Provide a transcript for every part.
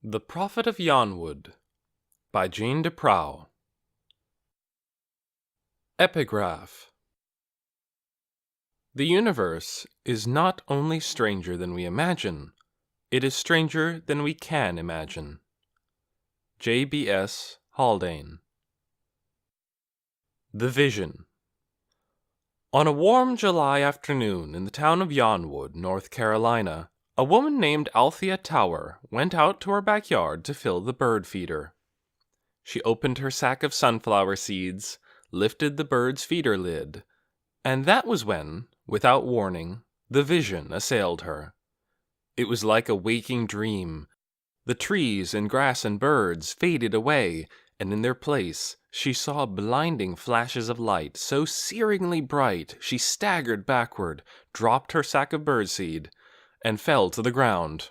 The Prophet of Yonwood by Jeanne DuPrau. Epigraph. The universe is not only stranger than we imagine, it is stranger than we can imagine. J.B.S. Haldane. The Vision. On a warm July afternoon in the town of Yonwood, North Carolina, a woman named Althea Tower went out to her backyard to fill the bird feeder. She opened her sack of sunflower seeds, lifted the bird's feeder lid, and that was when, without warning, the vision assailed her. It was like a waking dream. The trees and grass and birds faded away, and in their place she saw blinding flashes of light so searingly bright she staggered backward, dropped her sack of birdseed, and fell to the ground.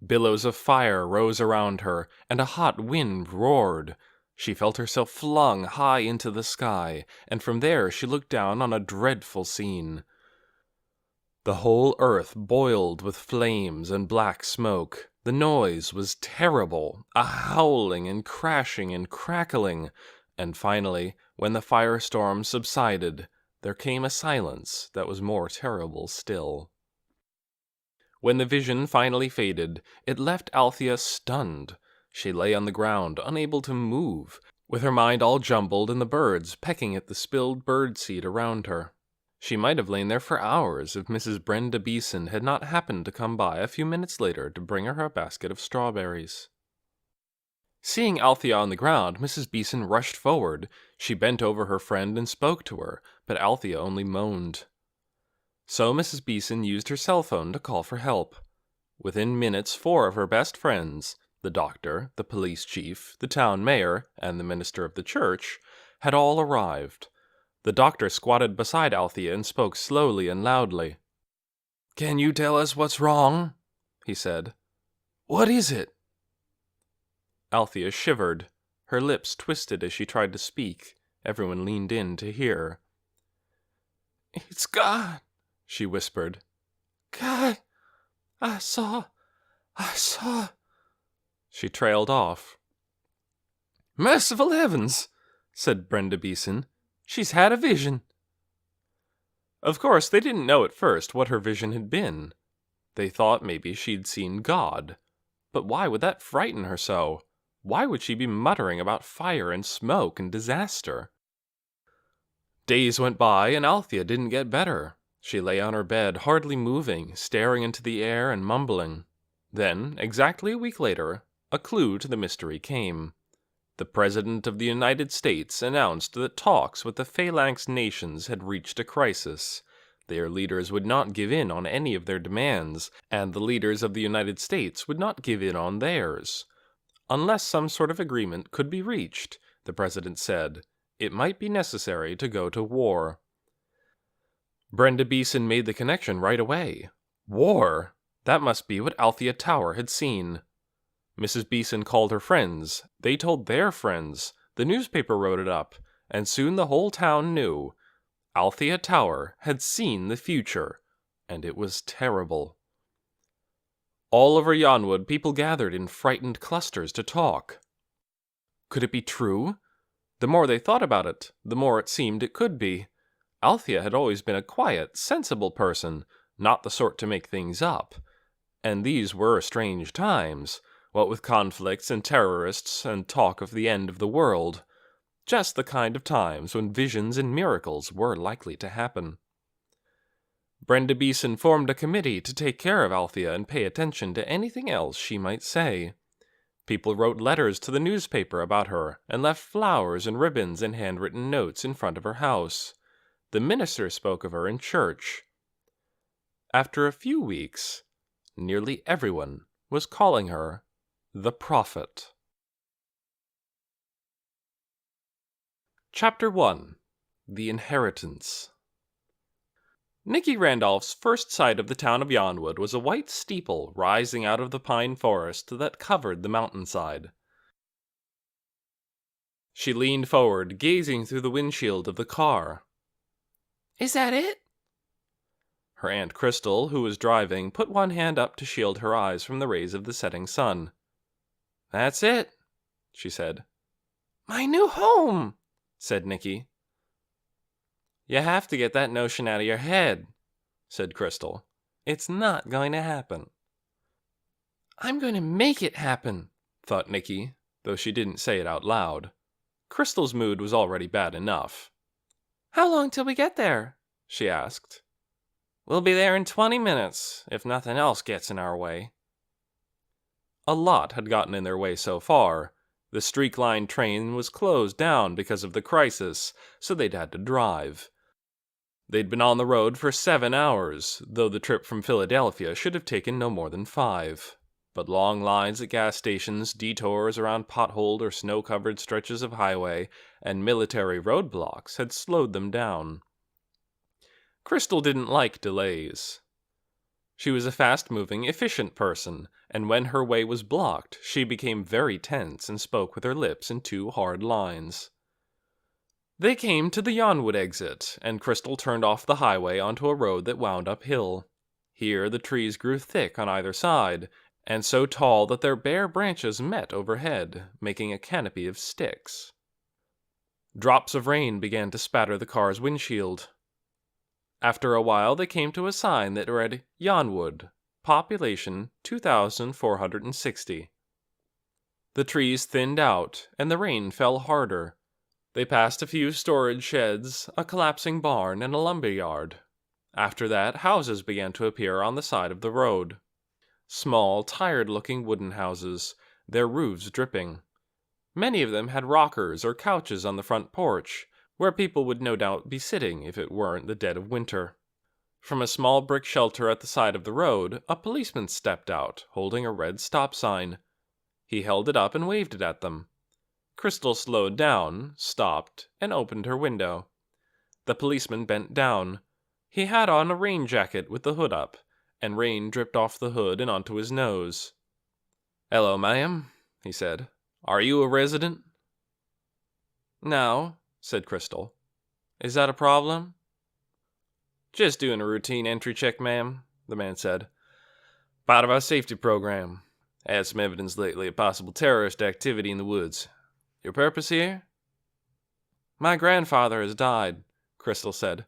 Billows of fire rose around her, and a hot wind roared. She felt herself flung high into the sky, and from there she looked down on a dreadful scene. The whole earth boiled with flames and black smoke. The noise was terrible, a howling and crashing and crackling, and finally, when the firestorm subsided, there came a silence that was more terrible still. When the vision finally faded, it left Althea stunned. She lay on the ground, unable to move, with her mind all jumbled and the birds pecking at the spilled birdseed around her. She might have lain there for hours if Mrs. Brenda Beeson had not happened to come by a few minutes later to bring her a basket of strawberries. Seeing Althea on the ground, Mrs. Beeson rushed forward. She bent over her friend and spoke to her, but Althea only moaned. So Mrs. Beeson used her cell phone to call for help. Within minutes, 4 of her best friends, the doctor, the police chief, the town mayor, and the minister of the church, had all arrived. The doctor squatted beside Althea and spoke slowly and loudly. "Can you tell us what's wrong?" he said. "What is it?" Althea shivered. Her lips twisted as she tried to speak. Everyone leaned in to hear. "It's God," she whispered. "God, I saw. She trailed off. "Merciful heavens," said Brenda Beeson. "She's had a vision." Of course, they didn't know at first what her vision had been. They thought maybe she'd seen God. But why would that frighten her so? Why would she be muttering about fire and smoke and disaster? Days went by, and Althea didn't get better. She lay on her bed, hardly moving, staring into the air and mumbling. Then, exactly a week later, a clue to the mystery came. The President of the United States announced that talks with the Phalanx nations had reached a crisis. Their leaders would not give in on any of their demands, and the leaders of the United States would not give in on theirs. Unless some sort of agreement could be reached, the President said, it might be necessary to go to war. Brenda Beeson made the connection right away. War! That must be what Althea Tower had seen. Mrs. Beeson called her friends. They told their friends. The newspaper wrote it up, and soon the whole town knew. Althea Tower had seen the future, and it was terrible. All over Yonwood, people gathered in frightened clusters to talk. Could it be true? The more they thought about it, the more it seemed it could be. Althea had always been a quiet, sensible person, not the sort to make things up. And these were strange times, what with conflicts and terrorists and talk of the end of the world. Just the kind of times when visions and miracles were likely to happen. Brenda Beeson formed a committee to take care of Althea and pay attention to anything else she might say. People wrote letters to the newspaper about her and left flowers and ribbons and handwritten notes in front of her house. The minister spoke of her in church. After a few weeks, nearly everyone was calling her the Prophet. Chapter 1. The Inheritance. Nicky Randolph's first sight of the town of Yonwood was a white steeple rising out of the pine forest that covered the mountainside. She leaned forward, gazing through the windshield of the car. "Is that it?" Her Aunt Crystal, who was driving, put one hand up to shield her eyes from the rays of the setting sun. "That's it," she said. "My new home," said Nicky. "You have to get that notion out of your head," said Crystal. "It's not going to happen." "I'm going to make it happen," thought Nicky, though she didn't say it out loud. Crystal's mood was already bad enough. "How long till we get there?" she asked. "We'll be there in 20 minutes, if nothing else gets in our way." A lot had gotten in their way so far. The streak-line train was closed down because of the crisis, so they'd had to drive. They'd been on the road for 7 hours, though the trip from Philadelphia should have taken no more than 5. But long lines at gas stations, detours around potholed or snow-covered stretches of highway, and military roadblocks had slowed them down. Crystal didn't like delays. She was a fast-moving, efficient person, and when her way was blocked, she became very tense and spoke with her lips in 2 hard lines. They came to the Yonwood exit, and Crystal turned off the highway onto a road that wound uphill. Here the trees grew thick on either side, and so tall that their bare branches met overhead, making a canopy of sticks. Drops of rain began to spatter the car's windshield. After a while they came to a sign that read Yonwood, population 2,460. The trees thinned out, and the rain fell harder. They passed a few storage sheds, a collapsing barn, and a lumber yard. After that, houses began to appear on the side of the road. Small, tired-looking wooden houses, their roofs dripping. Many of them had rockers or couches on the front porch, where people would no doubt be sitting if it weren't the dead of winter. From a small brick shelter at the side of the road, a policeman stepped out, holding a red stop sign. He held it up and waved it at them. Crystal slowed down, stopped, and opened her window. The policeman bent down. He had on a rain jacket with the hood up, and rain dripped off the hood and onto his nose. "Hello, ma'am," he said. "Are you a resident?" "No," said Crystal. "Is that a problem?" "Just doing a routine entry check, ma'am," the man said. "Part of our safety program. Had some evidence lately of possible terrorist activity in the woods. Your purpose here?" "My grandfather has died," Crystal said.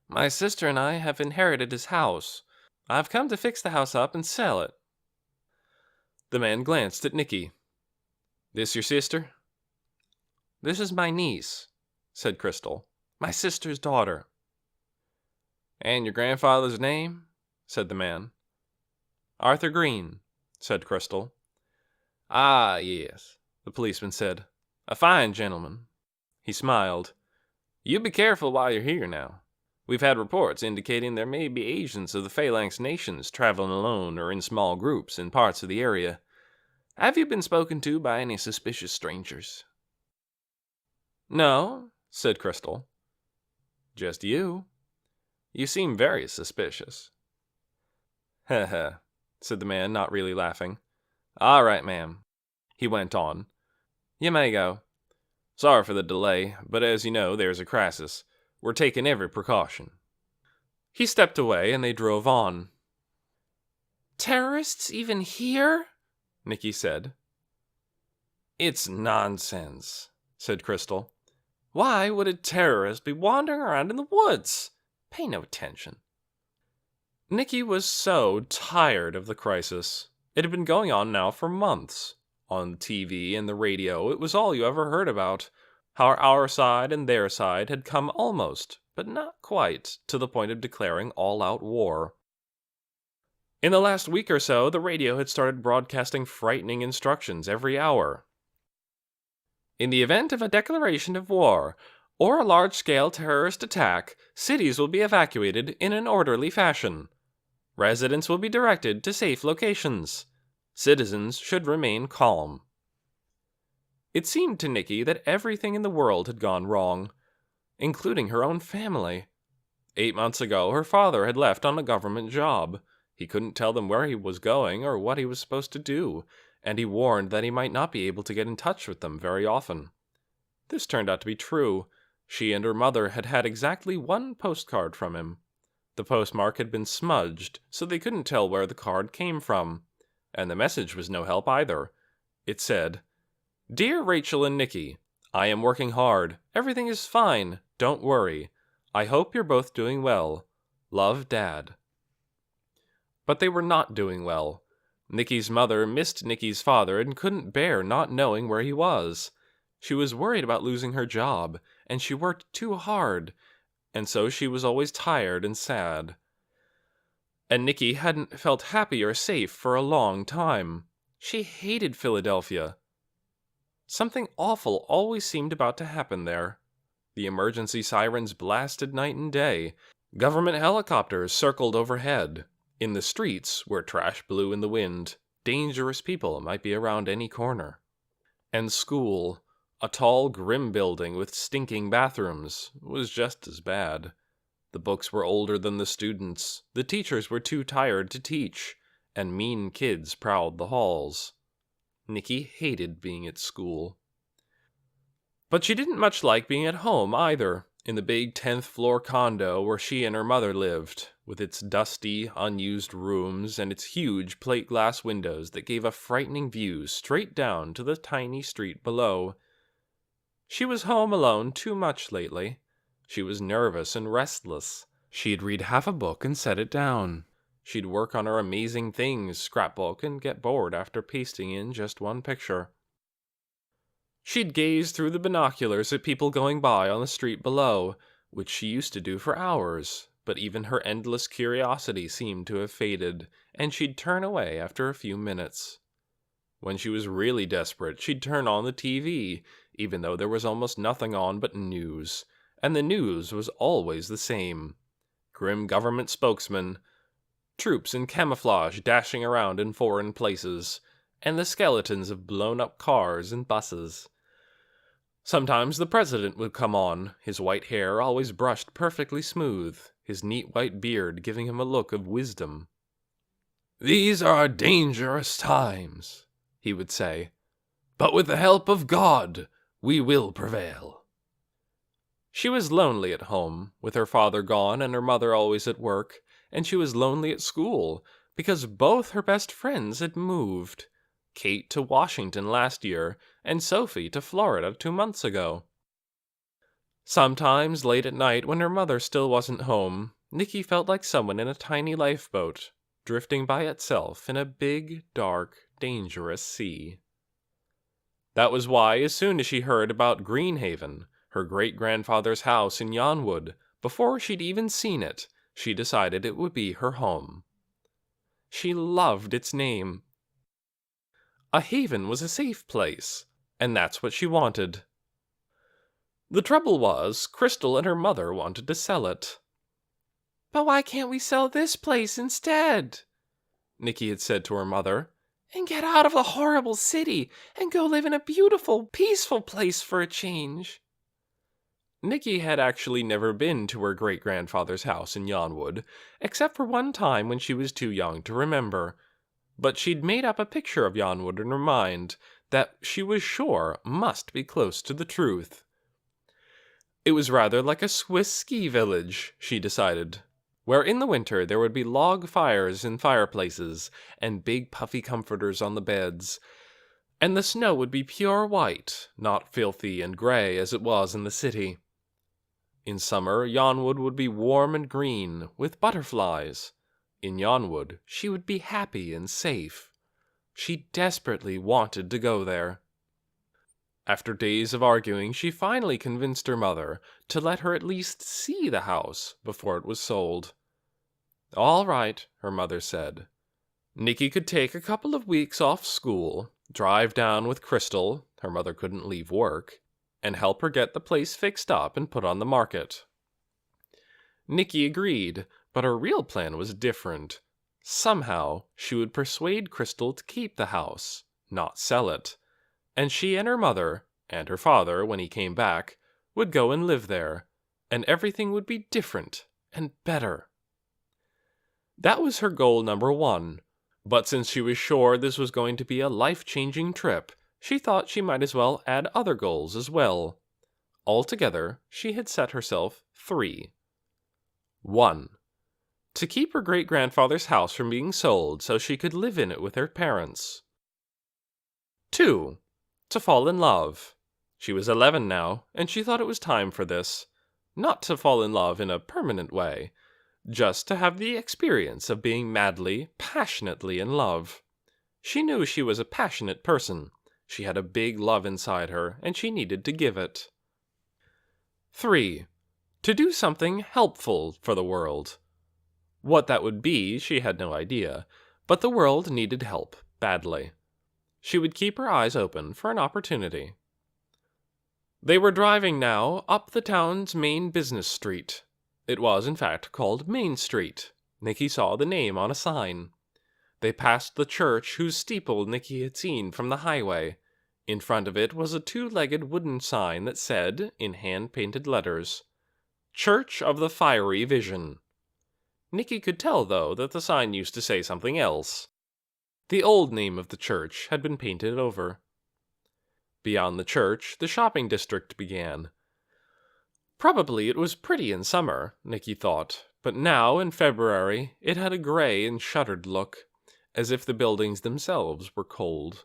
"My sister and I have inherited his house. I've come to fix the house up and sell it." The man glanced at Nicky. "This your sister?" "This is my niece," said Crystal. "My sister's daughter." "And your grandfather's name?" said the man. "Arthur Green," said Crystal. "Ah, yes," the policeman said. "A fine gentleman." He smiled. "You be careful while you're here now. We've had reports indicating there may be agents of the Phalanx nations traveling alone or in small groups in parts of the area. Have you been spoken to by any suspicious strangers?" "No," said Crystal. "Just you. You seem very suspicious." "Heh," said the man, not really laughing. "All right, ma'am," he went on. "You may go. Sorry for the delay, but as you know, there's a crisis. We're taking every precaution." He stepped away, and they drove on. "Terrorists even here?" Nicky said. "It's nonsense," said Crystal. "Why would a terrorist be wandering around in the woods? Pay no attention." Nicky was so tired of the crisis. It had been going on now for months. On TV and the radio, it was all you ever heard about. How our side and their side had come almost, but not quite, to the point of declaring all-out war. In the last week or so, the radio had started broadcasting frightening instructions every hour. In the event of a declaration of war, or a large-scale terrorist attack, cities will be evacuated in an orderly fashion. Residents will be directed to safe locations. Citizens should remain calm. It seemed to Nicky that everything in the world had gone wrong, including her own family. 8 months ago, her father had left on a government job. He couldn't tell them where he was going or what he was supposed to do, and he warned that he might not be able to get in touch with them very often. This turned out to be true. She and her mother had had exactly 1 postcard from him. The postmark had been smudged, so they couldn't tell where the card came from. And the message was no help either. It said, "Dear Rachel and Nikki, I am working hard. Everything is fine. Don't worry. I hope you're both doing well. Love, Dad." But they were not doing well. Nikki's mother missed Nikki's father and couldn't bear not knowing where he was. She was worried about losing her job, and she worked too hard, and so she was always tired and sad. And Nikki hadn't felt happy or safe for a long time. She hated Philadelphia. Something awful always seemed about to happen there. The emergency sirens blasted night and day. Government helicopters circled overhead. In the streets, where trash blew in the wind, dangerous people might be around any corner. And school, a tall, grim building with stinking bathrooms, was just as bad. The books were older than the students, the teachers were too tired to teach, and mean kids prowled the halls. Nikki hated being at school. But she didn't much like being at home either, in the big 10th floor condo where she and her mother lived, with its dusty, unused rooms and its huge plate glass windows that gave a frightening view straight down to the tiny street below. She was home alone too much lately. She was nervous and restless. She'd read half a book and set it down. She'd work on her amazing things scrapbook and get bored after pasting in just one picture. She'd gaze through the binoculars at people going by on the street below, which she used to do for hours, but even her endless curiosity seemed to have faded, and she'd turn away after a few minutes. When she was really desperate, she'd turn on the TV, even though there was almost nothing on but news, and the news was always the same. Grim government spokesmen, troops in camouflage dashing around in foreign places, and the skeletons of blown-up cars and buses. Sometimes the president would come on, his white hair always brushed perfectly smooth, his neat white beard giving him a look of wisdom. "These are dangerous times," he would say, "but with the help of God, we will prevail." She was lonely at home, with her father gone and her mother always at work, and she was lonely at school, because both her best friends had moved. Kate to Washington last year, and Sophie to Florida 2 months ago. Sometimes, late at night, when her mother still wasn't home, Nikki felt like someone in a tiny lifeboat, drifting by itself in a big, dark, dangerous sea. That was why, as soon as she heard about Greenhaven, her great-grandfather's house in Yonwood, before she'd even seen it, she decided it would be her home. She loved its name. A haven was a safe place, and that's what she wanted. The trouble was, Crystal and her mother wanted to sell it. "But why can't we sell this place instead?" Nikki had said to her mother, "and get out of the horrible city and go live in a beautiful, peaceful place for a change." Nikki had actually never been to her great-grandfather's house in Yonwood, except for one time when she was too young to remember. But she'd made up a picture of Yonwood in her mind that she was sure must be close to the truth. It was rather like a Swiss ski village, she decided, where in the winter there would be log fires in fireplaces and big puffy comforters on the beds, and the snow would be pure white, not filthy and gray as it was in the city. In summer, Yonwood would be warm and green, with butterflies. In Yonwood, she would be happy and safe. She desperately wanted to go there. After days of arguing, she finally convinced her mother to let her at least see the house before it was sold. "All right," her mother said. Nikki could take a couple of weeks off school, drive down with Crystal, her mother couldn't leave work, and help her get the place fixed up and put on the market. Nikki agreed, but her real plan was different. Somehow, she would persuade Crystal to keep the house, not sell it, and she and her mother, and her father, when he came back, would go and live there, and everything would be different and better. That was her goal number 1, but since she was sure this was going to be a life-changing trip, she thought she might as well add other goals as well. Altogether, she had set herself 3. 1. To keep her great-grandfather's house from being sold so she could live in it with her parents. 2. To fall in love. She was 11 now, and she thought it was time for this. Not to fall in love in a permanent way, just to have the experience of being madly, passionately in love. She knew she was a passionate person. She had a big love inside her, and she needed to give it. 3. To do something helpful for the world. What that would be, she had no idea, but the world needed help badly. She would keep her eyes open for an opportunity. They were driving now up the town's main business street. It was, in fact, called Main Street. Nicky saw the name on a sign. They passed the church whose steeple Nicky had seen from the highway. In front of it was a two-legged wooden sign that said, in hand-painted letters, Church of the Fiery Vision. Nicky could tell, though, that the sign used to say something else. The old name of the church had been painted over. Beyond the church, the shopping district began. Probably it was pretty in summer, Nicky thought, but now, in February, it had a gray and shuttered look, as if the buildings themselves were cold.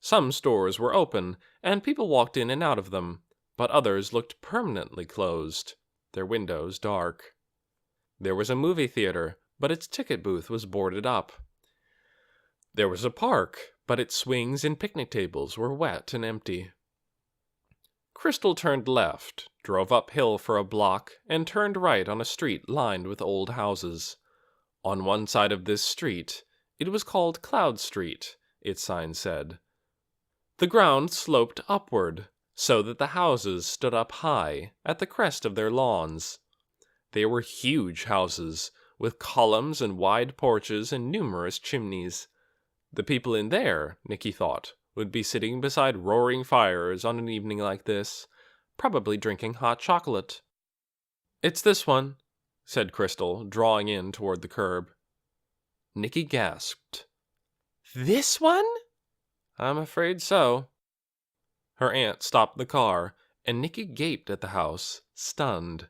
Some stores were open, and people walked in and out of them, but others looked permanently closed, their windows dark. There was a movie theater, but its ticket booth was boarded up. There was a park, but its swings and picnic tables were wet and empty. Crystal turned left, drove uphill for a block, and turned right on a street lined with old houses. On one side of this street, it was called Cloud Street, its sign said. The ground sloped upward, so that the houses stood up high, at the crest of their lawns. They were huge houses, with columns and wide porches and numerous chimneys. The people in there, Nicky thought, would be sitting beside roaring fires on an evening like this, probably drinking hot chocolate. "It's this one," said Crystal, drawing in toward the curb. Nicky gasped. "This one?" "I'm afraid so." Her aunt stopped the car, and Nicky gaped at the house, stunned.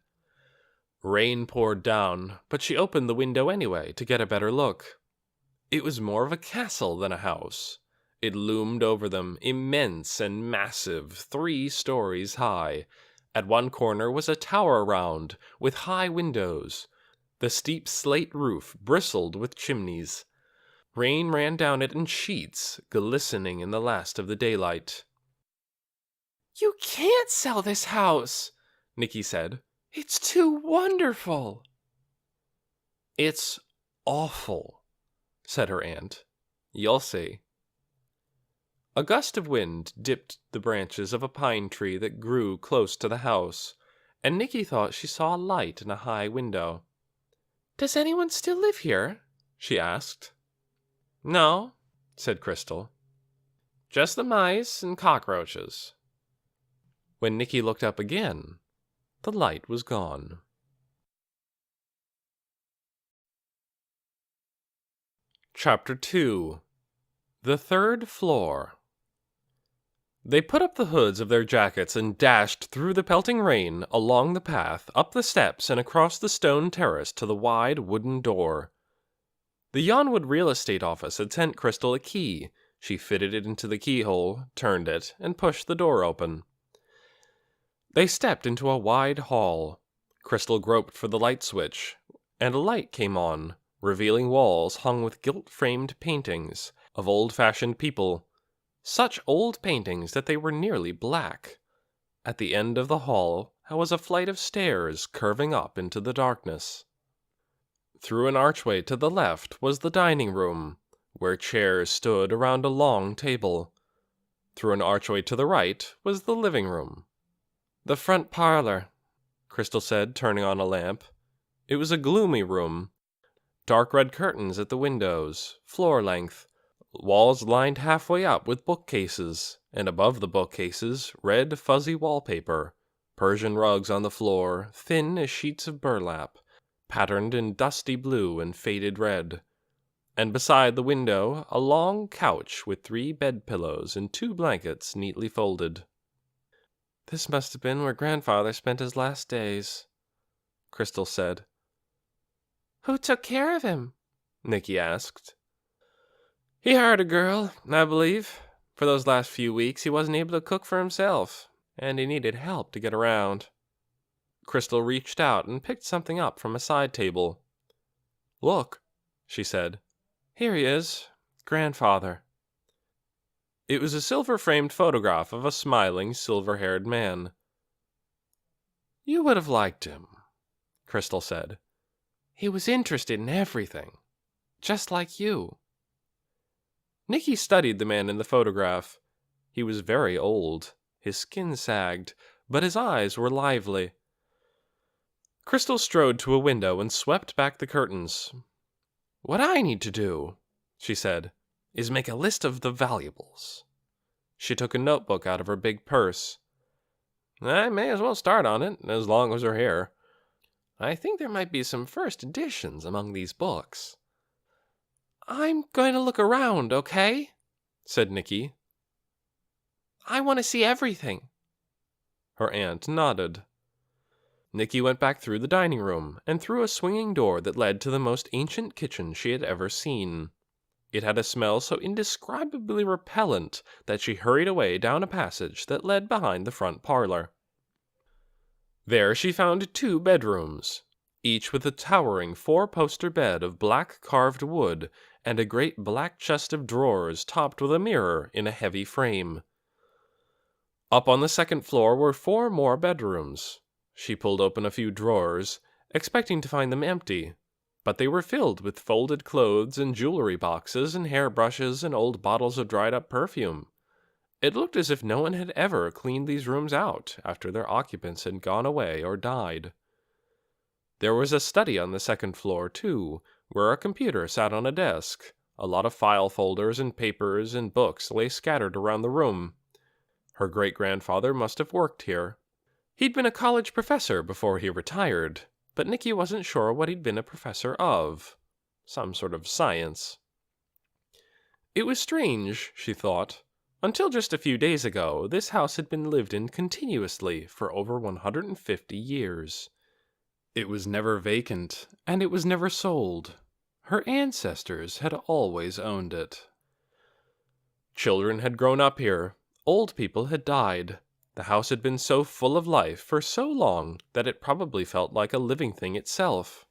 Rain poured down, but she opened the window anyway to get a better look. It was more of a castle than a house. It loomed over them, immense and massive, 3 stories high. At one corner was a tower round, with high windows. The steep slate roof bristled with chimneys. Rain ran down it in sheets, glistening in the last of the daylight. "You can't sell this house," Nicky said. "It's too wonderful." "It's awful," said her aunt. "You'll see." A gust of wind dipped the branches of a pine tree that grew close to the house, and Nicky thought she saw a light in a high window. "Does anyone still live here?" she asked. "No," said Crystal. "Just the mice and cockroaches." When Nicky looked up again, the light was gone. Chapter 2. The Third Floor. They put up the hoods of their jackets and dashed through the pelting rain, along the path, up the steps, and across the stone terrace to the wide wooden door. The Yonwood real estate office had sent Crystal a key. She fitted it into the keyhole, turned it, and pushed the door open. They stepped into a wide hall. Crystal groped for the light switch, and a light came on, revealing walls hung with gilt-framed paintings of old-fashioned people, such old paintings that they were nearly black. At the end of the hall was a flight of stairs curving up into the darkness. Through an archway to the left was the dining room, where chairs stood around a long table. Through an archway to the right was the living room. "The front parlor," Crystal said, turning on a lamp. It was a gloomy room. Dark red curtains at the windows, floor length, walls lined halfway up with bookcases, and above the bookcases, red fuzzy wallpaper, Persian rugs on the floor, thin as sheets of burlap, patterned in dusty blue and faded red. And beside the window, a long couch with 3 bed pillows and 2 blankets neatly folded. "This must have been where Grandfather spent his last days," Crystal said. Who took care of him? Nicky asked. He hired a girl, I believe. For those last few weeks, he wasn't able to cook for himself, and he needed help to get around. Crystal reached out and picked something up from a side table. Look, she said. Here he is, grandfather. It was a silver-framed photograph of a smiling, silver-haired man. You would have liked him, Crystal said. He was interested in everything, just like you. Nicky studied the man in the photograph. He was very old. His skin sagged, but his eyes were lively. Crystal strode to a window and swept back the curtains. What I need to do, she said, is make a list of the valuables. She took a notebook out of her big purse. I may as well start on it, as long as we're here. I think there might be some first editions among these books. I'm going to look around, okay? Said Nicky. I want to see everything. Her aunt nodded. Nicky went back through the dining room and through a swinging door that led to the most ancient kitchen she had ever seen. It had a smell so indescribably repellent that she hurried away down a passage that led behind the front parlor. There she found 2 bedrooms, each with a towering 4-poster bed of black carved wood and a great black chest of drawers topped with a mirror in a heavy frame. Up on the second floor were 4 more bedrooms. She pulled open a few drawers, expecting to find them empty, but they were filled with folded clothes and jewelry boxes and hairbrushes and old bottles of dried-up perfume. It looked as if no one had ever cleaned these rooms out after their occupants had gone away or died. There was a study on the second floor, too, where a computer sat on a desk. A lot of file folders and papers and books lay scattered around the room. Her great-grandfather must have worked here. He'd been a college professor before he retired, but Nicky wasn't sure what he'd been a professor of. Some sort of science. It was strange, she thought. Until just a few days ago, this house had been lived in continuously for over 150 years. It was never vacant, and it was never sold. Her ancestors had always owned it. Children had grown up here. Old people had died. The house had been so full of life for so long that it probably felt like a living thing itself.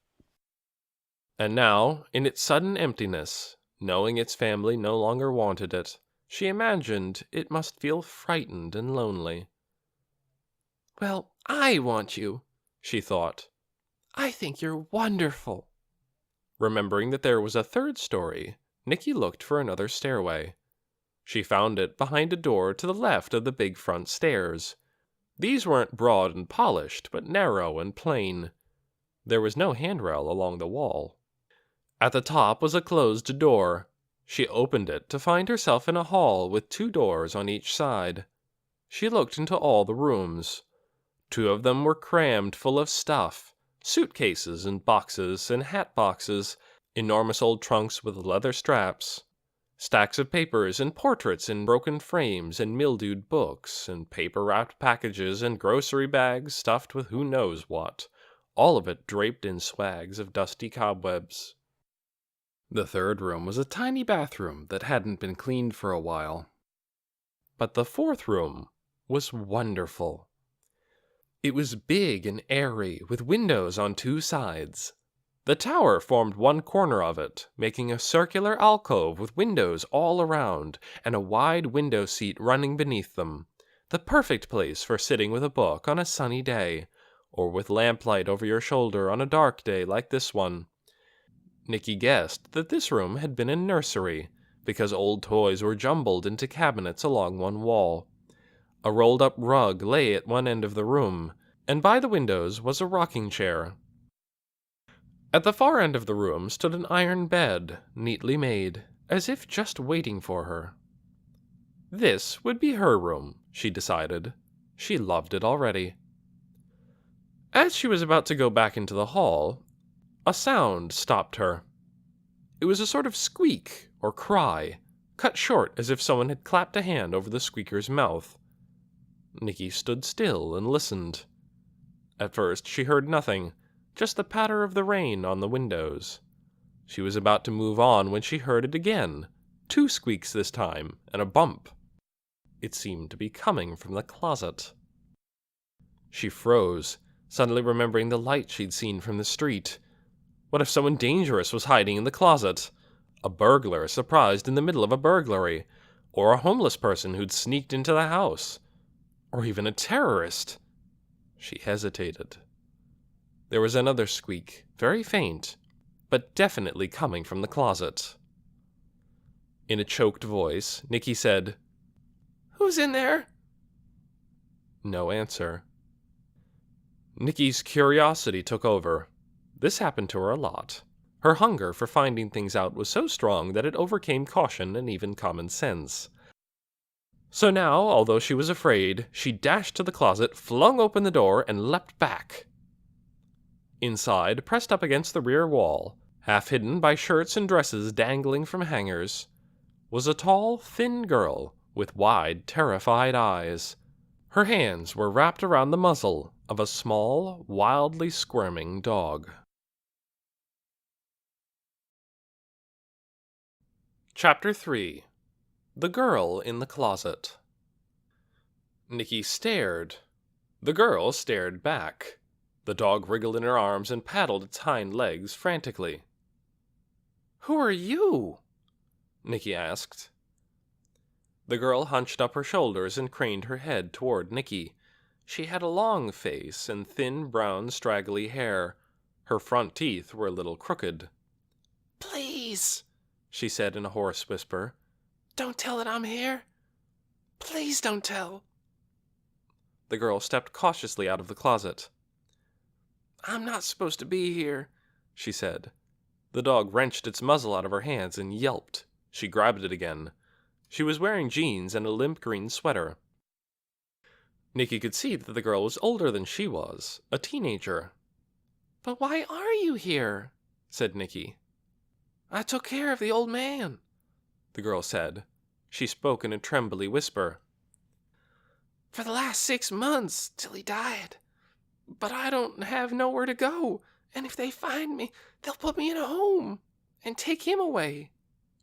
And now, in its sudden emptiness, knowing its family no longer wanted it, she imagined it must feel frightened and lonely. Well, I want you, she thought. I think you're wonderful. Remembering that there was a 3rd story, Nicky looked for another stairway. She found it behind a door to the left of the big front stairs. These weren't broad and polished, but narrow and plain. There was no handrail along the wall. At the top was a closed door. She opened it to find herself in a hall with 2 doors on each side. She looked into all the rooms. 2 of them were crammed full of stuff, suitcases and boxes and hat boxes, enormous old trunks with leather straps, stacks of papers and portraits in broken frames and mildewed books, and paper-wrapped packages and grocery bags stuffed with who knows what, all of it draped in swags of dusty cobwebs. The 3rd room was a tiny bathroom that hadn't been cleaned for a while. But the 4th room was wonderful. It was big and airy, with windows on 2 sides. The tower formed one corner of it, making a circular alcove with windows all around, and a wide window seat running beneath them. The perfect place for sitting with a book on a sunny day, or with lamplight over your shoulder on a dark day like this one. Nicky guessed that this room had been a nursery, because old toys were jumbled into cabinets along one wall. A rolled-up rug lay at one end of the room, and by the windows was a rocking chair. At the far end of the room stood an iron bed, neatly made, as if just waiting for her. This would be her room, she decided. She loved it already. As she was about to go back into the hall, a sound stopped her. It was a sort of squeak or cry, cut short as if someone had clapped a hand over the squeaker's mouth. Nicky stood still and listened. At first she heard nothing, just the patter of the rain on the windows. She was about to move on when she heard it again, 2 squeaks this time, and a bump. It seemed to be coming from the closet. She froze, suddenly remembering the light she'd seen from the street. What if someone dangerous was hiding in the closet? A burglar surprised in the middle of a burglary, or a homeless person who'd sneaked into the house, or even a terrorist. She hesitated. There was another squeak, very faint, but definitely coming from the closet. In a choked voice, Nikki said, "Who's in there?" No answer. Nikki's curiosity took over. This happened to her a lot. Her hunger for finding things out was so strong that it overcame caution and even common sense. So now, although she was afraid, she dashed to the closet, flung open the door, and leapt back. Inside, pressed up against the rear wall, half hidden by shirts and dresses dangling from hangers, was a tall, thin girl with wide, terrified eyes. Her hands were wrapped around the muzzle of a small, wildly squirming dog. Chapter 3. The Girl in the Closet. Nikki stared. The girl stared back. The dog wriggled in her arms and paddled its hind legs frantically. "Who are you?" Nikki asked. The girl hunched up her shoulders and craned her head toward Nikki. She had a long face and thin, brown, straggly hair. Her front teeth were a little crooked. "Please," she said in a hoarse whisper, "don't tell that I'm here. Please don't tell." The girl stepped cautiously out of the closet. "I'm not supposed to be here," she said. The dog wrenched its muzzle out of her hands and yelped. She grabbed it again. She was wearing jeans and a limp green sweater. Nikki could see that the girl was older than she was, a teenager. "But why are you here?" said Nikki. "I took care of the old man," the girl said. She spoke in a trembly whisper. "For the last 6 months, till he died. But I don't have nowhere to go, and if they find me, they'll put me in a home and take him away."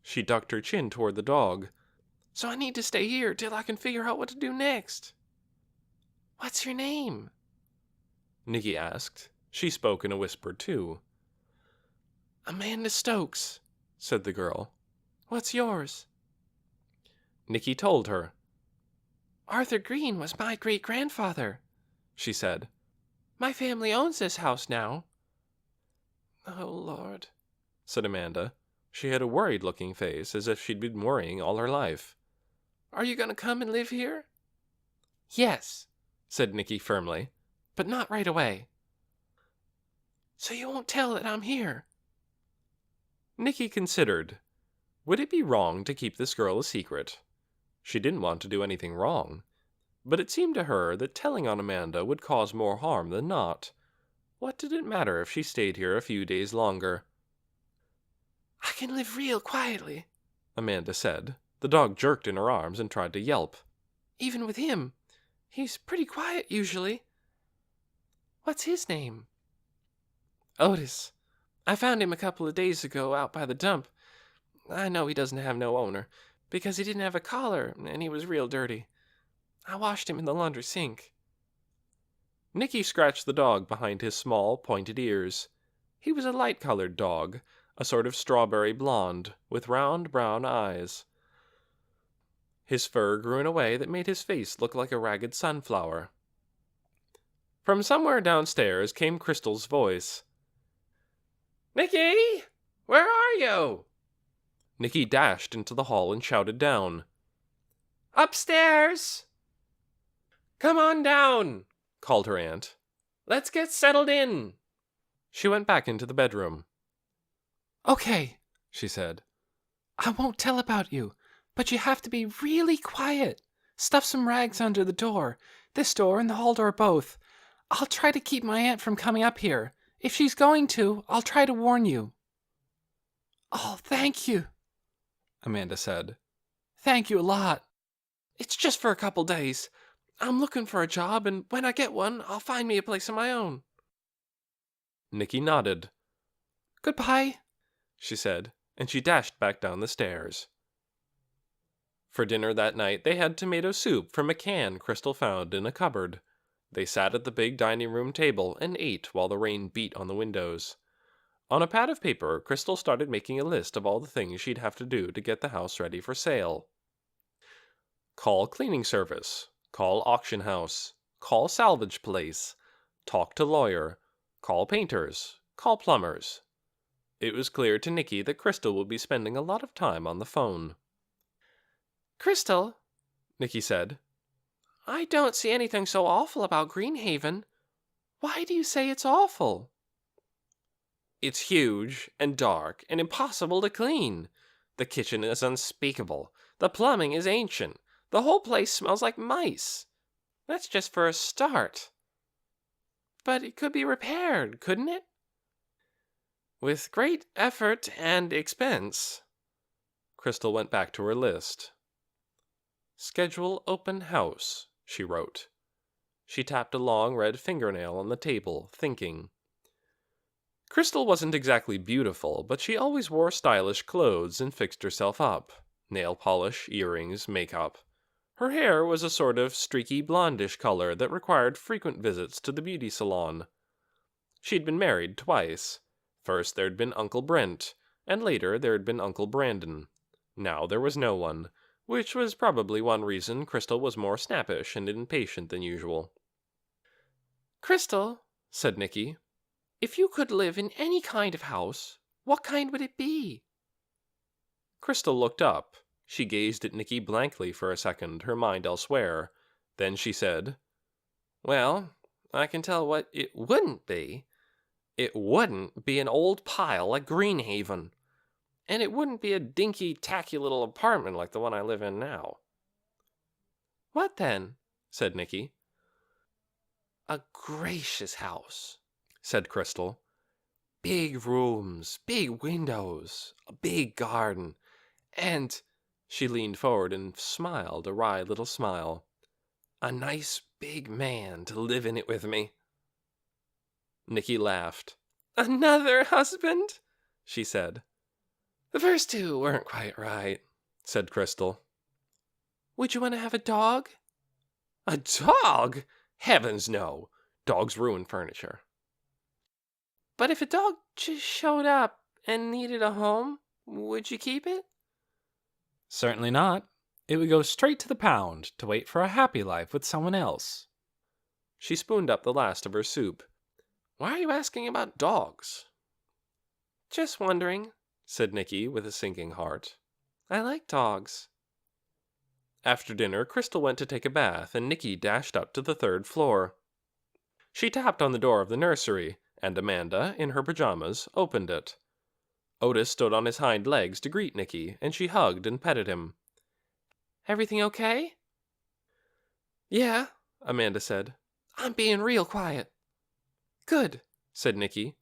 She ducked her chin toward the dog. "So I need to stay here till I can figure out what to do next." "What's your name?" Nikki asked. She spoke in a whisper, too. "Amanda Stokes," said the girl. "What's yours?" Nikki told her. "Arthur Green was my great-grandfather," she said. "My family owns this house now." "Oh, Lord," said Amanda. She had a worried-looking face, as if she'd been worrying all her life. "Are you going to come and live here?" "Yes," said Nikki firmly, "but not right away." "So you won't tell that I'm here?" Nikki considered. Would it be wrong to keep this girl a secret? She didn't want to do anything wrong, but it seemed to her that telling on Amanda would cause more harm than not. What did it matter if she stayed here a few days longer? "I can live real quietly," Amanda said. The dog jerked in her arms and tried to yelp. "Even with him. He's pretty quiet usually." "What's his name?" "Otis. I found him a couple of days ago out by the dump. I know he doesn't have no owner, because he didn't have a collar and he was real dirty. I washed him in the laundry sink." Nikki scratched the dog behind his small, pointed ears. He was a light-colored dog, a sort of strawberry blonde, with round brown eyes. His fur grew in a way that made his face look like a ragged sunflower. From somewhere downstairs came Crystal's voice. "Nikki, where are you?" Nikki dashed into the hall and shouted down. "Upstairs!" "Come on down," called her aunt. "Let's get settled in." She went back into the bedroom. "Okay," she said. "I won't tell about you, but you have to be really quiet. Stuff some rags under the door. This door and the hall door both. I'll try to keep my aunt from coming up here. If she's going to, I'll try to warn you." "Oh, thank you," Amanda said. "Thank you a lot. It's just for a couple days. I'm looking for a job, and when I get one, I'll find me a place of my own." Nicky nodded. "Goodbye," she said, and she dashed back down the stairs. For dinner that night, they had tomato soup from a can Crystal found in a cupboard. They sat at the big dining room table and ate while the rain beat on the windows. On a pad of paper, Crystal started making a list of all the things she'd have to do to get the house ready for sale. Call cleaning service. Call auction house. Call salvage place. Talk to lawyer. Call painters. Call plumbers. It was clear to Nicky that Crystal would be spending a lot of time on the phone. "Crystal," Nicky said, "I don't see anything so awful about Greenhaven. Why do you say it's awful?" "It's huge and dark and impossible to clean. The kitchen is unspeakable. The plumbing is ancient. The whole place smells like mice. That's just for a start." "But it could be repaired, couldn't it?" "With great effort and expense." Crystal went back to her list. "Schedule open house," she wrote. She tapped a long red fingernail on the table, thinking. Crystal wasn't exactly beautiful, but she always wore stylish clothes and fixed herself up. Nail polish, earrings, makeup. Her hair was a sort of streaky blondish color that required frequent visits to the beauty salon. She'd been married twice. First there'd been Uncle Brent, and later there'd been Uncle Brandon. Now there was no one, which was probably one reason Crystal was more snappish and impatient than usual. "Crystal," said Nicky, "if you could live in any kind of house, what kind would it be?" Crystal looked up. She gazed at Nicky blankly for a second, her mind elsewhere. Then she said, "Well, I can tell what it wouldn't be. It wouldn't be an old pile like Greenhaven. And it wouldn't be a dinky, tacky little apartment like the one I live in now." "What then?" said Nicky. "A gracious house," said Crystal. "Big rooms, big windows, a big garden, and," she leaned forward and smiled a wry little smile, "a nice big man to live in it with me." Nicky laughed. "Another husband?" she said. "The first two weren't quite right," said Crystal. "Would you want to have a dog?" "A dog? Heavens, no! Dogs ruin furniture." "But if a dog just showed up and needed a home, would you keep it?" Certainly not. It would go straight to the pound to wait for a happy life with someone else. She spooned up the last of her soup. "Why are you asking about dogs?" "Just wondering," said Nicky with a sinking heart. "I like dogs." After dinner, Crystal went to take a bath, and Nicky dashed up to the third floor. She tapped on the door of the nursery, and Amanda, in her pajamas, opened it. Otis stood on his hind legs to greet Nicky, and she hugged and petted him. "Everything okay?" "Yeah," Amanda said. "I'm being real quiet." "Good," said Nicky,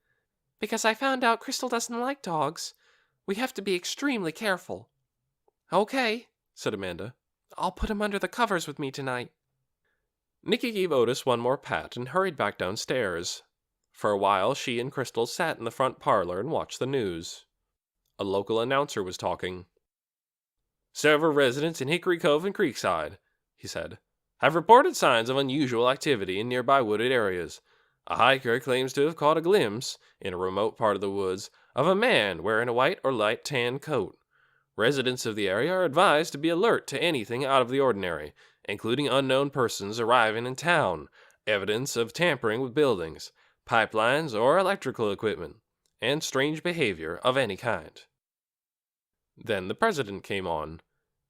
"because I found out Crystal doesn't like dogs. We have to be extremely careful." "Okay," said Amanda. "I'll put him under the covers with me tonight." Nicky gave Otis one more pat and hurried back downstairs. For a while she and Crystal sat in the front parlor and watched the news. A local announcer was talking. "Several residents in Hickory Cove and Creekside," he said, "have reported signs of unusual activity in nearby wooded areas. A hiker claims to have caught a glimpse, in a remote part of the woods, of a man wearing a white or light tan coat. Residents of the area are advised to be alert to anything out of the ordinary, including unknown persons arriving in town, evidence of tampering with buildings, pipelines, or electrical equipment, and strange behavior of any kind." Then the president came on.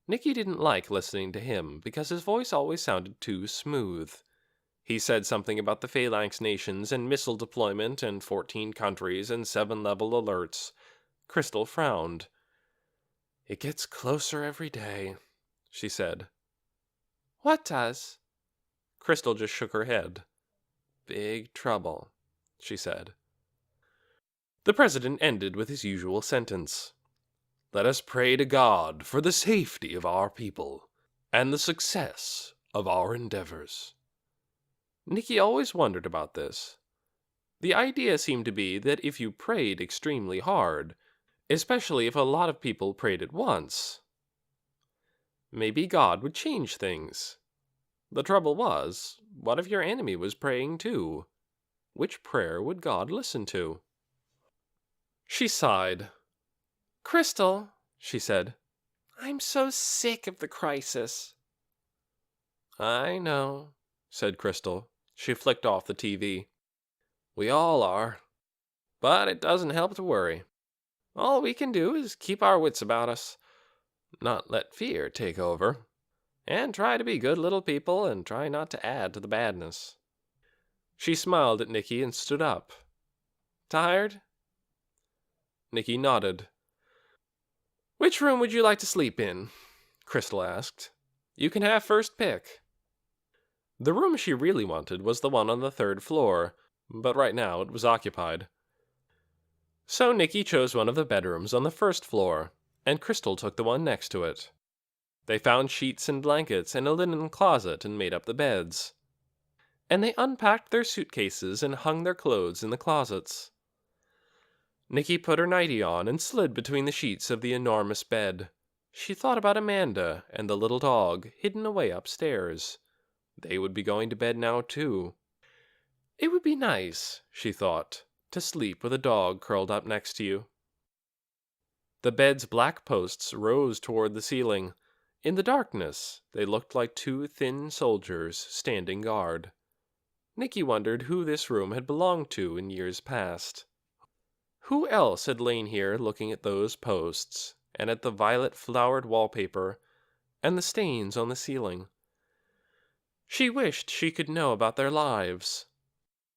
Nicky didn't like listening to him because his voice always sounded too smooth. He said something about the Phalanx nations and missile deployment in 14 countries and 7-level alerts. Crystal frowned. "It gets closer every day," she said. "What does?" Crystal just shook her head. "Big trouble," she said. The president ended with his usual sentence. "Let us pray to God for the safety of our people and the success of our endeavors." Nicky always wondered about this. The idea seemed to be that if you prayed extremely hard, especially if a lot of people prayed at once, maybe God would change things. The trouble was, what if your enemy was praying too? Which prayer would God listen to? She sighed. "Crystal," she said, "I'm so sick of the crisis." "I know," said Crystal. She flicked off the TV. "We all are. But it doesn't help to worry. All we can do is keep our wits about us, not let fear take over, and try to be good little people and try not to add to the badness." She smiled at Nicky and stood up. "Tired?" Nicky nodded. "Which room would you like to sleep in?" Crystal asked. "You can have first pick." The room she really wanted was the one on the third floor, but right now it was occupied. So Nicky chose one of the bedrooms on the first floor, and Crystal took the one next to it. They found sheets and blankets and a linen closet and made up the beds. And they unpacked their suitcases and hung their clothes in the closets. Nicky put her nightie on and slid between the sheets of the enormous bed. She thought about Amanda and the little dog hidden away upstairs. They would be going to bed now, too. It would be nice, she thought, to sleep with a dog curled up next to you. The bed's black posts rose toward the ceiling. In the darkness, they looked like two thin soldiers standing guard. Nicky wondered who this room had belonged to in years past. Who else had lain here looking at those posts, and at the violet-flowered wallpaper, and the stains on the ceiling? She wished she could know about their lives.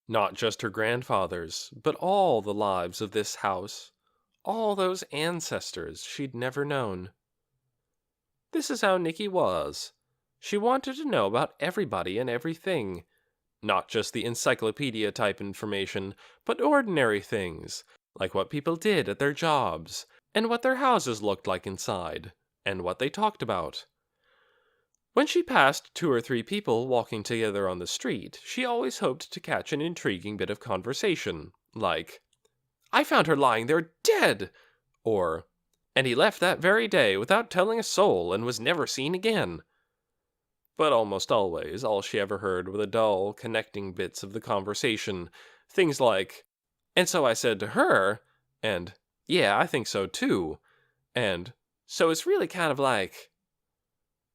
Not just her grandfather's, but all the lives of this house, all those ancestors she'd never known. This is how Nicky was. She wanted to know about everybody and everything. Not just the encyclopedia-type information, but ordinary things, like what people did at their jobs, and what their houses looked like inside, and what they talked about. When she passed 2 or 3 people walking together on the street, she always hoped to catch an intriguing bit of conversation, like, "I found her lying there dead!" or, "And he left that very day without telling a soul and was never seen again." But almost always, all she ever heard were the dull, connecting bits of the conversation. Things like, "And so I said to her," and, "Yeah, I think so too," and, "So it's really kind of like,"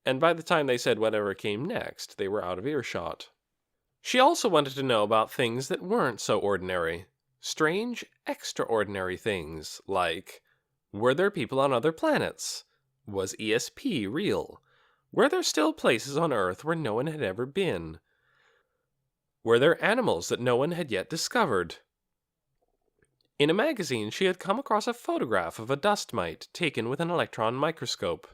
and by the time they said whatever came next, they were out of earshot. She also wanted to know about things that weren't so ordinary. Strange, extraordinary things, like, were there people on other planets? Was ESP real? Were there still places on Earth where no one had ever been? Were there animals that no one had yet discovered? In a magazine, she had come across a photograph of a dust mite taken with an electron microscope.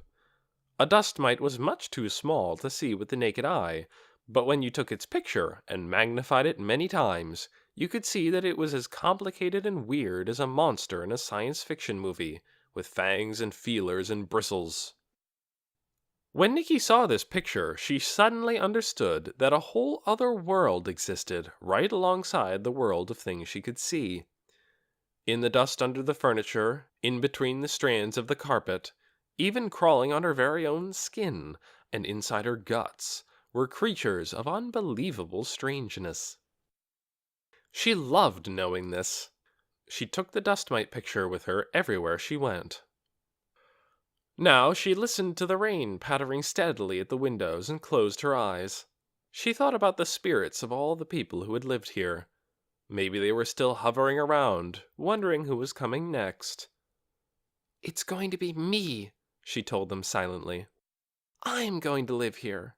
A dust mite was much too small to see with the naked eye, but when you took its picture and magnified it many times, you could see that it was as complicated and weird as a monster in a science fiction movie, with fangs and feelers and bristles. When Nicky saw this picture, she suddenly understood that a whole other world existed right alongside the world of things she could see. In the dust under the furniture, in between the strands of the carpet, even crawling on her very own skin, and inside her guts, were creatures of unbelievable strangeness. She loved knowing this. She took the dust mite picture with her everywhere she went. Now she listened to the rain pattering steadily at the windows and closed her eyes. She thought about the spirits of all the people who had lived here. Maybe they were still hovering around, wondering who was coming next. "It's going to be me," she told them silently. "I'm going to live here."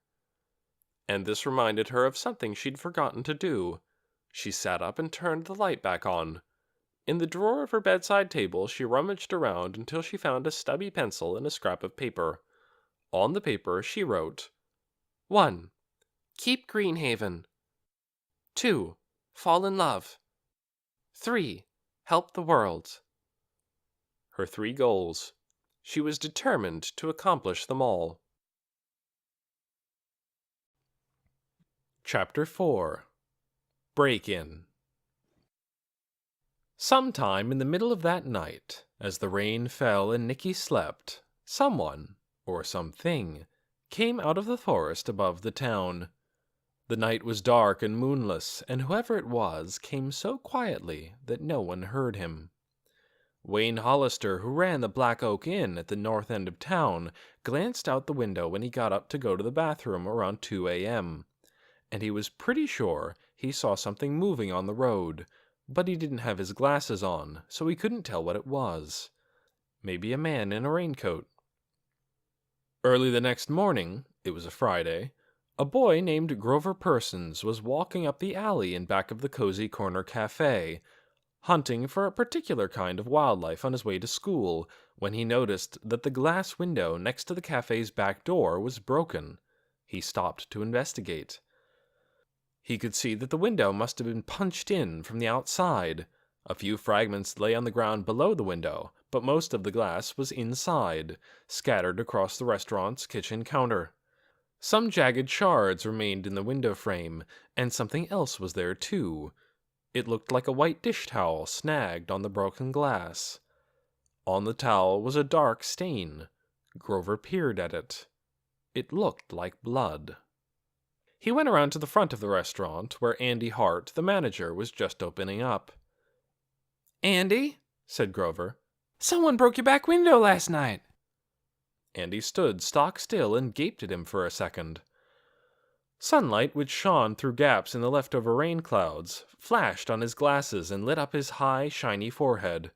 And this reminded her of something she'd forgotten to do. She sat up and turned the light back on. In the drawer of her bedside table, she rummaged around until she found a stubby pencil and a scrap of paper. On the paper, she wrote, 1. Keep Greenhaven. 2. Fall in love. 3. Help the world. Her 3 goals. She was determined to accomplish them all. Chapter 4. Break-In. Sometime in the middle of that night, as the rain fell and Nicky slept, someone, or something, came out of the forest above the town. The night was dark and moonless, and whoever it was came so quietly that no one heard him. Wayne Hollister, who ran the Black Oak Inn at the north end of town, glanced out the window when he got up to go to the bathroom around 2 a.m., and he was pretty sure he saw something moving on the road, but he didn't have his glasses on, so he couldn't tell what it was. Maybe a man in a raincoat. Early the next morning, it was a Friday, a boy named Grover Persons was walking up the alley in back of the Cozy Corner Cafe, hunting for a particular kind of wildlife on his way to school, when he noticed that the glass window next to the cafe's back door was broken. He stopped to investigate. He could see that the window must have been punched in from the outside. A few fragments lay on the ground below the window, but most of the glass was inside, scattered across the restaurant's kitchen counter. Some jagged shards remained in the window frame, and something else was there too. It looked like a white dish towel snagged on the broken glass. On the towel was a dark stain. Grover peered at it. It looked like blood. He went around to the front of the restaurant, where Andy Hart, the manager, was just opening up. "Andy," said Grover, "someone broke your back window last night." Andy stood stock still and gaped at him for a second. Sunlight, which shone through gaps in the leftover rain clouds, flashed on his glasses and lit up his high, shiny forehead.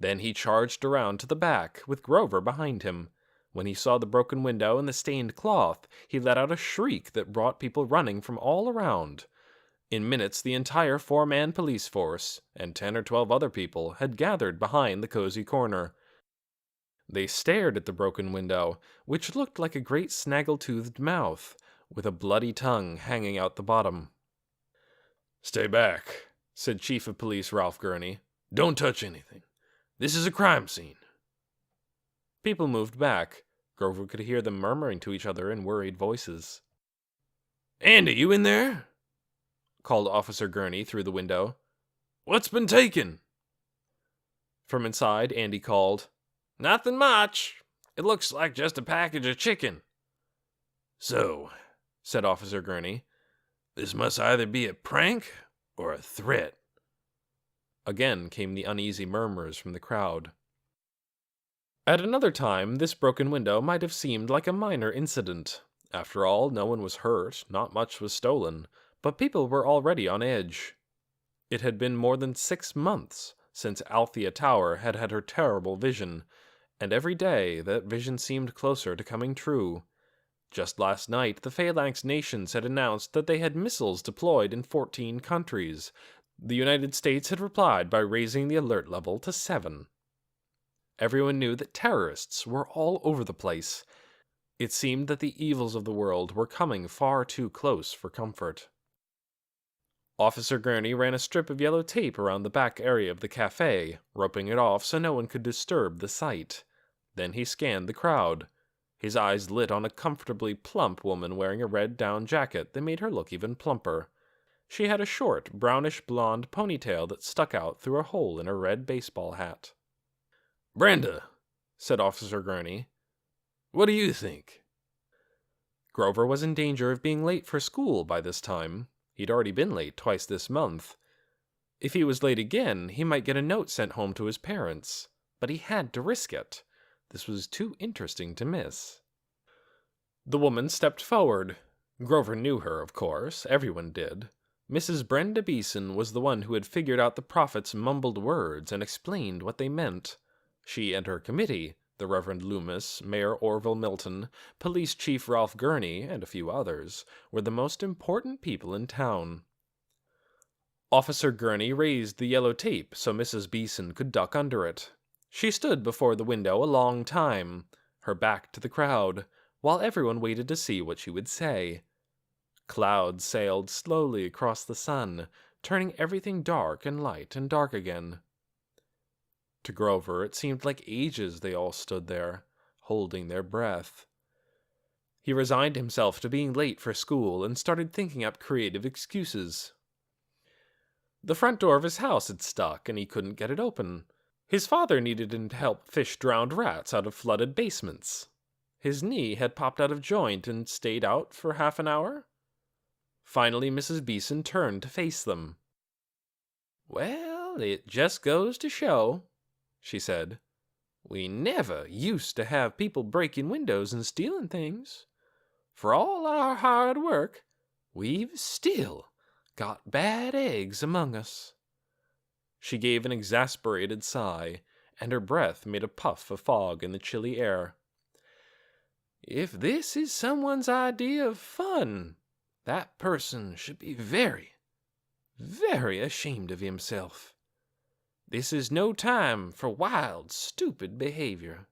Then he charged around to the back, with Grover behind him. When he saw the broken window and the stained cloth, he let out a shriek that brought people running from all around. In minutes, the entire 4-man police force, and 10 or 12 other people, had gathered behind the cozy corner. They stared at the broken window, which looked like a great snaggle-toothed mouth, with a bloody tongue hanging out the bottom. "Stay back," said Chief of Police Ralph Gurney. "Don't touch anything. This is a crime scene." People moved back. Grover could hear them murmuring to each other in worried voices. "Andy, you in there?" called Officer Gurney through the window. "What's been taken?" From inside, Andy called, "Nothing much. It looks like just a package of chicken." "So," said Officer Gurney, "this must either be a prank or a threat." Again came the uneasy murmurs from the crowd. At another time, this broken window might have seemed like a minor incident. After all, no one was hurt, not much was stolen, but people were already on edge. It had been more than 6 months since Althea Tower had had her terrible vision, and every day that vision seemed closer to coming true. Just last night, the Phalanx nations had announced that they had missiles deployed in 14 countries. The United States had replied by raising the alert level to 7. Everyone knew that terrorists were all over the place. It seemed that the evils of the world were coming far too close for comfort. Officer Gurney ran a strip of yellow tape around the back area of the cafe, roping it off so no one could disturb the sight. Then he scanned the crowd. His eyes lit on a comfortably plump woman wearing a red down jacket that made her look even plumper. She had a short, brownish-blonde ponytail that stuck out through a hole in her red baseball hat. "Brenda," said Officer Gurney, "what do you think?" Grover was in danger of being late for school by this time. He'd already been late twice this month. If he was late again, he might get a note sent home to his parents. But he had to risk it. This was too interesting to miss. The woman stepped forward. Grover knew her, of course. Everyone did. Mrs. Brenda Beeson was the one who had figured out the prophet's mumbled words and explained what they meant. She and her committee, the Reverend Loomis, Mayor Orville Milton, Police Chief Ralph Gurney, and a few others, were the most important people in town. Officer Gurney raised the yellow tape so Mrs. Beeson could duck under it. She stood before the window a long time, her back to the crowd, while everyone waited to see what she would say. Clouds sailed slowly across the sun, turning everything dark and light and dark again. To Grover, it seemed like ages they all stood there, holding their breath. He resigned himself to being late for school and started thinking up creative excuses. The front door of his house had stuck, and he couldn't get it open. His father needed him to help fish drowned rats out of flooded basements. His knee had popped out of joint and stayed out for half an hour. Finally, Mrs. Beeson turned to face them. "Well, it just goes to show," she said. "We never used to have people breaking windows and stealing things. For all our hard work, we've still got bad eggs among us." She gave an exasperated sigh, and her breath made a puff of fog in the chilly air. "If this is someone's idea of fun, that person should be very, very ashamed of himself. This is no time for wild, stupid behavior."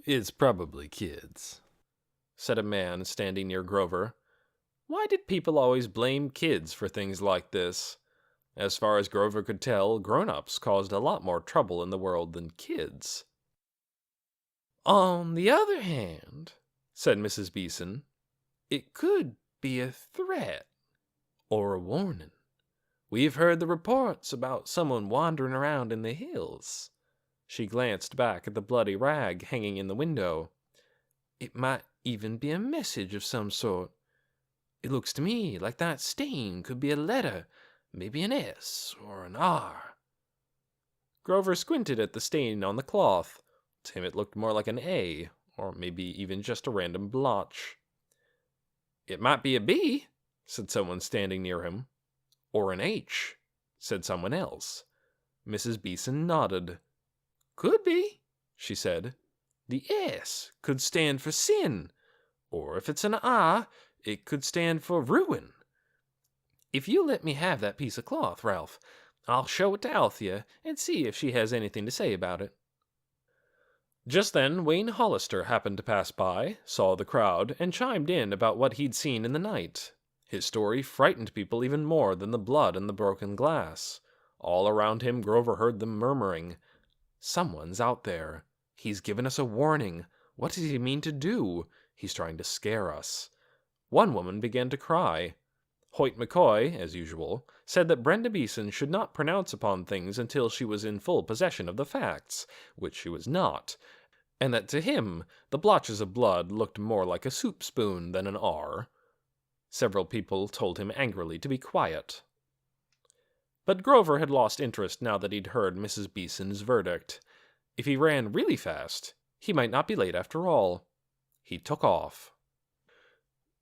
"It's probably kids," said a man standing near Grover. Why did people always blame kids for things like this? As far as Grover could tell, grown-ups caused a lot more trouble in the world than kids. "On the other hand," said Mrs. Beeson, "it could be a threat or a warning. We've heard the reports about someone wandering around in the hills." She glanced back at the bloody rag hanging in the window. "It might even be a message of some sort. It looks to me like that stain could be a letter, maybe an S or an R." Grover squinted at the stain on the cloth. To him it looked more like an A, or maybe even just a random blotch. "It might be a B," said someone standing near him. "Or an H," said someone else. Mrs. Beeson nodded. "Could be," she said. "The S could stand for sin, or if it's an R, it could stand for ruin. If you let me have that piece of cloth, Ralph, I'll show it to Althea and see if she has anything to say about it." Just then Wayne Hollister happened to pass by, saw the crowd, and chimed in about what he'd seen in the night. His story frightened people even more than the blood and the broken glass. All around him Grover heard them murmuring, "Someone's out there. He's given us a warning. What does he mean to do? He's trying to scare us." One woman began to cry. Hoyt McCoy, as usual, said that Brenda Beeson should not pronounce upon things until she was in full possession of the facts, which she was not, and that to him the blotches of blood looked more like a soup spoon than an R. Several people told him angrily to be quiet. But Grover had lost interest now that he'd heard Mrs. Beeson's verdict. If he ran really fast, he might not be late after all. He took off.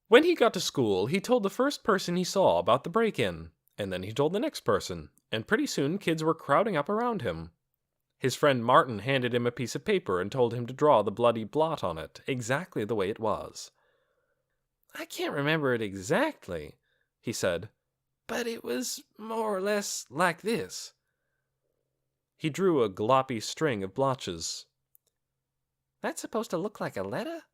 When he got to school, he told the first person he saw about the break-in, and then he told the next person, and pretty soon kids were crowding up around him. His friend Martin handed him a piece of paper and told him to draw the bloody blot on it, exactly the way it was. "I can't remember it exactly," he said, "but it was more or less like this." He drew a gloppy string of blotches. "That's supposed to look like a letter?"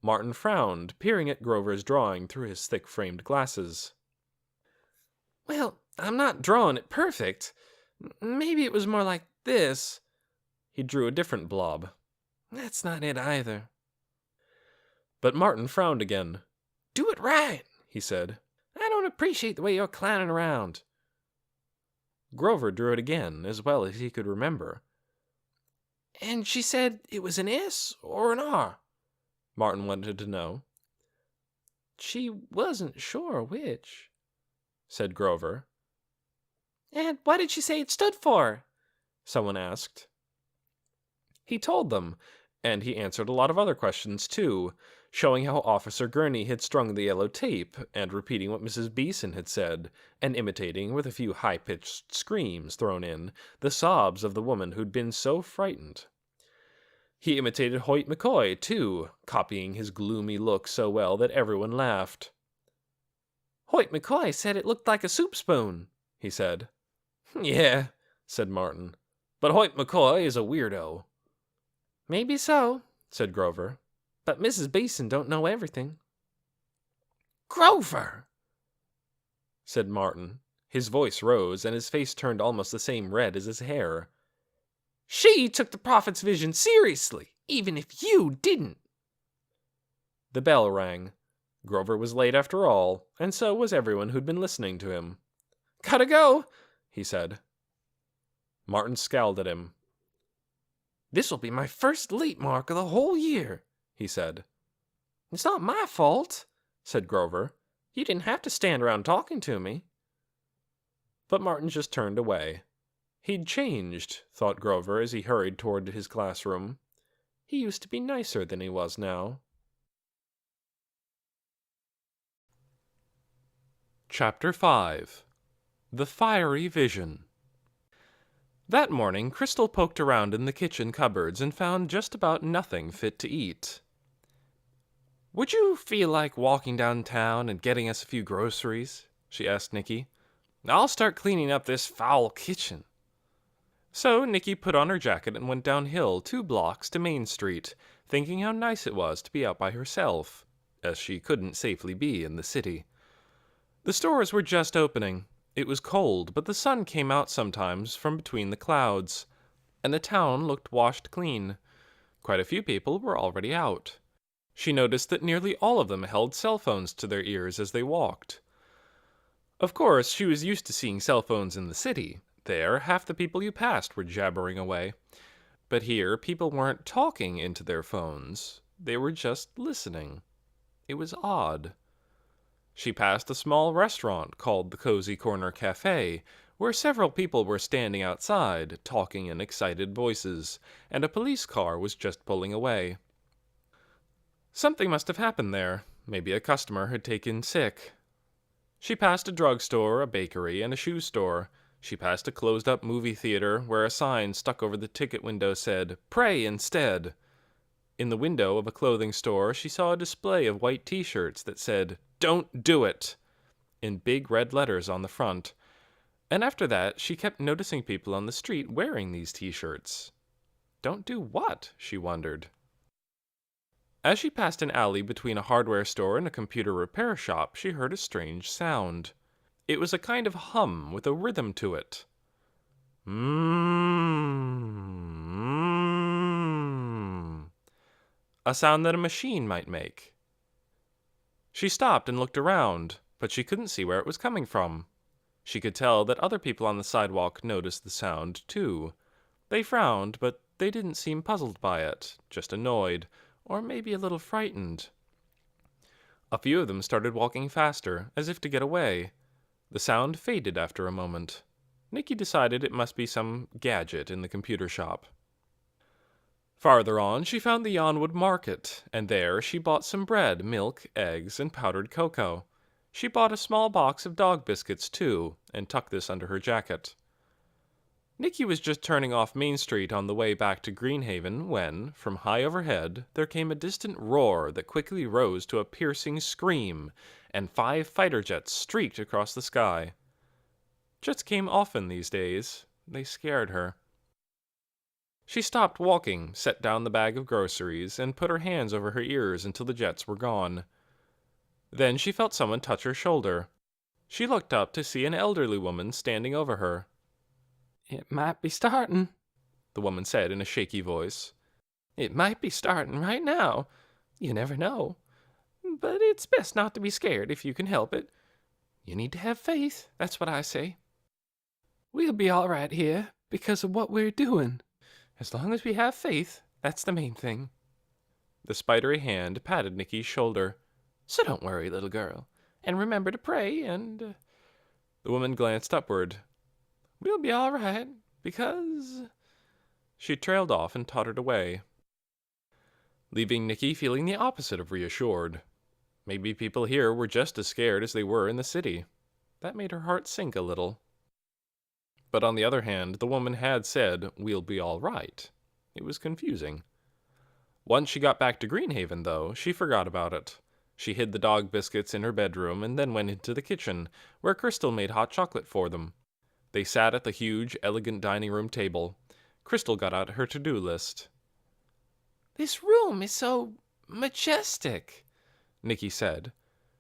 Martin frowned, peering at Grover's drawing through his thick-framed glasses. "Well, I'm not drawing it perfect. Maybe it was more like this." He drew a different blob. "That's not it either." But Martin frowned again. "Do it right," he said. "I don't appreciate the way you're clowning around." Grover drew it again, as well as he could remember. "And she said it was an S or an R?" Martin wanted to know. "She wasn't sure which," said Grover. "And what did she say it stood for?" someone asked. He told them, and he answered a lot of other questions too, showing how Officer Gurney had strung the yellow tape, and repeating what Mrs. Beeson had said, and imitating, with a few high-pitched screams thrown in, the sobs of the woman who'd been so frightened. He imitated Hoyt McCoy, too, copying his gloomy look so well that everyone laughed. "Hoyt McCoy said it looked like a soup spoon," he said. "Yeah," said Martin, "but Hoyt McCoy is a weirdo." "Maybe so," said Grover, "but Mrs. Beeson don't know everything." "Grover!" said Martin. His voice rose, and his face turned almost the same red as his hair. "She took the prophet's vision seriously, even if you didn't." The bell rang. Grover was late after all, and so was everyone who'd been listening to him. Gotta go, he said. Martin scowled at him. This'll be my first late mark of the whole year, he said. It's not my fault, said Grover. You didn't have to stand around talking to me. But Martin just turned away. He'd changed, thought Grover as he hurried toward his classroom. He used to be nicer than he was now. Chapter 5. The Fiery Vision. That morning, Crystal poked around in the kitchen cupboards and found just about nothing fit to eat. "Would you feel like walking downtown and getting us a few groceries?" she asked Nicky. "I'll start cleaning up this foul kitchen." So Nicky put on her jacket and went downhill 2 blocks to Main Street, thinking how nice it was to be out by herself, as she couldn't safely be in the city. The stores were just opening. It was cold, but the sun came out sometimes from between the clouds, and the town looked washed clean. Quite a few people were already out. She noticed that nearly all of them held cell phones to their ears as they walked. Of course, she was used to seeing cell phones in the city. There, half the people you passed were jabbering away. But here, people weren't talking into their phones. They were just listening. It was odd. She passed a small restaurant called the Cozy Corner Cafe, where several people were standing outside, talking in excited voices, and a police car was just pulling away. Something must have happened there. Maybe a customer had taken sick. She passed a drugstore, a bakery, and a shoe store. She passed a closed-up movie theater where a sign stuck over the ticket window said, "Pray instead." In the window of a clothing store, she saw a display of white t-shirts that said, "Don't do it," in big red letters on the front. And after that, she kept noticing people on the street wearing these t-shirts. Don't do what? She wondered. As she passed an alley between a hardware store and a computer repair shop, she heard a strange sound. It was a kind of hum with a rhythm to it. Mmm. A sound that a machine might make. She stopped and looked around, but she couldn't see where it was coming from. She could tell that other people on the sidewalk noticed the sound, too. They frowned, but they didn't seem puzzled by it, just annoyed, or maybe a little frightened. A few of them started walking faster, as if to get away. The sound faded after a moment. Nicky decided it must be some gadget in the computer shop. Farther on, she found the Yonwood market, and there she bought some bread, milk, eggs, and powdered cocoa. She bought a small box of dog biscuits, too, and tucked this under her jacket. Nicky was just turning off Main Street on the way back to Greenhaven when, from high overhead, there came a distant roar that quickly rose to a piercing scream, and 5 fighter jets streaked across the sky. Jets came often these days. They scared her. She stopped walking, set down the bag of groceries, and put her hands over her ears until the jets were gone. Then she felt someone touch her shoulder. She looked up to see an elderly woman standing over her. "It might be starting," the woman said in a shaky voice. "It might be starting right now. You never know. But it's best not to be scared if you can help it. You need to have faith, that's what I say. We'll be all right here because of what we're doing. As long as we have faith, that's the main thing." The spidery hand patted Nicky's shoulder. "So don't worry, little girl. And remember to pray and..." The woman glanced upward. "We'll be all right, because..." She trailed off and tottered away, leaving Nicky feeling the opposite of reassured. Maybe people here were just as scared as they were in the city. That made her heart sink a little. But on the other hand, the woman had said, "We'll be all right." It was confusing. Once she got back to Greenhaven, though, she forgot about it. She hid the dog biscuits in her bedroom and then went into the kitchen, where Crystal made hot chocolate for them. They sat at the huge, elegant dining room table. Crystal got out her to-do list. "This room is so majestic," Nicky said.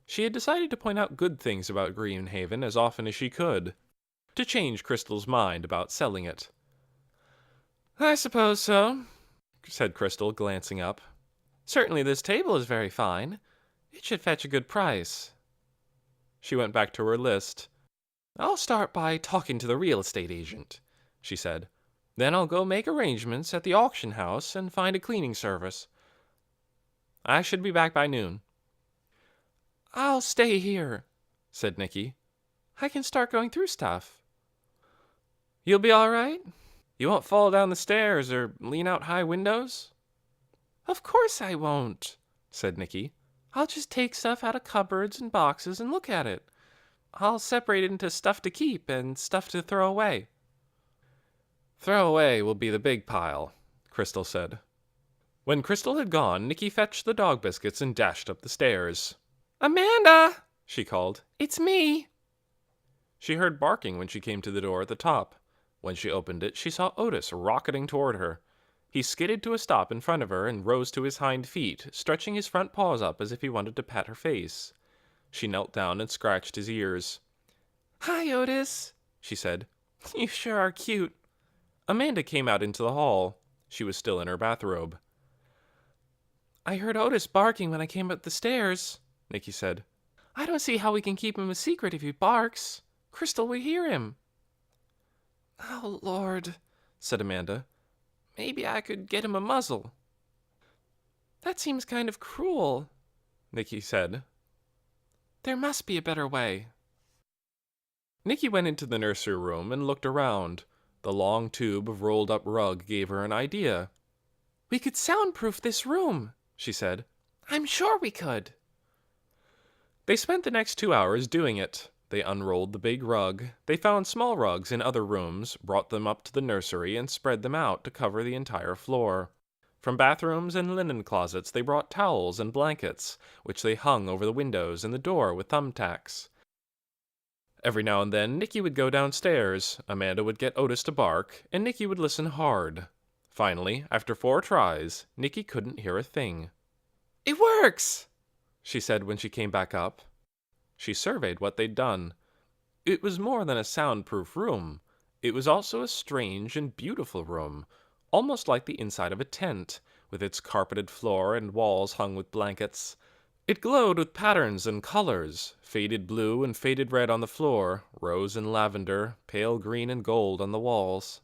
She had decided to point out good things about Greenhaven as often as she could, to change Crystal's mind about selling it. "I suppose so," said Crystal, glancing up. "Certainly this table is very fine. It should fetch a good price." She went back to her list. I'll start by talking to the real estate agent, she said. Then I'll go make arrangements at the auction house and find a cleaning service. I should be back by noon. I'll stay here, said Nicky. I can start going through stuff. You'll be all right? You won't fall down the stairs or lean out high windows? Of course I won't, said Nicky. I'll just take stuff out of cupboards and boxes and look at it. I'll separate it into stuff to keep and stuff to throw away. Throw away will be the big pile, Crystal said. When Crystal had gone, Nicky fetched the dog biscuits and dashed up the stairs. Amanda, she called. It's me. She heard barking when she came to the door at the top. When she opened it, she saw Otis rocketing toward her. He skidded to a stop in front of her and rose to his hind feet, stretching his front paws up as if he wanted to pat her face. She knelt down and scratched his ears. Hi, Otis, she said. You sure are cute. Amanda came out into the hall. She was still in her bathrobe. I heard Otis barking when I came up the stairs, Nicky said. I don't see how we can keep him a secret if he barks. Crystal will hear him. Oh, Lord, said Amanda. Maybe I could get him a muzzle. That seems kind of cruel, Nicky said. There must be a better way. Nicky went into the nursery room and looked around. The long tube of rolled-up rug gave her an idea. We could soundproof this room, she said. I'm sure we could. They spent the next 2 hours doing it. They unrolled the big rug. They found small rugs in other rooms, brought them up to the nursery, and spread them out to cover the entire floor. From bathrooms and linen closets they brought towels and blankets, which they hung over the windows and the door with thumbtacks. Every now and then Nicky would go downstairs, Amanda would get Otis to bark, and Nicky would listen hard. Finally, after 4 tries, Nicky couldn't hear a thing. It works, she said when she came back up. She surveyed what they'd done. It was more than a soundproof room. It was also a strange and beautiful room, almost like the inside of a tent, with its carpeted floor and walls hung with blankets. It glowed with patterns and colors, faded blue and faded red on the floor, rose and lavender, pale green and gold on the walls.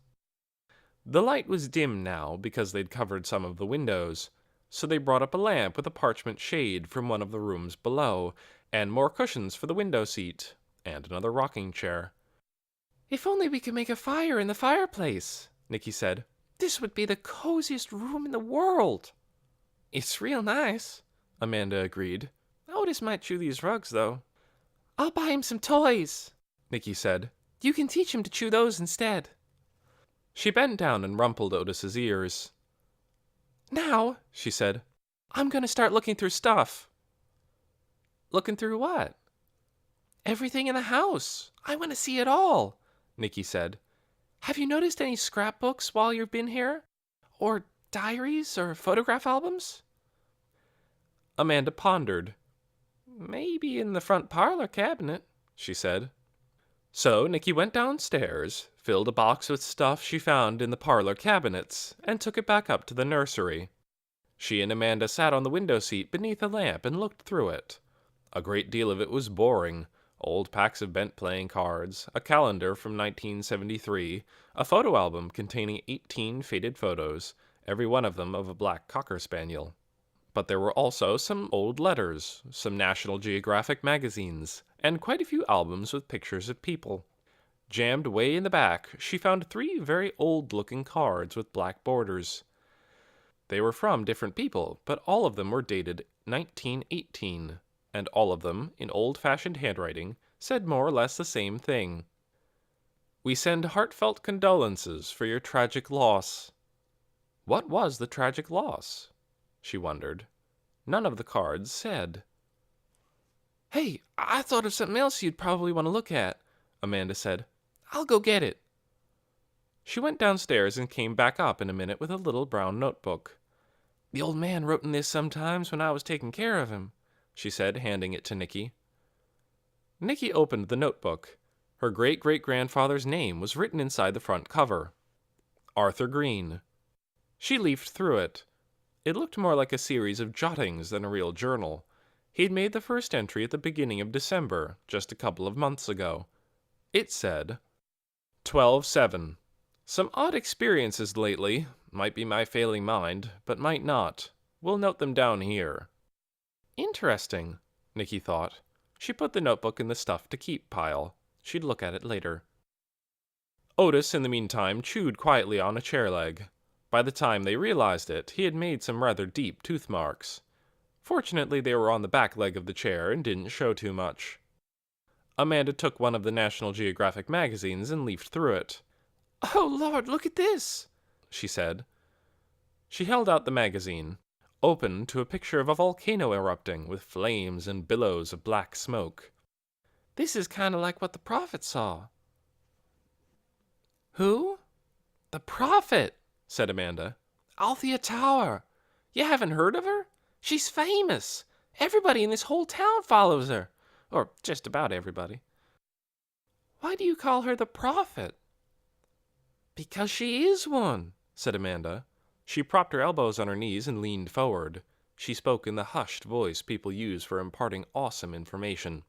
The light was dim now because they'd covered some of the windows, so they brought up a lamp with a parchment shade from one of the rooms below, and more cushions for the window seat, and another rocking chair. If only we could make a fire in the fireplace, Nicky said. This would be the coziest room in the world. It's real nice, Amanda agreed. Otis might chew these rugs, though. I'll buy him some toys, Nicky said. You can teach him to chew those instead. She bent down and rumpled Otis's ears. Now, she said, I'm going to start looking through stuff. Looking through what? Everything in the house. I want to see it all, Nicky said. Have you noticed any scrapbooks while you've been here? Or diaries or photograph albums? Amanda pondered. Maybe in the front parlor cabinet, she said. So Nicky went downstairs, filled a box with stuff she found in the parlor cabinets, and took it back up to the nursery. She and Amanda sat on the window seat beneath a lamp and looked through it. A great deal of it was boring. Old packs of bent playing cards, a calendar from 1973, a photo album containing 18 faded photos, every one of them of a black cocker spaniel. But there were also some old letters, some National Geographic magazines, and quite a few albums with pictures of people. Jammed way in the back, she found 3 very old-looking cards with black borders. They were from different people, but all of them were dated 1918, and all of them, in old-fashioned handwriting, said more or less the same thing. We send heartfelt condolences for your tragic loss. What was the tragic loss? She wondered. None of the cards said. Hey, I thought of something else you'd probably want to look at, Amanda said. I'll go get it. She went downstairs and came back up in a minute with a little brown notebook. The old man wrote in this sometimes when I was taking care of him, she said, handing it to Nicky. Nicky opened the notebook. Her great-great-grandfather's name was written inside the front cover. Arthur Green. She leafed through it. It looked more like a series of jottings than a real journal. He'd made the first entry at the beginning of December, just a couple of months ago. It said, 12/7. Some odd experiences lately. Might be my failing mind, but might not. We'll note them down here. Interesting, Nikki thought. She put the notebook in the stuff to keep pile. She'd look at it later. Otis, in the meantime, chewed quietly on a chair leg. By the time they realized it, he had made some rather deep tooth marks. Fortunately, they were on the back leg of the chair and didn't show too much. Amanda took one of the National Geographic magazines and leafed through it. "Oh, Lord, look at this," she said. She held out the magazine, open to a picture of a volcano erupting with flames and billows of black smoke. "This is kind of like what the Prophet saw." "Who?" "The Prophet," said Amanda. "Althea Tower. You haven't heard of her? She's famous. Everybody in this whole town follows her. Or just about everybody." "Why do you call her the Prophet?" "Because she is one," said Amanda. She propped her elbows on her knees and leaned forward. She spoke in the hushed voice people use for imparting awesome information.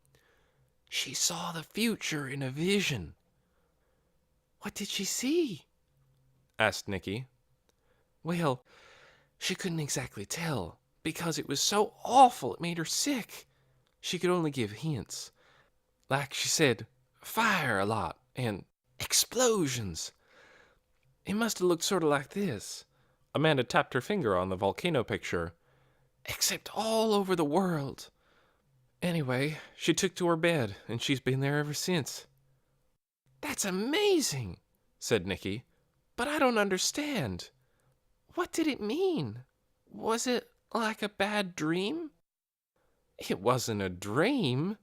"She saw the future in a vision." "What did she see?" asked Nikki. "Well, she couldn't exactly tell, because it was so awful it made her sick. She could only give hints. Like she said, fire a lot, and explosions. It must have looked sort of like this." Amanda tapped her finger on the volcano picture. "Except all over the world. Anyway, she took to her bed, and she's been there ever since." "That's amazing," said Nikki. "But I don't understand. What did it mean? Was it like a bad dream?" "It wasn't a dream,"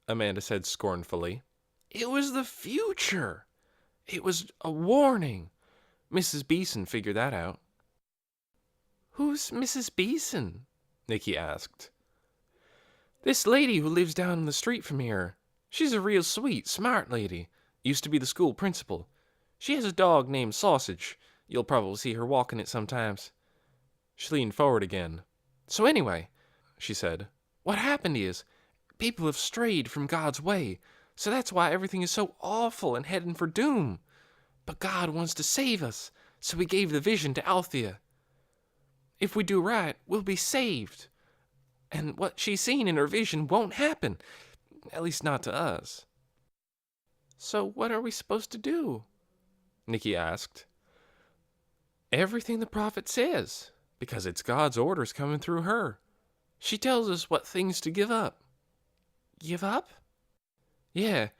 Amanda said scornfully. "It was the future. It was a warning. Mrs. Beeson figured that out." "Who's Mrs. Beeson?" Nikki asked. "This lady who lives down the street from here. She's a real sweet, smart lady. Used to be the school principal. She has a dog named Sausage. You'll probably see her walking it sometimes." She leaned forward again. "So anyway," she said, "what happened is, people have strayed from God's way, so that's why everything is so awful and heading for doom. But God wants to save us, so he gave the vision to Althea. If we do right, we'll be saved. And what she's seen in her vision won't happen, at least not to us." "So what are we supposed to do?" Nikki asked. "Everything the prophet says, because it's God's orders coming through her. She tells us what things to give up." "Give up?" "Yeah.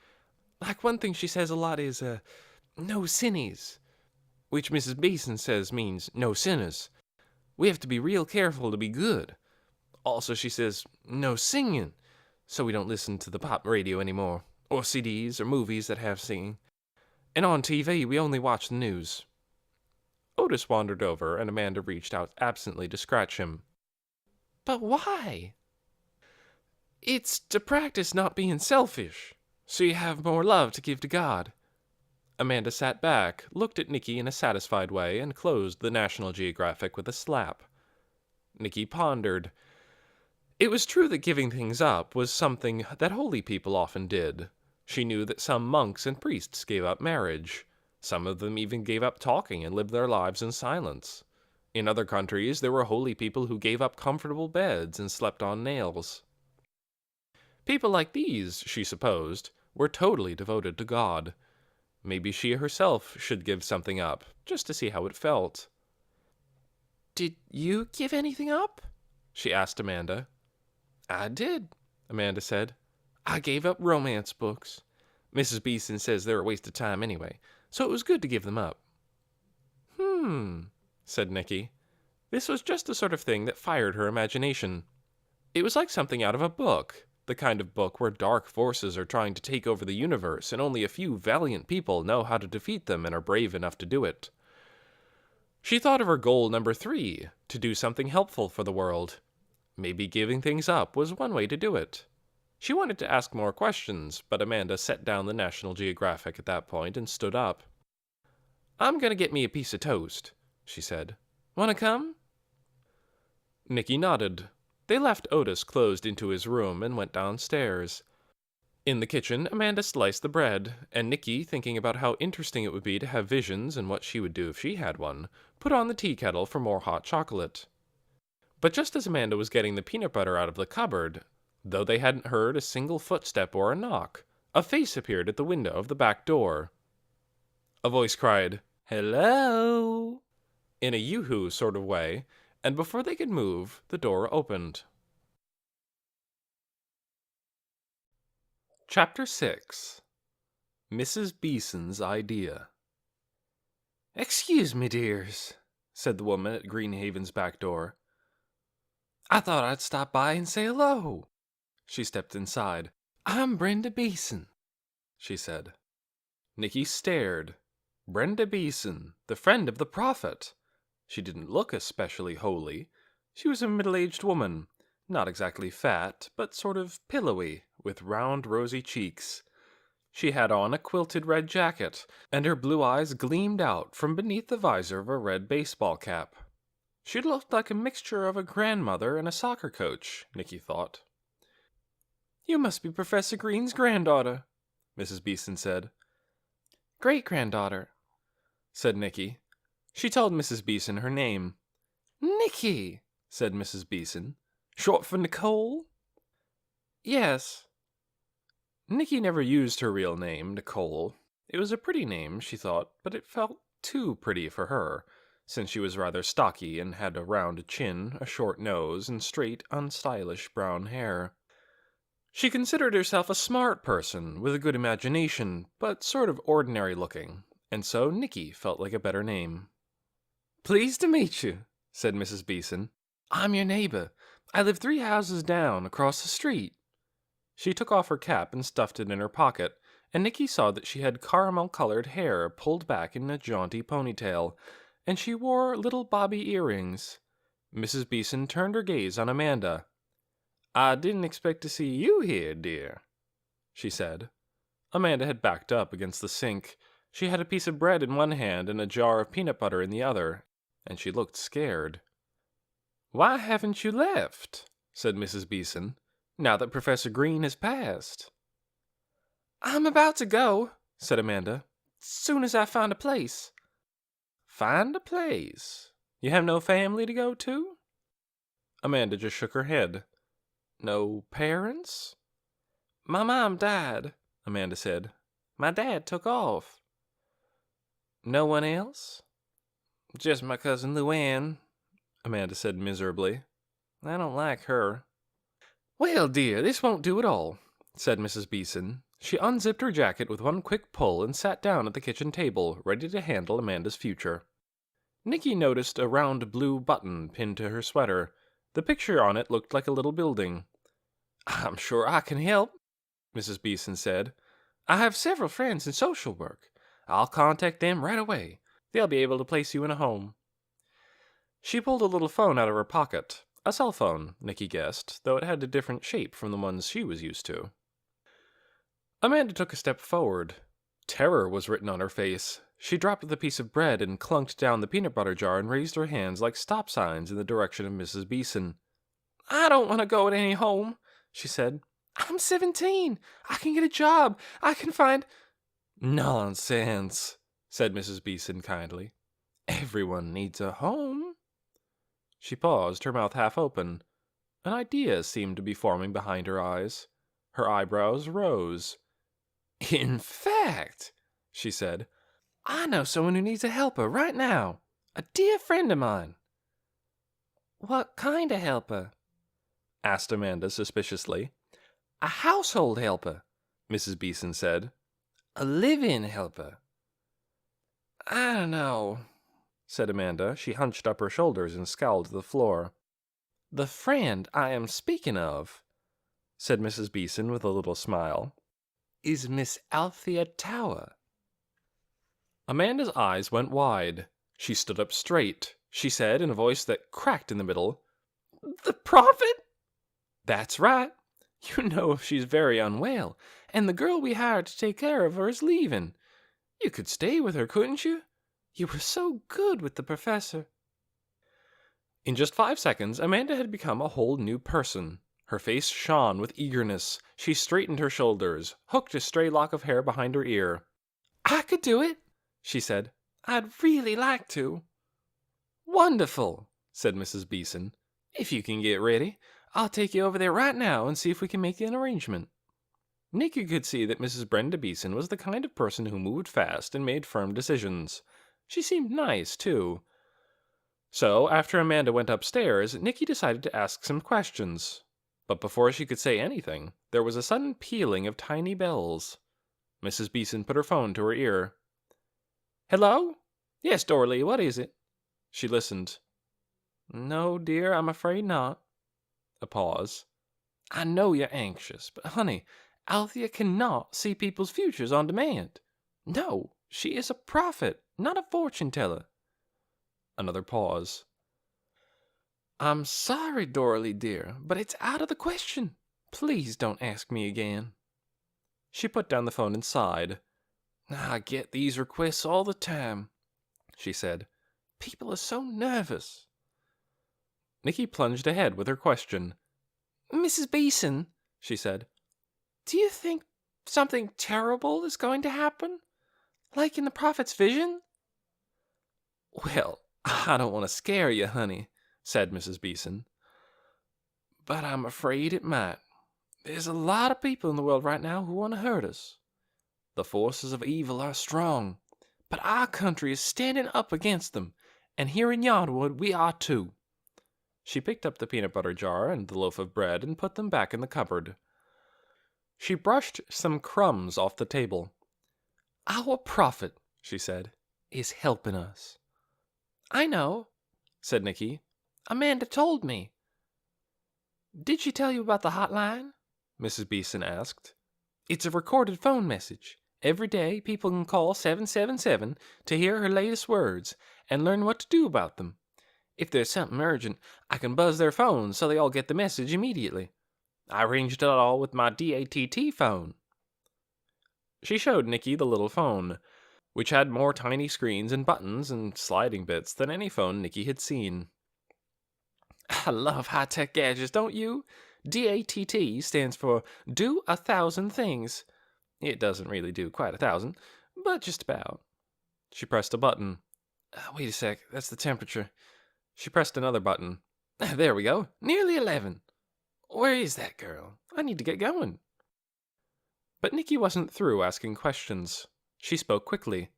Like one thing she says a lot is, no sinnies, which Mrs. Beeson says means no sinners. We have to be real careful to be good. Also, she says no singing, so we don't listen to the pop radio anymore, or CDs or movies that have singing. And on TV, we only watch the news." Otis wandered over, and Amanda reached out absently to scratch him. "But why?" "It's to practice not being selfish, so you have more love to give to God." Amanda sat back, looked at Nikki in a satisfied way, and closed the National Geographic with a slap. Nikki pondered. It was true that giving things up was something that holy people often did. She knew that some monks and priests gave up marriage. Some of them even gave up talking and lived their lives in silence. In other countries, there were holy people who gave up comfortable beds and slept on nails. People like these, she supposed, were totally devoted to God. Maybe she herself should give something up, just to see how it felt. "Did you give anything up?" she asked Amanda. "I did," Amanda said. "I gave up romance books. Mrs. Beeson says they're a waste of time anyway, so it was good to give them up." Said Nikki. This was just the sort of thing that fired her imagination. It was like something out of a book, the kind of book where dark forces are trying to take over the universe and only a few valiant people know how to defeat them and are brave enough to do it. She thought of her goal number 3, to do something helpful for the world. Maybe giving things up was one way to do it. She wanted to ask more questions, but Amanda set down the National Geographic at that point and stood up. "I'm going to get me a piece of toast," she said. "Want to come?" Nikki nodded. They left Otis closed into his room and went downstairs. In the kitchen, Amanda sliced the bread, and Nikki, thinking about how interesting it would be to have visions and what she would do if she had one, put on the tea kettle for more hot chocolate. But just as Amanda was getting the peanut butter out of the cupboard, though they hadn't heard a single footstep or a knock, a face appeared at the window of the back door. A voice cried, "Hello!" in a yoo-hoo sort of way, and before they could move, the door opened. Chapter 6. Mrs. Beeson's Idea. "Excuse me, dears," said the woman at Greenhaven's back door. "I thought I'd stop by and say hello." She stepped inside. "I'm Brenda Beeson," she said. Nikki stared. Brenda Beeson, the friend of the Prophet. She didn't look especially holy. She was a middle-aged woman, not exactly fat, but sort of pillowy, with round, rosy cheeks. She had on a quilted red jacket, and her blue eyes gleamed out from beneath the visor of a red baseball cap. She looked like a mixture of a grandmother and a soccer coach, Nikki thought. "You must be Professor Green's granddaughter," Mrs. Beeson said. "Great-granddaughter," said Nikki. She told Mrs. Beeson her name. "Nikki," said Mrs. Beeson. "Short for Nicole?" "Yes." Nikki never used her real name, Nicole. It was a pretty name, she thought, but it felt too pretty for her, since she was rather stocky and had a round chin, a short nose, and straight, unstylish brown hair. She considered herself a smart person with a good imagination, but sort of ordinary looking, and so Nikki felt like a better name. "Pleased to meet you," said Mrs. Beeson. "I'm your neighbor. I live 3 houses down, across the street." She took off her cap and stuffed it in her pocket, and Nikki saw that she had caramel-colored hair pulled back in a jaunty ponytail, and she wore little bobby earrings. Mrs. Beeson turned her gaze on Amanda. "I didn't expect to see you here, dear," she said. Amanda had backed up against the sink. She had a piece of bread in one hand and a jar of peanut butter in the other, and she looked scared. "Why haven't you left?" said Mrs. Beeson, "now that Professor Green has passed?" "I'm about to go," said Amanda, "soon as I find a place." "Find a place? You have no family to go to?" Amanda just shook her head. "No parents?" "My mom died," Amanda said. "My dad took off." "No one else?" "Just my cousin Luann," Amanda said miserably. "I don't like her." "Well, dear, this won't do at all," said Mrs. Beeson. She unzipped her jacket with one quick pull and sat down at the kitchen table, ready to handle Amanda's future. Nikki noticed a round blue button pinned to her sweater. The picture on it looked like a little building. "I'm sure I can help," Mrs. Beeson said. "I have several friends in social work. I'll contact them right away. They'll be able to place you in a home." She pulled a little phone out of her pocket. A cell phone, Nikki guessed, though it had a different shape from the ones she was used to. Amanda took a step forward. Terror was written on her face. She dropped the piece of bread and clunked down the peanut butter jar and raised her hands like stop signs in the direction of Mrs. Beeson. "I don't want to go to any home," she said. "I'm 17. I can get a job. I can find—" "Nonsense," said Mrs. Beeson kindly. "Everyone needs a home." She paused, her mouth half open. An idea seemed to be forming behind her eyes. Her eyebrows rose. "In fact," she said, "I know someone who needs a helper right now. A dear friend of mine." "What kind of helper?" asked Amanda suspiciously. "A household helper," Mrs. Beeson said. "A live-in helper." "I don't know," said Amanda. She hunched up her shoulders and scowled at the floor. "The friend I am speaking of," said Mrs. Beeson with a little smile, "is Miss Althea Tower." Amanda's eyes went wide. She stood up straight. She said in a voice that cracked in the middle, "The Prophet?" "That's right. You know she's very unwell, and the girl we hired to take care of her is leaving. You could stay with her, couldn't you? You were so good with the professor." In just 5 seconds, Amanda had become a whole new person. Her face shone with eagerness. She straightened her shoulders, hooked a stray lock of hair behind her ear. I could do it, she said. I'd really like to. Wonderful, said Mrs. Beeson. If you can get ready, I'll take you over there right now and see if we can make an arrangement. Nicky could see that Mrs. Brenda Beeson was the kind of person who moved fast and made firm decisions. She seemed nice, too. So, after Amanda went upstairs, Nicky decided to ask some questions. But before she could say anything, there was a sudden pealing of tiny bells. Mrs. Beeson put her phone to her ear. Hello? Yes, Dorley, what is it? She listened. No, dear, I'm afraid not. A pause. I know you're anxious, but honey, Althea cannot see people's futures on demand. No, she is a prophet, not a fortune teller. Another pause. I'm sorry, Dorley, dear, but it's out of the question. Please don't ask me again. She put down the phone and sighed. I get these requests all the time, she said. People are so nervous. Nicky plunged ahead with her question. Mrs. Beeson, she said, do you think something terrible is going to happen? Like in the prophet's vision? Well, I don't want to scare you, honey, said Mrs. Beeson. But I'm afraid it might. There's a lot of people in the world right now who want to hurt us. The forces of evil are strong, but our country is standing up against them, and here in Yonwood we are too. She picked up the peanut butter jar and the loaf of bread and put them back in the cupboard. She brushed some crumbs off the table. Our prophet, she said, is helping us. I know, said Nicky. Amanda told me. Did she tell you about the hotline? Mrs. Beeson asked. It's a recorded phone message. Every day people can call 777 to hear her latest words and learn what to do about them. If there's something urgent, I can buzz their phones so they all get the message immediately. I arranged it all with my DATT phone. She showed Nicky the little phone, which had more tiny screens and buttons and sliding bits than any phone Nicky had seen. I love high-tech gadgets, don't you? DATT stands for Do 1,000 Things. It doesn't really do quite 1,000, but just about. She pressed a button. Wait a sec, that's the temperature. She pressed another button. There we go, nearly 11. Where is that girl? I need to get going. But Nicky wasn't through asking questions. She spoke quickly.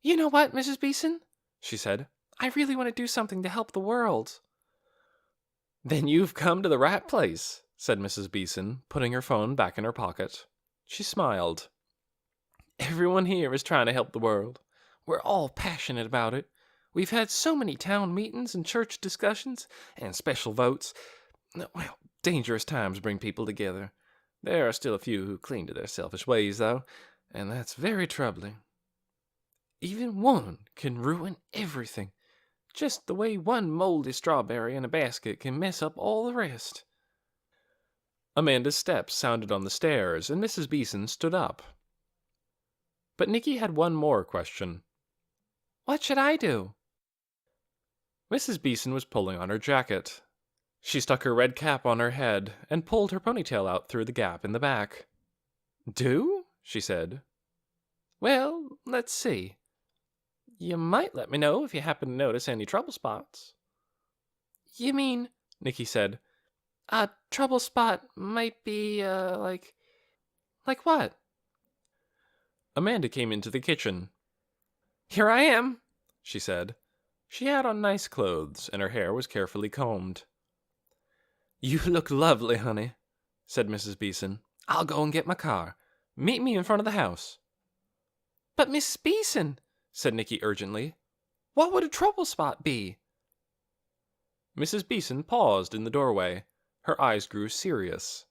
You know what, Mrs. Beeson? She said. I really want to do something to help the world. Then you've come to the right place, said Mrs. Beeson, putting her phone back in her pocket. She smiled. Everyone here is trying to help the world. We're all passionate about it. We've had so many town meetings and church discussions and special votes. Well, dangerous times bring people together. There are still a few who cling to their selfish ways, though, and that's very troubling. Even one can ruin everything, just the way one moldy strawberry in a basket can mess up all the rest. Amanda's steps sounded on the stairs, and Mrs. Beeson stood up. But Nicky had one more question. What should I do? Mrs. Beeson was pulling on her jacket. She stuck her red cap on her head and pulled her ponytail out through the gap in the back. Do? She said. Well, let's see. You might let me know if you happen to notice any trouble spots. You mean, Nicky said, a trouble spot might be, like what? Amanda came into the kitchen. Here I am, she said. She had on nice clothes, and her hair was carefully combed. You look lovely, honey, said Mrs. Beeson. I'll go and get my car. Meet me in front of the house. But, Mrs. Beeson, said Nicky urgently, what would a trouble spot be? Mrs. Beeson paused in the doorway. Her eyes grew serious.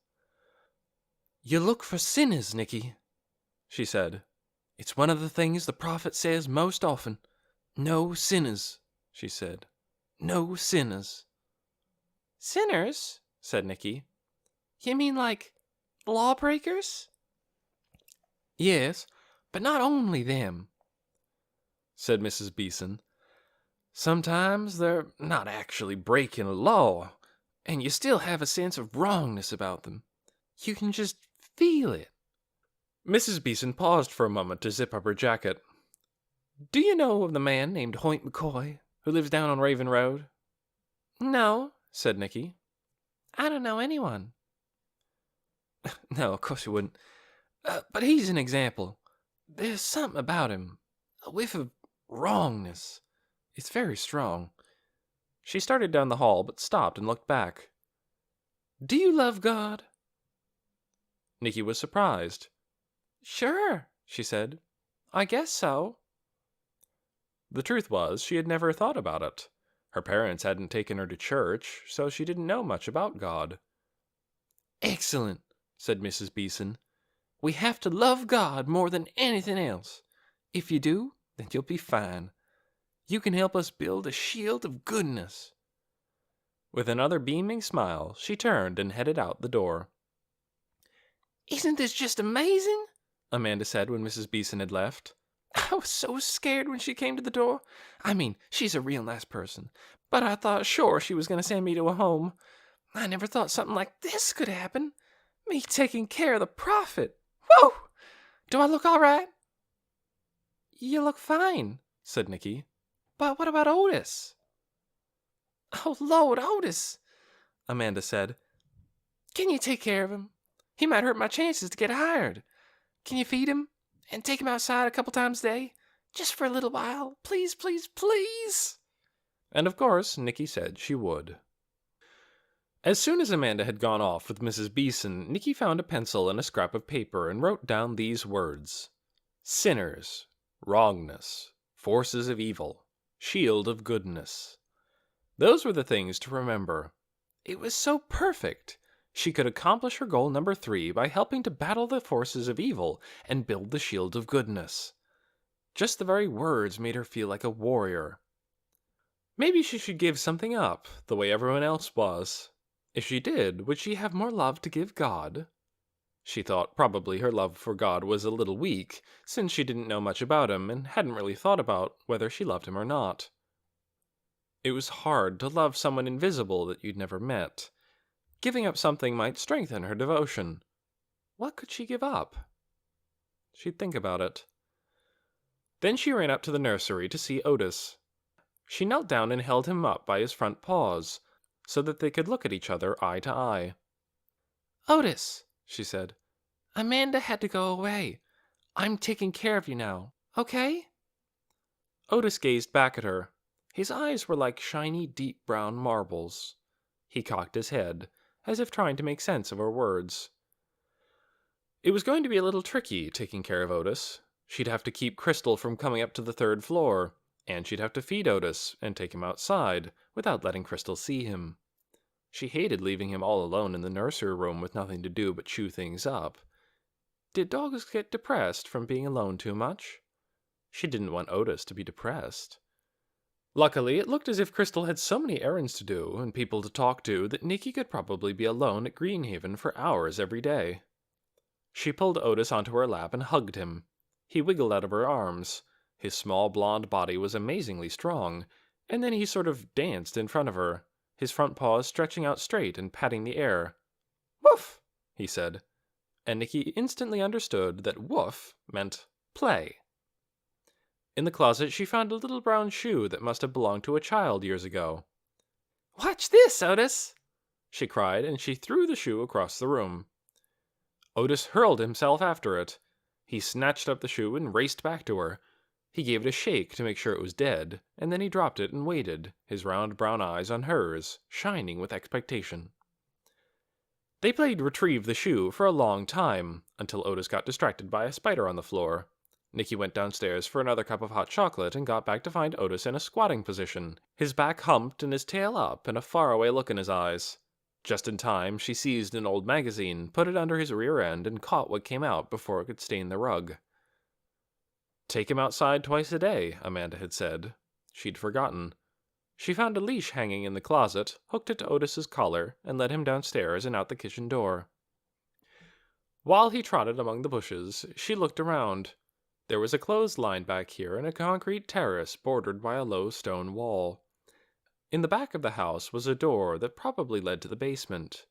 You look for sinners, Nicky, she said. It's one of the things the prophet says most often. No sinners, she said. No sinners. Sinners? Said Nicky. You mean like lawbreakers? Yes, but not only them, said Mrs. Beeson. Sometimes they're not actually breaking a law, and you still have a sense of wrongness about them. You can just feel it. Mrs. Beeson paused for a moment to zip up her jacket. Do you know of the man named Hoyt McCoy who lives down on Raven Road? No, said Nicky. I don't know anyone. No, of course you wouldn't. But he's an example. There's something about him, a whiff of wrongness. It's very strong. She started down the hall, but stopped and looked back. Do you love God? Nicky was surprised. Sure, she said. I guess so. The truth was, she had never thought about it. Her parents hadn't taken her to church, so she didn't know much about God. Excellent, said Mrs. Beeson. We have to love God more than anything else. If you do, then you'll be fine. You can help us build a shield of goodness. With another beaming smile, she turned and headed out the door. Isn't this just amazing? Amanda said when Mrs. Beeson had left. I was so scared when she came to the door. I mean, she's a real nice person, but I thought sure she was going to send me to a home. I never thought something like this could happen. Me taking care of the prophet. Whoa! Do I look all right? You look fine, said Nicky. But what about Otis? Oh, Lord, Otis, Amanda said. Can you take care of him? He might hurt my chances to get hired. Can you feed him and take him outside a couple times a day? Just for a little while. Please, please, please. And of course, Nicky said she would. As soon as Amanda had gone off with Mrs. Beeson, Nicky found a pencil and a scrap of paper and wrote down these words: sinners, wrongness, forces of evil, shield of goodness. Those were the things to remember. It was so perfect. She could accomplish her goal number 3 by helping to battle the forces of evil and build the shield of goodness. Just the very words made her feel like a warrior. Maybe she should give something up, the way everyone else was. If she did, would she have more love to give God? She thought probably her love for God was a little weak, since she didn't know much about him and hadn't really thought about whether she loved him or not. It was hard to love someone invisible that you'd never met. Giving up something might strengthen her devotion. What could she give up? She'd think about it. Then she ran up to the nursery to see Otis. She knelt down and held him up by his front paws, so that they could look at each other eye to eye. Otis, she said, Amanda had to go away. I'm taking care of you now, okay? Otis gazed back at her. His eyes were like shiny, deep brown marbles. He cocked his head, as if trying to make sense of her words. It was going to be a little tricky, taking care of Otis. She'd have to keep Crystal from coming up to the 3rd floor, and she'd have to feed Otis and take him outside without letting Crystal see him. She hated leaving him all alone in the nursery room with nothing to do but chew things up. Did dogs get depressed from being alone too much? She didn't want Otis to be depressed. Luckily, it looked as if Crystal had so many errands to do and people to talk to that Nicky could probably be alone at Greenhaven for hours every day. She pulled Otis onto her lap and hugged him. He wiggled out of her arms. His small blond body was amazingly strong, and then he sort of danced in front of her, his front paws stretching out straight and patting the air. "Woof," he said, and Nicky instantly understood that woof meant play. In the closet, she found a little brown shoe that must have belonged to a child years ago. "Watch this, Otis!" she cried, and she threw the shoe across the room. Otis hurled himself after it. He snatched up the shoe and raced back to her. He gave it a shake to make sure it was dead, and then he dropped it and waited, his round brown eyes on hers, shining with expectation. They played retrieve the shoe for a long time, until Otis got distracted by a spider on the floor. Nicky went downstairs for another cup of hot chocolate and got back to find Otis in a squatting position, his back humped and his tail up and a faraway look in his eyes. Just in time, she seized an old magazine, put it under his rear end, and caught what came out before it could stain the rug. Take him outside twice a day, Amanda had said. She'd forgotten. She found a leash hanging in the closet, hooked it to Otis's collar, and led him downstairs and out the kitchen door. While he trotted among the bushes, she looked around. There was a clothesline back here and a concrete terrace bordered by a low stone wall. In the back of the house was a door that probably led to the basement.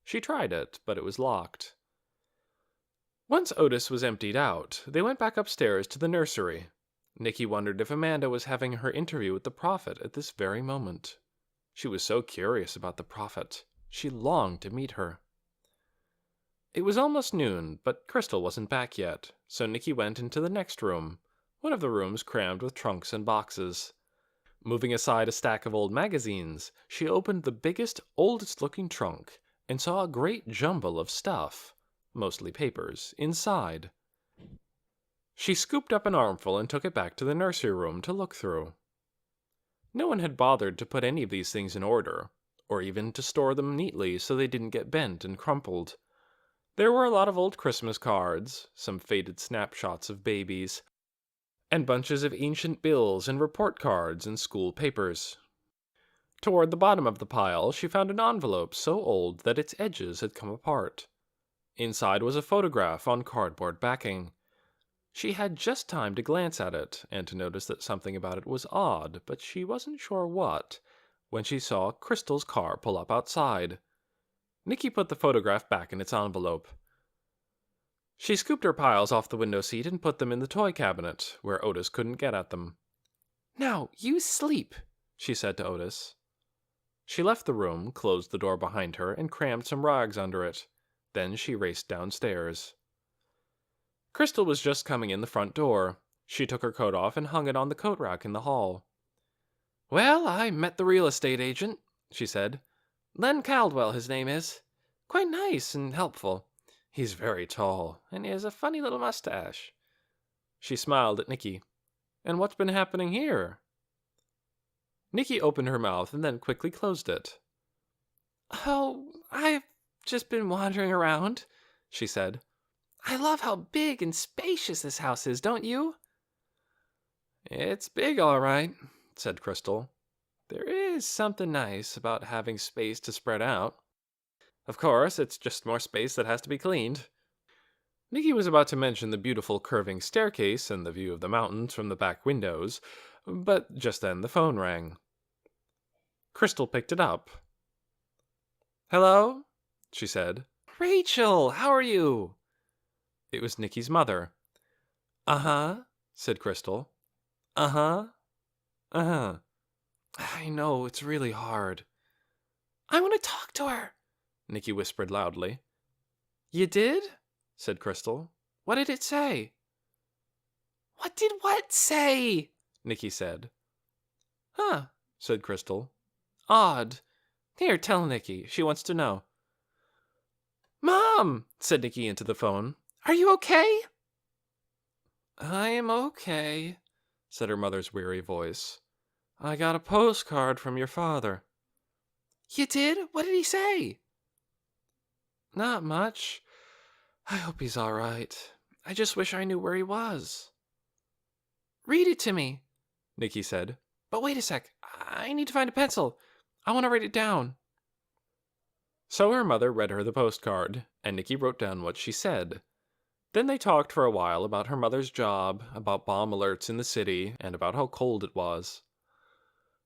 She tried it, but it was locked. Once Otis was emptied out, they went back upstairs to the nursery. Nicky wondered if Amanda was having her interview with the Prophet at this very moment. She was so curious about the Prophet. She longed to meet her. It was almost noon, but Crystal wasn't back yet, so Nicky went into the next room, one of the rooms crammed with trunks and boxes. Moving aside a stack of old magazines, she opened the biggest, oldest-looking trunk and saw a great jumble of stuff, mostly papers, inside. She scooped up an armful and took it back to the nursery room to look through. No one had bothered to put any of these things in order, or even to store them neatly so they didn't get bent and crumpled. There were a lot of old Christmas cards, some faded snapshots of babies, and bunches of ancient bills and report cards and school papers. Toward the bottom of the pile, she found an envelope so old that its edges had come apart. Inside was a photograph on cardboard backing. She had just time to glance at it and to notice that something about it was odd, but she wasn't sure what, when she saw Crystal's car pull up outside. Nicky put the photograph back in its envelope. She scooped her piles off the window seat and put them in the toy cabinet, where Otis couldn't get at them. "Now, you sleep," she said to Otis. She left the room, closed the door behind her, and crammed some rags under it. Then she raced downstairs. Crystal was just coming in the front door. She took her coat off and hung it on the coat rack in the hall. "Well, I met the real estate agent," she said. "Len Caldwell, his name is. Quite nice and helpful. He's very tall, and he has a funny little mustache." She smiled at Nicky. "And what's been happening here?" Nicky opened her mouth and then quickly closed it. "Oh, I've just been wandering around," she said. "I love how big and spacious this house is, don't you?" "It's big, all right," said Crystal. "There is something nice about having space to spread out. Of course, it's just more space that has to be cleaned." Nicky was about to mention the beautiful curving staircase and the view of the mountains from the back windows, but just then the phone rang. Crystal picked it up. "Hello?" she said. "Rachel, how are you?" It was Nicky's mother. "Uh-huh," said Crystal. "Uh-huh. Uh-huh. I know, it's really hard." "I want to talk to her," Nicky whispered loudly. "You did?" said Crystal. "What did it say?" "What did what say?" Nicky said. "Huh," said Crystal. "Odd. Here, tell Nicky. She wants to know." "Mom," said Nicky into the phone. "Are you okay?" "I am okay," said her mother's weary voice. "I got a postcard from your father." "You did? What did he say?" "Not much. I hope he's all right. I just wish I knew where he was." "Read it to me," Nicky said. "But wait a sec. I need to find a pencil. I want to write it down." So her mother read her the postcard, and Nicky wrote down what she said. Then they talked for a while about her mother's job, about bomb alerts in the city, and about how cold it was.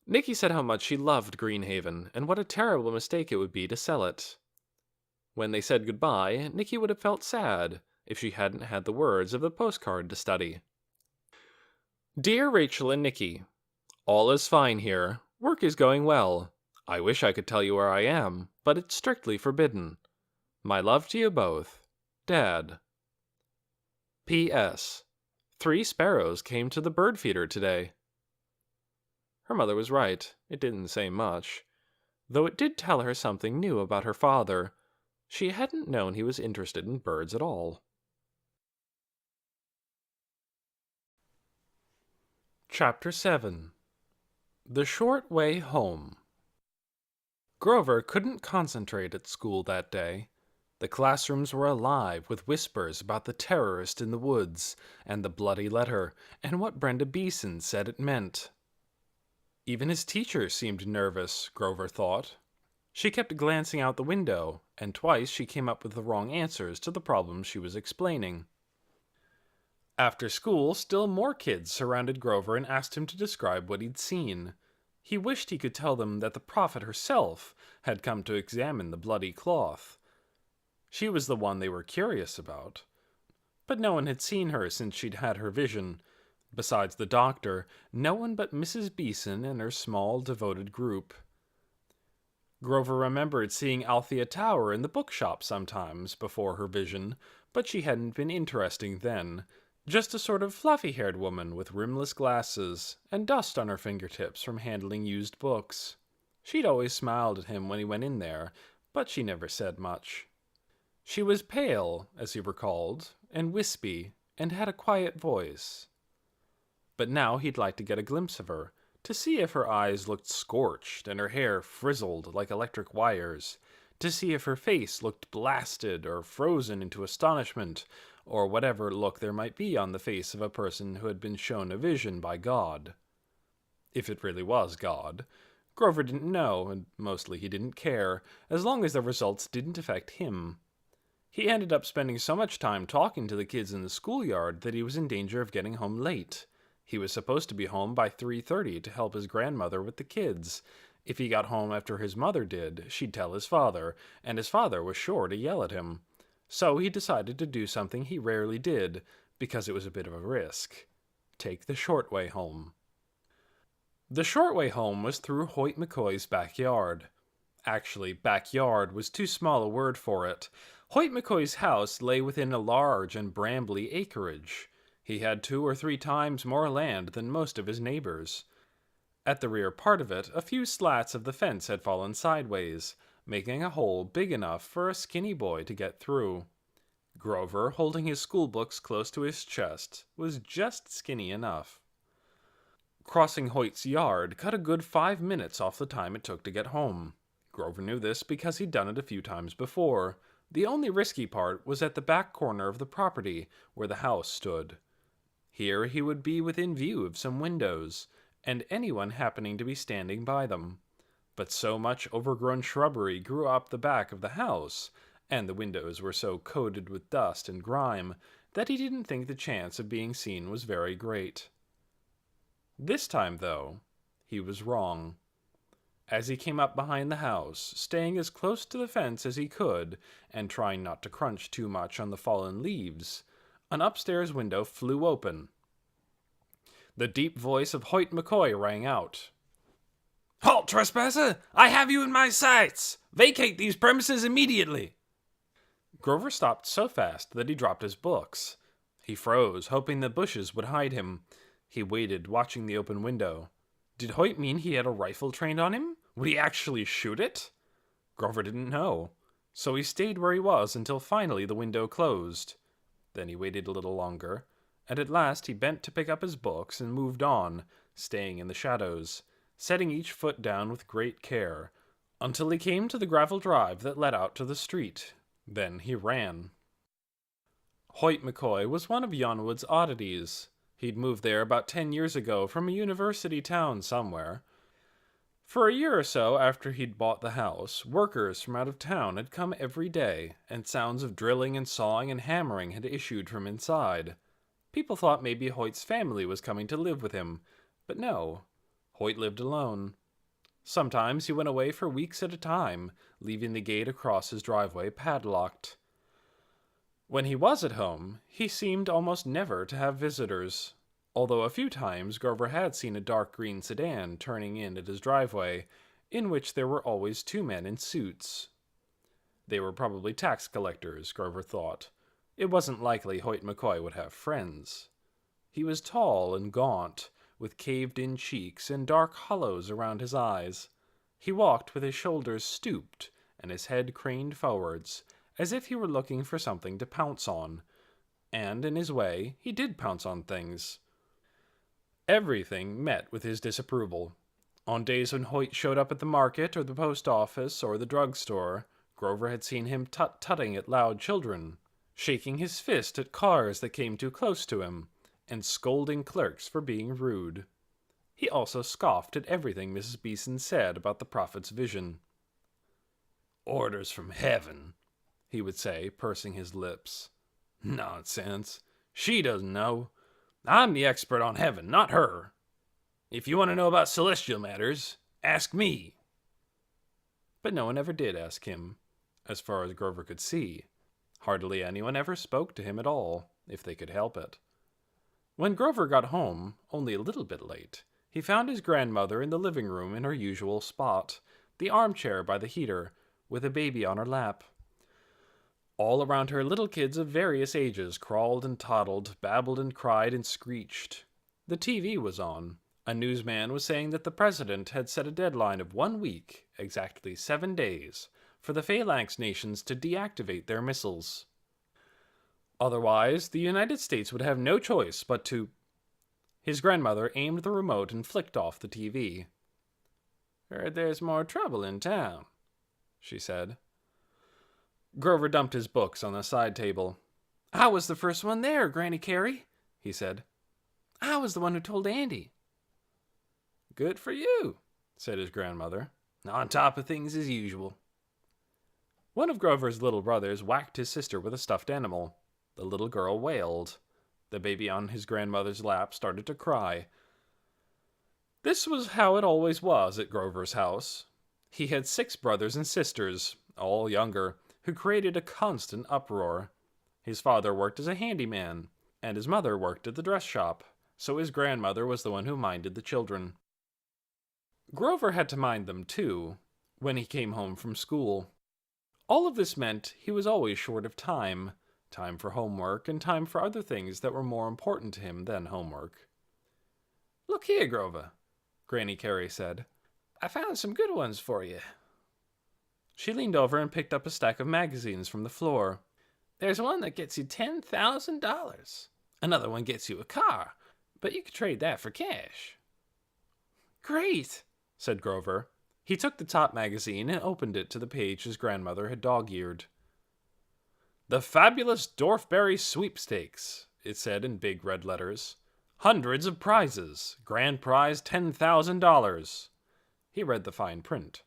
Nicky said how much she loved Greenhaven, and what a terrible mistake it would be to sell it. When they said goodbye, Nicky would have felt sad if she hadn't had the words of the postcard to study. Dear Rachel and Nicky, all is fine here. Work is going well. I wish I could tell you where I am, but it's strictly forbidden. My love to you both. Dad. P.S. 3 sparrows came to the bird feeder today. Her mother was right. It didn't say much, though it did tell her something new about her father. She hadn't known he was interested in birds at all. Chapter 7. The Short Way Home. Grover couldn't concentrate at school that day. The classrooms were alive with whispers about the terrorist in the woods, and the bloody letter, and what Brenda Beeson said it meant. Even his teacher seemed nervous, Grover thought. She kept glancing out the window, and twice she came up with the wrong answers to the problems she was explaining. After school, still more kids surrounded Grover and asked him to describe what he'd seen. He wished he could tell them that the prophet herself had come to examine the bloody cloth. She was the one they were curious about. But no one had seen her since she'd had her vision. Besides the doctor, no one but Mrs. Beeson and her small, devoted group. Grover remembered seeing Althea Tower in the bookshop sometimes before her vision, but she hadn't been interesting then. Just a sort of fluffy-haired woman with rimless glasses and dust on her fingertips from handling used books. She'd always smiled at him when he went in there, but she never said much. She was pale, as he recalled, and wispy, and had a quiet voice. But now he'd like to get a glimpse of her, to see if her eyes looked scorched and her hair frizzled like electric wires, to see if her face looked blasted or frozen into astonishment, or whatever look there might be on the face of a person who had been shown a vision by God. If it really was God. Grover didn't know, and mostly he didn't care, as long as the results didn't affect him. He ended up spending so much time talking to the kids in the schoolyard that he was in danger of getting home late. He was supposed to be home by 3:30 to help his grandmother with the kids. If he got home after his mother did, she'd tell his father, and his father was sure to yell at him. So he decided to do something he rarely did, because it was a bit of a risk. Take the short way home. The short way home was through Hoyt McCoy's backyard. Actually, backyard was too small a word for it. Hoyt McCoy's house lay within a large and brambly acreage. He had 2 or 3 times more land than most of his neighbors. At the rear part of it, a few slats of the fence had fallen sideways, making a hole big enough for a skinny boy to get through. Grover, holding his schoolbooks close to his chest, was just skinny enough. Crossing Hoyt's yard cut a good 5 minutes off the time it took to get home. Grover knew this because he'd done it a few times before. The only risky part was at the back corner of the property, where the house stood. Here he would be within view of some windows, and anyone happening to be standing by them. But so much overgrown shrubbery grew up the back of the house, and the windows were so coated with dust and grime, that he didn't think the chance of being seen was very great. This time, though, he was wrong. As he came up behind the house, staying as close to the fence as he could, and trying not to crunch too much on the fallen leaves, an upstairs window flew open. The deep voice of Hoyt McCoy rang out. "Halt, trespasser! I have you in my sights! Vacate these premises immediately!" Grover stopped so fast that he dropped his books. He froze, hoping the bushes would hide him. He waited, watching the open window. Did Hoyt mean he had a rifle trained on him? Would he actually shoot it? Grover didn't know, so he stayed where he was until finally the window closed. Then he waited a little longer, and at last he bent to pick up his books and moved on, staying in the shadows, setting each foot down with great care, until he came to the gravel drive that led out to the street. Then he ran. Hoyt McCoy was one of Yonwood's oddities. He'd moved there about 10 years ago from a university town somewhere. For a year or so after he'd bought the house, workers from out of town had come every day, and sounds of drilling and sawing and hammering had issued from inside. People thought maybe Hoyt's family was coming to live with him, but no, Hoyt lived alone. Sometimes he went away for weeks at a time, leaving the gate across his driveway padlocked. When he was at home, he seemed almost never to have visitors, although a few times Grover had seen a dark green sedan turning in at his driveway, in which there were always 2 men in suits. They were probably tax collectors, Grover thought. It wasn't likely Hoyt McCoy would have friends. He was tall and gaunt, with caved-in cheeks and dark hollows around his eyes. He walked with his shoulders stooped and his head craned forwards, as if he were looking for something to pounce on. And, in his way, he did pounce on things. Everything met with his disapproval. On days when Hoyt showed up at the market or the post office or the drugstore, Grover had seen him tut-tutting at loud children, shaking his fist at cars that came too close to him, and scolding clerks for being rude. He also scoffed at everything Mrs. Beeson said about the prophet's vision. "Orders from heaven," he would say, pursing his lips. "Nonsense. She doesn't know. I'm the expert on heaven, not her." If you want to know about celestial matters, ask me. But no one ever did ask him, as far as Grover could see. Hardly anyone ever spoke to him at all, if they could help it. When Grover got home, only a little bit late, he found his grandmother in the living room in her usual spot, the armchair by the heater, with a baby on her lap. All around her, little kids of various ages crawled and toddled, babbled and cried and screeched. The TV was on. A newsman was saying that the president had set a deadline of 1 week, exactly 7 days, for the Phalanx nations to deactivate their missiles. Otherwise, the United States would have no choice but to... His grandmother aimed the remote and flicked off the TV. "Heard there's more trouble in town," she said. Grover dumped his books on the side table. "I was the first one there, Granny Carey," he said. "I was the one who told Andy." "Good for you," said his grandmother. "On top of things as usual." One of Grover's little brothers whacked his sister with a stuffed animal. The little girl wailed. The baby on his grandmother's lap started to cry. This was how it always was at Grover's house. He had 6 brothers and sisters, all younger, who created a constant uproar. His father worked as a handyman, and his mother worked at the dress shop, so his grandmother was the one who minded the children. Grover had to mind them, too, when he came home from school. All of this meant he was always short of time for homework and time for other things that were more important to him than homework. "Look here, Grover," Granny Carey said. "I found some good ones for you." She leaned over and picked up a stack of magazines from the floor. "There's one that gets you $10,000. Another one gets you a car, but you could trade that for cash." "Great," said Grover. He took the top magazine and opened it to the page his grandmother had dog-eared. "The Fabulous Dorfberry Sweepstakes," it said in big red letters. "Hundreds of prizes. Grand prize $10,000. He read the fine print.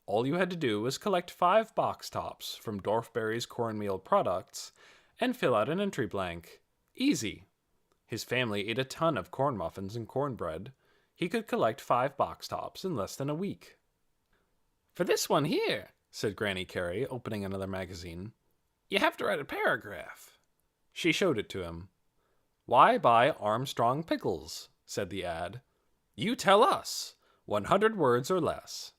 All you had to do was collect 5 box tops from Dorfberry's cornmeal products and fill out an entry blank. Easy. His family ate a ton of corn muffins and cornbread. He could collect 5 box tops in less than a week. "For this one here," said Granny Carey, opening another magazine, "you have to write a paragraph." She showed it to him. "Why buy Armstrong pickles?" said the ad. "You tell us. 100 words or less."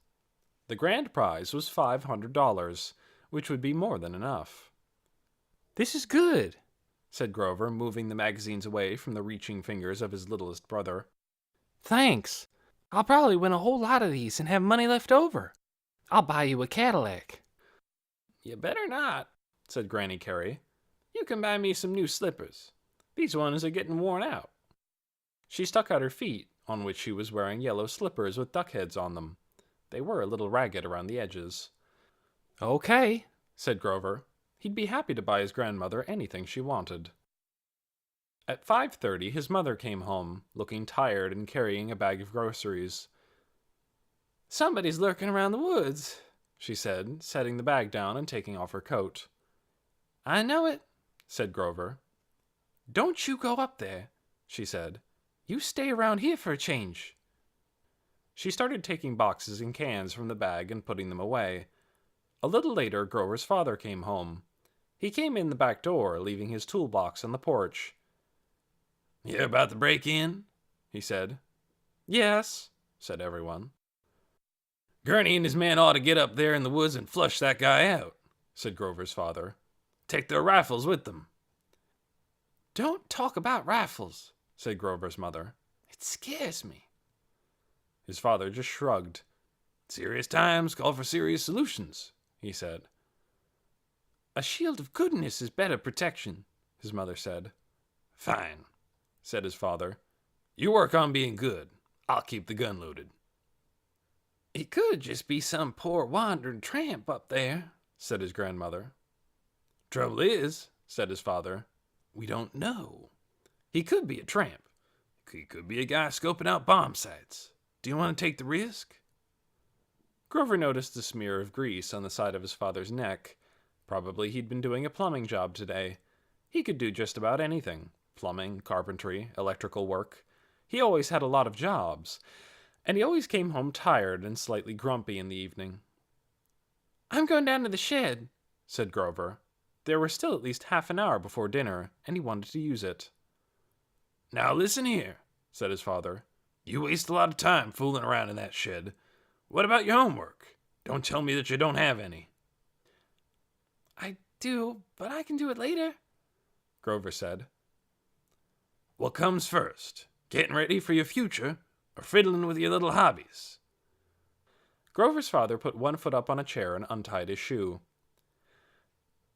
The grand prize was $500, which would be more than enough. "This is good," said Grover, moving the magazines away from the reaching fingers of his littlest brother. "Thanks. I'll probably win a whole lot of these and have money left over. I'll buy you a Cadillac." "You better not," said Granny Carey. "You can buy me some new slippers. These ones are getting worn out." She stuck out her feet, on which she was wearing yellow slippers with duck heads on them. They were a little ragged around the edges. "Okay," said Grover. He'd be happy to buy his grandmother anything she wanted. At 5:30, his mother came home, looking tired and carrying a bag of groceries. "Somebody's lurking around the woods," she said, setting the bag down and taking off her coat. "I know it," said Grover. "Don't you go up there," she said. "You stay around here for a change." She started taking boxes and cans from the bag and putting them away. A little later, Grover's father came home. He came in the back door, leaving his toolbox on the porch. "You hear about the break-in?" he said. "Yes," said everyone. "Gurney and his men ought to get up there in the woods and flush that guy out," said Grover's father. "Take their rifles with them." "Don't talk about rifles," said Grover's mother. "It scares me." His father just shrugged. "Serious times call for serious solutions," he said. "A shield of goodness is better protection," his mother said. "Fine," said his father. "You work on being good. I'll keep the gun loaded." "It could just be some poor wandering tramp up there," said his grandmother. "Trouble is," said his father, "we don't know. He could be a tramp. He could be a guy scoping out bomb sites. Do you want to take the risk?" Grover noticed a smear of grease on the side of his father's neck. Probably he'd been doing a plumbing job today. He could do just about anything. Plumbing, carpentry, electrical work. He always had a lot of jobs, and he always came home tired and slightly grumpy in the evening. I'm going down to the shed, said Grover. There was still at least half an hour before dinner, and he wanted to use it. Now listen here, said his father. You waste a lot of time fooling around in that shed. What about your homework? Don't tell me that you don't have any. I do, but I can do it later, Grover said. What comes first? Getting ready for your future, or fiddling with your little hobbies? Grover's father put one foot up on a chair and untied his shoe.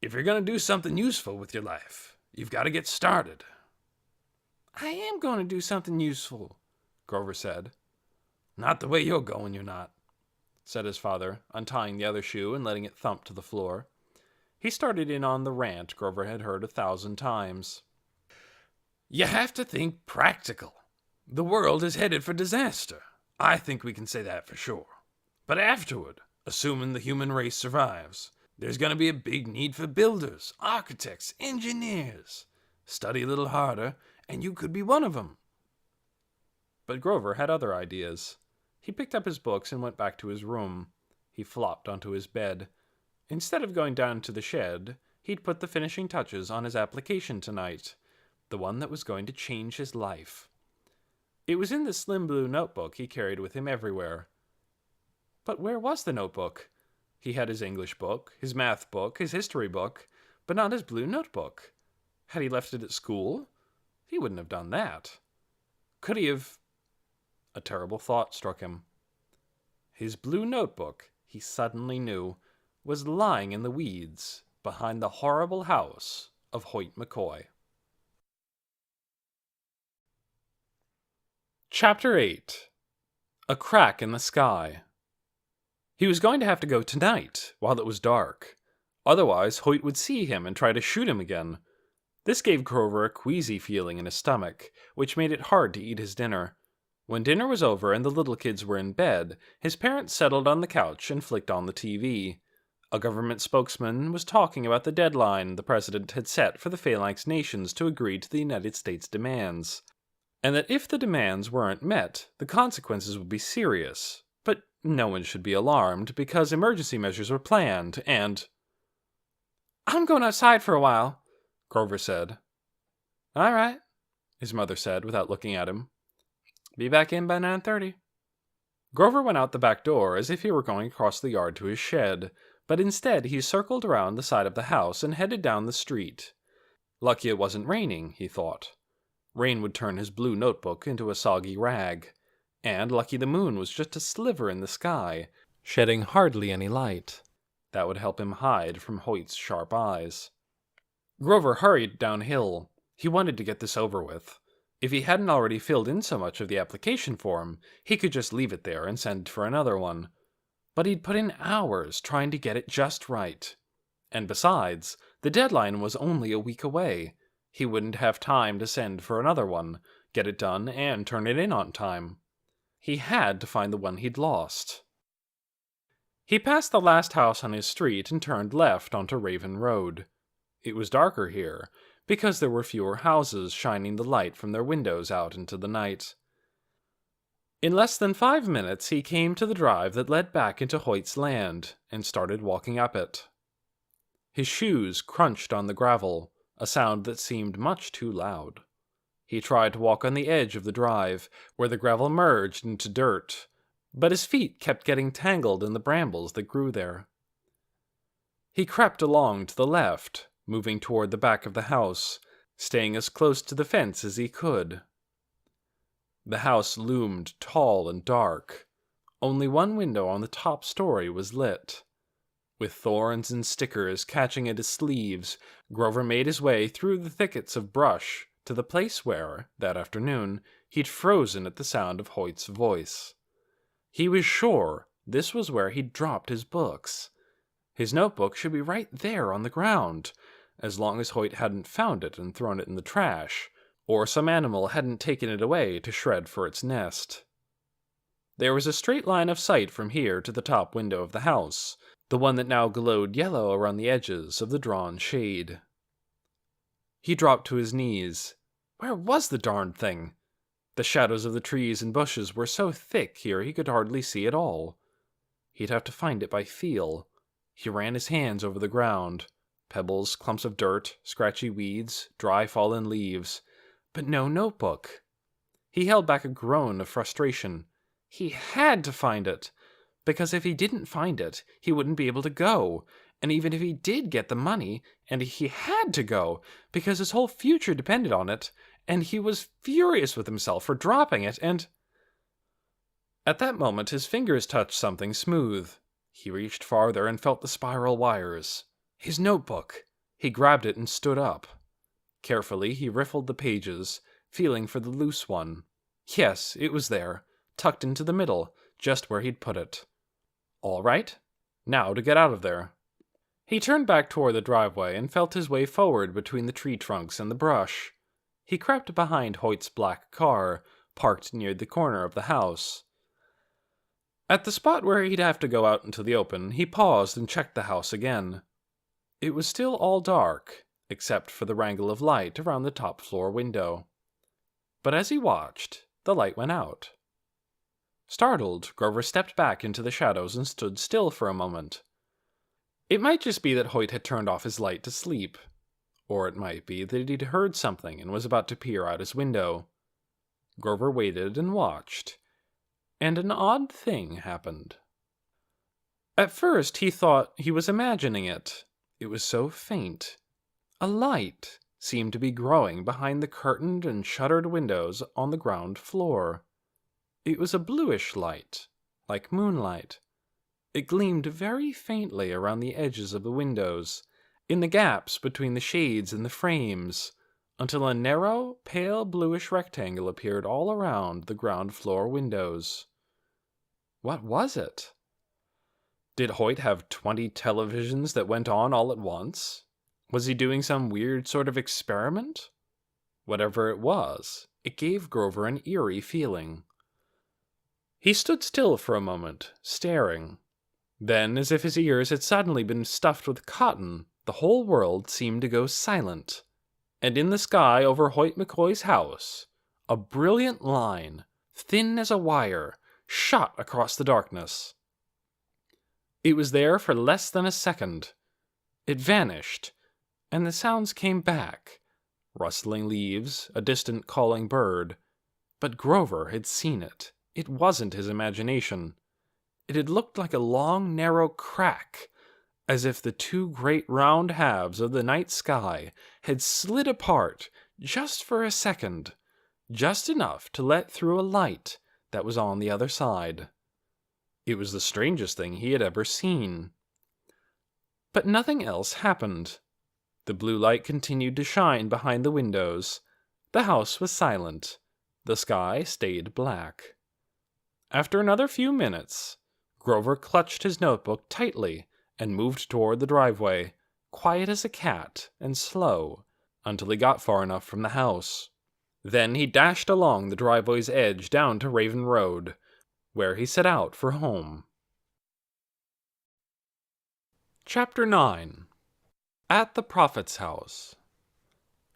If you're going to do something useful with your life, you've got to get started. I am going to do something useful, Grover said. Not the way you're going, you're not, said his father, untying the other shoe and letting it thump to the floor. He started in on the rant Grover had heard 1,000 times. You have to think practical. The world is headed for disaster. I think we can say that for sure. But afterward, assuming the human race survives, there's going to be a big need for builders, architects, engineers. Study a little harder, and you could be one of them. But Grover had other ideas. He picked up his books and went back to his room. He flopped onto his bed. Instead of going down to the shed, he'd put the finishing touches on his application tonight, the one that was going to change his life. It was in the slim blue notebook he carried with him everywhere. But where was the notebook? He had his English book, his math book, his history book, but not his blue notebook. Had he left it at school? He wouldn't have done that. Could he have... A terrible thought struck him. His blue notebook, he suddenly knew, was lying in the weeds behind the horrible house of Hoyt McCoy. Chapter 8. A Crack in the Sky. He was going to have to go tonight, while it was dark. Otherwise, Hoyt would see him and try to shoot him again. This gave Grover a queasy feeling in his stomach, which made it hard to eat his dinner. When dinner was over and the little kids were in bed, his parents settled on the couch and flicked on the TV. A government spokesman was talking about the deadline the president had set for the Phalanx nations to agree to the United States demands, and that if the demands weren't met, the consequences would be serious. But no one should be alarmed, because emergency measures were planned, and... I'm going outside for a while, Grover said. All right, his mother said without looking at him. Be back in by 9:30. Grover went out the back door as if he were going across the yard to his shed, but instead he circled around the side of the house and headed down the street. Lucky it wasn't raining, he thought. Rain would turn his blue notebook into a soggy rag. And lucky the moon was just a sliver in the sky, shedding hardly any light. That would help him hide from Hoyt's sharp eyes. Grover hurried downhill. He wanted to get this over with. If he hadn't already filled in so much of the application form, he could just leave it there and send for another one. But he'd put in hours trying to get it just right. And besides, the deadline was only a week away. He wouldn't have time to send for another one, get it done, and turn it in on time. He had to find the one he'd lost. He passed the last house on his street and turned left onto Raven Road. It was darker here, because there were fewer houses shining the light from their windows out into the night. In less than 5 minutes, he came to the drive that led back into Hoyt's land, and started walking up it. His shoes crunched on the gravel, a sound that seemed much too loud. He tried to walk on the edge of the drive, where the gravel merged into dirt, but his feet kept getting tangled in the brambles that grew there. He crept along to the left, moving toward the back of the house, staying as close to the fence as he could. The house loomed tall and dark. Only one window on the top story was lit. With thorns and stickers catching at his sleeves, Grover made his way through the thickets of brush to the place where, that afternoon, he'd frozen at the sound of Hoyt's voice. He was sure this was where he'd dropped his books. His notebook should be right there on the ground, as long as Hoyt hadn't found it and thrown it in the trash, or some animal hadn't taken it away to shred for its nest. There was a straight line of sight from here to the top window of the house, the one that now glowed yellow around the edges of the drawn shade. He dropped to his knees. Where was the darned thing? The shadows of the trees and bushes were so thick here he could hardly see at all. He'd have to find it by feel. He ran his hands over the ground. Pebbles, clumps of dirt, scratchy weeds, dry fallen leaves. But no notebook. He held back a groan of frustration. He had to find it, because if he didn't find it, he wouldn't be able to go. And even if he did get the money, and he had to go, because his whole future depended on it, and he was furious with himself for dropping it, and... At that moment, his fingers touched something smooth. He reached farther and felt the spiral wires. His notebook! He grabbed it and stood up. Carefully, he riffled the pages, feeling for the loose one. Yes, it was there, tucked into the middle, just where he'd put it. All right, now to get out of there. He turned back toward the driveway and felt his way forward between the tree trunks and the brush. He crept behind Hoyt's black car, parked near the corner of the house. At the spot where he'd have to go out into the open, he paused and checked the house again. It was still all dark, except for the wrangle of light around the top floor window. But as he watched, the light went out. Startled, Grover stepped back into the shadows and stood still for a moment. It might just be that Hoyt had turned off his light to sleep, or it might be that he'd heard something and was about to peer out his window. Grover waited and watched, and an odd thing happened. At first he thought he was imagining it. It was so faint. A light seemed to be growing behind the curtained and shuttered windows on the ground floor. It was a bluish light, like moonlight. It gleamed very faintly around the edges of the windows, in the gaps between the shades and the frames, until a narrow, pale bluish rectangle appeared all around the ground floor windows. What was it? Did Hoyt have 20 televisions that went on all at once? Was he doing some weird sort of experiment? Whatever it was, it gave Grover an eerie feeling. He stood still for a moment, staring. Then, as if his ears had suddenly been stuffed with cotton, the whole world seemed to go silent. And in the sky over Hoyt McCoy's house, a brilliant line, thin as a wire, shot across the darkness. It was there for less than a second. It vanished, and the sounds came back. Rustling leaves, a distant calling bird. But Grover had seen it. It wasn't his imagination. It had looked like a long, narrow crack, as if the two great round halves of the night sky had slid apart just for a second, just enough to let through a light that was on the other side. It was the strangest thing he had ever seen. But nothing else happened. The blue light continued to shine behind the windows. The house was silent. The sky stayed black. After another few minutes, Grover clutched his notebook tightly and moved toward the driveway, quiet as a cat and slow, until he got far enough from the house. Then he dashed along the driveway's edge down to Raven Road, where he set out for home. Chapter 9. At the Prophet's House.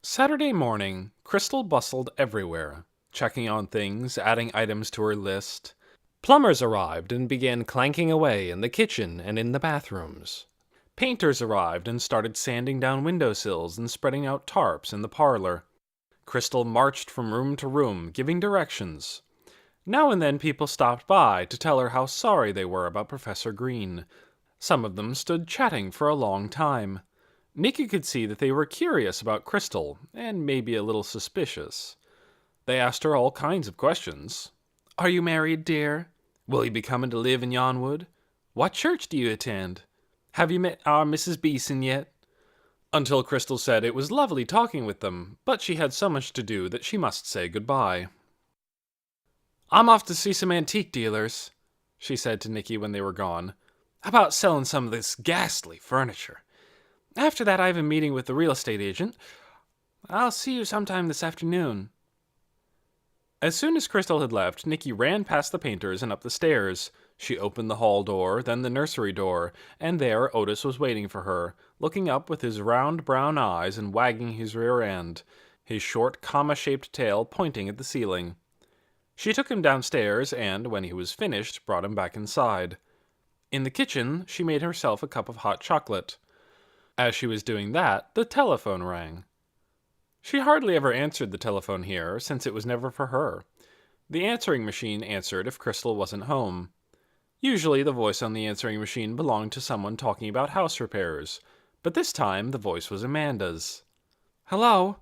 Saturday morning, Crystal bustled everywhere, checking on things, adding items to her list. Plumbers arrived and began clanking away in the kitchen and in the bathrooms. Painters arrived and started sanding down windowsills and spreading out tarps in the parlor. Crystal marched from room to room, giving directions. Now and then people stopped by to tell her how sorry they were about Professor Green. Some of them stood chatting for a long time. Nikki could see that they were curious about Crystal, and maybe a little suspicious. They asked her all kinds of questions. "Are you married, dear? Will you be coming to live in Yonwood? What church do you attend? Have you met our Mrs. Beeson yet?" Until Crystal said it was lovely talking with them, but she had so much to do that she must say goodbye. "I'm off to see some antique dealers," she said to Nikki when they were gone, "about selling some of this ghastly furniture. After that I have a meeting with the real estate agent. I'll see you sometime this afternoon." As soon as Crystal had left, Nikki ran past the painters and up the stairs. She opened the hall door, then the nursery door, and there Otis was waiting for her, looking up with his round brown eyes and wagging his rear end, his short comma-shaped tail pointing at the ceiling. She took him downstairs and, when he was finished, brought him back inside. In the kitchen, she made herself a cup of hot chocolate. As she was doing that, the telephone rang. She hardly ever answered the telephone here, since it was never for her. The answering machine answered if Crystal wasn't home. Usually the voice on the answering machine belonged to someone talking about house repairs, but this time the voice was Amanda's. Hello?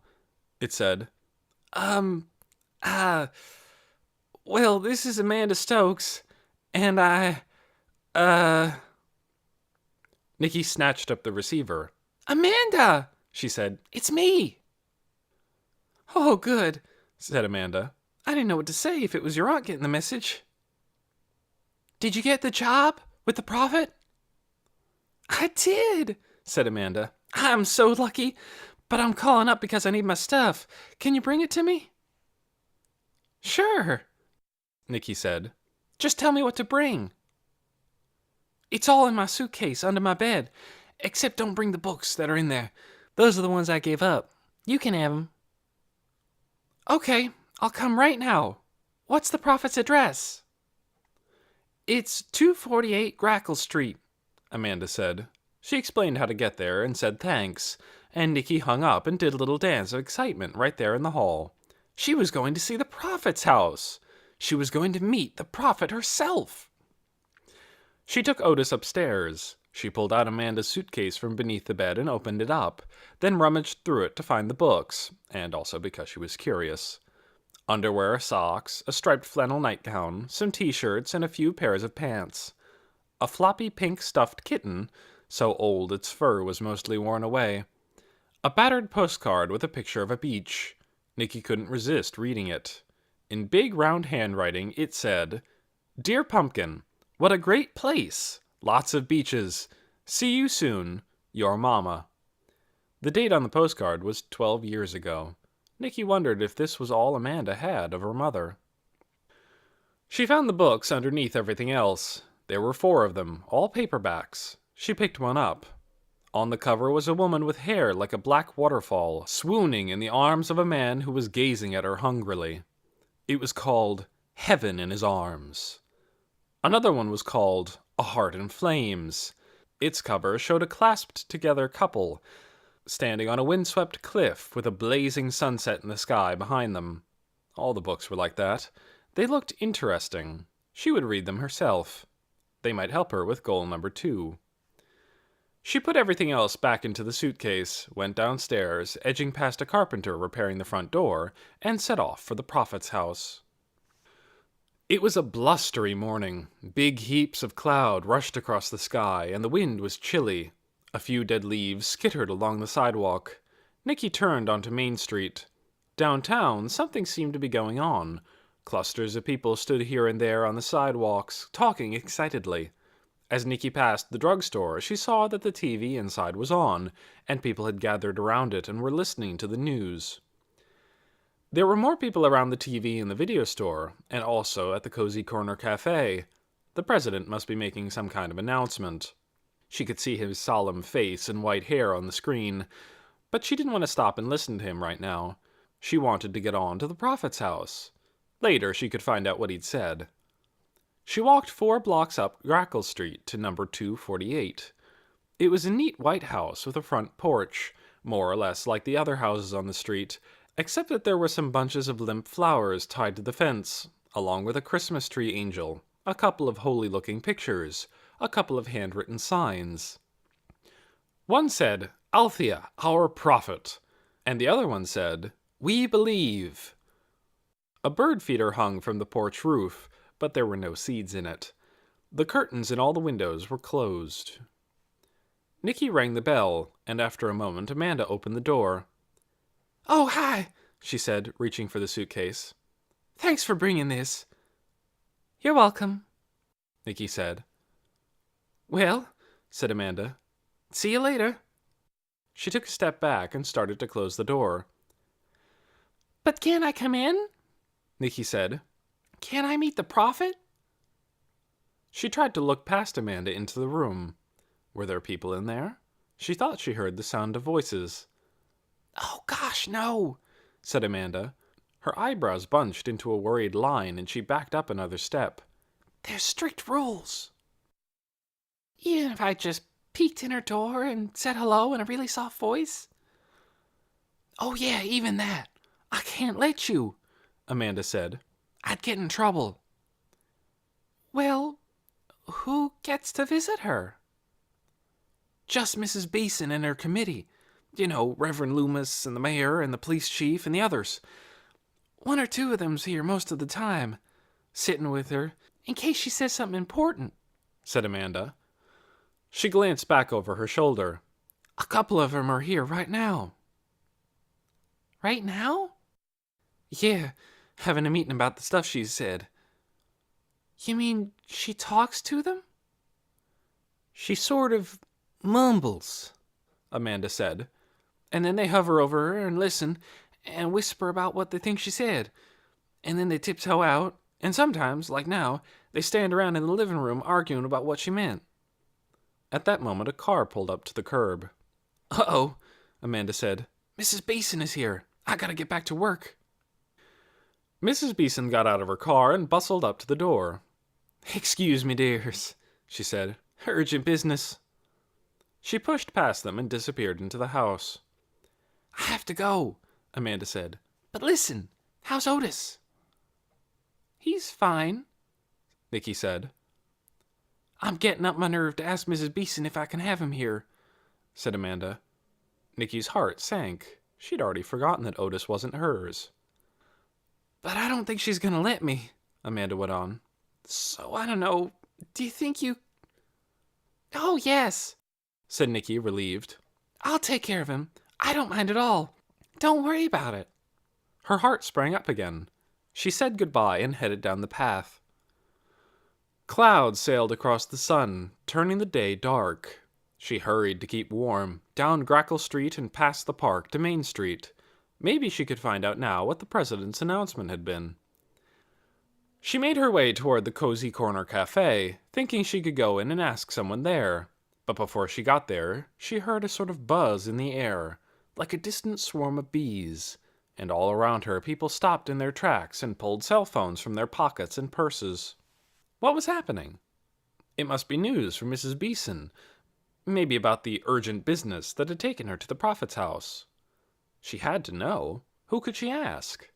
It said. Well, this is Amanda Stokes, and Nikki snatched up the receiver. Amanda, she said, it's me. Oh, good, said Amanda. I didn't know what to say if it was your aunt getting the message. Did you get the job with the Prophet? I did, said Amanda. I'm so lucky, but I'm calling up because I need my stuff. Can you bring it to me? Sure, Nikki said. Just tell me what to bring. It's all in my suitcase under my bed, except don't bring the books that are in there. Those are the ones I gave up. You can have them. Okay, I'll come right now. What's the Prophet's address? It's 248 Grackle Street, Amanda said. She explained how to get there and said thanks, and Nikki hung up and did a little dance of excitement right there in the hall. She was going to see the Prophet's house. She was going to meet the Prophet herself. She took Otis upstairs. She pulled out Amanda's suitcase from beneath the bed and opened it up, then rummaged through it to find the books, and also because she was curious. Underwear, socks, a striped flannel nightgown, some t-shirts, and a few pairs of pants. A floppy pink stuffed kitten, so old its fur was mostly worn away. A battered postcard with a picture of a beach. Nikki couldn't resist reading it. In big round handwriting, it said, Dear Pumpkin, what a great place! Lots of beaches. See you soon. Your Mama. The date on the postcard was 12 years ago. Nikki wondered if this was all Amanda had of her mother. She found the books underneath everything else. There were 4 of them, all paperbacks. She picked one up. On the cover was a woman with hair like a black waterfall, swooning in the arms of a man who was gazing at her hungrily. It was called Heaven in His Arms. Another one was called A Heart in Flames. Its cover showed a clasped-together couple, standing on a windswept cliff with a blazing sunset in the sky behind them. All the books were like that. They looked interesting. She would read them herself. They might help her with goal number 2. She put everything else back into the suitcase, went downstairs, edging past a carpenter repairing the front door, and set off for the Prophet's house. It was a blustery morning. Big heaps of cloud rushed across the sky, and the wind was chilly. A few dead leaves skittered along the sidewalk. Nikki turned onto Main Street. Downtown, something seemed to be going on. Clusters of people stood here and there on the sidewalks, talking excitedly. As Nikki passed the drugstore, she saw that the TV inside was on, and people had gathered around it and were listening to the news. There were more people around the TV in the video store, and also at the Cozy Corner Cafe. The president must be making some kind of announcement. She could see his solemn face and white hair on the screen, but she didn't want to stop and listen to him right now. She wanted to get on to the Prophet's house. Later, she could find out what he'd said. She walked 4 blocks up Grackle Street to number 248. It was a neat white house with a front porch, more or less like the other houses on the street, except that there were some bunches of limp flowers tied to the fence, along with a Christmas tree angel, a couple of holy-looking pictures, a couple of handwritten signs. One said, Althea, our prophet, and the other one said, We believe. A bird feeder hung from the porch roof, but there were no seeds in it. The curtains in all the windows were closed. Nikki rang the bell, and after a moment Amanda opened the door. Oh, hi, she said, reaching for the suitcase. Thanks for bringing this. You're welcome, Nikki said. Well, said Amanda, see you later. She took a step back and started to close the door. But can't I come in? Nikki said. Can't I meet the Prophet? She tried to look past Amanda into the room. Were there people in there? She thought she heard the sound of voices. Oh, gosh, no, said Amanda. Her eyebrows bunched into a worried line, and she backed up another step. There's strict rules. Even if I just peeked in her door and said hello in a really soft voice? Oh yeah, even that. I can't let you, Amanda said. I'd get in trouble. Well, who gets to visit her? Just Mrs. Beeson and her committee. You know, Reverend Loomis and the mayor and the police chief and the others. One or two of them's here most of the time, sitting with her, in case she says something important, said Amanda. She glanced back over her shoulder. A couple of them are here right now. Right now? Yeah, having a meeting about the stuff she said. You mean she talks to them? She sort of mumbles, Amanda said, and then they hover over her and listen and whisper about what they think she said, and then they tiptoe out, and sometimes, like now, they stand around in the living room arguing about what she meant. At that moment, a car pulled up to the curb. Uh-oh, Amanda said. Mrs. Beeson is here. I gotta get back to work. Mrs. Beeson got out of her car and bustled up to the door. Excuse me, dears, she said. Urgent business. She pushed past them and disappeared into the house. I have to go, Amanda said. But listen, how's Otis? He's fine, Nicky said. I'm getting up my nerve to ask Mrs. Beeson if I can have him here, said Amanda. Nicky's heart sank. She'd already forgotten that Otis wasn't hers. But I don't think she's going to let me, Amanda went on. So I don't know. Do you think you... Oh, yes, said Nicky, relieved. I'll take care of him. I don't mind at all. Don't worry about it. Her heart sprang up again. She said goodbye and headed down the path. Clouds sailed across the sun, turning the day dark. She hurried to keep warm, down Grackle Street and past the park to Main Street. Maybe she could find out now what the president's announcement had been. She made her way toward the Cozy Corner Cafe, thinking she could go in and ask someone there. But before she got there, she heard a sort of buzz in the air, like a distant swarm of bees, and all around her people stopped in their tracks and pulled cell phones from their pockets and purses. What was happening? It must be news from Mrs. Beeson, maybe about the urgent business that had taken her to the Prophet's house. She had to know. Who could she ask?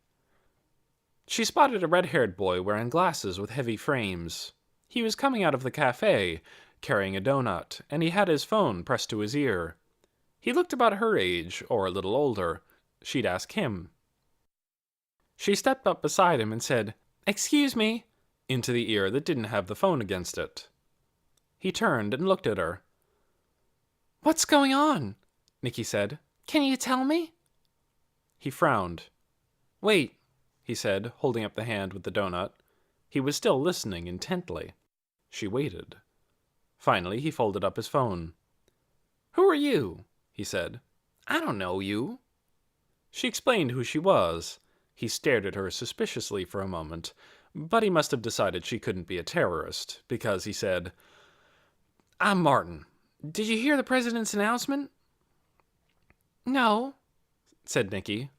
She spotted a red-haired boy wearing glasses with heavy frames. He was coming out of the cafe, carrying a donut, and he had his phone pressed to his ear. He looked about her age, or a little older. She'd ask him. She stepped up beside him and said, "Excuse me," into the ear that didn't have the phone against it. He turned and looked at her. "What's going on?" Nicky said. "Can you tell me?" He frowned. "Wait," he said, holding up the hand with the donut. He was still listening intently. She waited. Finally, he folded up his phone. "Who are you?" he said. "I don't know you." She explained who she was. He stared at her suspiciously for a moment, but he must have decided she couldn't be a terrorist, because he said, "I'm Martin. Did you hear the president's announcement?" "No," said Nicky.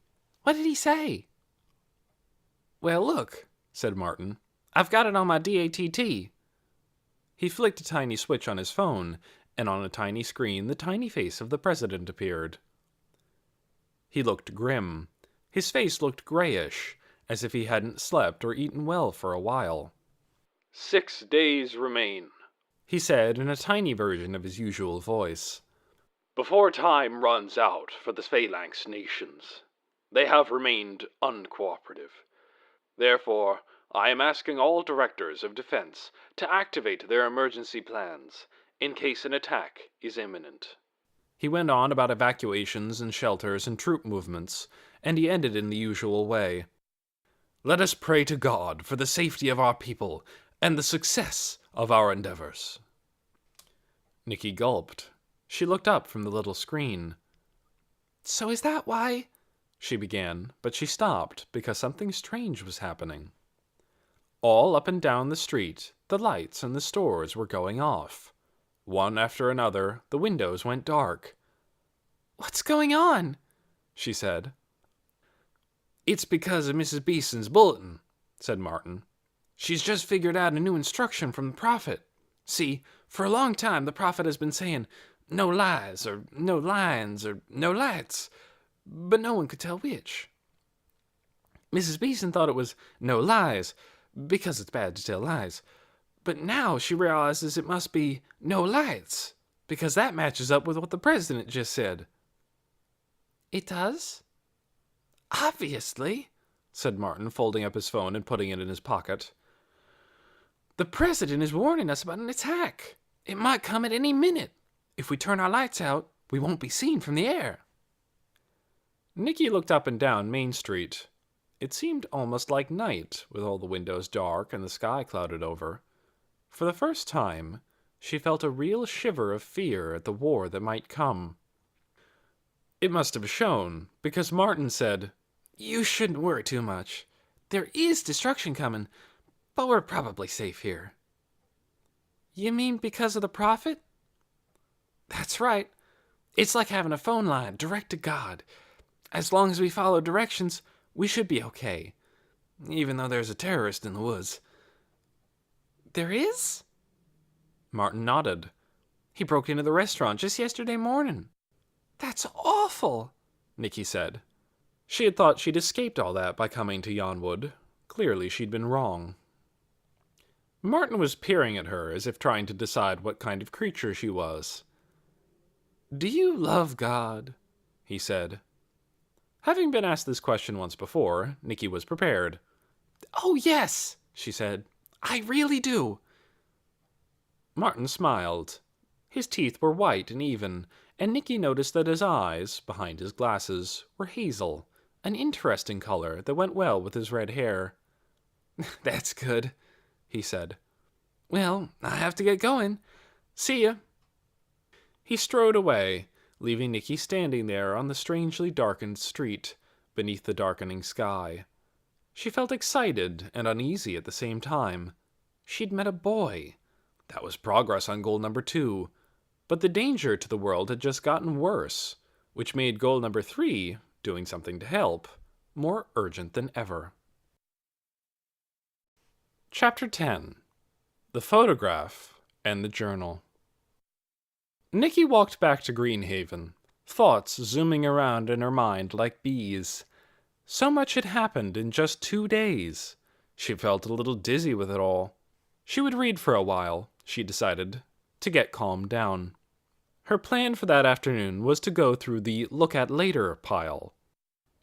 "What did he say?" "Well, look," said Martin. "I've got it on my DATT." He flicked a tiny switch on his phone, and on a tiny screen the tiny face of the president appeared. He looked grim. His face looked grayish, as if he hadn't slept or eaten well for a while. 6 days remain, he said in a tiny version of his usual voice, before time runs out for the Phalanx nations. They have remained uncooperative. Therefore, I am asking all directors of defense to activate their emergency plans in case an attack is imminent. He went on about evacuations and shelters and troop movements, and he ended in the usual way. Let us pray to God for the safety of our people and the success of our endeavors. Nicky gulped. She looked up from the little screen. So is that why? She began, but she stopped because something strange was happening. All up and down the street, the lights in the stores were going off. One after another, the windows went dark. What's going on? She said. It's because of Mrs. Beeson's bulletin, said Martin. She's just figured out a new instruction from the Prophet. See, for a long time the Prophet has been saying, no lies, or no lines, or no lights, but no one could tell which. Mrs. Beeson thought it was no lies, because it's bad to tell lies, but now she realizes it must be no lights, because that matches up with what the president just said. It does? Obviously, said Martin, folding up his phone and putting it in his pocket. The president is warning us about an attack. It might come at any minute. If we turn our lights out, we won't be seen from the air. Nicky looked up and down Main Street. It seemed almost like night, with all the windows dark and the sky clouded over. For the first time, she felt a real shiver of fear at the war that might come. It must have shown, because Martin said, You shouldn't worry too much. There is destruction coming, but we're probably safe here. You mean because of the Prophet? That's right. It's like having a phone line direct to God. As long as we follow directions, we should be okay, even though there's a terrorist in the woods. There is? Martin nodded. He broke into the restaurant just yesterday morning. That's awful, Nicky said. She had thought she'd escaped all that by coming to Yonwood. Clearly she'd been wrong. Martin was peering at her as if trying to decide what kind of creature she was. Do you love God? He said. Having been asked this question once before, Nicky was prepared. Oh, yes, she said. I really do. Martin smiled. His teeth were white and even, and Nicky noticed that his eyes, behind his glasses, were hazel, an interesting color that went well with his red hair. That's good, he said. Well, I have to get going. See ya. He strode away, leaving Nicky standing there on the strangely darkened street, beneath the darkening sky. She felt excited and uneasy at the same time. She'd met a boy. That was progress on goal number 2. But the danger to the world had just gotten worse, which made goal number 3, doing something to help, more urgent than ever. Chapter 10. The Photograph and the Journal. Nicky walked back to Greenhaven, thoughts zooming around in her mind like bees. So much had happened in just 2 days. She felt a little dizzy with it all. She would read for a while, she decided, to get calmed down. Her plan for that afternoon was to go through the look at later pile.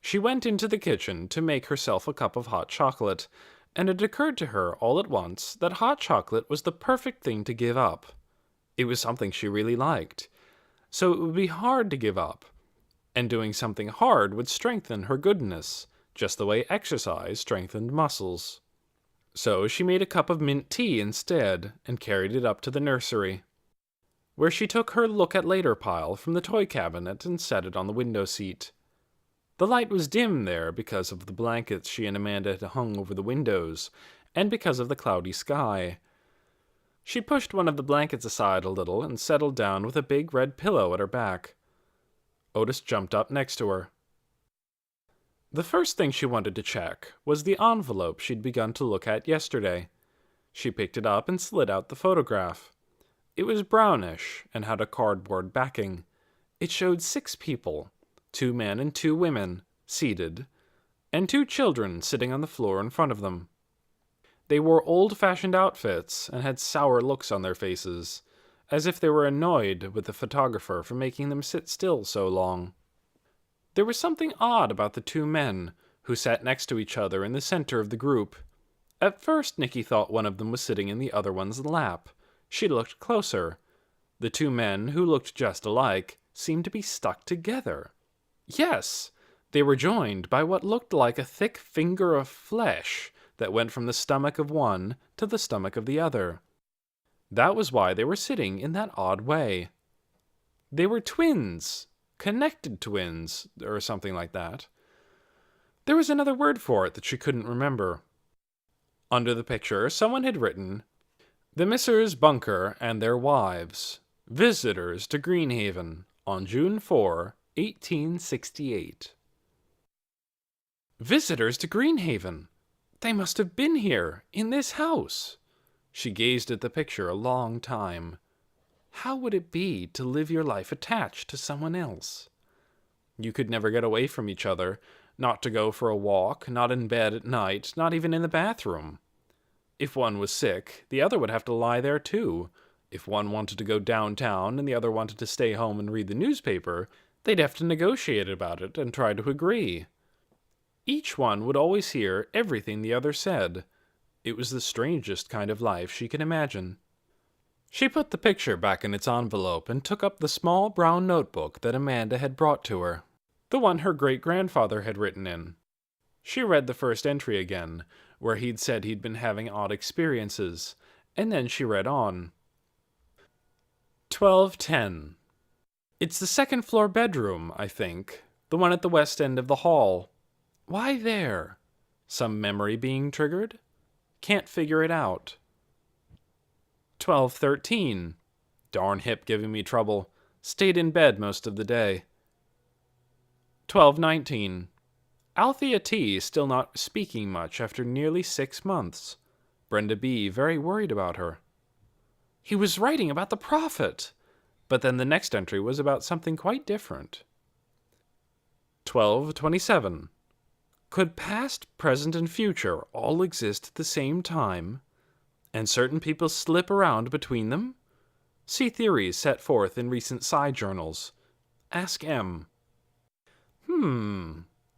She went into the kitchen to make herself a cup of hot chocolate, and it occurred to her all at once that hot chocolate was the perfect thing to give up. It was something she really liked, so it would be hard to give up, and doing something hard would strengthen her goodness, just the way exercise strengthened muscles. So she made a cup of mint tea instead, and carried it up to the nursery, where she took her look at later pile from the toy cabinet and set it on the window seat. The light was dim there because of the blankets she and Amanda had hung over the windows, and because of the cloudy sky. She pushed one of the blankets aside a little and settled down with a big red pillow at her back. Otis jumped up next to her. The first thing she wanted to check was the envelope she'd begun to look at yesterday. She picked it up and slid out the photograph. It was brownish and had a cardboard backing. It showed 6 people, 2 men and 2 women, seated, and 2 children sitting on the floor in front of them. They wore old-fashioned outfits and had sour looks on their faces, as if they were annoyed with the photographer for making them sit still so long. There was something odd about the 2 men, who sat next to each other in the center of the group. At first Nicky thought one of them was sitting in the other one's lap. She looked closer. The 2 men, who looked just alike, seemed to be stuck together. Yes, they were joined by what looked like a thick finger of flesh that went from the stomach of one to the stomach of the other. That was why they were sitting in that odd way. They were twins, connected twins, or something like that. There was another word for it that she couldn't remember. Under the picture, someone had written, "The Messrs. Bunker and their wives, visitors to Greenhaven on June 4, 1868. Visitors to Greenhaven. They must have been here, in this house. She gazed at the picture a long time. How would it be to live your life attached to someone else? You could never get away from each other, not to go for a walk, not in bed at night, not even in the bathroom. If one was sick, the other would have to lie there too. If one wanted to go downtown and the other wanted to stay home and read the newspaper, they'd have to negotiate about it and try to agree. Each one would always hear everything the other said. It was the strangest kind of life she could imagine. She put the picture back in its envelope and took up the small brown notebook that Amanda had brought to her, the one her great-grandfather had written in. She read the first entry again, where he'd said he'd been having odd experiences, and then she read on. 12:10. It's the second-floor bedroom, I think, the one at the west end of the hall. Why there? Some memory being triggered? Can't figure it out. 12:13. Darn hip giving me trouble. Stayed in bed most of the day. 12:19. Althea T. still not speaking much after nearly 6 months. Brenda B. very worried about her. He was writing about the Prophet, but then the next entry was about something quite different. 12:27. Could past, present, and future all exist at the same time, and certain people slip around between them? See theories set forth in recent side journals. Ask M.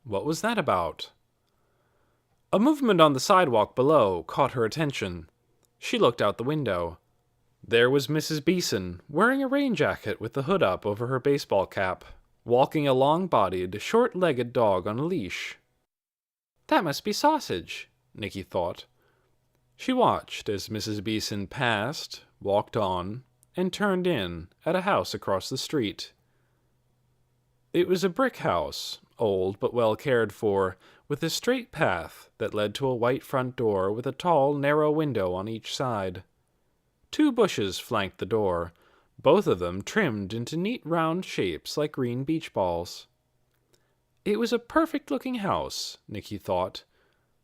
What was that about? A movement on the sidewalk below caught her attention. She looked out the window. There was Mrs. Beeson, wearing a rain jacket with the hood up over her baseball cap, walking a long-bodied, short-legged dog on a leash. That must be Sausage, Nicky thought. She watched as Mrs. Beeson passed, walked on, and turned in at a house across the street. It was a brick house, old but well cared for, with a straight path that led to a white front door with a tall, narrow window on each side. 2 bushes flanked the door, both of them trimmed into neat round shapes like green beach balls. It was a perfect-looking house, Nicky thought,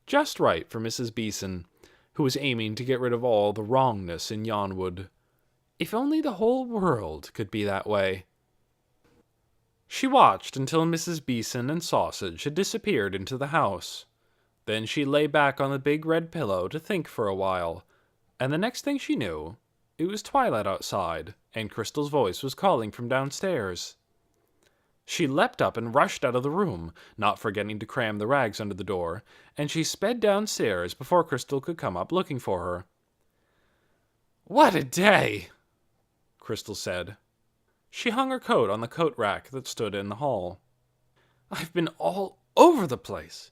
just right for Mrs. Beeson, who was aiming to get rid of all the wrongness in Yonwood. If only the whole world could be that way. She watched until Mrs. Beeson and Sausage had disappeared into the house. Then she lay back on the big red pillow to think for a while, and the next thing she knew, it was twilight outside, and Crystal's voice was calling from downstairs. She leapt up and rushed out of the room, not forgetting to cram the rags under the door, and she sped downstairs before Crystal could come up looking for her. "What a day!" Crystal said. She hung her coat on the coat rack that stood in the hall. "I've been all over the place.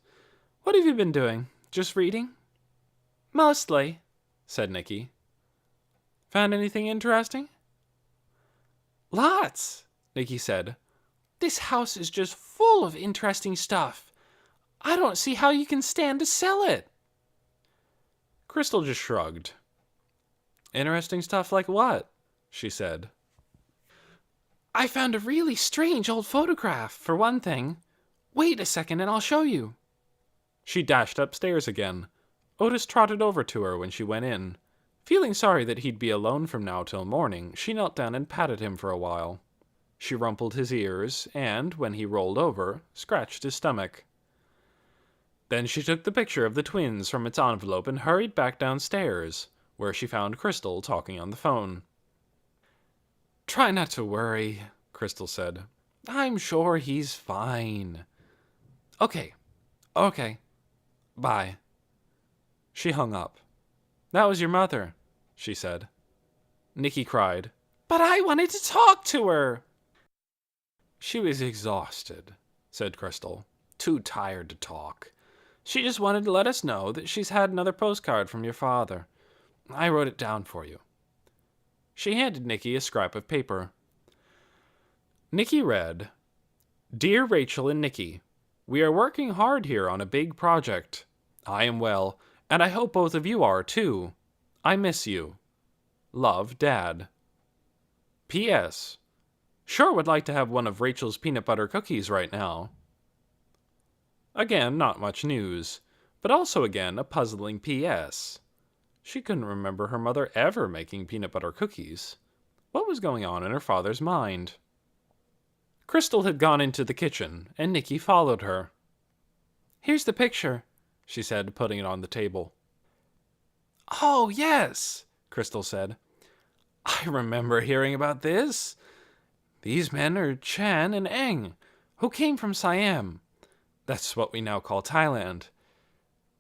What have you been doing? Just reading?" "Mostly," said Nicky. "Found anything interesting?" "Lots," Nicky said. "This house is just full of interesting stuff. I don't see how you can stand to sell it." Crystal just shrugged. "Interesting stuff like what?" she said. "I found a really strange old photograph, for one thing. Wait a second and I'll show you." She dashed upstairs again. Otis trotted over to her when she went in. Feeling sorry that he'd be alone from now till morning, she knelt down and patted him for a while. She rumpled his ears, and, when he rolled over, scratched his stomach. Then she took the picture of the twins from its envelope and hurried back downstairs, where she found Crystal talking on the phone. "Try not to worry," Crystal said. "I'm sure he's fine." Okay. Bye." She hung up. "That was your mother," she said. Nicky cried, "But I wanted to talk to her." "She was exhausted," said Crystal. "Too tired to talk. She just wanted to let us know that she's had another postcard from your father. I wrote it down for you." She handed Nicky a scrap of paper. Nicky read, "Dear Rachel and Nicky, we are working hard here on a big project. I am well, and I hope both of you are, too. I miss you. Love, Dad. P.S. Sure would like to have one of Rachel's peanut butter cookies right now." Again, not much news, but also again a puzzling P.S. She couldn't remember her mother ever making peanut butter cookies. What was going on in her father's mind? Crystal had gone into the kitchen, and Nicky followed her. "Here's the picture," she said, putting it on the table. "Oh, yes," Crystal said. "I remember hearing about this. These men are Chan and Eng, who came from Siam. That's what we now call Thailand.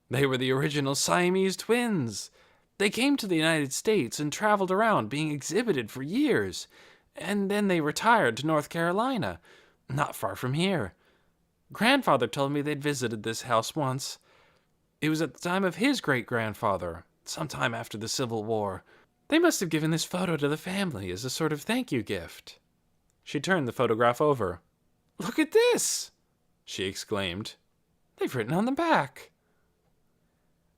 They were the original Siamese twins. They came to the United States and traveled around being exhibited for years, and then they retired to North Carolina, not far from here. Grandfather told me they'd visited this house once. It was at the time of his great-grandfather, sometime after the Civil War. They must have given this photo to the family as a sort of thank you gift." She turned the photograph over. "Look at this!" she exclaimed. "They've written on the back."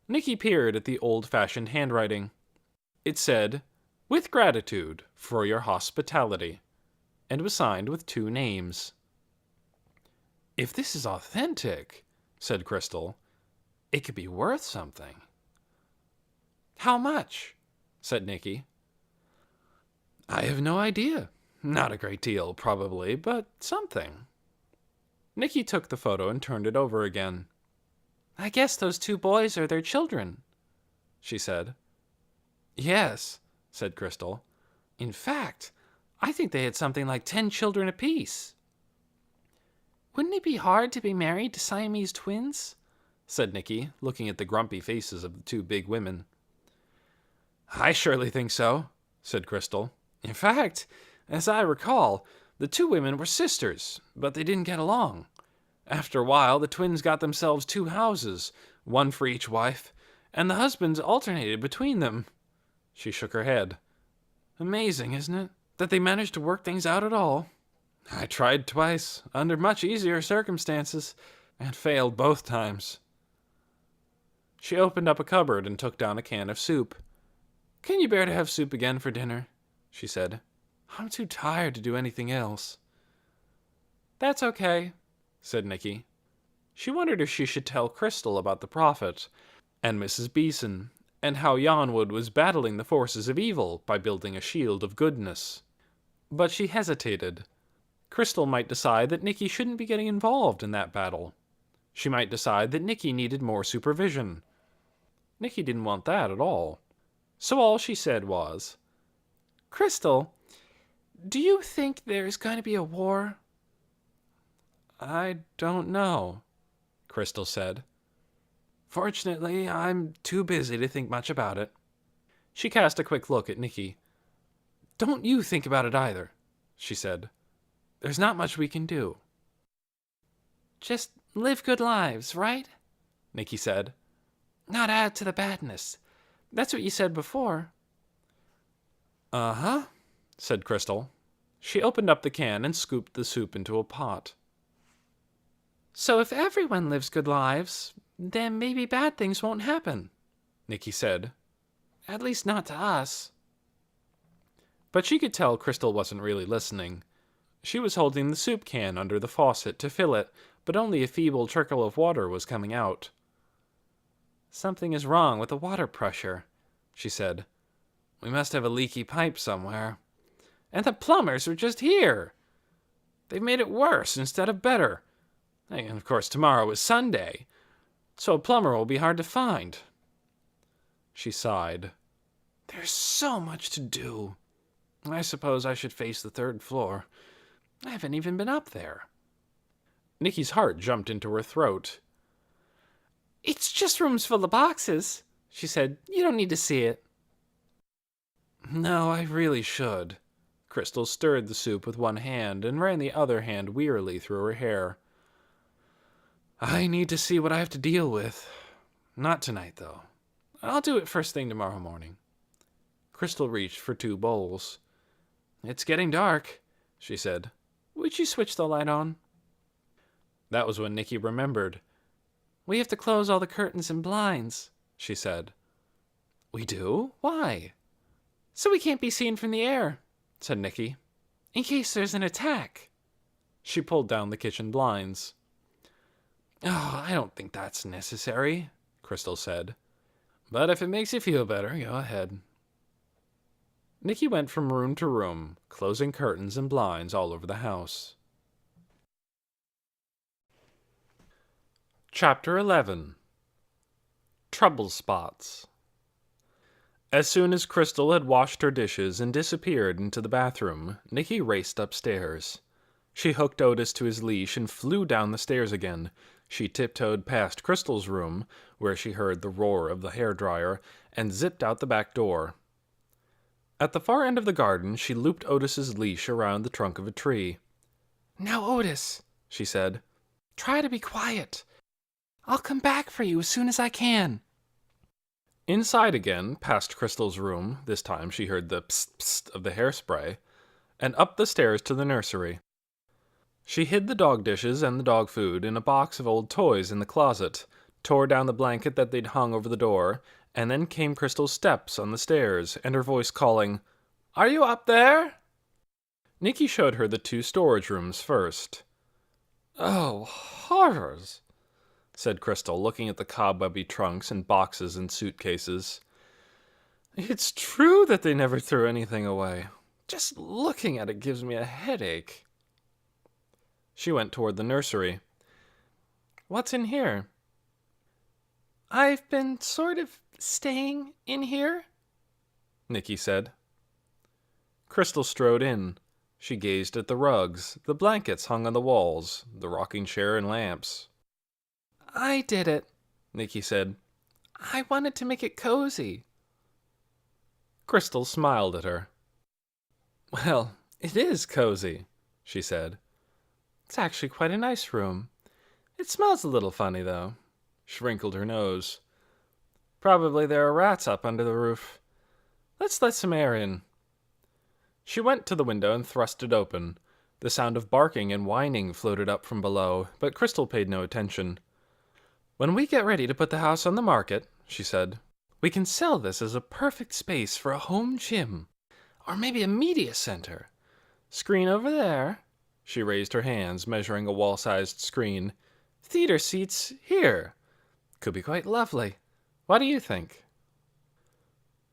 Nicky peered at the old-fashioned handwriting. It said, "With gratitude for your hospitality," and was signed with 2 names. "If this is authentic," said Crystal, "it could be worth something." "How much?" said Nicky. "I have no idea. Not a great deal, probably, but something." Nicky took the photo and turned it over again. "I guess those 2 boys are their children," she said. "Yes," said Crystal. "In fact, I think they had something like 10 children apiece." "Wouldn't it be hard to be married to Siamese twins?" said Nicky, looking at the grumpy faces of the 2 big women. "I surely think so," said Crystal. "In fact, as I recall, the 2 women were sisters, but they didn't get along. After a while, the twins got themselves 2 houses, one for each wife, and the husbands alternated between them." She shook her head. "Amazing, isn't it, that they managed to work things out at all? I tried twice, under much easier circumstances, and failed both times." She opened up a cupboard and took down a can of soup. "Can you bear to have soup again for dinner?" she said. "I'm too tired to do anything else." "That's okay," said Nicky. She wondered if she should tell Crystal about the Prophet and Mrs. Beeson, and how Yonwood was battling the forces of evil by building a shield of goodness. But she hesitated. Crystal might decide that Nicky shouldn't be getting involved in that battle. She might decide that Nicky needed more supervision. Nicky didn't want that at all. So all she said was, "Crystal, do you think there's going to be a war?" "I don't know," Crystal said. "Fortunately, I'm too busy to think much about it." She cast a quick look at Nicky. "Don't you think about it either," she said. "There's not much we can do." "Just live good lives, right?" Nicky said. "Not add to the badness. That's what you said before." "Uh-huh," said Crystal. She opened up the can and scooped the soup into a pot. "So if everyone lives good lives, then maybe bad things won't happen," Nicky said. "At least not to us." But she could tell Crystal wasn't really listening. She was holding the soup can under the faucet to fill it, but only a feeble trickle of water was coming out. "Something is wrong with the water pressure," she said. "We must have a leaky pipe somewhere. And the plumbers are just here. They've made it worse instead of better. And of course tomorrow is Sunday, so a plumber will be hard to find." She sighed. "There's so much to do. I suppose I should face the 3rd floor. I haven't even been up there." Nicky's heart jumped into her throat. "It's just rooms full of boxes," she said. "You don't need to see it." "No, I really should." Crystal stirred the soup with one hand and ran the other hand wearily through her hair. "I need to see what I have to deal with. Not tonight, though. I'll do it first thing tomorrow morning." Crystal reached for 2 bowls. "It's getting dark," she said. "Would you switch the light on?" That was when Nicky remembered. "We have to close all the curtains and blinds," she said. "We do? Why?" "So we can't be seen from the air," said Nicky. "in case there's an attack." She pulled down the kitchen blinds. "Oh, I don't think that's necessary," Crystal said. "But if it makes you feel better, go ahead." Nicky went from room to room, closing curtains and blinds all over the house. Chapter 11. Trouble Spots. As soon as Crystal had washed her dishes and disappeared into the bathroom, Nicky raced upstairs. She hooked Otis to his leash and flew down the stairs again. She tiptoed past Crystal's room, where she heard the roar of the hairdryer, and zipped out the back door. At the far end of the garden, she looped Otis's leash around the trunk of a tree. "Now, Otis," she said, "try to be quiet. I'll come back for you as soon as I can." Inside again, past Crystal's room, this time she heard the psst psst of the hairspray, and up the stairs to the nursery. She hid the dog dishes and the dog food in a box of old toys in the closet, tore down the blanket that they'd hung over the door, and then came Crystal's steps on the stairs and her voice calling, "Are you up there?" Nicky showed her the 2 storage rooms first. "Oh, horrors," said Crystal, looking at the cobwebby trunks and boxes and suitcases. "It's true that they never threw anything away. Just looking at it gives me a headache." She went toward the nursery. "What's in here?" "I've been sort of staying in here," Nicky said. Crystal strode in. She gazed at the rugs, the blankets hung on the walls, the rocking chair and lamps. "I did it," Nicky said. "I wanted to make it cozy." Crystal smiled at her. "Well, it is cozy," she said. "It's actually quite a nice room. It smells a little funny, though." She wrinkled her nose. "Probably there are rats up under the roof. Let's let some air in." She went to the window and thrust it open. The sound of barking and whining floated up from below, but Crystal paid no attention. "When we get ready to put the house on the market," she said, "we can sell this as a perfect space for a home gym. Or maybe a media center. Screen over there." She raised her hands, measuring a wall-sized screen. "Theater seats here. Could be quite lovely. What do you think?"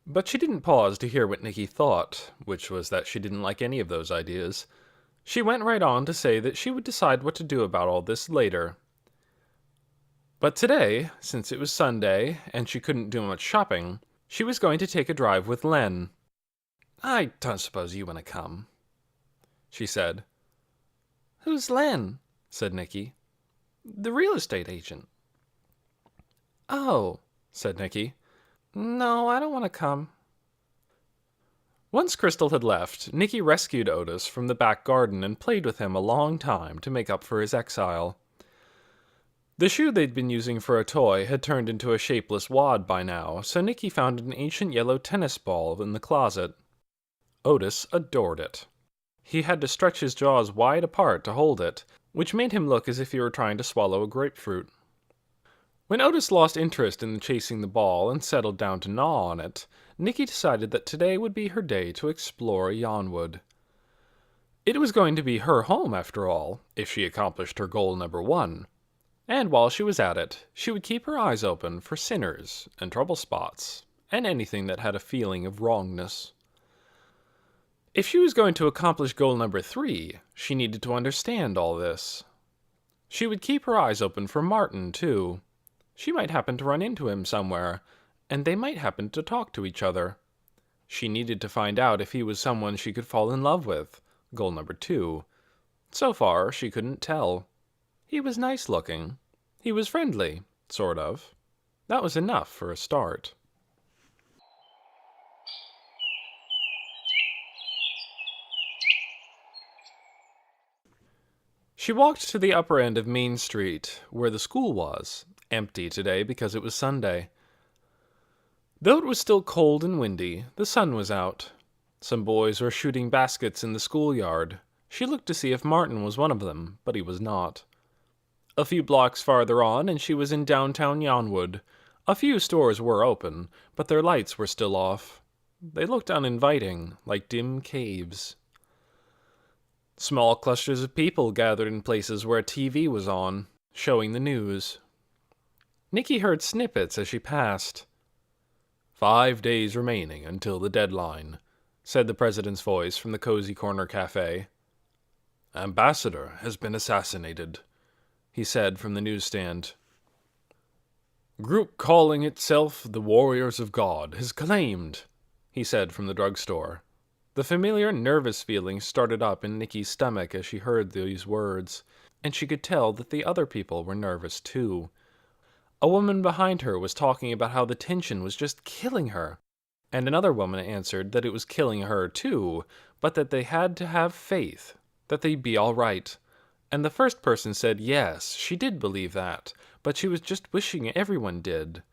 But she didn't pause to hear what Nicky thought, which was that she didn't like any of those ideas. She went right on to say that she would decide what to do about all this later. But today, since it was Sunday and she couldn't do much shopping, she was going to take a drive with Len. "I don't suppose you want to come," she said. "Who's Len?" said Nicky. "The real estate agent." "Oh," said Nicky. "No, I don't want to come." Once Crystal had left, Nicky rescued Otis from the back garden and played with him a long time to make up for his exile. The shoe they'd been using for a toy had turned into a shapeless wad by now, so Nicky found an ancient yellow tennis ball in the closet. Otis adored it. He had to stretch his jaws wide apart to hold it, which made him look as if he were trying to swallow a grapefruit. When Otis lost interest in chasing the ball and settled down to gnaw on it, Nicky decided that today would be her day to explore Yonwood. It was going to be her home, after all, if she accomplished her goal number 1. And while she was at it, she would keep her eyes open for sinners and trouble spots, and anything that had a feeling of wrongness. If she was going to accomplish goal number 3, she needed to understand all this. She would keep her eyes open for Martin, too. She might happen to run into him somewhere, and they might happen to talk to each other. She needed to find out if he was someone she could fall in love with, goal number 2. So far, she couldn't tell. He was nice-looking. He was friendly, sort of. That was enough for a start. She walked to the upper end of Main Street, where the school was, empty today because it was Sunday. Though it was still cold and windy, the sun was out. Some boys were shooting baskets in the schoolyard. She looked to see if Martin was one of them, but he was not. A few blocks farther on, and she was in downtown Yonwood. A few stores were open, but their lights were still off. They looked uninviting, like dim caves. Small clusters of people gathered in places where a TV was on. showing the news. Nikki heard snippets as she passed. 5 days remaining until the deadline, said the president's voice from the Cozy Corner Cafe. Ambassador has been assassinated, he said from the newsstand. Group calling itself the Warriors of God has claimed, he said from the drugstore. The familiar nervous feeling started up in Nikki's stomach as she heard these words, and she could tell that the other people were nervous too. A woman behind her was talking about how the tension was just killing her, and another woman answered that it was killing her too, but that they had to have faith, that they'd be all right. And the first person said yes, she did believe that, but she was just wishing everyone did.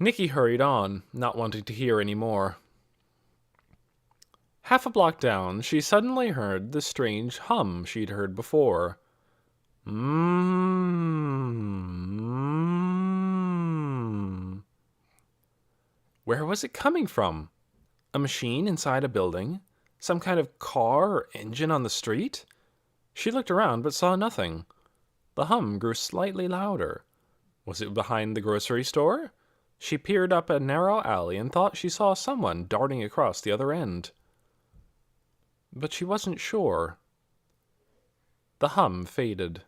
Nikki hurried on, not wanting to hear any more. Half a block down, she suddenly heard the strange hum she'd heard before. Mmm. Where was it coming from? A machine inside a building? Some kind of car or engine on the street? She looked around but saw nothing. The hum grew slightly louder. Was it behind the grocery store? She peered up a narrow alley and thought she saw someone darting across the other end. But she wasn't sure. The hum faded.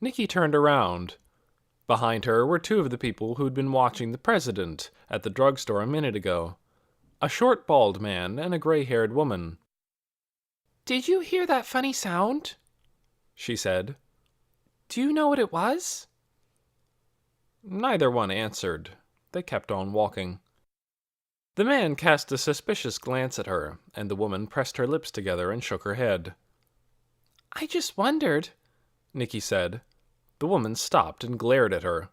Nikki turned around. Behind her were two of the people who'd been watching the president at the drugstore a minute ago. A short, bald man and a gray-haired woman. Did you hear that funny sound? She said. Do you know what it was? Neither one answered. They kept on walking. The man cast a suspicious glance at her, and the woman pressed her lips together and shook her head. I just wondered, Nikki said. The woman stopped and glared at her.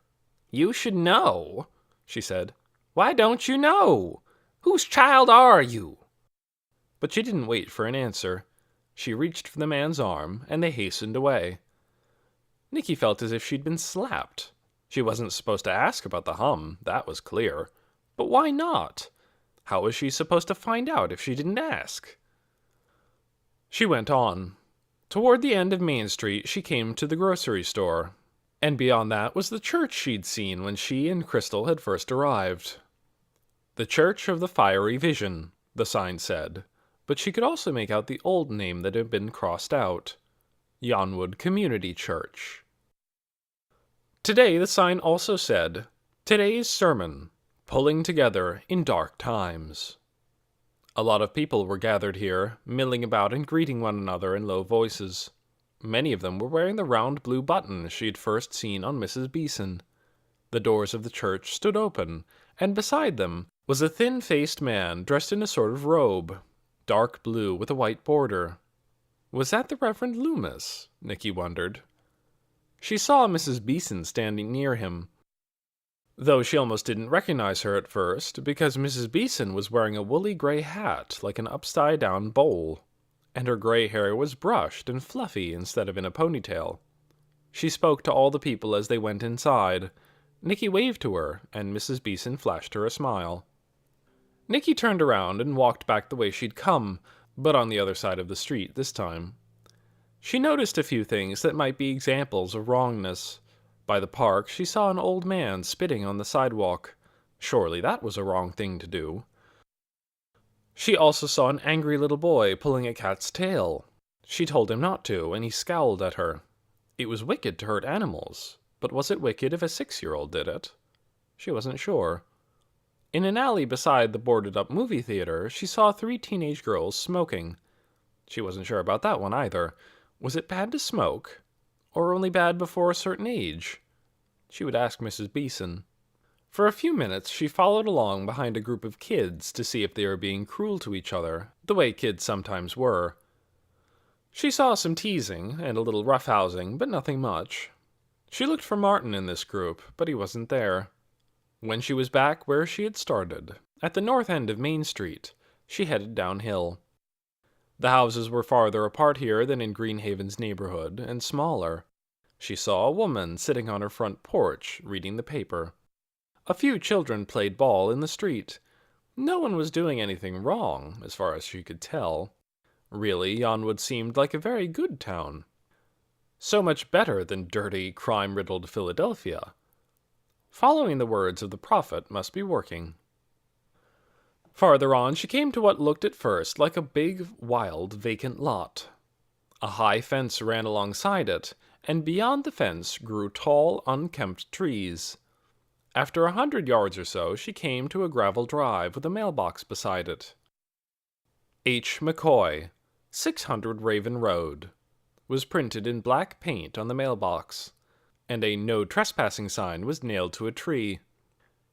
You should know, she said. Why don't you know? Whose child are you? But she didn't wait for an answer. She reached for the man's arm, and they hastened away. Nikki felt as if she'd been slapped. She wasn't supposed to ask about the hum, that was clear. But why not? How was she supposed to find out if she didn't ask? She went on. Toward the end of Main Street, she came to the grocery store. And beyond that was the church she'd seen when she and Crystal had first arrived. The Church of the Fiery Vision, the sign said, but she could also make out the old name that had been crossed out. Yonwood Community Church. Today the sign also said, Today's Sermon, Pulling Together in Dark Times. A lot of people were gathered here, milling about and greeting one another in low voices. Many of them were wearing the round blue button she'd first seen on Mrs. Beeson. The doors of the church stood open, and beside them was a thin-faced man dressed in a sort of robe, dark blue with a white border. Was that the Reverend Loomis? Nikki wondered. She saw Mrs. Beeson standing near him, though she almost didn't recognize her at first, because Mrs. Beeson was wearing a woolly gray hat like an upside-down bowl, and her gray hair was brushed and fluffy instead of in a ponytail. She spoke to all the people as they went inside. Nikki waved to her, and Mrs. Beeson flashed her a smile. Nikki turned around and walked back the way she'd come, but on the other side of the street this time. She noticed a few things that might be examples of wrongness. By the park, she saw an old man spitting on the sidewalk. Surely that was a wrong thing to do. She also saw an angry little boy pulling a cat's tail. She told him not to, and he scowled at her. It was wicked to hurt animals, but was it wicked if a 6-year-old did it? She wasn't sure. In an alley beside the boarded-up movie theater, she saw 3 teenage girls smoking. She wasn't sure about that one either. Was it bad to smoke? Or only bad before a certain age? She would ask Mrs. Beeson. For a few minutes, she followed along behind a group of kids to see if they were being cruel to each other, the way kids sometimes were. She saw some teasing and a little roughhousing, but nothing much. She looked for Martin in this group, but he wasn't there. When she was back where she had started, at the north end of Main Street, she headed downhill. The houses were farther apart here than in Greenhaven's neighborhood, and smaller. She saw a woman sitting on her front porch, reading the paper. A few children played ball in the street. No one was doing anything wrong, as far as she could tell. Really, Yonwood seemed like a very good town. So much better than dirty, crime-riddled Philadelphia. Following the words of the prophet must be working. Farther on, she came to what looked at first like a big, wild, vacant lot. A high fence ran alongside it, and beyond the fence grew tall, unkempt trees. After 100 yards or so, she came to a gravel drive with a mailbox beside it. H. McCoy, 600 Raven Road, was printed in black paint on the mailbox, and a no trespassing sign was nailed to a tree.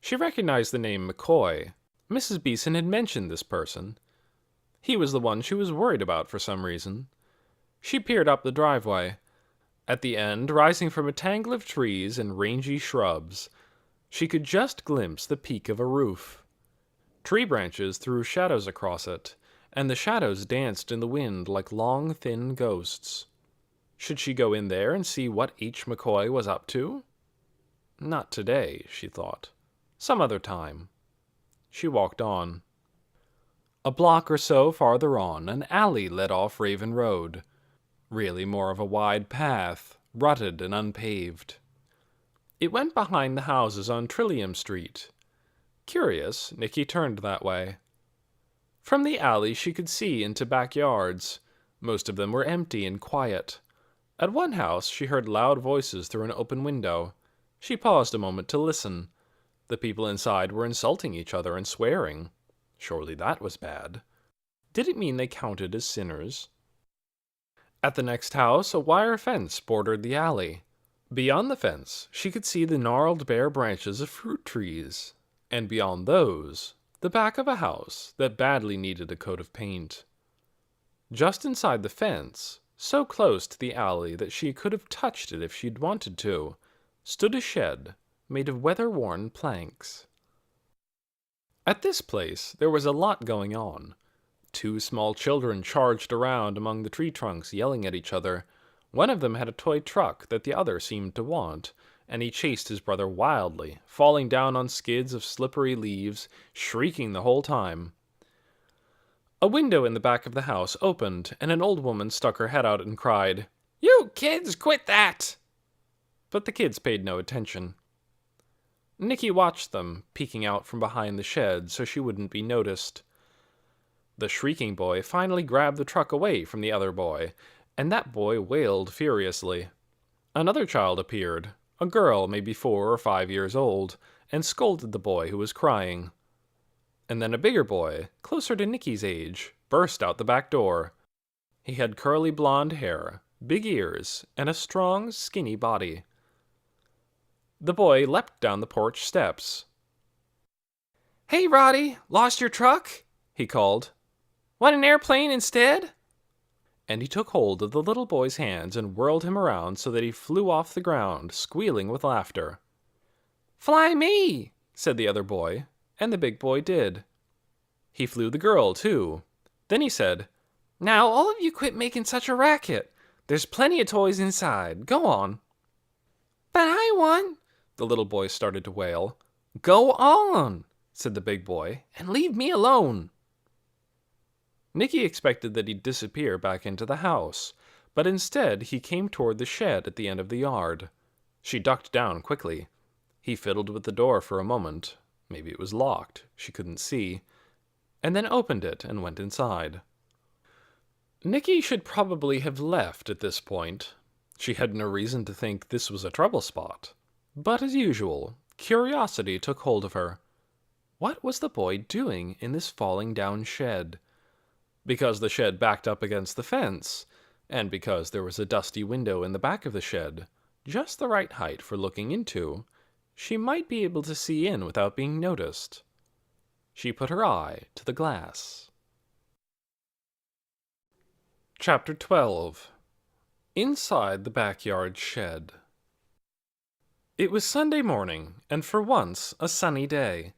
She recognized the name McCoy. Mrs. Beeson had mentioned this person. He was the one she was worried about for some reason. She peered up the driveway. At the end, rising from a tangle of trees and rangy shrubs, she could just glimpse the peak of a roof. Tree branches threw shadows across it, and the shadows danced in the wind like long, thin ghosts. Should she go in there and see what H. McCoy was up to? Not today, she thought. Some other time. She walked on. A block or so farther on, an alley led off Raven Road. Really more of a wide path, rutted and unpaved. It went behind the houses on Trillium Street. Curious, Nicky turned that way. From the alley she could see into backyards. Most of them were empty and quiet. At one house she heard loud voices through an open window. She paused a moment to listen. The people inside were insulting each other and swearing. Surely that was bad. Did it mean they counted as sinners? At the next house, a wire fence bordered the alley. Beyond the fence, she could see the gnarled bare branches of fruit trees, and beyond those, the back of a house that badly needed a coat of paint. Just inside the fence, so close to the alley that she could have touched it if she'd wanted to, stood a shed made of weather-worn planks. At this place, there was a lot going on. 2 small children charged around among the tree trunks, yelling at each other. One of them had a toy truck that the other seemed to want, and he chased his brother wildly, falling down on skids of slippery leaves, shrieking the whole time. A window in the back of the house opened, and an old woman stuck her head out and cried, "You kids, quit that!" But the kids paid no attention. Nicky watched them, peeking out from behind the shed so she wouldn't be noticed. The shrieking boy finally grabbed the truck away from the other boy, and that boy wailed furiously. Another child appeared, a girl maybe 4 or 5 years old, and scolded the boy who was crying. And then a bigger boy, closer to Nicky's age, burst out the back door. He had curly blonde hair, big ears, and a strong, skinny body. The boy leapt down the porch steps. "Hey, Roddy, lost your truck?" he called. "Want an airplane instead?" And he took hold of the little boy's hands and whirled him around so that he flew off the ground, squealing with laughter. "Fly me," said the other boy, and the big boy did. He flew the girl, too. Then he said, "Now all of you quit making such a racket. There's plenty of toys inside. Go on." "But I want," the little boy started to wail. "Go on," said the big boy, "and leave me alone." Nicky expected that he'd disappear back into the house, but instead he came toward the shed at the end of the yard. She ducked down quickly. He fiddled with the door for a moment. Maybe it was locked. She couldn't see. And then opened it and went inside. Nicky should probably have left at this point. She had no reason to think this was a trouble spot. But as usual, curiosity took hold of her. What was the boy doing in this falling down shed? Because the shed backed up against the fence, and because there was a dusty window in the back of the shed, just the right height for looking into, she might be able to see in without being noticed. She put her eye to the glass. Chapter 12. Inside the backyard shed. It was Sunday morning, and for once a sunny day.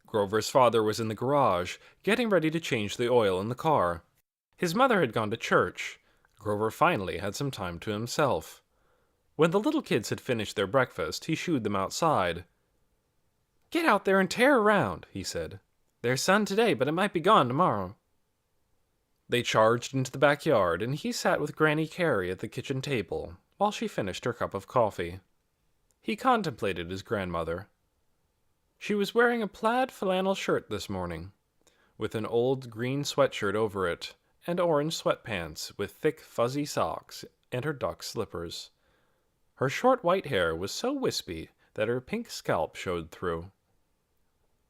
Grover's father was in the garage, getting ready to change the oil in the car. His mother had gone to church. Grover finally had some time to himself. When the little kids had finished their breakfast, he shooed them outside. "Get out there and tear around," he said. "There's sun today, but it might be gone tomorrow." They charged into the backyard, and he sat with Granny Carey at the kitchen table, while she finished her cup of coffee. He contemplated his grandmother. She was wearing a plaid flannel shirt this morning, with an old green sweatshirt over it, and orange sweatpants with thick fuzzy socks and her duck slippers. Her short white hair was so wispy that her pink scalp showed through.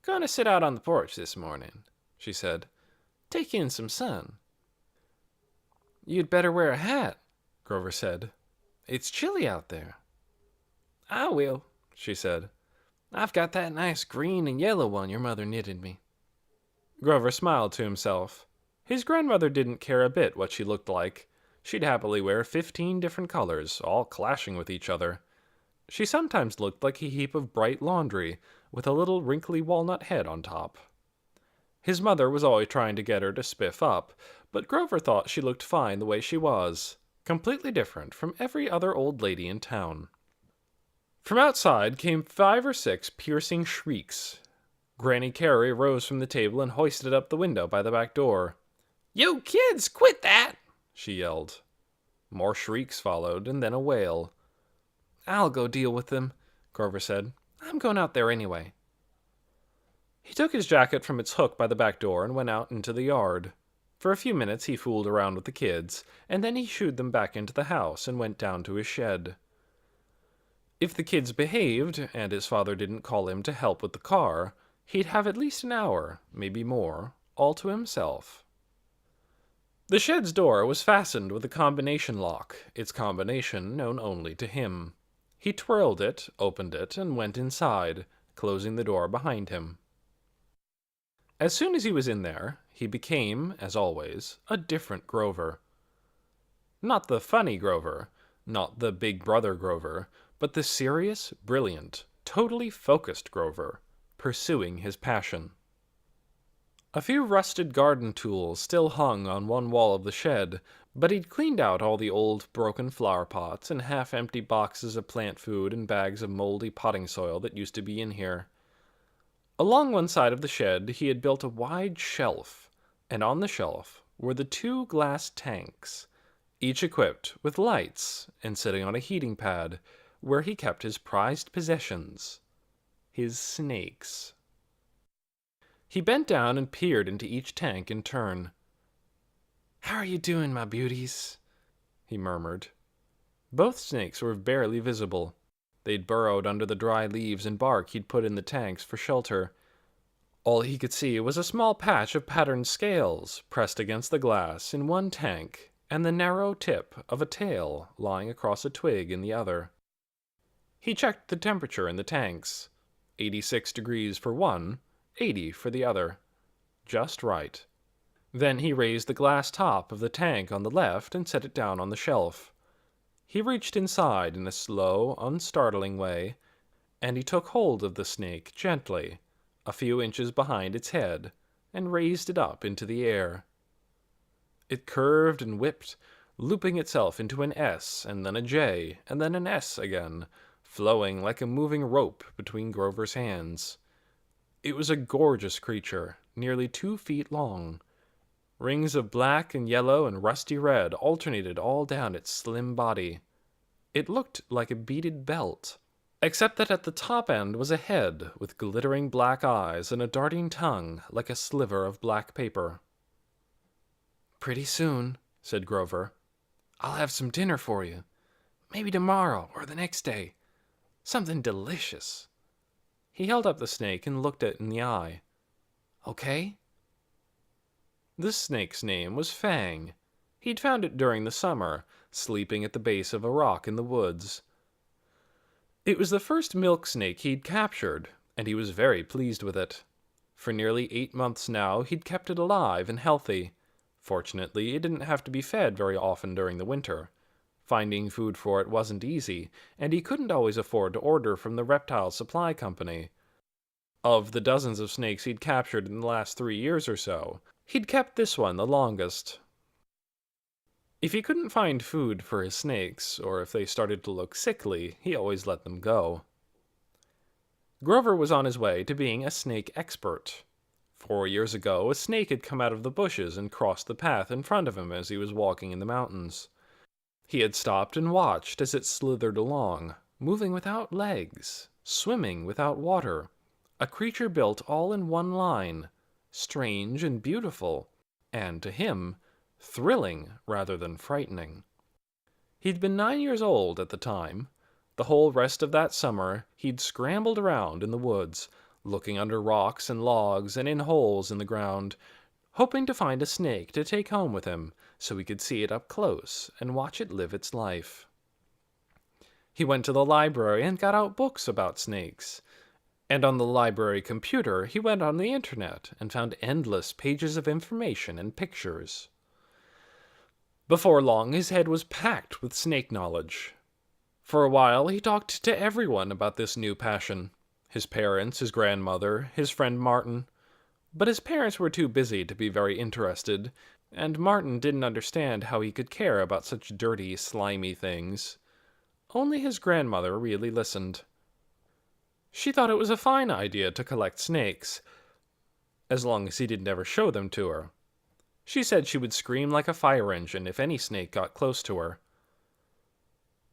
"Gonna sit out on the porch this morning," she said. "Take in some sun." "You'd better wear a hat," Grover said. "It's chilly out there." "I will," she said. "I've got that nice green and yellow one your mother knitted me." Grover smiled to himself. His grandmother didn't care a bit what she looked like. She'd happily wear 15 different colors, all clashing with each other. She sometimes looked like a heap of bright laundry, with a little wrinkly walnut head on top. His mother was always trying to get her to spiff up, but Grover thought she looked fine the way she was, completely different from every other old lady in town. From outside came 5 or 6 piercing shrieks. Granny Carey rose from the table and hoisted up the window by the back door. "You kids, quit that!" she yelled. More shrieks followed, and then a wail. "I'll go deal with them," Grover said. "I'm going out there anyway." He took his jacket from its hook by the back door and went out into the yard. For a few minutes he fooled around with the kids, and then he shooed them back into the house and went down to his shed. If the kids behaved, and his father didn't call him to help with the car, he'd have at least an hour, maybe more, all to himself. The shed's door was fastened with a combination lock, its combination known only to him. He twirled it, opened it, and went inside, closing the door behind him. As soon as he was in there, he became, as always, a different Grover. Not the funny Grover, not the big brother Grover, but the serious, brilliant, totally focused Grover, pursuing his passion. A few rusted garden tools still hung on one wall of the shed, but he'd cleaned out all the old broken flower pots and half-empty boxes of plant food and bags of moldy potting soil that used to be in here. Along one side of the shed he had built a wide shelf, and on the shelf were the 2 glass tanks, each equipped with lights and sitting on a heating pad, where he kept his prized possessions, his snakes. He bent down and peered into each tank in turn. "How are you doing, my beauties?" he murmured. Both snakes were barely visible. They'd burrowed under the dry leaves and bark he'd put in the tanks for shelter. All he could see was a small patch of patterned scales pressed against the glass in one tank, and the narrow tip of a tail lying across a twig in the other. He checked the temperature in the tanks. 86 degrees for one, 80 for the other. Just right. Then he raised the glass top of the tank on the left and set it down on the shelf. He reached inside in a slow, unstartling way, and he took hold of the snake gently, a few inches behind its head, and raised it up into the air. It curved and whipped, looping itself into an S, and then a J, and then an S again, flowing like a moving rope between Grover's hands. It was a gorgeous creature, nearly 2 feet long. Rings of black and yellow and rusty red alternated all down its slim body. It looked like a beaded belt, except that at the top end was a head with glittering black eyes and a darting tongue like a sliver of black paper. "Pretty soon," said Grover, "I'll have some dinner for you. Maybe tomorrow or the next day. Something delicious." He held up the snake and looked it in the eye. "Okay?" This snake's name was Fang. He'd found it during the summer, sleeping at the base of a rock in the woods. It was the first milk snake he'd captured, and he was very pleased with it. For nearly 8 months now, he'd kept it alive and healthy. Fortunately, it didn't have to be fed very often during the winter. Finding food for it wasn't easy, and he couldn't always afford to order from the reptile supply company. Of the dozens of snakes he'd captured in the last 3 years or so, he'd kept this one the longest. If he couldn't find food for his snakes, or if they started to look sickly, he always let them go. Grover was on his way to being a snake expert. 4 years ago, a snake had come out of the bushes and crossed the path in front of him as he was walking in the mountains. He had stopped and watched as it slithered along, moving without legs, swimming without water, a creature built all in one line, strange and beautiful, and, to him, thrilling rather than frightening. He'd been 9 years old at the time. The whole rest of that summer he'd scrambled around in the woods, looking under rocks and logs and in holes in the ground, hoping to find a snake to take home with him so he could see it up close and watch it live its life. He went to the library and got out books about snakes. And on the library computer, he went on the internet and found endless pages of information and pictures. Before long, his head was packed with snake knowledge. For a while, he talked to everyone about this new passion. His parents, his grandmother, his friend Martin. But his parents were too busy to be very interested, and Martin didn't understand how he could care about such dirty, slimy things. Only his grandmother really listened. She thought it was a fine idea to collect snakes, as long as he didn't ever show them to her. She said she would scream like a fire engine if any snake got close to her.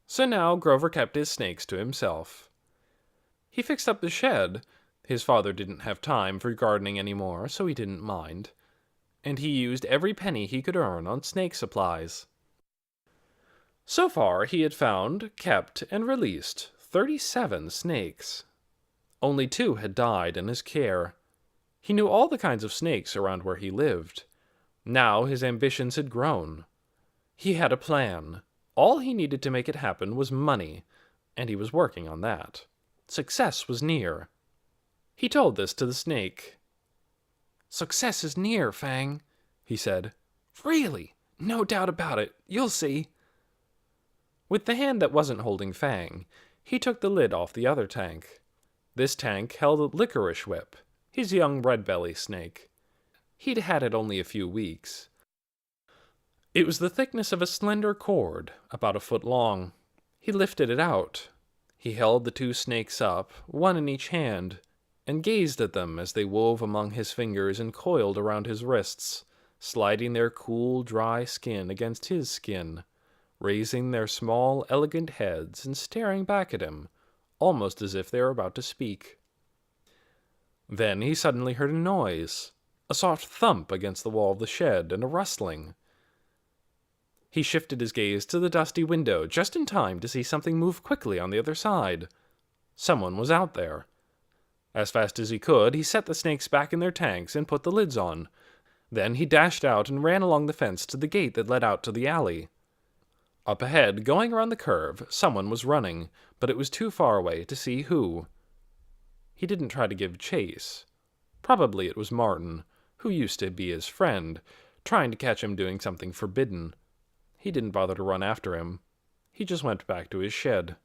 So now Grover kept his snakes to himself. He fixed up the shed. His father didn't have time for gardening anymore, so he didn't mind. And he used every penny he could earn on snake supplies. So far, he had found, kept, and released 37 snakes. Only 2 had died in his care. He knew all the kinds of snakes around where he lived. Now his ambitions had grown. He had a plan. All he needed to make it happen was money, and he was working on that. Success was near. He told this to the snake. "Success is near, Fang," he said. "Really, no doubt about it. You'll see." With the hand that wasn't holding Fang, he took the lid off the other tank. This tank held Licorice Whip, his young red-belly snake. He'd had it only a few weeks. It was the thickness of a slender cord, about a foot long. He lifted it out. He held the 2 snakes up, one in each hand, and gazed at them as they wove among his fingers and coiled around his wrists, sliding their cool, dry skin against his skin, raising their small, elegant heads and staring back at him, almost as if they were about to speak. Then he suddenly heard a noise, a soft thump against the wall of the shed, and a rustling. He shifted his gaze to the dusty window just in time to see something move quickly on the other side. Someone was out there. As fast as he could, he set the snakes back in their tanks and put the lids on. Then he dashed out and ran along the fence to the gate that led out to the alley. Up ahead, going around the curve, someone was running, but it was too far away to see who. He didn't try to give chase. Probably it was Martin, who used to be his friend, trying to catch him doing something forbidden. He didn't bother to run after him. He just went back to his shed.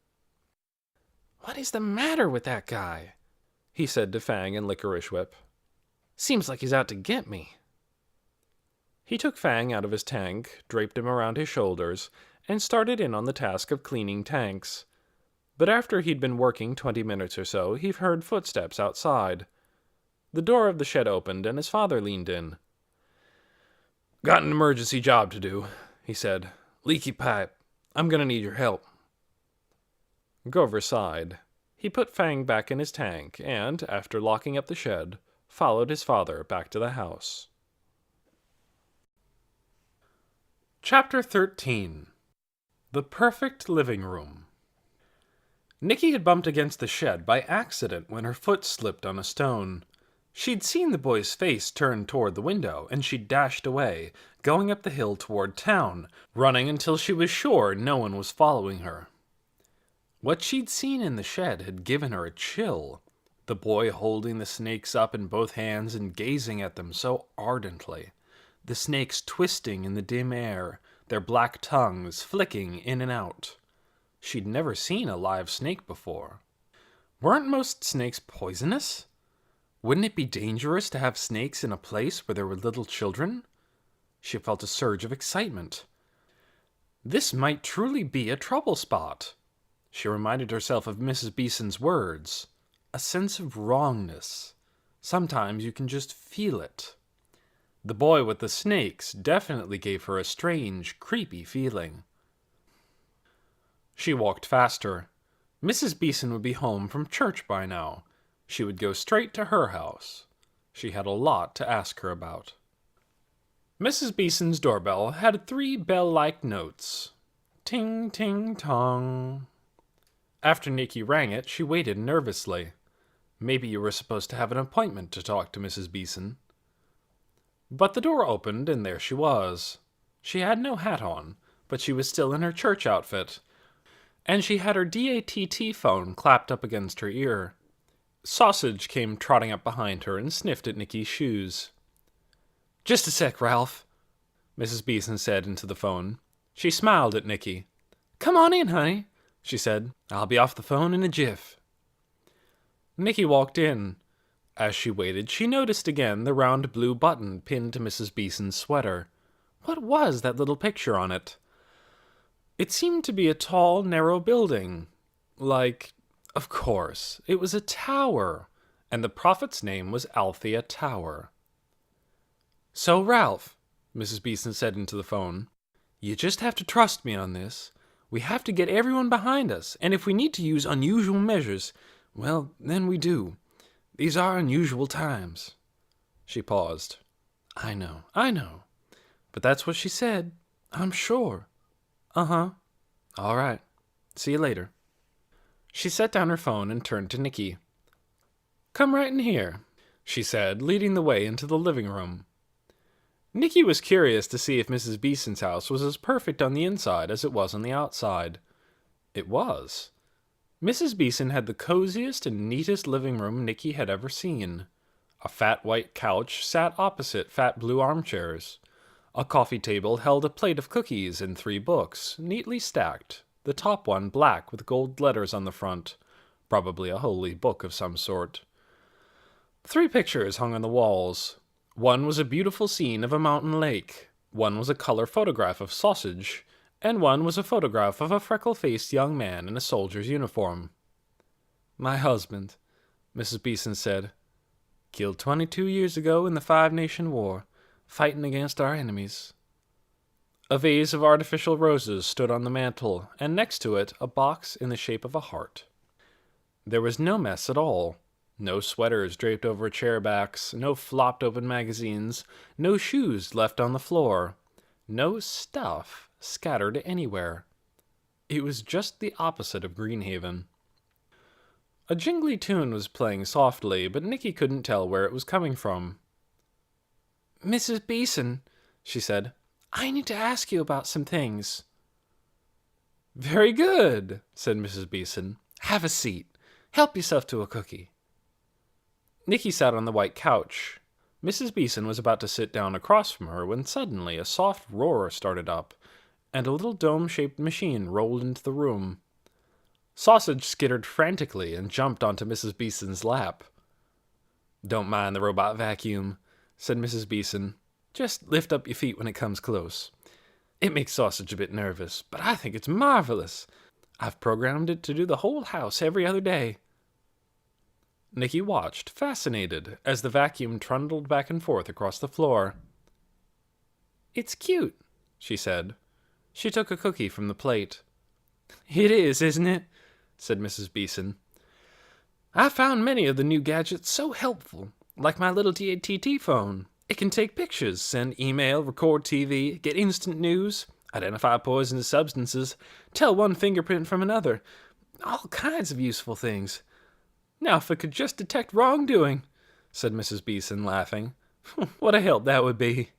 "What is the matter with that guy?" he said to Fang and Licorice Whip. "Seems like he's out to get me." He took Fang out of his tank, draped him around his shoulders, and started in on the task of cleaning tanks. But after he'd been working 20 minutes or so, he heard footsteps outside. The door of the shed opened, and his father leaned in. "Got an emergency job to do," he said. "Leaky pipe. I'm gonna need your help." Grover sighed. He put Fang back in his tank, and, after locking up the shed, followed his father back to the house. Chapter 13. The Perfect Living Room. Nicky had bumped against the shed by accident when her foot slipped on a stone. She'd seen the boy's face turn toward the window, and she dashed away, going up the hill toward town, running until she was sure no one was following her. What she'd seen in the shed had given her a chill, the boy holding the snakes up in both hands and gazing at them so ardently, the snakes twisting in the dim air, their black tongues flicking in and out. She'd never seen a live snake before. Weren't most snakes poisonous? Wouldn't it be dangerous to have snakes in a place where there were little children? She felt a surge of excitement. This might truly be a trouble spot. She reminded herself of Mrs. Beeson's words. A sense of wrongness. Sometimes you can just feel it. The boy with the snakes definitely gave her a strange, creepy feeling. She walked faster. Mrs. Beeson would be home from church by now. She would go straight to her house. She had a lot to ask her about. Mrs. Beeson's doorbell had 3 bell-like notes. Ting, ting, tong. After Nikki rang it, she waited nervously. Maybe you were supposed to have an appointment to talk to Mrs. Beeson. But the door opened, and there she was. She had no hat on, but she was still in her church outfit, and she had her DATT phone clapped up against her ear. Sausage came trotting up behind her and sniffed at Nikki's shoes. "Just a sec, Ralph," Mrs. Beeson said into the phone. She smiled at Nikki. "Come on in, honey," she said. "I'll be off the phone in a jiff." Nikki walked in. As she waited, she noticed again the round blue button pinned to Mrs. Beeson's sweater. What was that little picture on it? It seemed to be a tall, narrow building. Of course, it was a tower, and the prophet's name was Althea Tower. "So, Ralph," Mrs. Beeson said into the phone, "you just have to trust me on this. We have to get everyone behind us, and if we need to use unusual measures, well, then we do. These are unusual times." She paused. I know. But that's what she said. I'm sure. Uh-huh. All right. See you later." She set down her phone and turned to Nikki. "Come right in here," she said, leading the way into the living room. Nikki was curious to see if Mrs. Beeson's house was as perfect on the inside as it was on the outside. It was. Mrs. Beeson had the coziest and neatest living room Nikki had ever seen. A fat white couch sat opposite fat blue armchairs. A coffee table held a plate of cookies and 3 books, neatly stacked, the top one black with gold letters on the front, probably a holy book of some sort. 3 pictures hung on the walls. One was a beautiful scene of a mountain lake, one was a color photograph of Sausage, and one was a photograph of a freckle-faced young man in a soldier's uniform. "My husband," Mrs. Beeson said, "killed 22 years ago in the 5-Nation War, fighting against our enemies." A vase of artificial roses stood on the mantel, and next to it a box in the shape of a heart. There was no mess at all. No sweaters draped over chair backs, no flopped open magazines, no shoes left on the floor, no stuff scattered anywhere. It was just the opposite of Greenhaven. A jingly tune was playing softly, but Nikki couldn't tell where it was coming from. "Mrs. Beeson," she said, "I need to ask you about some things." "Very good," said Mrs. Beeson. "Have a seat. Help yourself to a cookie." Nikki sat on the white couch. Mrs. Beeson was about to sit down across from her when suddenly a soft roar started up, and a little dome-shaped machine rolled into the room. Sausage skittered frantically and jumped onto Mrs. Beeson's lap. "Don't mind the robot vacuum," said Mrs. Beeson. "Just lift up your feet when it comes close. It makes Sausage a bit nervous, but I think it's marvelous. I've programmed it to do the whole house every other day." Nikki watched, fascinated, as the vacuum trundled back and forth across the floor. "It's cute," she said. She took a cookie from the plate. "It is, isn't it?" said Mrs. Beeson. "I found many of the new gadgets so helpful, like my little DATT phone. It can take pictures, send email, record TV, get instant news, identify poisonous substances, tell one fingerprint from another. All kinds of useful things. Now if it could just detect wrongdoing," said Mrs. Beeson, laughing. "What a help that would be."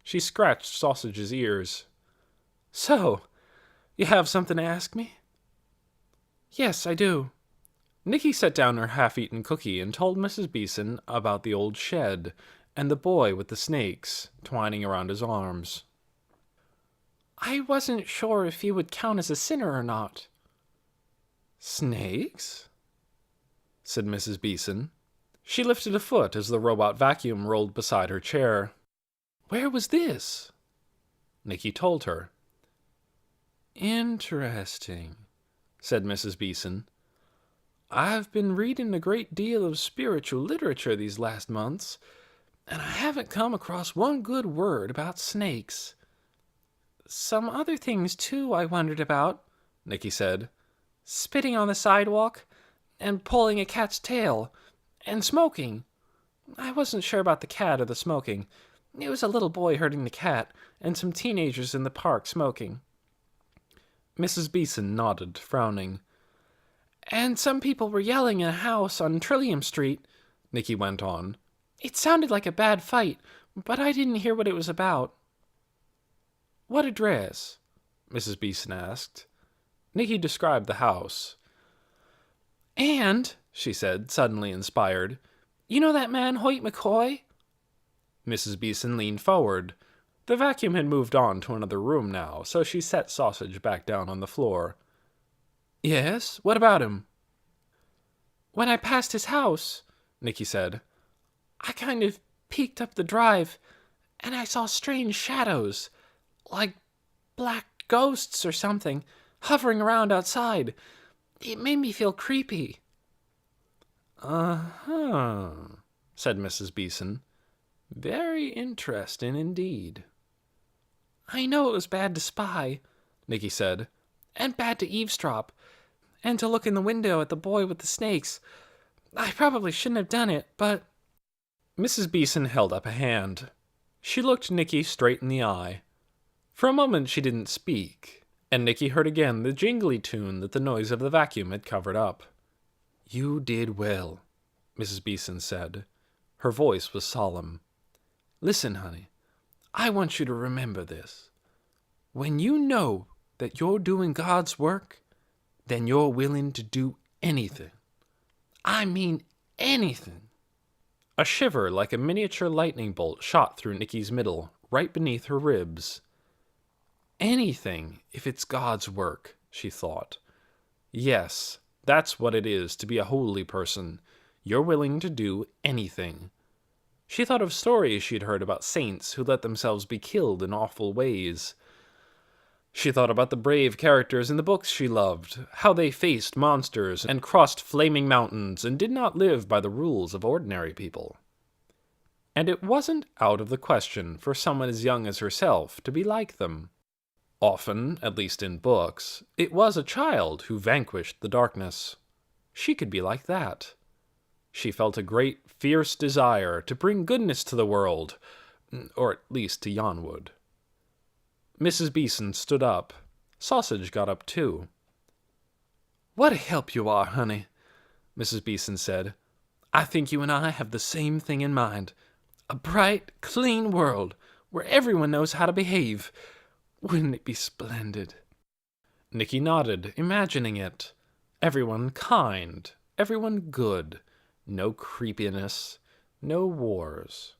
She scratched Sausage's ears. "So, you have something to ask me?" "Yes, I do." Nikki set down her half-eaten cookie and told Mrs. Beeson about the old shed and the boy with the snakes twining around his arms. "I wasn't sure if he would count as a sinner or not." "Snakes?" said Mrs. Beeson. She lifted a foot as the robot vacuum rolled beside her chair. "Where was this?" Nikki told her. "Interesting," said Mrs. Beeson. "I've been reading a great deal of spiritual literature these last months, and I haven't come across one good word about snakes. Some other things, too, I wondered about. Nicky said. Spitting on the sidewalk, and pulling a cat's tail, and smoking. I wasn't sure about the cat or the smoking. It was a little boy hurting the cat, and some teenagers in the park smoking. Mrs. Beeson nodded, frowning. And some people were yelling in a house on Trillium Street, Nicky went on. It sounded like a bad fight, but I didn't hear what it was about. What address? Mrs. Beeson asked. Nicky described the house. And, she said, suddenly inspired, you know that man Hoyt McCoy? Mrs. Beeson leaned forward. The vacuum had moved on to another room now, so she set Sausage back down on the floor. Yes? What about him? When I passed his house, Nicky said, I kind of peeked up the drive, and I saw strange shadows, like black ghosts or something, hovering around outside. It made me feel creepy. Uh-huh, said Mrs. Beeson. Very interesting indeed. I know it was bad to spy, Nicky said, and bad to eavesdrop, and to look in the window at the boy with the snakes. I probably shouldn't have done it, but... Mrs. Beeson held up a hand. She looked Nicky straight in the eye. For a moment she didn't speak, and Nicky heard again the jingly tune that the noise of the vacuum had covered up. You did well, Mrs. Beeson said. Her voice was solemn. Listen, honey, I want you to remember this. When you know that you're doing God's work, then you're willing to do anything. I mean anything. A shiver like a miniature lightning bolt shot through Nicky's middle, right beneath her ribs. Anything, if it's God's work, she thought. Yes, that's what it is to be a holy person. You're willing to do anything. She thought of stories she'd heard about saints who let themselves be killed in awful ways. She thought about the brave characters in the books she loved, how they faced monsters and crossed flaming mountains and did not live by the rules of ordinary people. And it wasn't out of the question for someone as young as herself to be like them. Often, at least in books, it was a child who vanquished the darkness. She could be like that. She felt a great, fierce desire to bring goodness to the world, or at least to Yonwood. Mrs. Beeson stood up. Sausage got up too. What a help you are, honey, Mrs. Beeson said. I think you and I have the same thing in mind. A bright, clean world where everyone knows how to behave. Wouldn't it be splendid? Nicky nodded, imagining it. Everyone kind, everyone good. No creepiness, no wars.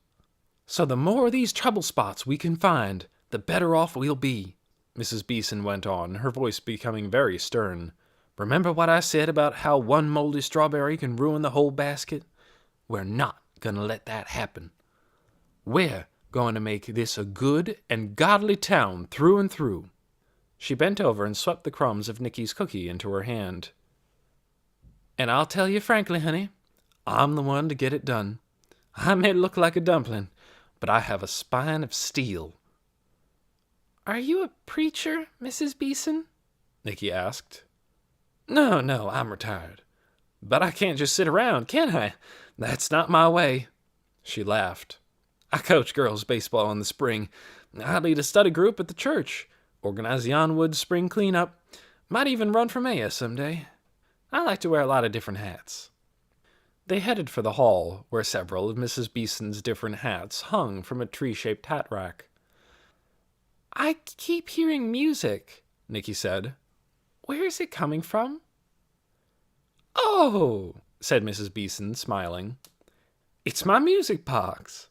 So the more of these trouble spots we can find, the better off we'll be, Mrs. Beeson went on, her voice becoming very stern. Remember what I said about how one moldy strawberry can ruin the whole basket? We're not going to let that happen. We're going to make this a good and godly town through and through. She bent over and swept the crumbs of Nicky's cookie into her hand. And I'll tell you frankly, honey, I'm the one to get it done. I may look like a dumpling, but I have a spine of steel. Are you a preacher, Mrs. Beeson? Nicky asked. No, I'm retired. But I can't just sit around, can I? That's not my way. She laughed. I coach girls' baseball in the spring. I lead a study group at the church, organize Yonwood's spring cleanup, might even run for mayor someday. I like to wear a lot of different hats. They headed for the hall, where several of Mrs. Beeson's different hats hung from a tree-shaped hat rack. I keep hearing music, Nicky said. Where is it coming from? Oh, said Mrs. Beeson, smiling. It's my music box.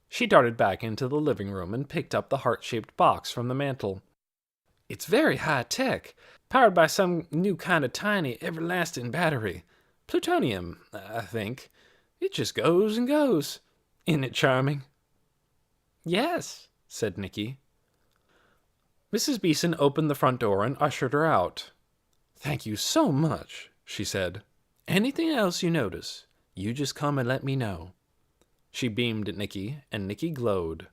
She darted back into the living room and picked up the heart-shaped box from the mantel. It's very high-tech, powered by some new kind of tiny, everlasting battery. Plutonium, I think. It just goes and goes. Isn't it charming? Yes, said Nicky. Mrs. Beeson opened the front door and ushered her out. Thank you so much, she said. Anything else you notice, you just come and let me know. She beamed at Nicky, and Nicky glowed.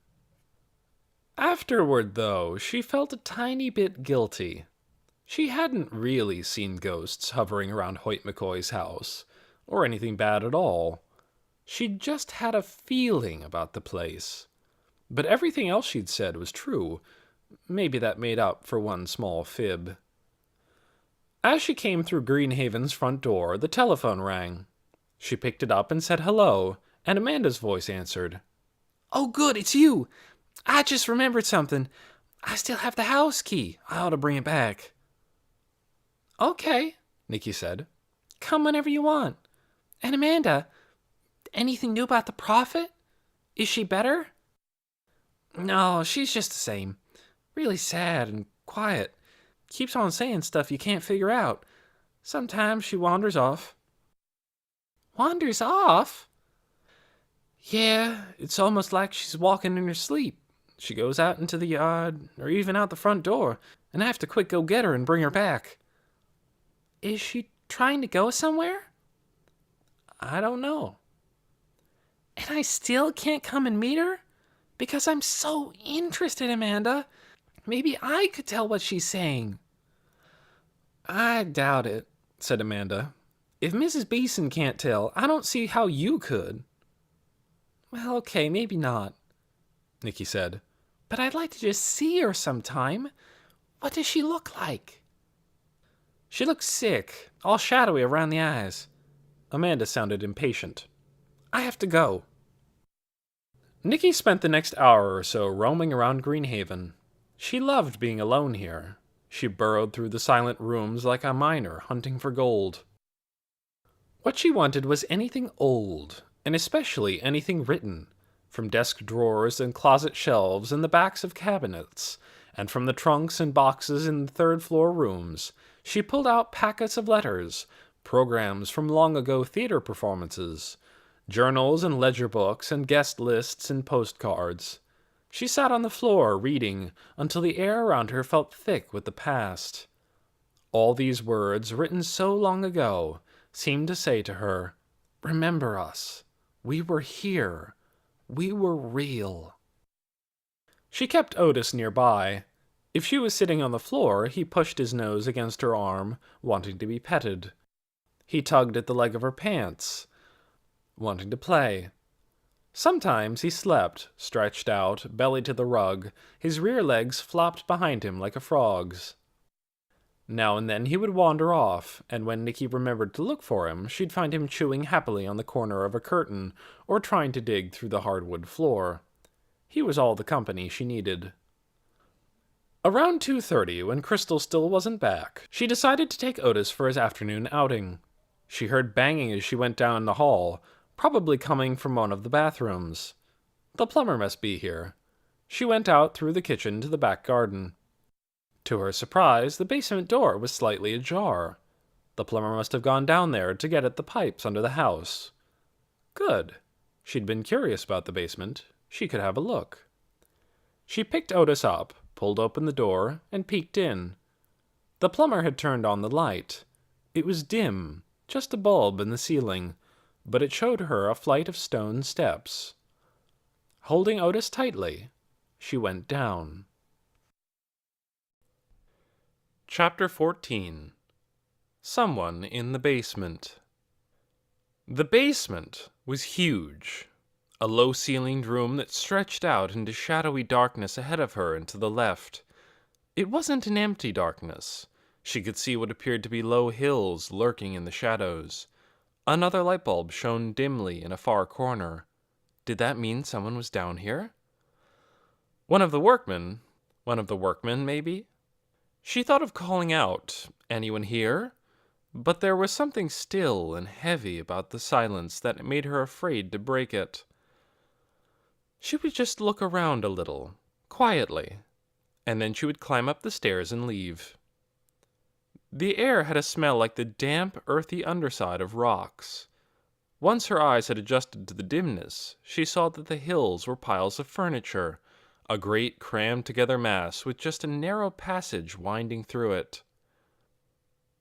Afterward, though, she felt a tiny bit guilty. She hadn't really seen ghosts hovering around Hoyt McCoy's house, or anything bad at all. She'd just had a feeling about the place. But everything else she'd said was true. Maybe that made up for one small fib. As she came through Greenhaven's front door, the telephone rang. She picked it up and said hello, and Amanda's voice answered. Oh, good, it's you. I just remembered something. I still have the house key. I ought to bring it back. Okay, Nikki said. Come whenever you want. And Amanda, anything new about the Prophet? Is she better? No, she's just the same. Really sad and quiet. Keeps on saying stuff you can't figure out. Sometimes she wanders off. Wanders off? Yeah, it's almost like she's walking in her sleep. She goes out into the yard, or even out the front door, and I have to quick go get her and bring her back. Is she trying to go somewhere? I don't know. And I still can't come and meet her? Because I'm so interested, Amanda. Maybe I could tell what she's saying. I doubt it, said Amanda. If Mrs. Beeson can't tell, I don't see how you could. Well, okay, maybe not, Nikki said. But I'd like to just see her sometime. What does she look like? She looks sick, all shadowy around the eyes. Amanda sounded impatient. I have to go. Nikki spent the next hour or so roaming around Greenhaven. She loved being alone here. She burrowed through the silent rooms like a miner hunting for gold. What she wanted was anything old, and especially anything written, from desk drawers and closet shelves and the backs of cabinets, and from the trunks and boxes in the third-floor rooms. She pulled out packets of letters, programs from long-ago theater performances, journals and ledger books and guest lists and postcards. She sat on the floor reading until the air around her felt thick with the past. All these words, written so long ago, seemed to say to her, "Remember us. We were here. We were real." She kept Otis nearby. If she was sitting on the floor, he pushed his nose against her arm, wanting to be petted. He tugged at the leg of her pants, wanting to play. Sometimes he slept, stretched out, belly to the rug, his rear legs flopped behind him like a frog's. Now and then he would wander off, and when Nikki remembered to look for him, she'd find him chewing happily on the corner of a curtain, or trying to dig through the hardwood floor. He was all the company she needed. Around 2:30, when Crystal still wasn't back, she decided to take Otis for his afternoon outing. She heard banging as she went down the hall, probably coming from one of the bathrooms. The plumber must be here. She went out through the kitchen to the back garden. To her surprise, the basement door was slightly ajar. The plumber must have gone down there to get at the pipes under the house. Good. She'd been curious about the basement. She could have a look. She picked Otis up, pulled open the door, and peeked in. The plumber had turned on the light. It was dim, just a bulb in the ceiling, but it showed her a flight of stone steps. Holding Otis tightly, she went down. Chapter 14. Someone in the Basement. The basement was huge. A low-ceilinged room that stretched out into shadowy darkness ahead of her and to the left. It wasn't an empty darkness. She could see what appeared to be low hills lurking in the shadows. Another light bulb shone dimly in a far corner. Did that mean someone was down here? One of the workmen, maybe? She thought of calling out, "Anyone here?" But there was something still and heavy about the silence that made her afraid to break it. She would just look around a little, quietly, and then she would climb up the stairs and leave. The air had a smell like the damp, earthy underside of rocks. Once her eyes had adjusted to the dimness, she saw that the hills were piles of furniture, a great crammed-together mass with just a narrow passage winding through it.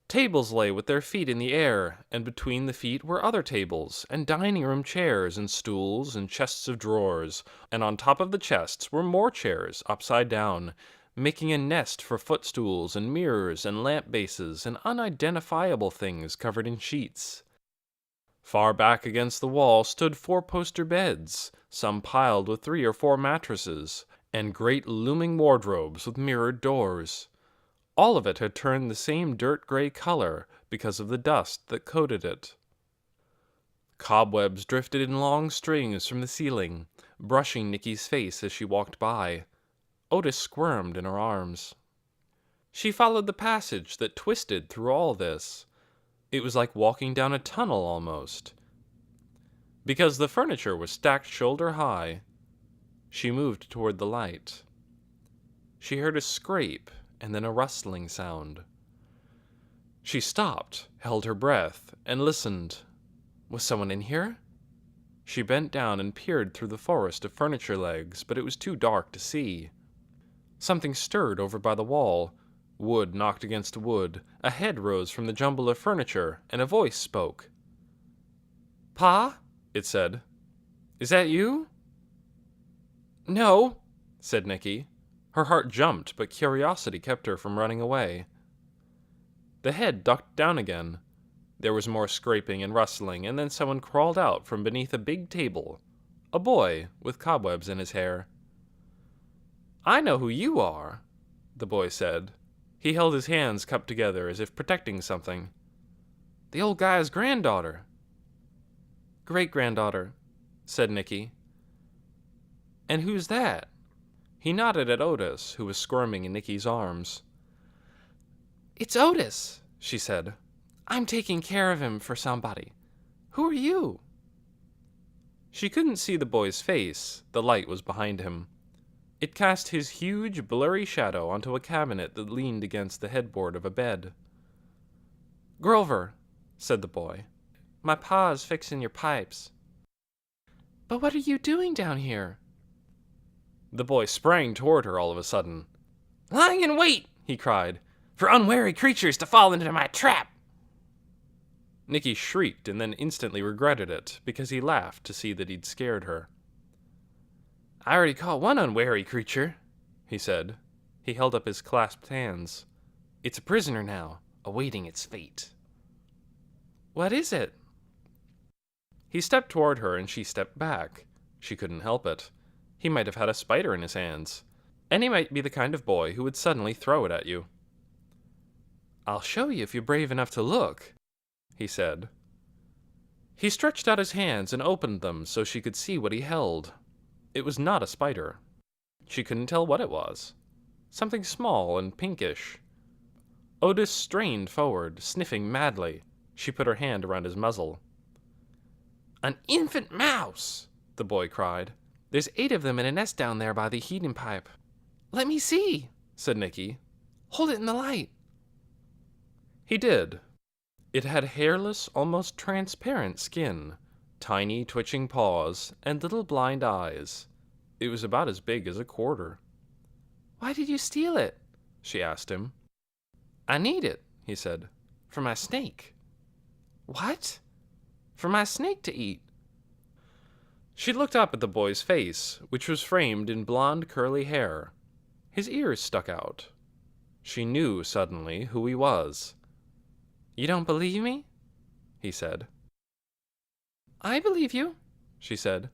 Tables lay with their feet in the air, and between the feet were other tables, and dining-room chairs and stools and chests of drawers, and on top of the chests were more chairs, upside down, making a nest for footstools and mirrors and lamp bases and unidentifiable things covered in sheets. Far back against the wall stood 4-poster beds, some piled with 3 or 4 mattresses, and great looming wardrobes with mirrored doors. All of it had turned the same dirt-gray color because of the dust that coated it. Cobwebs drifted in long strings from the ceiling, brushing Nicky's face as she walked by. Otis squirmed in her arms. She followed the passage that twisted through all this. It was like walking down a tunnel almost. Because the furniture was stacked shoulder high, she moved toward the light. She heard a scrape and then a rustling sound. She stopped, held her breath, and listened. Was someone in here? She bent down and peered through the forest of furniture legs, but it was too dark to see. Something stirred over by the wall. Wood knocked against wood, a head rose from the jumble of furniture, and a voice spoke. "Pa?" it said. "Is that you?" "No," said Nicky. Her heart jumped, but curiosity kept her from running away. The head ducked down again. There was more scraping and rustling, and then someone crawled out from beneath a big table. A boy with cobwebs in his hair. "I know who you are," the boy said. He held his hands cupped together as if protecting something. "The old guy's granddaughter." "Great-granddaughter," said Nicky. "And who's that?" He nodded at Otis, who was squirming in Nicky's arms. "It's Otis," she said. "I'm taking care of him for somebody. Who are you?" She couldn't see the boy's face. The light was behind him. It cast his huge, blurry shadow onto a cabinet that leaned against the headboard of a bed. "Grover," said the boy. "My pa's fixing your pipes." "But what are you doing down here?" The boy sprang toward her all of a sudden. "Lying in wait," he cried, "for unwary creatures to fall into my trap." Nicky shrieked and then instantly regretted it, because he laughed to see that he'd scared her. "I already caught one unwary creature," he said. He held up his clasped hands. "It's a prisoner now, awaiting its fate." "What is it?" He stepped toward her and she stepped back. She couldn't help it. He might have had a spider in his hands, and he might be the kind of boy who would suddenly throw it at you. "I'll show you if you're brave enough to look," he said. He stretched out his hands and opened them so she could see what he held. It was not a spider. She couldn't tell what it was. Something small and pinkish. Otis strained forward, sniffing madly. She put her hand around his muzzle. "An infant mouse!" the boy cried. "There's 8 of them in a nest down there by the heating pipe." "Let me see," said Nicky. "Hold it in the light." He did. It had hairless, almost transparent skin, tiny twitching paws, and little blind eyes. It was about as big as a quarter. "Why did you steal it?" she asked him. "I need it," he said, "for my snake." "What?" "For my snake to eat." She looked up at the boy's face, which was framed in blonde curly hair. His ears stuck out. She knew suddenly who he was. "You don't believe me?" he said. "I believe you," she said,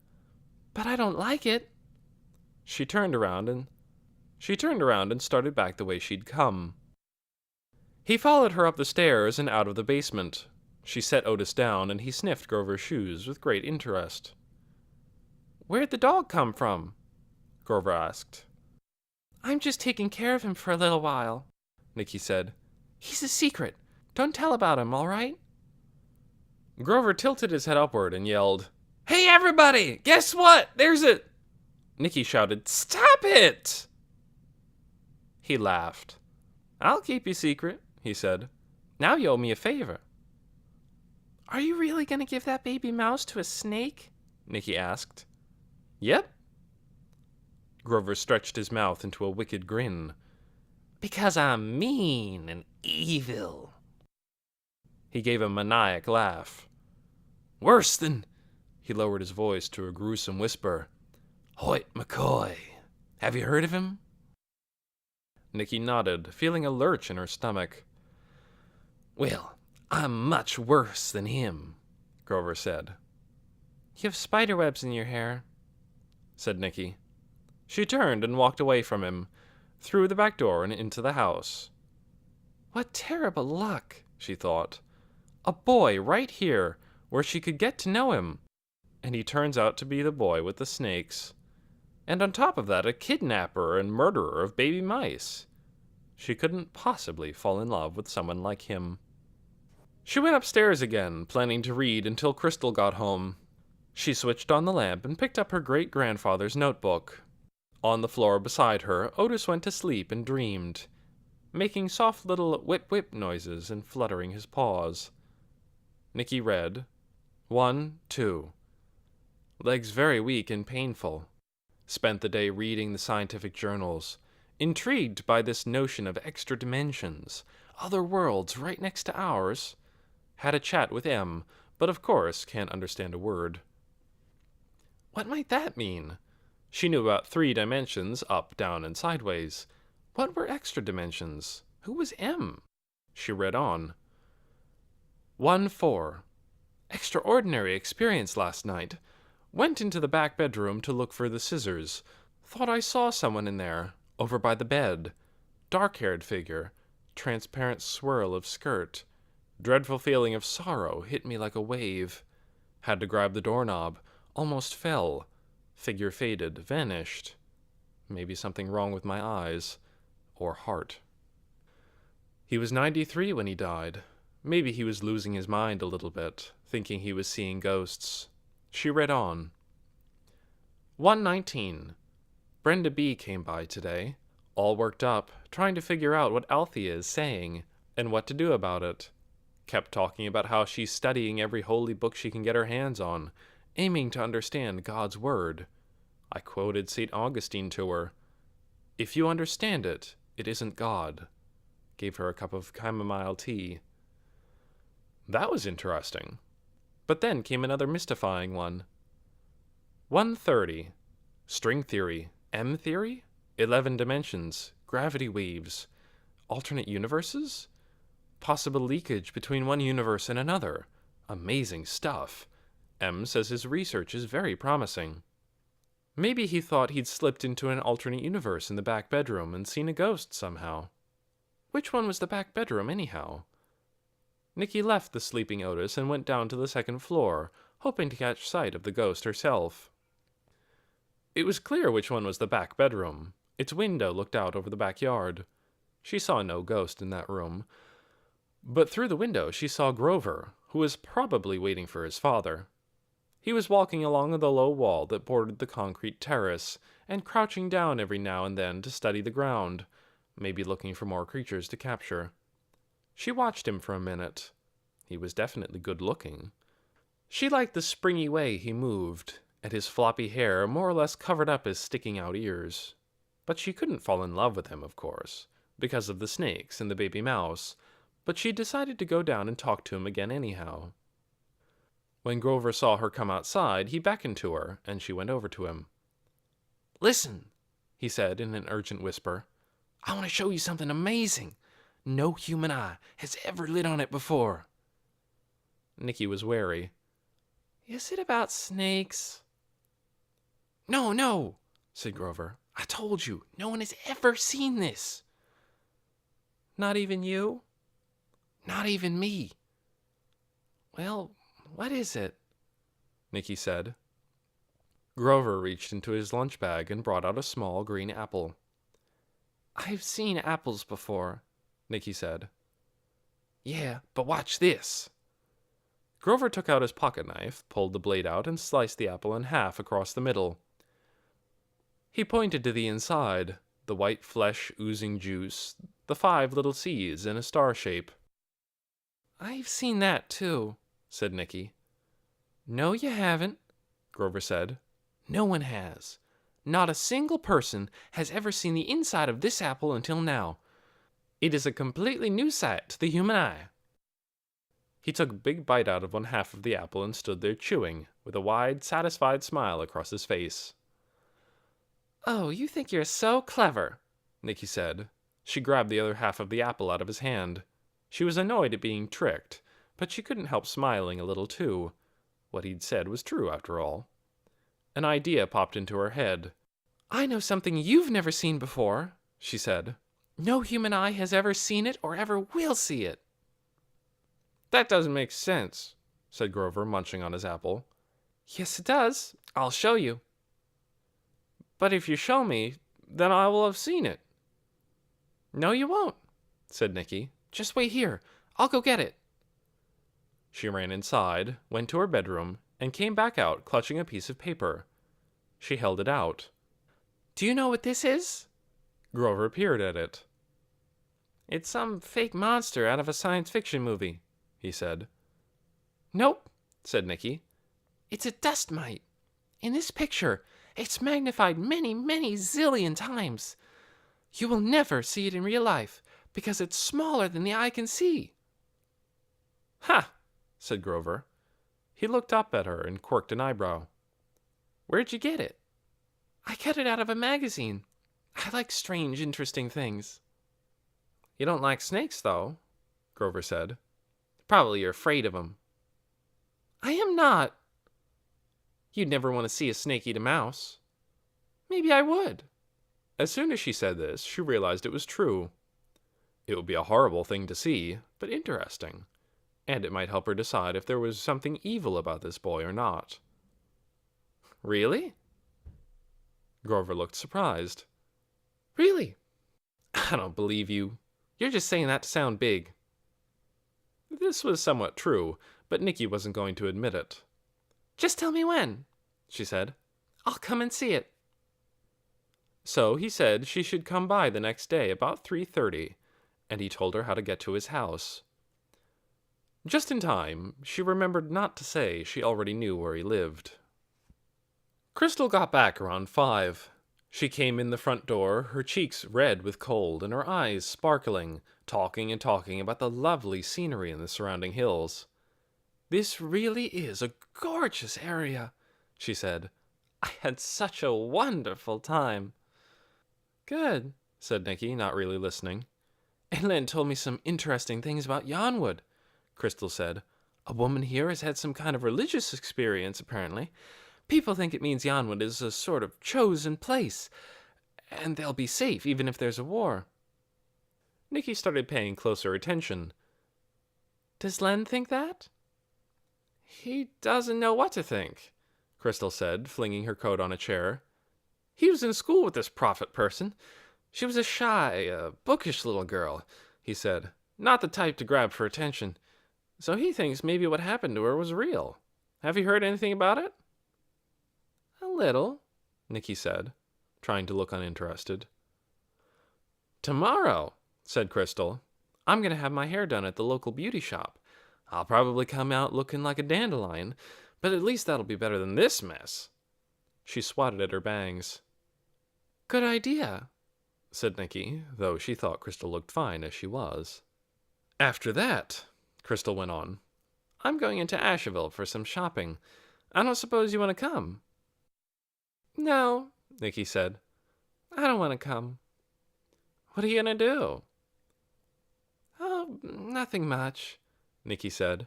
"but I don't like it." She turned around and started back the way she'd come. He followed her up the stairs and out of the basement. She set Otis down, and he sniffed Grover's shoes with great interest. "Where'd the dog come from?" Grover asked. "I'm just taking care of him for a little while," Nicky said. "He's a secret. Don't tell about him, all right?" Grover tilted his head upward and yelled, "Hey, everybody! Guess what? There's a—" Nicky shouted, "Stop it!" He laughed. "I'll keep you secret," he said. "Now you owe me a favor." "Are you really going to give that baby mouse to a snake?" Nicky asked. "Yep." Grover stretched his mouth into a wicked grin. "Because I'm mean and evil." He gave a maniac laugh. "Worse than—" He lowered his voice to a gruesome whisper. "Hoyt McCoy. Have you heard of him?" Nicky nodded, feeling a lurch in her stomach. Well, I'm much worse than him, Grover said. You have spiderwebs in your hair, said Nicky. She turned and walked away from him, through the back door and into the house. What terrible luck, she thought. A boy right here, where she could get to know him. And he turns out to be the boy with the snakes. And on top of that, a kidnapper and murderer of baby mice. She couldn't possibly fall in love with someone like him. She went upstairs again, planning to read until Crystal got home. She switched on the lamp and picked up her great-grandfather's notebook. On the floor beside her, Otis went to sleep and dreamed, making soft little whip-whip noises and fluttering his paws. Nicky read, 1, 2. Legs very weak and painful. Spent the day reading the scientific journals, intrigued by this notion of extra dimensions, other worlds right next to ours. Had a chat with M, but of course can't understand a word. What might that mean? She knew about 3 dimensions, up, down, and sideways. What were extra dimensions? Who was M? She read on. 1, 4. Extraordinary experience last night. Went into the back bedroom to look for the scissors. Thought I saw someone in there, over by the bed. Dark-haired figure, transparent swirl of skirt. Dreadful feeling of sorrow hit me like a wave. Had to grab the doorknob. Almost fell. Figure faded, vanished. Maybe something wrong with my eyes. Or heart. He was 93 when he died. Maybe he was losing his mind a little bit, thinking he was seeing ghosts. She read on. 119. Brenda B. came by today, all worked up, trying to figure out what Althea is saying, and what to do about it. Kept talking about how she's studying every holy book she can get her hands on, aiming to understand God's word. I quoted St. Augustine to her. If you understand it, it isn't God. Gave her a cup of chamomile tea. That was interesting. But then came another mystifying one. 130. String theory. M theory? 11 dimensions. Gravity waves. Alternate universes? Possible leakage between one universe and another. Amazing stuff. M says his research is very promising. Maybe he thought he'd slipped into an alternate universe in the back bedroom and seen a ghost somehow. Which one was the back bedroom, anyhow? Nicky left the sleeping Otis and went down to the 2nd floor, hoping to catch sight of the ghost herself. It was clear which one was the back bedroom. Its window looked out over the backyard. She saw no ghost in that room. But through the window she saw Grover, who was probably waiting for his father. He was walking along the low wall that bordered the concrete terrace, and crouching down every now and then to study the ground, maybe looking for more creatures to capture. She watched him for a minute. He was definitely good-looking. She liked the springy way he moved, and his floppy hair more or less covered up his sticking-out ears. But she couldn't fall in love with him, of course, because of the snakes and the baby mouse, but she decided to go down and talk to him again anyhow. When Grover saw her come outside, he beckoned to her, and she went over to him. Listen, he said in an urgent whisper. I want to show you something amazing. No human eye has ever lit on it before. Nicky was wary. Is it about snakes? No, said Grover. I told you, no one has ever seen this. Not even you? Not even me. Well, what is it? Nicky said. Grover reached into his lunch bag and brought out a small green apple. I've seen apples before, Nicky said. Yeah, but watch this. Grover took out his pocket knife, pulled the blade out, and sliced the apple in half across the middle. He pointed to the inside, the white flesh oozing juice, the 5 little seeds in a star shape. I've seen that, too, said Nicky. No, you haven't, Grover said. No one has. Not a single person has ever seen the inside of this apple until now. It is a completely new sight to the human eye. He took a big bite out of one half of the apple and stood there chewing, with a wide, satisfied smile across his face. Oh, you think you're so clever, Nicky said. She grabbed the other half of the apple out of his hand. She was annoyed at being tricked, but she couldn't help smiling a little too. What he'd said was true, after all. An idea popped into her head. I know something you've never seen before, she said. No human eye has ever seen it or ever will see it. That doesn't make sense, said Grover, munching on his apple. Yes, it does. I'll show you. But if you show me, then I will have seen it. No, you won't, said Nicky. Just wait here. I'll go get it. She ran inside, went to her bedroom, and came back out clutching a piece of paper. She held it out. Do you know what this is? Grover peered at it. It's some fake monster out of a science fiction movie, he said. Nope, said Nicky. It's a dust mite. In this picture, it's magnified many, many zillion times. You will never see it in real life because it's smaller than the eye can see. Ha, said Grover. He looked up at her and quirked an eyebrow. Where'd you get it? I cut it out of a magazine. I like strange, interesting things. You don't like snakes, though, Grover said. Probably you're afraid of them. I am not. You'd never want to see a snake eat a mouse. Maybe I would. As soon as she said this, she realized it was true. It would be a horrible thing to see, but interesting. And it might help her decide if there was something evil about this boy or not. Really? Grover looked surprised. Really? I don't believe you. You're just saying that to sound big. This was somewhat true, but Nicky wasn't going to admit it. Just tell me when, she said. I'll come and see it. So he said she should come by the next day about 3:30, and he told her how to get to his house. Just in time, she remembered not to say she already knew where he lived. Crystal got back around 5. She came in the front door, her cheeks red with cold and her eyes sparkling, talking and talking about the lovely scenery in the surrounding hills. This really is a gorgeous area, she said. I had such a wonderful time. Good, said Nicky, not really listening. And Len told me some interesting things about Yonwood, Crystal said. A woman here has had some kind of religious experience, apparently. People think it means Yonwood is a sort of chosen place, and they'll be safe even if there's a war. Nicky started paying closer attention. Does Len think that? He doesn't know what to think, Crystal said, flinging her coat on a chair. He was in school with this prophet person. She was a shy, bookish little girl, he said. Not the type to grab for attention. So he thinks maybe what happened to her was real. Have you heard anything about it? A little, Nicky said, trying to look uninterested. Tomorrow, said Crystal, I'm going to have my hair done at the local beauty shop. I'll probably come out looking like a dandelion, but at least that'll be better than this mess. She swatted at her bangs. Good idea, said Nicky, though she thought Crystal looked fine as she was. After that, Crystal went on, I'm going into Asheville for some shopping. I don't suppose you want to come? No, Nicky said. I don't want to come. What are you going to do? Oh, nothing much, Nicky said.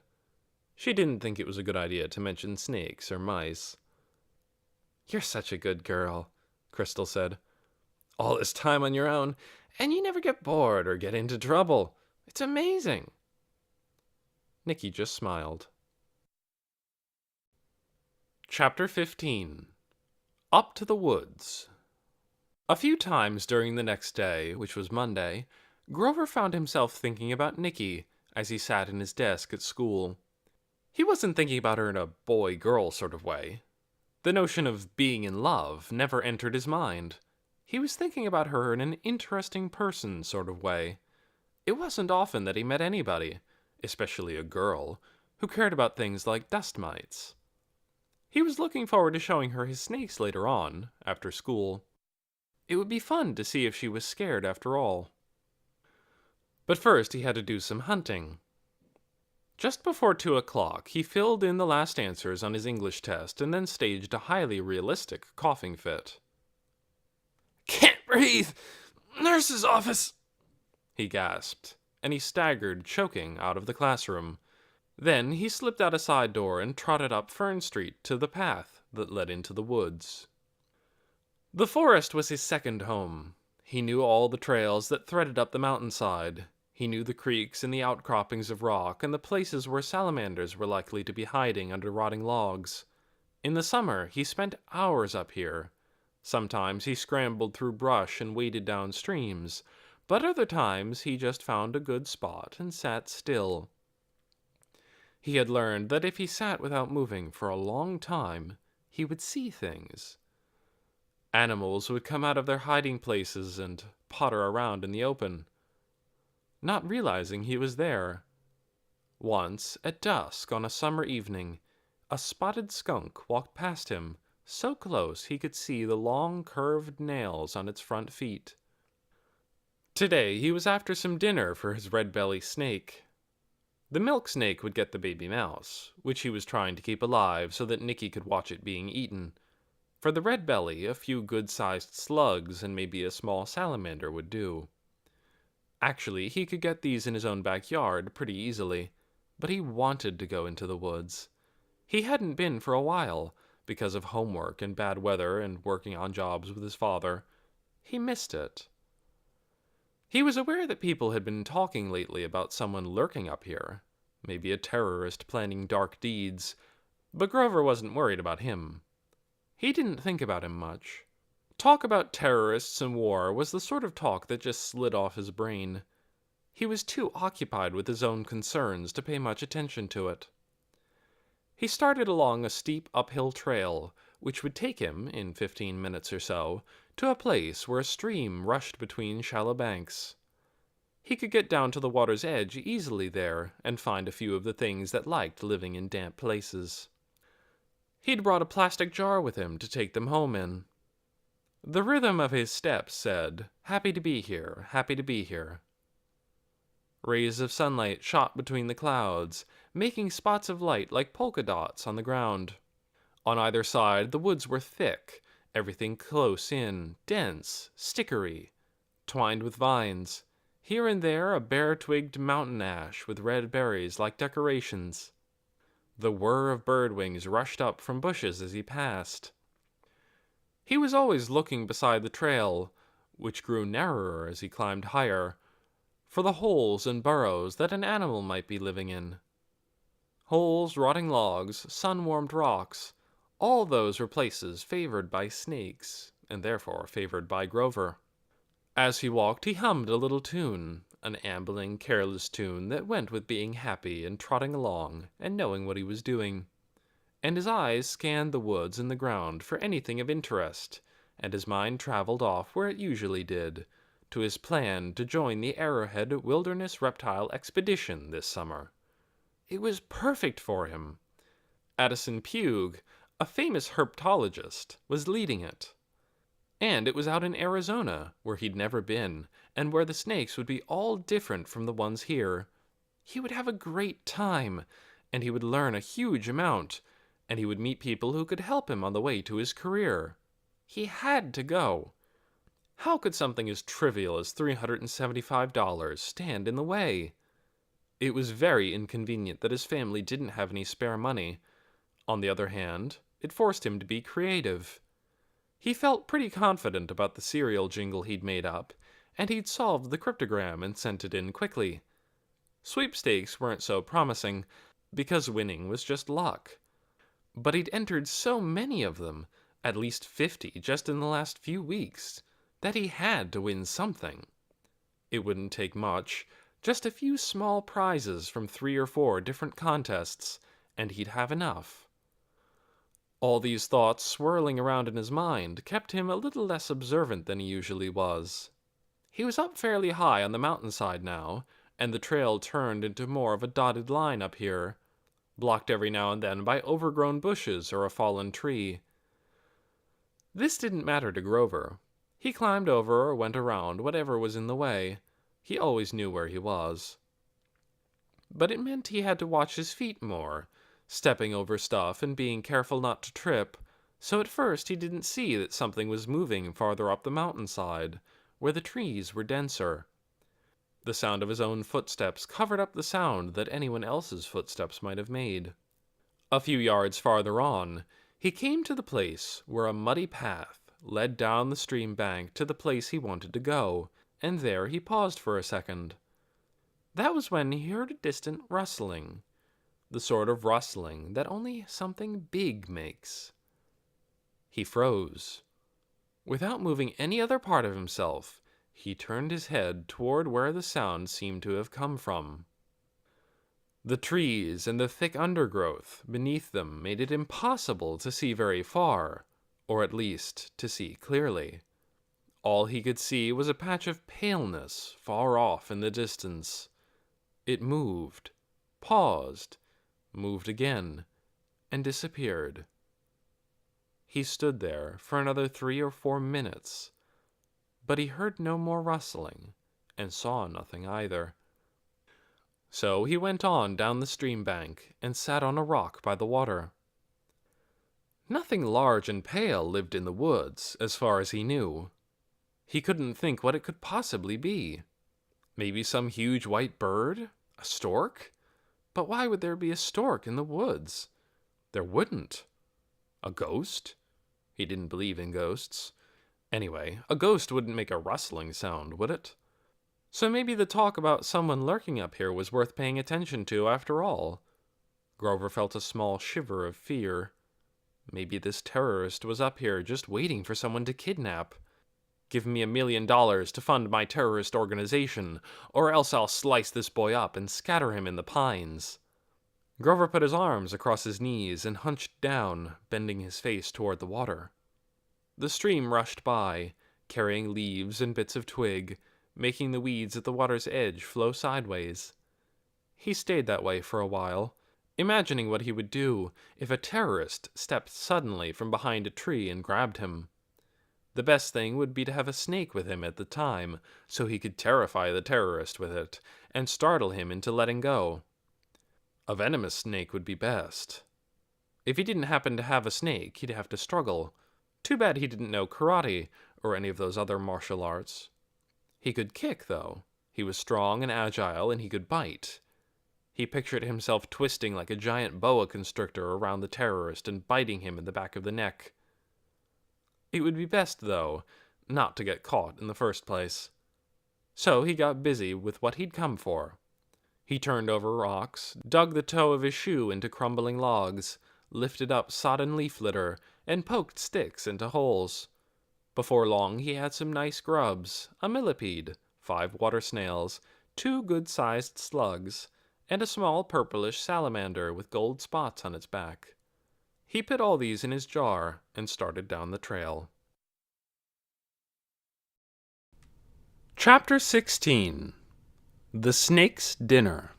She didn't think it was a good idea to mention snakes or mice. You're such a good girl, Crystal said. All this time on your own, and you never get bored or get into trouble. It's amazing. Nicky just smiled. Chapter 15. Up to the Woods. A few times during the next day, which was Monday, Grover found himself thinking about Nicky as he sat in his desk at school. He wasn't thinking about her in a boy-girl sort of way. The notion of being in love never entered his mind. He was thinking about her in an interesting person sort of way. It wasn't often that he met anybody, especially a girl, who cared about things like dust mites. He was looking forward to showing her his snakes later on, after school. It would be fun to see if she was scared after all. But first he had to do some hunting. Just before 2 o'clock, he filled in the last answers on his English test and then staged a highly realistic coughing fit. Can't breathe. Nurse's office. he gasped, and he staggered, choking, out of the classroom. Then he slipped out a side door and trotted up Fern Street to the path that led into the woods. The forest was his second home. He knew all the trails that threaded up the mountainside. He knew the creeks and the outcroppings of rock and the places where salamanders were likely to be hiding under rotting logs. In the summer, he spent hours up here. Sometimes he scrambled through brush and waded down streams, but other times he just found a good spot and sat still. He had learned that if he sat without moving for a long time, he would see things. Animals would come out of their hiding places and potter around in the open, not realizing he was there. Once, at dusk on a summer evening, a spotted skunk walked past him, so close he could see the long curved nails on its front feet. Today he was after some dinner for his red-belly snake. The milk snake would get the baby mouse, which he was trying to keep alive so that Nicky could watch it being eaten. For the red belly, a few good-sized slugs and maybe a small salamander would do. Actually, he could get these in his own backyard pretty easily, but he wanted to go into the woods. He hadn't been for a while, because of homework and bad weather and working on jobs with his father. He missed it. He was aware that people had been talking lately about someone lurking up here, maybe a terrorist planning dark deeds, but Grover wasn't worried about him. He didn't think about him much. Talk about terrorists and war was the sort of talk that just slid off his brain. He was too occupied with his own concerns to pay much attention to it. He started along a steep uphill trail, which would take him, in 15 minutes or so, to a place where a stream rushed between shallow banks. He could get down to the water's edge easily there and find a few of the things that liked living in damp places. He'd brought a plastic jar with him to take them home in. The rhythm of his steps said, "Happy to be here, happy to be here." Rays of sunlight shot between the clouds, making spots of light like polka dots on the ground. On either side, the woods were thick, everything close in, dense, stickery, twined with vines. Here and there, a bare-twigged mountain ash with red berries like decorations. The whir of bird wings rushed up from bushes as he passed. He was always looking beside the trail, which grew narrower as he climbed higher, for the holes and burrows that an animal might be living in. Holes, rotting logs, sun-warmed rocks, all those were places favored by snakes, and therefore favored by Grover. As he walked, he hummed a little tune, an ambling, careless tune that went with being happy and trotting along and knowing what he was doing. And his eyes scanned the woods and the ground for anything of interest, and his mind traveled off where it usually did, to his plan to join the Arrowhead Wilderness Reptile Expedition this summer. It was perfect for him. Addison Pugh, a famous herpetologist, was leading it. And it was out in Arizona, where he'd never been, and where the snakes would be all different from the ones here. He would have a great time, and he would learn a huge amount, and he would meet people who could help him on the way to his career. He had to go. How could something as trivial as $375 stand in the way? It was very inconvenient that his family didn't have any spare money. On the other hand, it forced him to be creative. He felt pretty confident about the cereal jingle he'd made up, and he'd solved the cryptogram and sent it in quickly. Sweepstakes weren't so promising, because winning was just luck. But he'd entered so many of them, at least 50 just in the last few weeks, that he had to win something. It wouldn't take much, just a few small prizes from 3 or 4 different contests, and he'd have enough. All these thoughts swirling around in his mind kept him a little less observant than he usually was. He was up fairly high on the mountainside now, and the trail turned into more of a dotted line up here, blocked every now and then by overgrown bushes or a fallen tree. This didn't matter to Grover. He climbed over or went around whatever was in the way. He always knew where he was. But it meant he had to watch his feet more, stepping over stuff and being careful not to trip, so at first he didn't see that something was moving farther up the mountainside, where the trees were denser. The sound of his own footsteps covered up the sound that anyone else's footsteps might have made. A few yards farther on, he came to the place where a muddy path led down the stream bank to the place he wanted to go, and there he paused for a second. That was when he heard a distant rustling, the sort of rustling that only something big makes. He froze. Without moving any other part of himself, he turned his head toward where the sound seemed to have come from. The trees and the thick undergrowth beneath them made it impossible to see very far, or at least to see clearly. All he could see was a patch of paleness far off in the distance. It moved, paused, moved again, and disappeared. He stood there for another 3 or 4 minutes, but he heard no more rustling, and saw nothing either. So he went on down the stream bank and sat on a rock by the water. Nothing large and pale lived in the woods, as far as he knew. He couldn't think what it could possibly be. Maybe some huge white bird? A stork? But why would there be a stork in the woods? There wouldn't. A ghost? He didn't believe in ghosts. Anyway, a ghost wouldn't make a rustling sound, would it? So maybe the talk about someone lurking up here was worth paying attention to after all. Grover felt a small shiver of fear. Maybe this terrorist was up here just waiting for someone to kidnap. Give me $1 million to fund my terrorist organization, or else I'll slice this boy up and scatter him in the pines. Grover put his arms across his knees and hunched down, bending his face toward the water. The stream rushed by, carrying leaves and bits of twig, making the weeds at the water's edge flow sideways. He stayed that way for a while, imagining what he would do if a terrorist stepped suddenly from behind a tree and grabbed him. The best thing would be to have a snake with him at the time, so he could terrify the terrorist with it, and startle him into letting go. A venomous snake would be best. If he didn't happen to have a snake, he'd have to struggle. Too bad he didn't know karate, or any of those other martial arts. He could kick, though. He was strong and agile, and he could bite. He pictured himself twisting like a giant boa constrictor around the terrorist and biting him in the back of the neck. It would be best, though, not to get caught in the first place. So he got busy with what he'd come for. He turned over rocks, dug the toe of his shoe into crumbling logs, lifted up sodden leaf litter, and poked sticks into holes. Before long he had some nice grubs, a millipede, 5 water snails, 2 good-sized slugs, and a small purplish salamander with gold spots on its back. He put all these in his jar and started down the trail. Chapter 16. The Snake's Dinner.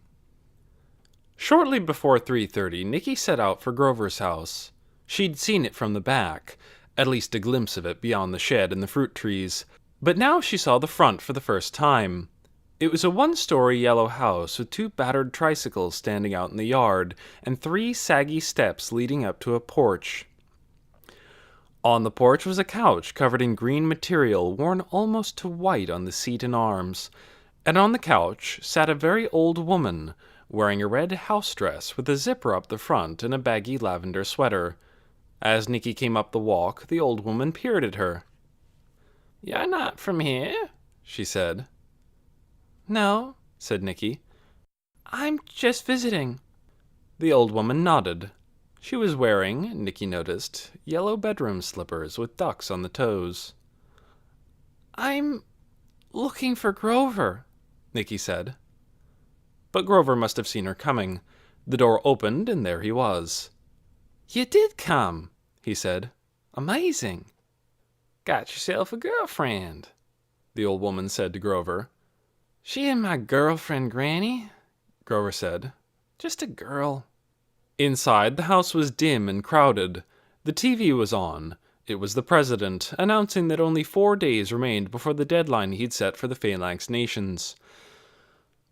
Shortly before 3:30, Nicky set out for Grover's house. She'd seen it from the back, at least a glimpse of it beyond the shed and the fruit trees, but now she saw the front for the first time. It was a 1-story yellow house with 2 battered tricycles standing out in the yard, and 3 saggy steps leading up to a porch. On the porch was a couch covered in green material worn almost to white on the seat and arms, and on the couch sat a very old woman, wearing a red house dress with a zipper up the front and a baggy lavender sweater. As Nicky came up the walk, the old woman peered at her. "You're not from here?" she said. "No," said Nicky. "I'm just visiting." The old woman nodded. She was wearing, Nicky noticed, yellow bedroom slippers with ducks on the toes. "I'm looking for Grover," Nicky said. But Grover must have seen her coming. The door opened, and there he was. "You did come," he said. "Amazing." "Got yourself a girlfriend," the old woman said to Grover. "She ain't my girlfriend, Granny," Grover said. "Just a girl." Inside, the house was dim and crowded. The TV was on. It was the president, announcing that only 4 days remained before the deadline he'd set for the Phalanx nations.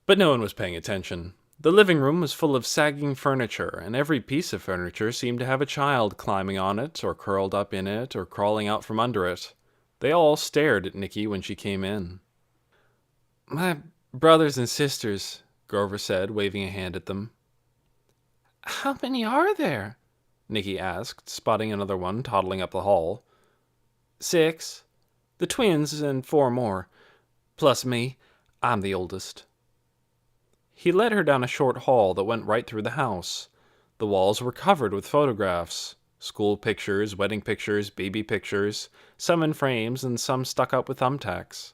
But no one was paying attention. The living room was full of sagging furniture, and every piece of furniture seemed to have a child climbing on it, or curled up in it, or crawling out from under it. They all stared at Nicky when she came in. "My Brothers and sisters, Grover said, waving a hand at them. How many are there? Nicky asked, spotting another one toddling up the hall. 6. The twins and 4 more. Plus me. I'm the oldest. He led her down a short hall that went right through the house. The walls were covered with photographs. School pictures, wedding pictures, baby pictures, some in frames and some stuck up with thumbtacks.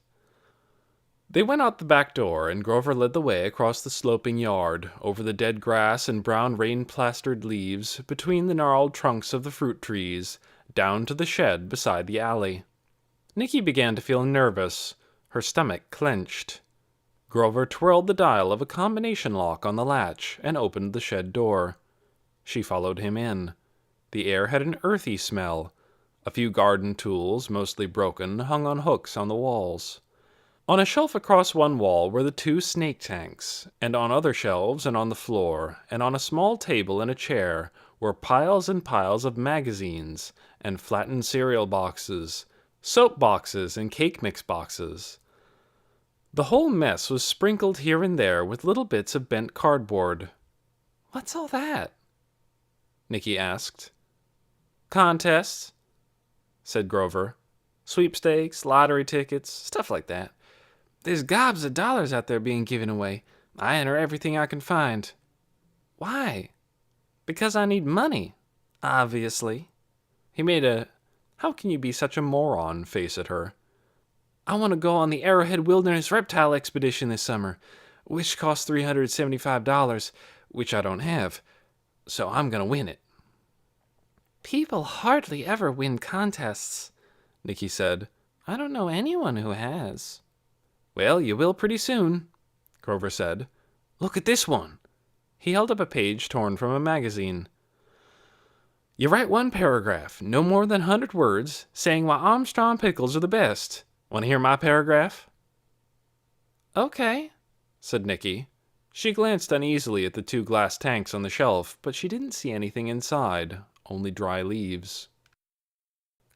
They went out the back door, and Grover led the way across the sloping yard, over the dead grass and brown rain-plastered leaves, between the gnarled trunks of the fruit trees, down to the shed beside the alley. Nicky began to feel nervous. Her stomach clenched. Grover twirled the dial of a combination lock on the latch and opened the shed door. She followed him in. The air had an earthy smell. A few garden tools, mostly broken, hung on hooks on the walls. On a shelf across one wall were the 2 snake tanks, and on other shelves and on the floor, and on a small table and a chair, were piles and piles of magazines, and flattened cereal boxes, soap boxes, and cake mix boxes. The whole mess was sprinkled here and there with little bits of bent cardboard. What's all that? Nicky asked. Contests, said Grover. Sweepstakes, lottery tickets, stuff like that. There's gobs of dollars out there being given away. I enter everything I can find. Why? Because I need money, obviously. He made a "how can you be such a moron" face at her. I want to go on the Arrowhead Wilderness Reptile Expedition this summer, which costs $375, which I don't have, so I'm going to win it. People hardly ever win contests, Nicky said. I don't know anyone who has. Well, you will pretty soon, Grover said. Look at this one. He held up a page torn from a magazine. You write 1 paragraph, no more than 100 words, saying why Armstrong pickles are the best. Want to hear my paragraph? Okay, said Nicky. She glanced uneasily at the 2 glass tanks on the shelf, but she didn't see anything inside, only dry leaves.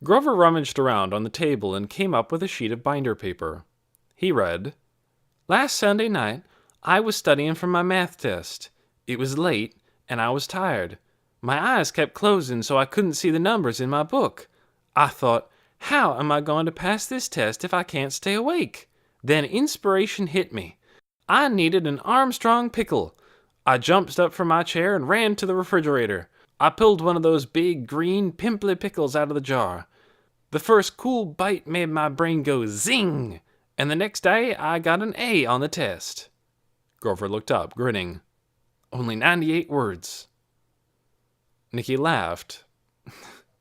Grover rummaged around on the table and came up with a sheet of binder paper. He read, Last Sunday night, I was studying for my math test. It was late, and I was tired. My eyes kept closing so I couldn't see the numbers in my book. I thought, how am I going to pass this test if I can't stay awake? Then inspiration hit me. I needed an Armstrong pickle. I jumped up from my chair and ran to the refrigerator. I pulled one of those big, green, pimply pickles out of the jar. The first cool bite made my brain go zing, and the next day I got an A on the test. Grover looked up, grinning. Only 98 words. Nicky laughed.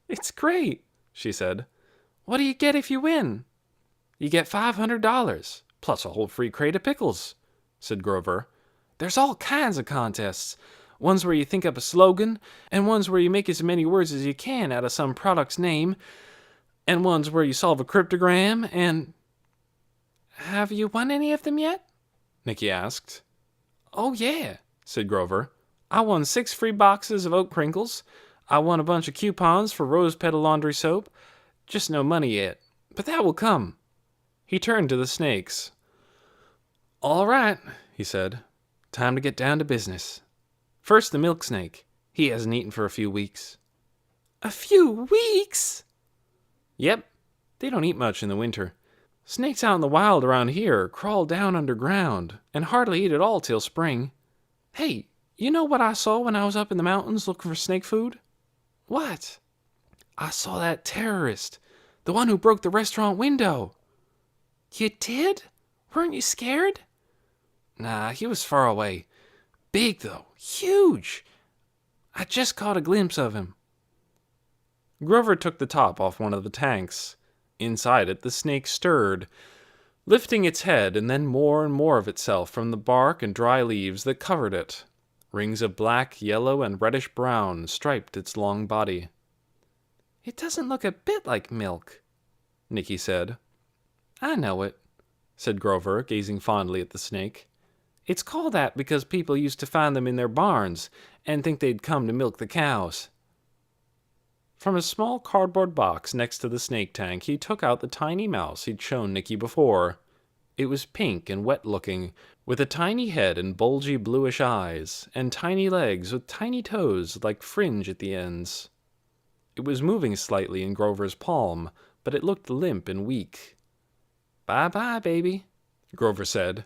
It's great, she said. What do you get if you win? You get $500, plus a whole free crate of pickles, said Grover. There's all kinds of contests. Ones where you think up a slogan, and ones where you make as many words as you can out of some product's name, and ones where you solve a cryptogram, and... Have you won any of them yet? Nicky asked. Oh, yeah, said Grover. I won 6 free boxes of oat crinkles. I won a bunch of coupons for rose petal laundry soap. Just no money yet, but that will come. He turned to the snakes. All right, he said. Time to get down to business. First, the milk snake. He hasn't eaten for a few weeks. A few weeks? Yep. They don't eat much in the winter. Snakes out in the wild around here crawl down underground and hardly eat at all till spring. Hey, you know what I saw when I was up in the mountains looking for snake food? What? I saw that terrorist, the one who broke the restaurant window. You did? Weren't you scared? Nah, he was far away. Big, though. Huge. I just caught a glimpse of him. Grover took the top off one of the tanks. Inside it, the snake stirred, lifting its head and then more and more of itself from the bark and dry leaves that covered it. Rings of black, yellow, and reddish-brown striped its long body. It doesn't look a bit like milk, Nicky said. I know it, said Grover, gazing fondly at the snake. It's called that because people used to find them in their barns and think they'd come to milk the cows. From a small cardboard box next to the snake tank, he took out the tiny mouse he'd shown Nicky before. It was pink and wet-looking, with a tiny head and bulgy bluish eyes, and tiny legs with tiny toes like fringe at the ends. It was moving slightly in Grover's palm, but it looked limp and weak. "Bye-bye, baby," Grover said.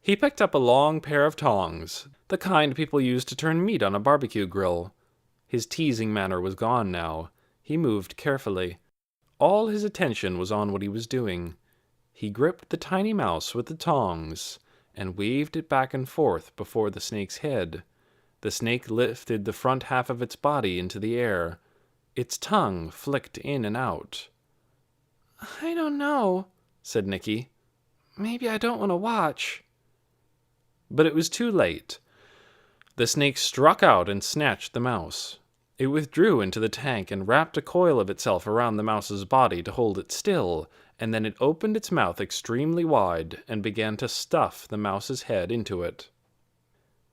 He picked up a long pair of tongs, the kind people use to turn meat on a barbecue grill. His teasing manner was gone now. He moved carefully. All his attention was on what he was doing. He gripped the tiny mouse with the tongs and waved it back and forth before the snake's head. The snake lifted the front half of its body into the air. Its tongue flicked in and out. "I don't know," said Nicky. "Maybe I don't want to watch." But it was too late. The snake struck out and snatched the mouse. It withdrew into the tank and wrapped a coil of itself around the mouse's body to hold it still, and then it opened its mouth extremely wide and began to stuff the mouse's head into it.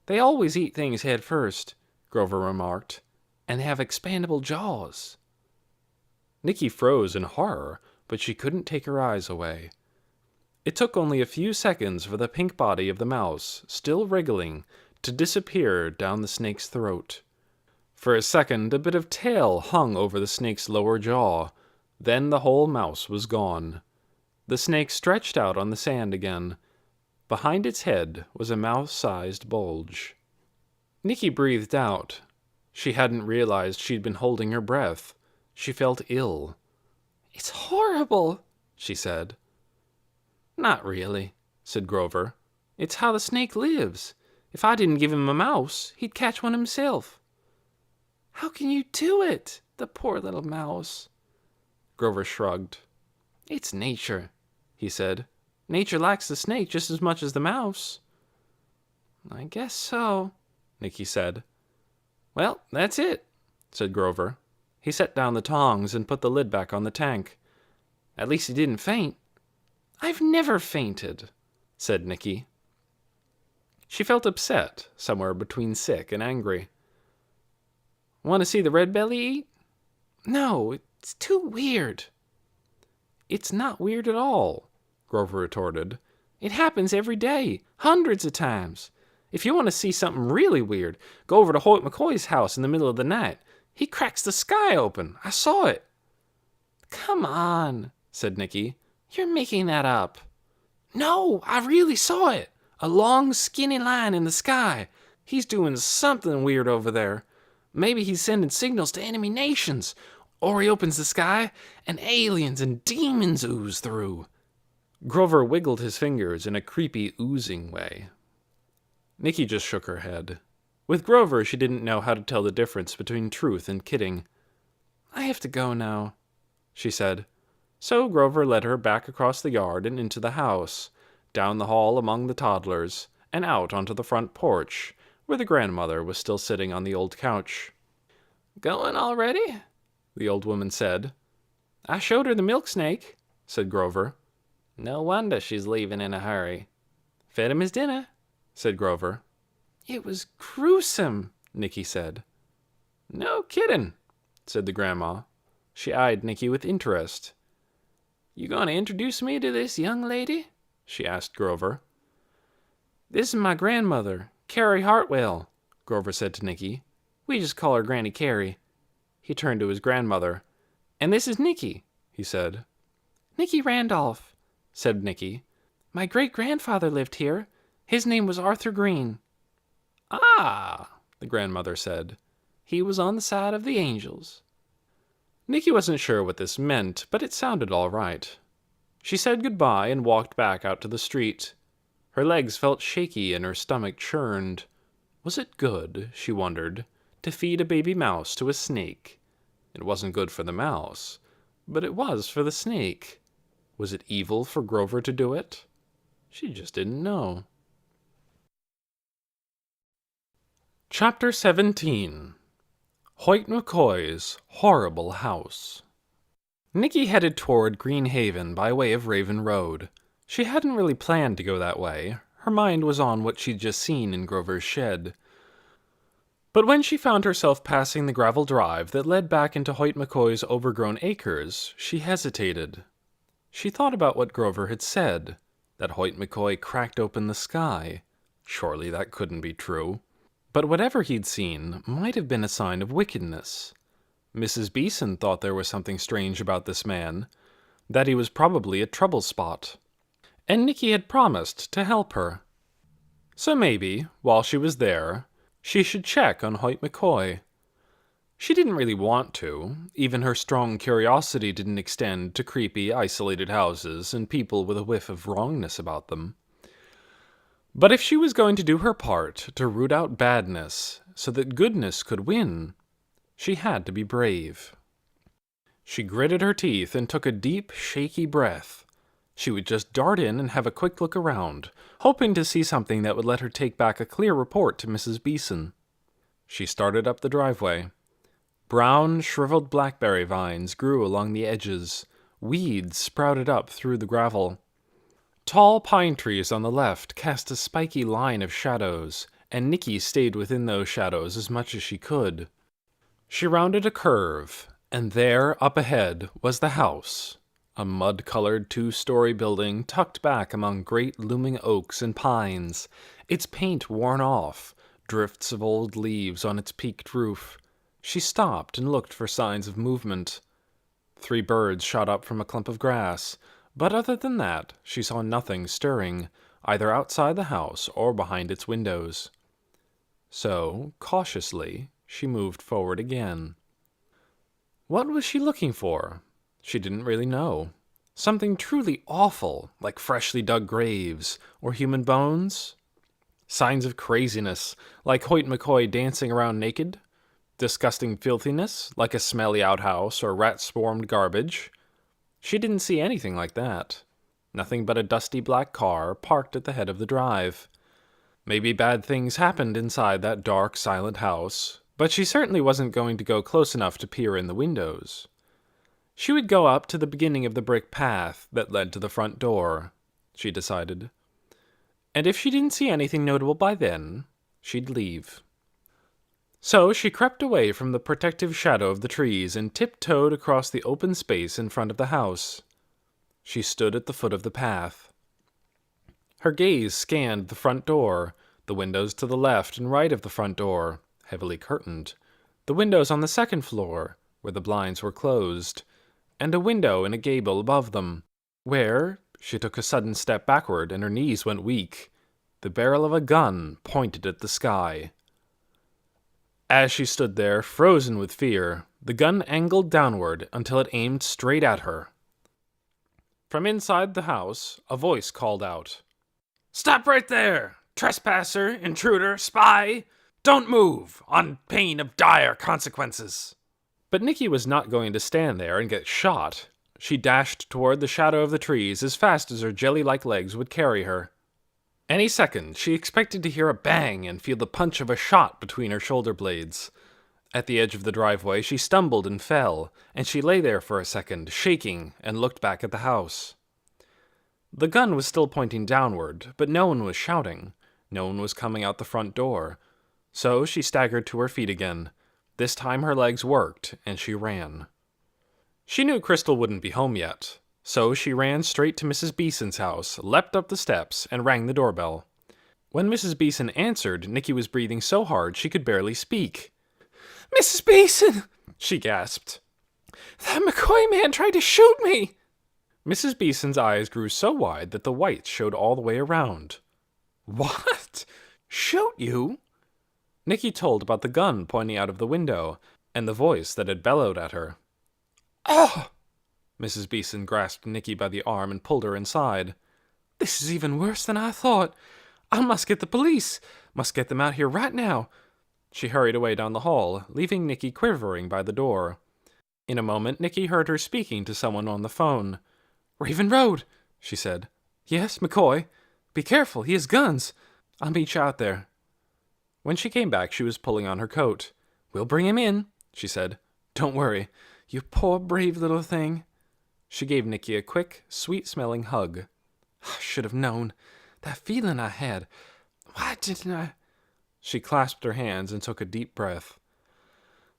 "They always eat things head first," Grover remarked, "and they have expandable jaws." Nicky froze in horror, but she couldn't take her eyes away. It took only a few seconds for the pink body of the mouse, still wriggling, to disappear down the snake's throat. For a second, a bit of tail hung over the snake's lower jaw. Then the whole mouse was gone. The snake stretched out on the sand again. Behind its head was a mouse-sized bulge. Nicky breathed out. She hadn't realized she'd been holding her breath. She felt ill. "It's horrible," she said. "Not really," said Grover. "It's how the snake lives. If I didn't give him a mouse, he'd catch one himself." "How can you do it? The poor little mouse." Grover shrugged. "It's nature," he said. "Nature likes the snake just as much as the mouse." "I guess so," Nicky said. "Well, that's it," said Grover. He set down the tongs and put the lid back on the tank. "At least he didn't faint." "I've never fainted," said Nicky. She felt upset, somewhere between sick and angry. "Want to see the red belly eat?" "No, it's too weird." "It's not weird at all," Grover retorted. "It happens every day, hundreds of times. If you want to see something really weird, go over to Hoyt McCoy's house in the middle of the night. He cracks the sky open. I saw it." "Come on," said Nicky. "You're making that up." "No, I really saw it. A long, skinny line in the sky. He's doing something weird over there. Maybe he's sending signals to enemy nations. Or he opens the sky, and aliens and demons ooze through." Grover wiggled his fingers in a creepy, oozing way. Nicky just shook her head. With Grover, she didn't know how to tell the difference between truth and kidding. "I have to go now," she said. So Grover led her back across the yard and into the house, down the hall among the toddlers, and out onto the front porch, where the grandmother was still sitting on the old couch. "Going already?" the old woman said. "I showed her the milk snake," said Grover. "No wonder she's leaving in a hurry." "Fed him his dinner," said Grover. "It was gruesome," Nicky said. "No kidding," said the grandma. She eyed Nicky with interest. "You going to introduce me to this young lady?" she asked Grover. "This is my grandmother, Carrie Hartwell," Grover said to Nicky. "We just call her Granny Carrie." He turned to his grandmother. "And this is Nicky," he said. "Nicky Randolph," said Nicky. "My great-grandfather lived here. His name was Arthur Green." "Ah," the grandmother said. "He was on the side of the angels." Nicky wasn't sure what this meant, but it sounded all right. She said goodbye and walked back out to the street. Her legs felt shaky and her stomach churned. Was it good, she wondered, to feed a baby mouse to a snake? It wasn't good for the mouse, but it was for the snake. Was it evil for Grover to do it? She just didn't know. Chapter 17. Hoyt McCoy's Horrible House. Nicky headed toward Green Haven by way of Raven Road. She hadn't really planned to go that way. Her mind was on what she'd just seen in Grover's shed. But when she found herself passing the gravel drive that led back into Hoyt McCoy's overgrown acres, she hesitated. She thought about what Grover had said. that Hoyt McCoy cracked open the sky. Surely that couldn't be true. But whatever he'd seen might have been a sign of wickedness. Mrs. Beeson thought there was something strange about this man, that he was probably a trouble spot. And Nicky had promised to help her. So maybe, while she was there, she should check on Hoyt McCoy. She didn't really want to. Even her strong curiosity didn't extend to creepy, isolated houses and people with a whiff of wrongness about them. But if she was going to do her part to root out badness so that goodness could win, she had to be brave. She gritted her teeth and took a deep, shaky breath. She would just dart in and have a quick look around, hoping to see something that would let her take back a clear report to Mrs. Beeson. She started up the driveway. Brown, shriveled blackberry vines grew along the edges. Weeds sprouted up through the gravel. Tall pine trees on the left cast a spiky line of shadows, and Nicky stayed within those shadows as much as she could. She rounded a curve, and there, up ahead, was the house, a mud-colored two-story building tucked back among great looming oaks and pines, its paint worn off, drifts of old leaves on its peaked roof. She stopped and looked for signs of movement. 3 birds shot up from a clump of grass, but other than that, she saw nothing stirring, either outside the house or behind its windows. So, cautiously, she moved forward again. What was she looking for? She didn't really know. Something truly awful, like freshly dug graves, or human bones? Signs of craziness, like Hoyt McCoy dancing around naked? Disgusting filthiness, like a smelly outhouse or rat-swarmed garbage? She didn't see anything like that. Nothing but a dusty black car parked at the head of the drive. Maybe bad things happened inside that dark, silent house, but she certainly wasn't going to go close enough to peer in the windows. She would go up to the beginning of the brick path that led to the front door, she decided. And if she didn't see anything notable by then, she'd leave. So she crept away from the protective shadow of the trees and tiptoed across the open space in front of the house. She stood at the foot of the path. Her gaze scanned the front door, the windows to the left and right of the front door, heavily curtained, the windows on the second floor, where the blinds were closed, and a window in a gable above them, where, she took a sudden step backward and her knees went weak, the barrel of a gun pointed at the sky. As she stood there, frozen with fear, the gun angled downward until it aimed straight at her. From inside the house, a voice called out, Stop right there! Trespasser, intruder, spy! Don't move, on pain of dire consequences! But Nicky was not going to stand there and get shot. She dashed toward the shadow of the trees as fast as her jelly-like legs would carry her. Any second, she expected to hear a bang and feel the punch of a shot between her shoulder blades. At the edge of the driveway, she stumbled and fell, and she lay there for a second, shaking, and looked back at the house. The gun was still pointing downward, but no one was shouting. No one was coming out the front door. So she staggered to her feet again. This time her legs worked, and she ran. She knew Crystal wouldn't be home yet. So she ran straight to Mrs. Beeson's house, leapt up the steps, and rang the doorbell. When Mrs. Beeson answered, Nicky was breathing so hard she could barely speak. Mrs. Beeson, she gasped. That McCoy man tried to shoot me. Mrs. Beeson's eyes grew so wide that the whites showed all the way around. What? Shoot you? Nicky told about the gun pointing out of the window, and the voice that had bellowed at her. Oh! Mrs. Beeson grasped Nicky by the arm and pulled her inside. This is even worse than I thought. I must get the police. Must get them out here right now. She hurried away down the hall, leaving Nicky quivering by the door. In a moment, Nicky heard her speaking to someone on the phone. Raven Road, she said. Yes, McCoy. Be careful, he has guns. I'll meet you out there. When she came back, she was pulling on her coat. We'll bring him in, she said. Don't worry. You poor brave little thing. She gave Nicky a quick, sweet-smelling hug. I should have known. That feeling I had. Why didn't I? She clasped her hands and took a deep breath.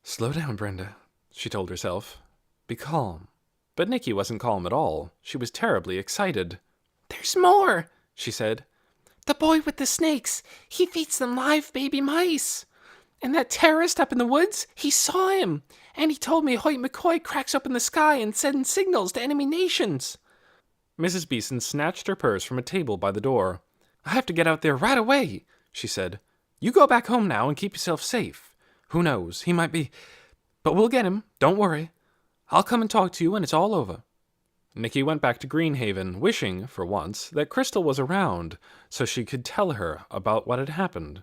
Slow down, Brenda, she told herself. Be calm. But Nicky wasn't calm at all. She was terribly excited. There's more, she said. The boy with the snakes, he feeds them live baby mice. And that terrorist up in the woods, he saw him. And he told me Hoyt McCoy cracks open the sky and sends signals to enemy nations. Mrs. Beeson snatched her purse from a table by the door. I have to get out there right away, she said. You go back home now and keep yourself safe. Who knows, he might be... But we'll get him, don't worry. I'll come and talk to you when it's all over. Nicky went back to Greenhaven, wishing, for once, that Crystal was around, so she could tell her about what had happened.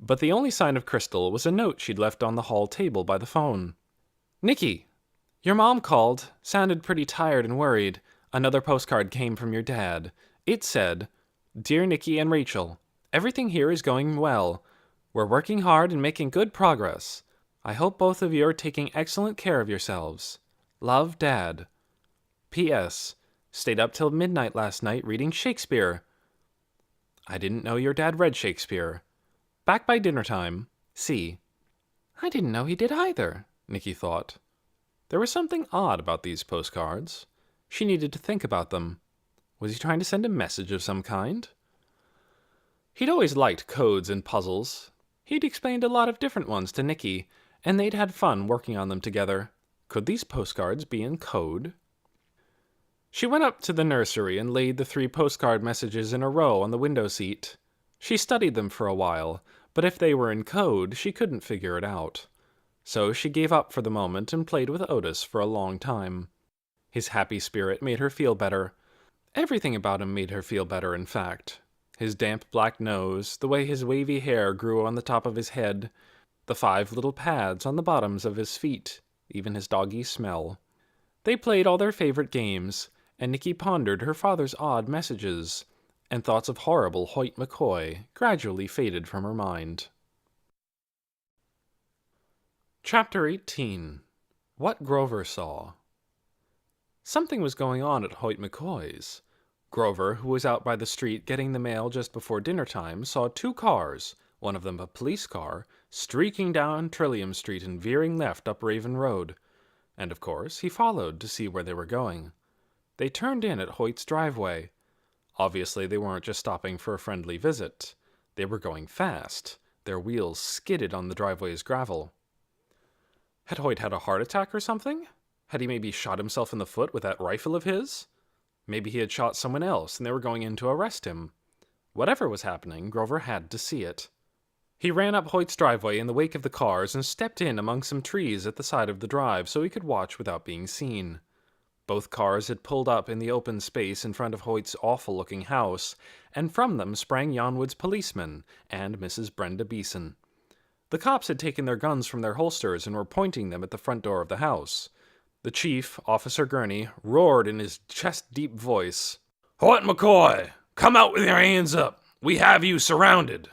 But the only sign of Crystal was a note she'd left on the hall table by the phone. Nicky, your mom called, sounded pretty tired and worried. Another postcard came from your dad. It said, Dear Nicky and Rachel, everything here is going well. We're working hard and making good progress. I hope both of you are taking excellent care of yourselves. Love, Dad. P.S. Stayed up till midnight last night reading Shakespeare. I didn't know your dad read Shakespeare. Back by dinner time. C. I didn't know he did either, Nicky thought. There was something odd about these postcards. She needed to think about them. Was he trying to send a message of some kind? He'd always liked codes and puzzles. He'd explained a lot of different ones to Nicky, and they'd had fun working on them together. Could these postcards be in code? She went up to the nursery and laid the 3 postcard messages in a row on the window seat. She studied them for a while, but if they were in code, she couldn't figure it out. So she gave up for the moment and played with Otis for a long time. His happy spirit made her feel better. Everything about him made her feel better, in fact. His damp black nose, the way his wavy hair grew on the top of his head, the 5 little pads on the bottoms of his feet, even his doggy smell. They played all their favorite games, and Nicky pondered her father's odd messages, and thoughts of horrible Hoyt McCoy gradually faded from her mind. Chapter 18. What Grover Saw. Something was going on at Hoyt McCoy's. Grover, who was out by the street getting the mail just before dinner time, saw 2 cars, one of them a police car, streaking down Trillium Street and veering left up Raven Road. And, of course, he followed to see where they were going. They turned in at Hoyt's driveway. Obviously, they weren't just stopping for a friendly visit. They were going fast. Their wheels skidded on the driveway's gravel. Had Hoyt had a heart attack or something? Had he maybe shot himself in the foot with that rifle of his? Maybe he had shot someone else and they were going in to arrest him. Whatever was happening, Grover had to see it. He ran up Hoyt's driveway in the wake of the cars and stepped in among some trees at the side of the drive so he could watch without being seen. Both cars had pulled up in the open space in front of Hoyt's awful-looking house, and from them sprang Yonwood's policeman and Mrs. Brenda Beeson. The cops had taken their guns from their holsters and were pointing them at the front door of the house. The chief, Officer Gurney, roared in his chest-deep voice, Hoyt McCoy, come out with your hands up. We have you surrounded.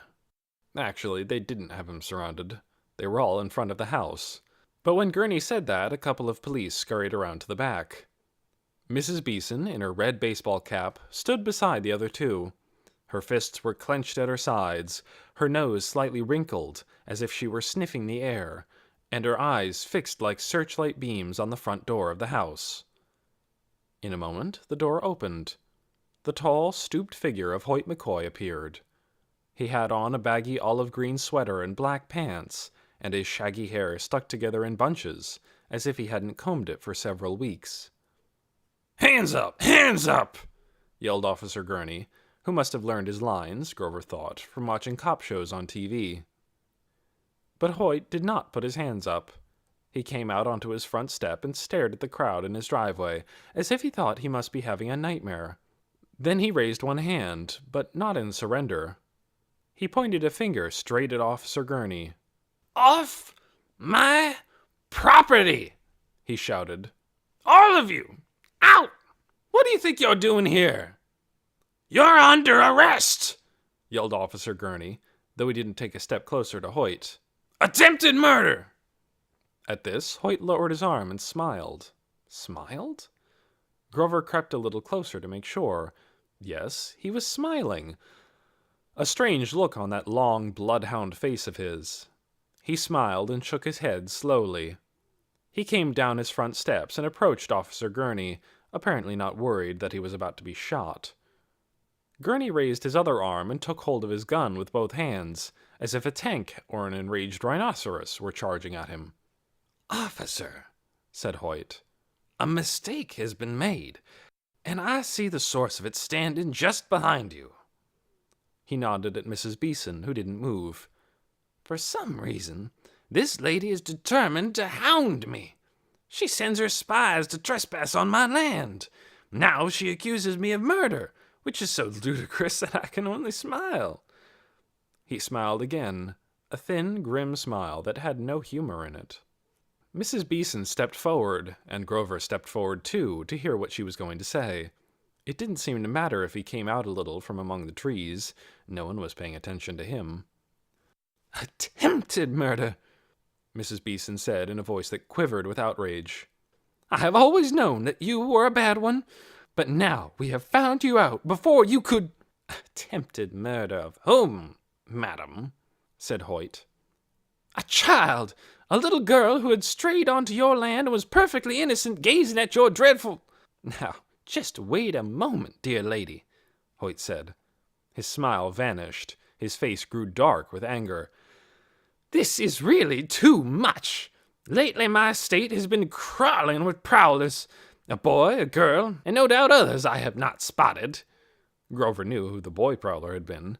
Actually, they didn't have him surrounded. They were all in front of the house. But when Gurney said that, a couple of police scurried around to the back. Mrs. Beeson, in her red baseball cap, stood beside the other 2. Her fists were clenched at her sides, her nose slightly wrinkled, as if she were sniffing the air, and her eyes fixed like searchlight beams on the front door of the house. In a moment, the door opened. The tall, stooped figure of Hoyt McCoy appeared. He had on a baggy olive-green sweater and black pants, and his shaggy hair stuck together in bunches, as if he hadn't combed it for several weeks. Hands up! Hands up! Yelled Officer Gurney, who must have learned his lines, Grover thought, from watching cop shows on TV. But Hoyt did not put his hands up. He came out onto his front step and stared at the crowd in his driveway, as if he thought he must be having a nightmare. Then he raised one hand, but not in surrender. He pointed a finger straight at Officer Gurney. Off my property! He shouted. All of you! Out! What do you think you're doing here? You're under arrest! Yelled Officer Gurney, though he didn't take a step closer to Hoyt. Attempted murder! At this, Hoyt lowered his arm and smiled. Smiled? Grover crept a little closer to make sure. Yes, he was smiling. A strange look on that long, bloodhound face of his. He smiled and shook his head slowly. He came down his front steps and approached Officer Gurney, apparently not worried that he was about to be shot. Gurney raised his other arm and took hold of his gun with both hands, as if a tank or an enraged rhinoceros were charging at him. "Officer," said Hoyt. "a mistake has been made, and I see the source of it standing just behind you." He nodded at Mrs. Beeson, who didn't move. "For some reason, this lady is determined to hound me. She sends her spies to trespass on my land. Now she accuses me of murder, which is so ludicrous that I can only smile." He smiled again, a thin, grim smile that had no humor in it. Mrs. Beeson stepped forward, and Grover stepped forward too, to hear what she was going to say. It didn't seem to matter if he came out a little from among the trees. No one was paying attention to him. "Attempted murder," Mrs. Beeson said in a voice that quivered with outrage. "I have always known that you were a bad one, but now we have found you out before you could—" "Attempted murder of whom, madam?" said Hoyt. "A child, a little girl who had strayed onto your land and was perfectly innocent, gazing at your dreadful—" "Now, just wait a moment, dear lady," Hoyt said. His smile vanished. His face grew dark with anger. "This is really too much. Lately my estate has been crawling with prowlers. A boy, a girl, and no doubt others I have not spotted." Grover knew who the boy prowler had been.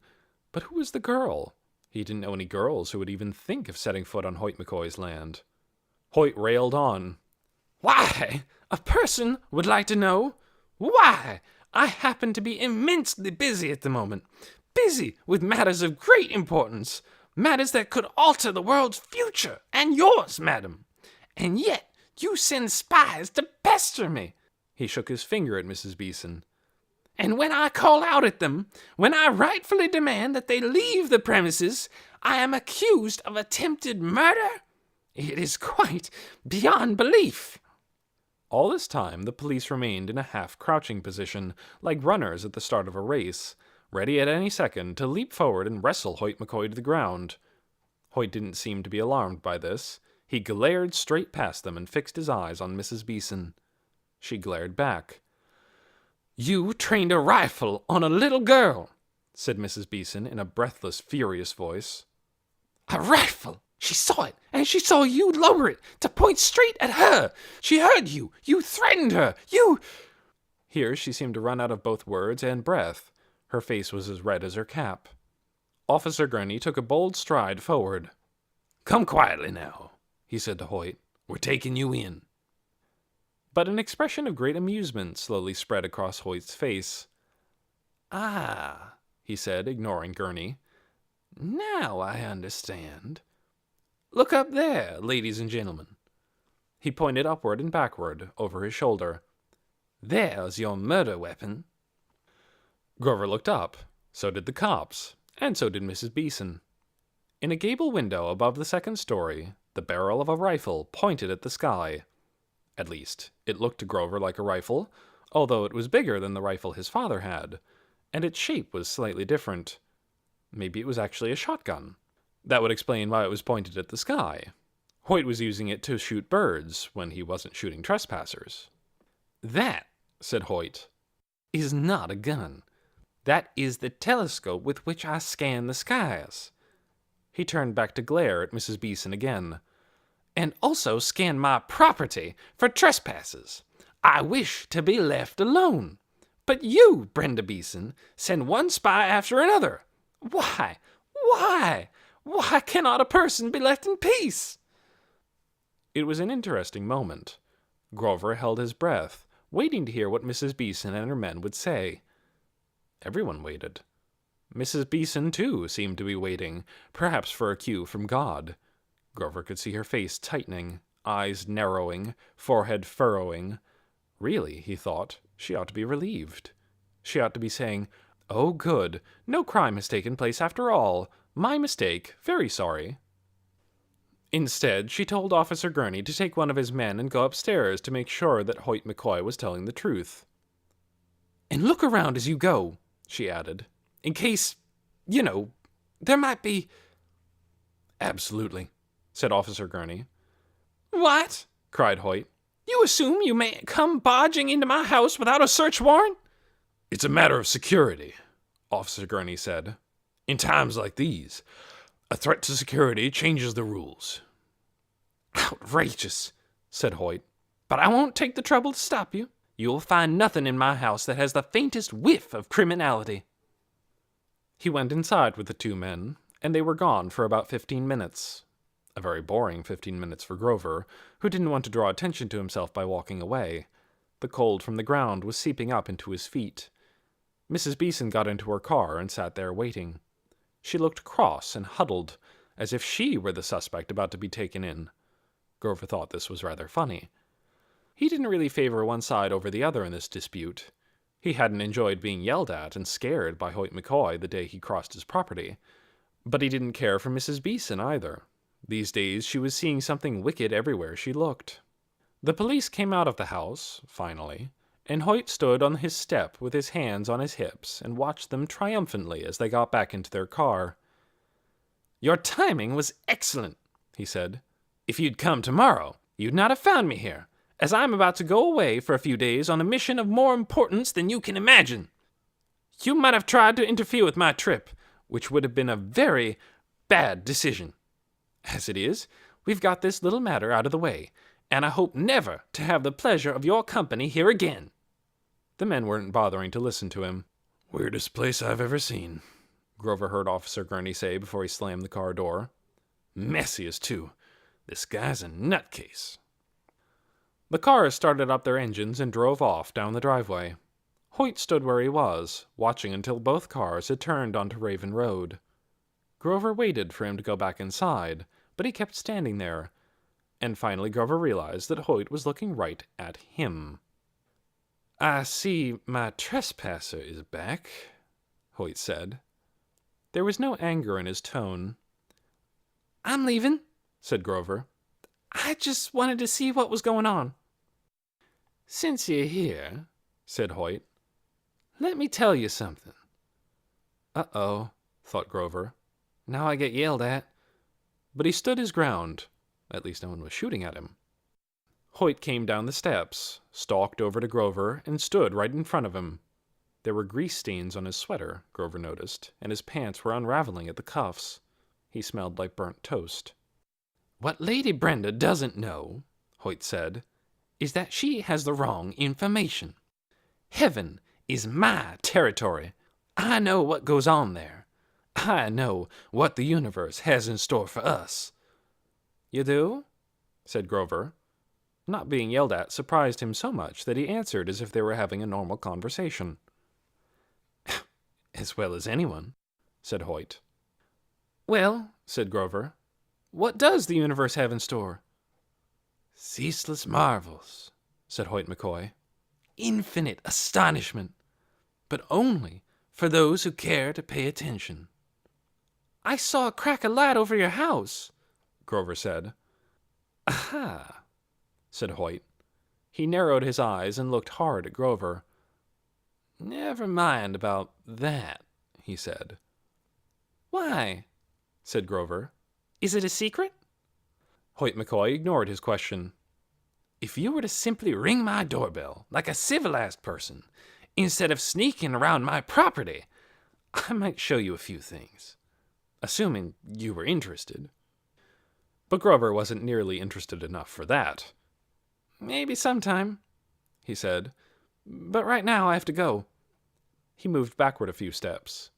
But who was the girl? He didn't know any girls who would even think of setting foot on Hoyt McCoy's land. Hoyt railed on. "Why? A person would like to know. Why? I happen to be immensely busy at the moment. Busy with matters of great importance. Matters that could alter the world's future, and yours, madam. And yet you send spies to pester me." He shook his finger at Mrs. Beeson. "And when I call out at them, when I rightfully demand that they leave the premises, I am accused of attempted murder? It is quite beyond belief." All this time, the police remained in a half-crouching position, like runners at the start of a race, ready at any second to leap forward and wrestle Hoyt McCoy to the ground. Hoyt didn't seem to be alarmed by this. He glared straight past them and fixed his eyes on Mrs. Beeson. She glared back. "You trained a rifle on a little girl," said Mrs. Beeson in a breathless, furious voice. "A rifle! She saw it, and she saw you lower it to point straight at her. She heard you. You threatened her. You—" Here she seemed to run out of both words and breath. Her face was as red as her cap. Officer Gurney took a bold stride forward. "Come quietly now," he said to Hoyt. "We're taking you in." But an expression of great amusement slowly spread across Hoyt's face. "Ah," he said, ignoring Gurney. "Now I understand. Look up there, ladies and gentlemen." He pointed upward and backward, over his shoulder. "There's your murder weapon." Grover looked up. So did the cops, and so did Mrs. Beeson. In a gable window above the second story, the barrel of a rifle pointed at the sky. At least, it looked to Grover like a rifle, although it was bigger than the rifle his father had, and its shape was slightly different. Maybe it was actually a shotgun. That would explain why it was pointed at the sky. Hoyt was using it to shoot birds when he wasn't shooting trespassers. "That," said Hoyt, "is not a gun. That is the telescope with which I scan the skies." He turned back to glare at Mrs. Beeson again. "And also scan my property for trespasses. I wish to be left alone. But you, Brenda Beeson, send one spy after another. Why? Why? Why cannot a person be left in peace?" It was an interesting moment. Grover held his breath, waiting to hear what Mrs. Beeson and her men would say. Everyone waited. Mrs. Beeson, too, seemed to be waiting, perhaps for a cue from God. Grover could see her face tightening, eyes narrowing, forehead furrowing. Really, he thought, she ought to be relieved. She ought to be saying, "Oh, good, no crime has taken place after all. My mistake, very sorry." Instead, she told Officer Gurney to take one of his men and go upstairs to make sure that Hoyt McCoy was telling the truth. "And look around as you go," she added, "in case, there might be—" "Absolutely," said Officer Gurney. "What?" cried Hoyt. "You assume you may come barging into my house without a search warrant?" "It's a matter of security," Officer Gurney said. In times like these, a threat to security changes the rules. Outrageous, said Hoyt. But I won't take the trouble to stop you. You will find nothing in my house that has the faintest whiff of criminality. He went inside with the two men, and they were gone for about 15 minutes. A very boring 15 minutes for Grover, who didn't want to draw attention to himself by walking away. The cold from the ground was seeping up into his feet. Mrs. Beeson got into her car and sat there waiting. She looked cross and huddled, as if she were the suspect about to be taken in. Grover thought this was rather funny. He didn't really favor one side over the other in this dispute. He hadn't enjoyed being yelled at and scared by Hoyt McCoy the day he crossed his property. But he didn't care for Mrs. Beeson either. These days she was seeing something wicked everywhere she looked. The police came out of the house, finally, and Hoyt stood on his step with his hands on his hips and watched them triumphantly as they got back into their car. Your timing was excellent, he said. If you'd come tomorrow, you'd not have found me here, as I'm about to go away for a few days on a mission of more importance than you can imagine. You might have tried to interfere with my trip, which would have been a very bad decision. As it is, we've got this little matter out of the way, and I hope never to have the pleasure of your company here again. The men weren't bothering to listen to him. Weirdest place I've ever seen, Grover heard Officer Gurney say before he slammed the car door. Messiest, too. This guy's a nutcase. The cars started up their engines and drove off down the driveway. Hoyt stood where he was, watching until both cars had turned onto Raven Road. Grover waited for him to go back inside, but he kept standing there, and finally Grover realized that Hoyt was looking right at him. I see my trespasser is back, Hoyt said. There was no anger in his tone. I'm leaving, said Grover. I just wanted to see what was going on. Since you're here, said Hoyt, let me tell you something. Uh-oh, thought Grover. Now I get yelled at. But he stood his ground. At least no one was shooting at him. Hoyt came down the steps, stalked over to Grover, and stood right in front of him. There were grease stains on his sweater, Grover noticed, and his pants were unraveling at the cuffs. He smelled like burnt toast. What Lady Brenda doesn't know, Hoyt said, is that she has the wrong information. Heaven is my territory. I know what goes on there. I know what the universe has in store for us. You do? Said Grover. Not being yelled at surprised him so much that he answered as if they were having a normal conversation. As well as anyone, said Hoyt. Well, said Grover, what does the universe have in store? Ceaseless marvels, said Hoyt McCoy. Infinite astonishment, but only for those who care to pay attention. I saw a crack of light over your house, Grover said. Aha, said Hoyt. He narrowed his eyes and looked hard at Grover. Never mind about that, he said. Why? Said Grover. Is it a secret? Hoyt McCoy ignored his question. If you were to simply ring my doorbell like a civilized person, instead of sneaking around my property, I might show you a few things, assuming you were interested. But Grover wasn't nearly interested enough for that. Maybe sometime, he said, but right now I have to go. He moved backward a few steps.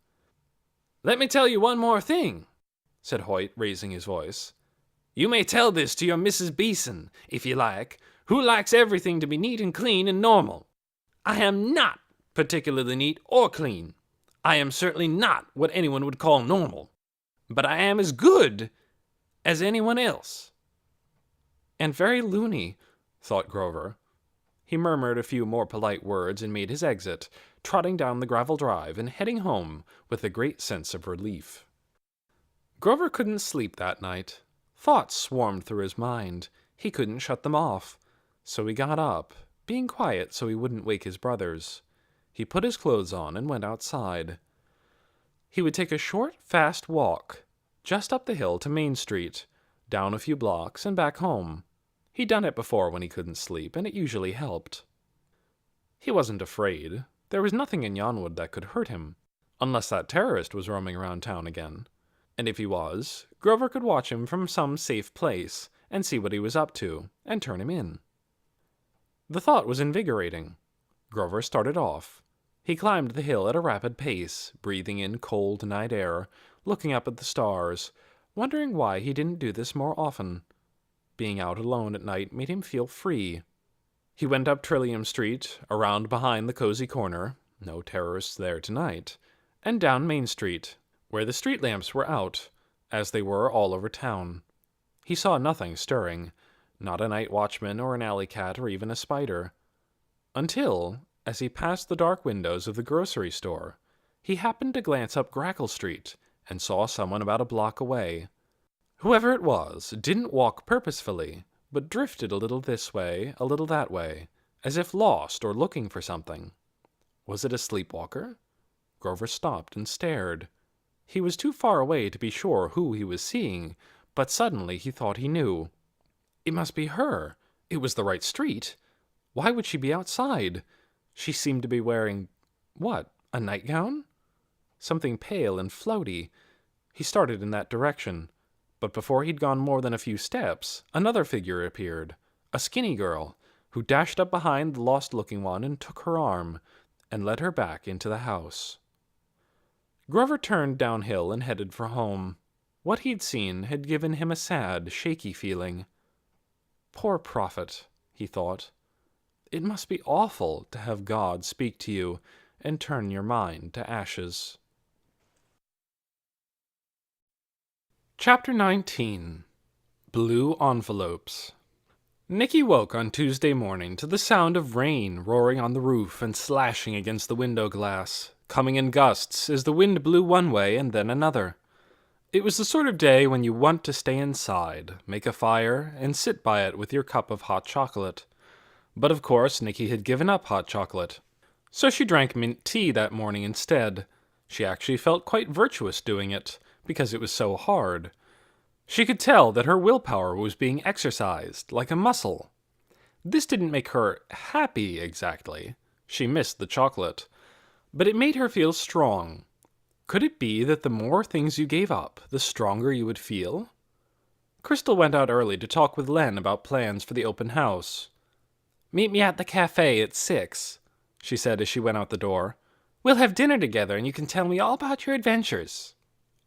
Let me tell you one more thing, said Hoyt, raising his voice. You may tell this to your Mrs. Beeson, if you like, who likes everything to be neat and clean and normal. I am not particularly neat or clean. I am certainly not what anyone would call normal. But I am as good as anyone else. And very loony, thought Grover. He murmured a few more polite words and made his exit, trotting down the gravel drive and heading home with a great sense of relief. Grover couldn't sleep that night. Thoughts swarmed through his mind. He couldn't shut them off. So he got up, being quiet so he wouldn't wake his brothers. He put his clothes on and went outside. He would take a short, fast walk, just up the hill to Main Street, down a few blocks, and back home. He'd done it before when he couldn't sleep, and it usually helped. He wasn't afraid. There was nothing in Yonwood that could hurt him. unless that terrorist was roaming around town again. And if he was, Grover could watch him from some safe place and see what he was up to and turn him in. The thought was invigorating. Grover started off. He climbed the hill at a rapid pace, breathing in cold night air, looking up at the stars, wondering why he didn't do this more often. Being out alone at night made him feel free. He went up Trillium Street, around behind the cozy corner, no terrorists there tonight, and down Main Street, where the street lamps were out, as they were all over town. He saw nothing stirring, not a night watchman or an alley cat or even a spider. Until, as he passed the dark windows of the grocery store, he happened to glance up Grackle Street and saw someone about a block away. Whoever it was didn't walk purposefully, but drifted a little this way, a little that way, as if lost or looking for something. Was it a sleepwalker? Grover stopped and stared. He was too far away to be sure who he was seeing, but suddenly he thought he knew. It must be her. It was the right street. Why would she be outside? She seemed to be wearing, what, a nightgown? Something pale and floaty. He started in that direction, but before he'd gone more than a few steps, another figure appeared, a skinny girl, who dashed up behind the lost-looking one and took her arm, and led her back into the house. Grover turned downhill and headed for home. What he'd seen had given him a sad, shaky feeling. Poor Prophet, he thought. It must be awful to have God speak to you and turn your mind to ashes. Chapter 19. Blue Envelopes. Nicky woke on Tuesday morning to the sound of rain roaring on the roof and slashing against the window glass, coming in gusts as the wind blew one way and then another. It was the sort of day when you want to stay inside, make a fire, and sit by it with your cup of hot chocolate. But of course Nicky had given up hot chocolate, so she drank mint tea that morning instead. She actually felt quite virtuous doing it, because it was so hard. She could tell that her willpower was being exercised, like a muscle. This didn't make her happy exactly. She missed the chocolate. But it made her feel strong. Could it be that the more things you gave up, the stronger you would feel? Crystal went out early to talk with Len about plans for the open house. "Meet me at the cafe at 6, she said as she went out the door. "We'll have dinner together and you can tell me all about your adventures."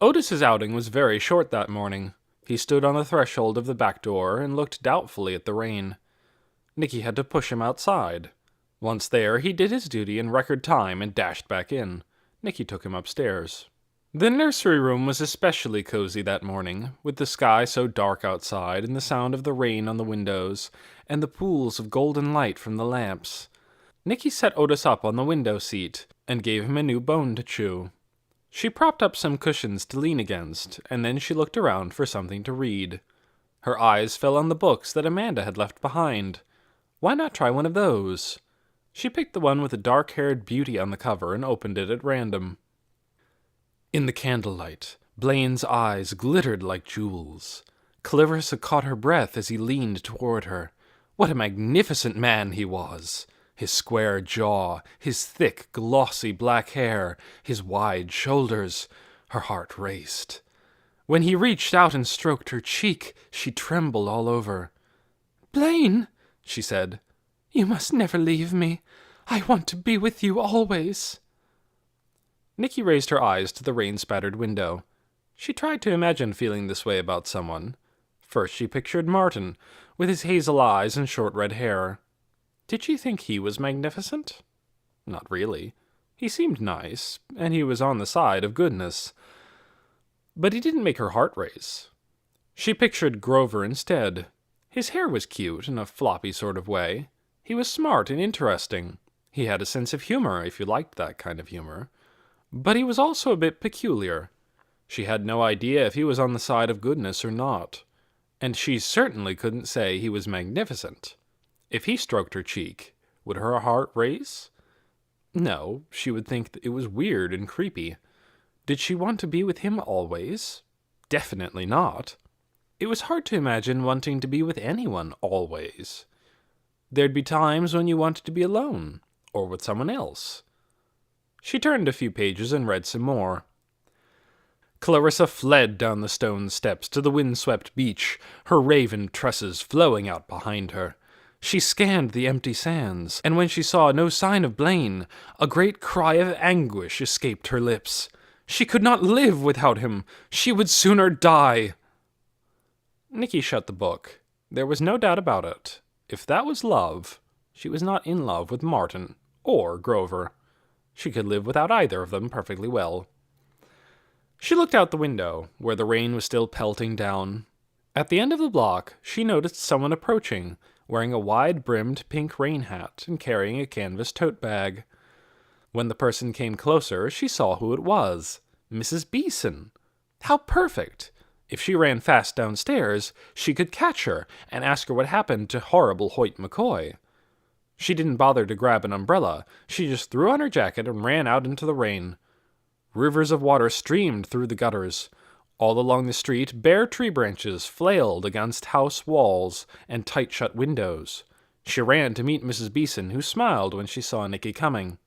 Otis's outing was very short that morning. He stood on the threshold of the back door and looked doubtfully at the rain. Nicky had to push him outside. Once there, he did his duty in record time and dashed back in. Nicky took him upstairs. The nursery room was especially cozy that morning, with the sky so dark outside and the sound of the rain on the windows and the pools of golden light from the lamps. Nicky set Otis up on the window seat and gave him a new bone to chew. She propped up some cushions to lean against, and then she looked around for something to read. Her eyes fell on the books that Amanda had left behind. Why not try one of those? She picked the one with the dark-haired beauty on the cover and opened it at random. In the candlelight, Blaine's eyes glittered like jewels. Clarissa caught her breath as he leaned toward her. What a magnificent man he was! His square jaw, his thick, glossy black hair, his wide shoulders. Her heart raced. When he reached out and stroked her cheek, she trembled all over. "Blaine," she said, "you must never leave me. I want to be with you always." Nicky raised her eyes to the rain-spattered window. She tried to imagine feeling this way about someone. First she pictured Martin, with his hazel eyes and short red hair. Did she think he was magnificent? Not really. He seemed nice, and he was on the side of goodness. But he didn't make her heart race. She pictured Grover instead. His hair was cute in a floppy sort of way. He was smart and interesting. He had a sense of humor, if you liked that kind of humor. But he was also a bit peculiar. She had no idea if he was on the side of goodness or not. And she certainly couldn't say he was magnificent. If he stroked her cheek, would her heart race? No, she would think it was weird and creepy. Did she want to be with him always? Definitely not. It was hard to imagine wanting to be with anyone always. There'd be times when you wanted to be alone, or with someone else. She turned a few pages and read some more. Clarissa fled down the stone steps to the windswept beach, her raven tresses flowing out behind her. She scanned the empty sands, and when she saw no sign of Blaine, a great cry of anguish escaped her lips. She could not live without him. She would sooner die. Nicky shut the book. There was no doubt about it. If that was love, she was not in love with Martin or Grover. She could live without either of them perfectly well. She looked out the window, where the rain was still pelting down. At the end of the block, she noticed someone approaching, wearing a wide-brimmed pink rain hat and carrying a canvas tote bag. When the person came closer, she saw who it was. Mrs. Beeson. How perfect! If she ran fast downstairs, she could catch her and ask her what happened to horrible Hoyt McCoy. She didn't bother to grab an umbrella. She just threw on her jacket and ran out into the rain. Rivers of water streamed through the gutters. All along the street, bare tree branches flailed against house walls and tight-shut windows. She ran to meet Mrs. Beeson, who smiled when she saw Nicky coming.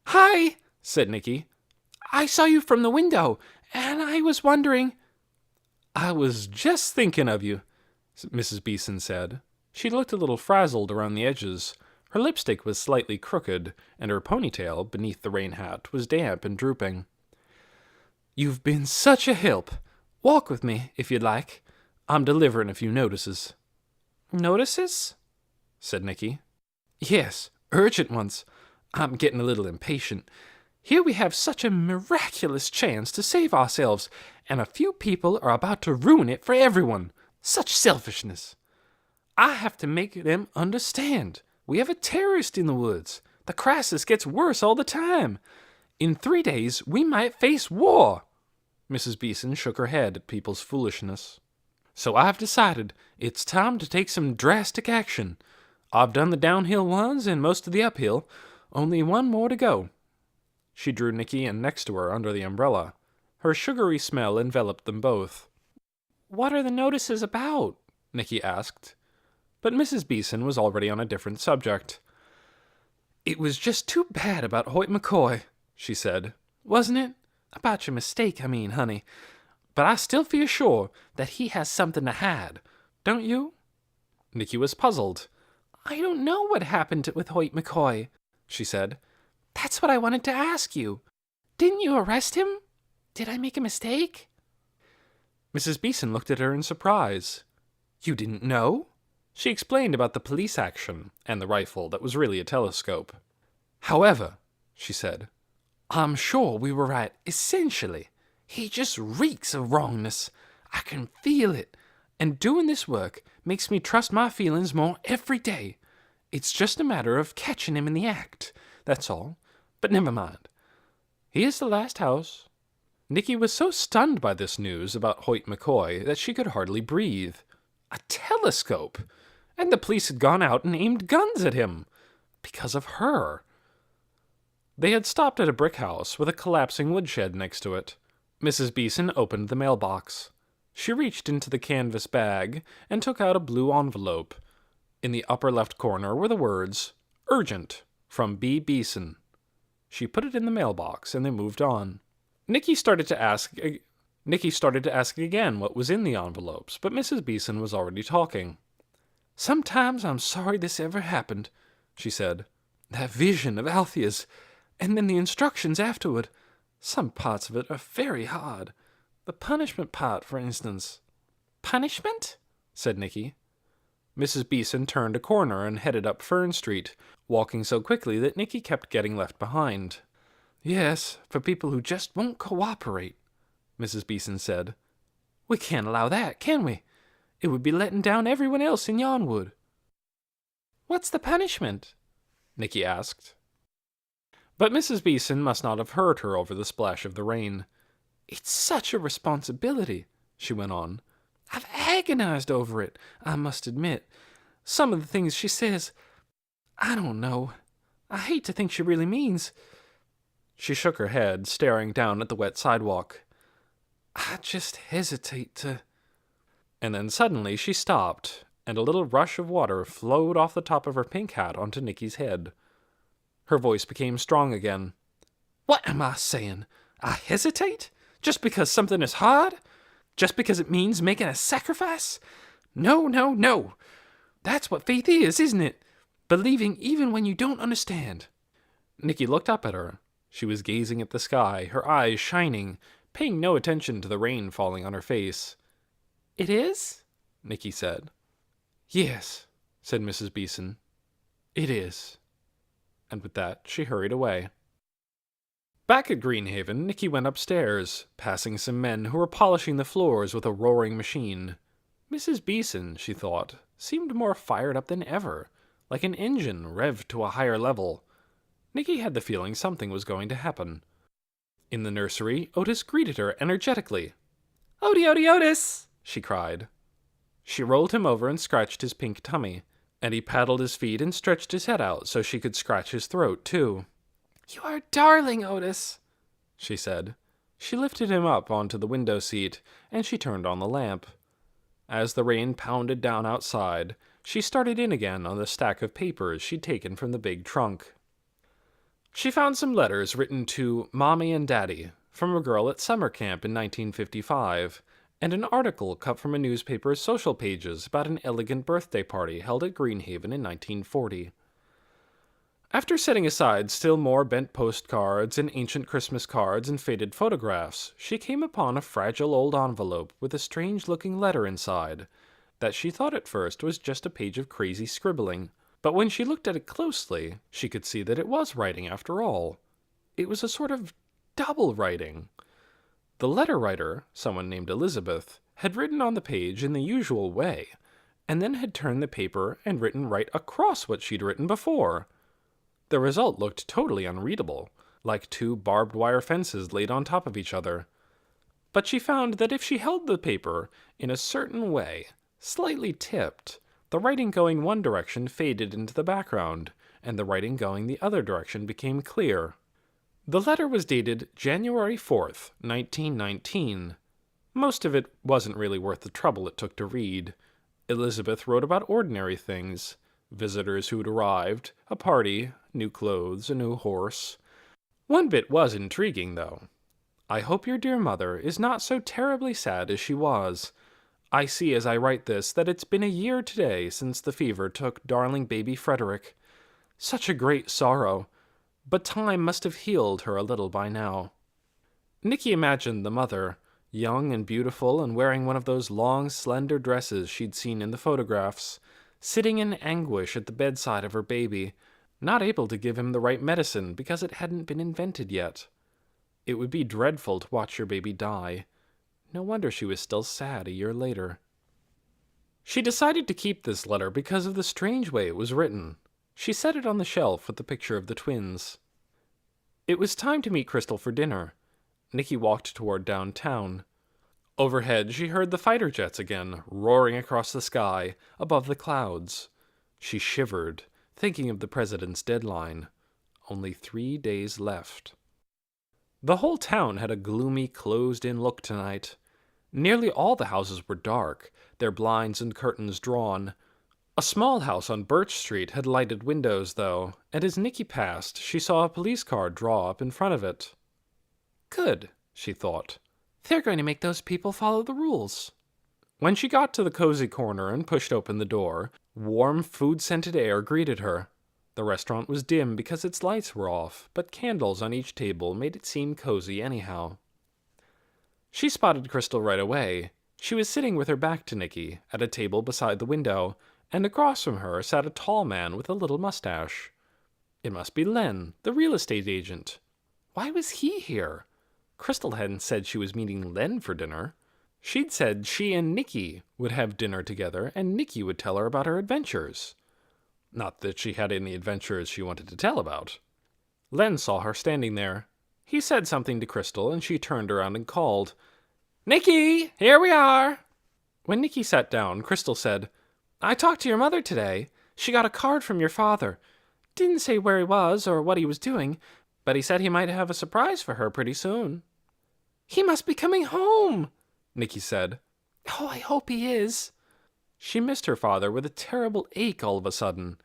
"Hi," said Nicky. "I saw you from the window, and I was wondering—" "I was just thinking of you," Mrs. Beeson said. She looked a little frazzled around the edges. Her lipstick was slightly crooked, and her ponytail, beneath the rain hat, was damp and drooping. "You've been such a help. Walk with me, if you'd like. I'm delivering a few notices." "Notices?" said Nicky. "Yes, urgent ones. I'm getting a little impatient. Here we have such a miraculous chance to save ourselves, and a few people are about to ruin it for everyone. Such selfishness. I have to make them understand. We have a terrorist in the woods. The crisis gets worse all the time. In 3 days, we might face war." Mrs. Beeson shook her head at people's foolishness. "So I've decided it's time to take some drastic action. I've done the downhill ones and most of the uphill. Only one more to go." She drew Nicky in next to her under the umbrella. Her sugary smell enveloped them both. "What are the notices about?" Nicky asked. But Mrs. Beeson was already on a different subject. "It was just too bad about Hoyt McCoy," she said. "Wasn't it? About your mistake, I mean, honey. But I still feel sure that he has something to hide. Don't you?" Nicky was puzzled. "I don't know what happened with Hoyt McCoy," she said. "That's what I wanted to ask you. Didn't you arrest him? Did I make a mistake?" Mrs. Beeson looked at her in surprise. "You didn't know?" She explained about the police action and the rifle that was really a telescope. "However," she said, "I'm sure we were right essentially. He just reeks of wrongness. I can feel it. And doing this work makes me trust my feelings more every day. It's just a matter of catching him in the act. That's all. But never mind. Here's the last house." Nicky was so stunned by this news about Hoyt McCoy that she could hardly breathe. A telescope! And the police had gone out and aimed guns at him. Because of her. They had stopped at a brick house with a collapsing woodshed next to it. Mrs. Beeson opened the mailbox. She reached into the canvas bag and took out a blue envelope. In the upper left corner were the words, "Urgent, from B. Beeson." She put it in the mailbox and they moved on. Nicky started to ask again what was in the envelopes, but Mrs. Beeson was already talking. "Sometimes I'm sorry this ever happened," she said. "That vision of Althea's, and then the instructions afterward. Some parts of it are very hard. The punishment part, for instance." "Punishment?" said Nicky. Mrs. Beeson turned a corner and headed up Fern Street, walking so quickly that Nicky kept getting left behind. "Yes, for people who just won't cooperate," Mrs. Beeson said. "We can't allow that, can we? It would be letting down everyone else in Yonwood." "What's the punishment?" Nicky asked. But Mrs. Beeson must not have heard her over the splash of the rain. "It's such a responsibility," she went on. "I've agonized over it, I must admit. Some of the things she says, I don't know. I hate to think she really means—" She shook her head, staring down at the wet sidewalk. "I just hesitate to—" And then suddenly she stopped, and a little rush of water flowed off the top of her pink hat onto Nicky's head. Her voice became strong again. What am I saying? I hesitate? Just because something is hard? Just because it means making a sacrifice? No, no, no. That's what faith is, isn't it? Believing even when you don't understand. Nicky looked up at her. She was gazing at the sky, her eyes shining, paying no attention to the rain falling on her face. It is? Nicky said. Yes, said Mrs. Beeson. It is. And with that, she hurried away. Back at Greenhaven, Nicky went upstairs, passing some men who were polishing the floors with a roaring machine. Mrs. Beeson, she thought, seemed more fired up than ever, like an engine revved to a higher level. Nicky had the feeling something was going to happen. In the nursery, Otis greeted her energetically. Odie, Otis, she cried. She rolled him over and scratched his pink tummy, and he paddled his feet and stretched his head out so she could scratch his throat, too. You are darling, Otis, she said. She lifted him up onto the window seat, and she turned on the lamp. As the rain pounded down outside, she started in again on the stack of papers she'd taken from the big trunk. She found some letters written to Mommy and Daddy from a girl at summer camp in 1955, and an article cut from a newspaper's social pages about an elegant birthday party held at Greenhaven in 1940. After setting aside still more bent postcards and ancient Christmas cards and faded photographs, she came upon a fragile old envelope with a strange-looking letter inside that she thought at first was just a page of crazy scribbling. But when she looked at it closely, she could see that it was writing after all. It was a sort of double writing. The letter writer, someone named Elizabeth, had written on the page in the usual way, and then had turned the paper and written right across what she'd written before. The result looked totally unreadable, like two barbed wire fences laid on top of each other. But she found that if she held the paper in a certain way, slightly tipped, the writing going one direction faded into the background, and the writing going the other direction became clear. The letter was dated January 4th, 1919. Most of it wasn't really worth the trouble it took to read. Elizabeth wrote about ordinary things. Visitors who'd arrived, a party, new clothes, a new horse. One bit was intriguing, though. I hope your dear mother is not so terribly sad as she was. I see as I write this that it's been a year today since the fever took darling baby Frederick. Such a great sorrow, but time must have healed her a little by now. Nicky imagined the mother, young and beautiful and wearing one of those long, slender dresses she'd seen in the photographs, sitting in anguish at the bedside of her baby, not able to give him the right medicine because it hadn't been invented yet. It would be dreadful to watch your baby die. No wonder she was still sad a year later. She decided to keep this letter because of the strange way it was written. She set it on the shelf with the picture of the twins. It was time to meet Crystal for dinner. Nicky walked toward downtown. Overhead, she heard the fighter jets again, roaring across the sky, above the clouds. She shivered, thinking of the president's deadline. Only 3 days left. The whole town had a gloomy, closed-in look tonight. Nearly all the houses were dark, their blinds and curtains drawn. A small house on Birch Street had lighted windows, though, and as Nicky passed, she saw a police car draw up in front of it. Good, she thought. They're going to make those people follow the rules. When she got to the cozy corner and pushed open the door, warm, food-scented air greeted her. The restaurant was dim because its lights were off, but candles on each table made it seem cozy anyhow. She spotted Crystal right away. She was sitting with her back to Nicky, at a table beside the window, and across from her sat a tall man with a little mustache. It must be Len, the real estate agent. Why was he here? Crystal hadn't said she was meeting Len for dinner. She'd said she and Nicky would have dinner together, and Nicky would tell her about her adventures. Not that she had any adventures she wanted to tell about. Len saw her standing there. He said something to Crystal, and she turned around and called, "Nicky, here we are!" When Nicky sat down, Crystal said, "I talked to your mother today. She got a card from your father. Didn't say where he was or what he was doing, but he said he might have a surprise for her pretty soon." "He must be coming home," Nicky said. "Oh, I hope he is." She missed her father with a terrible ache all of a sudden.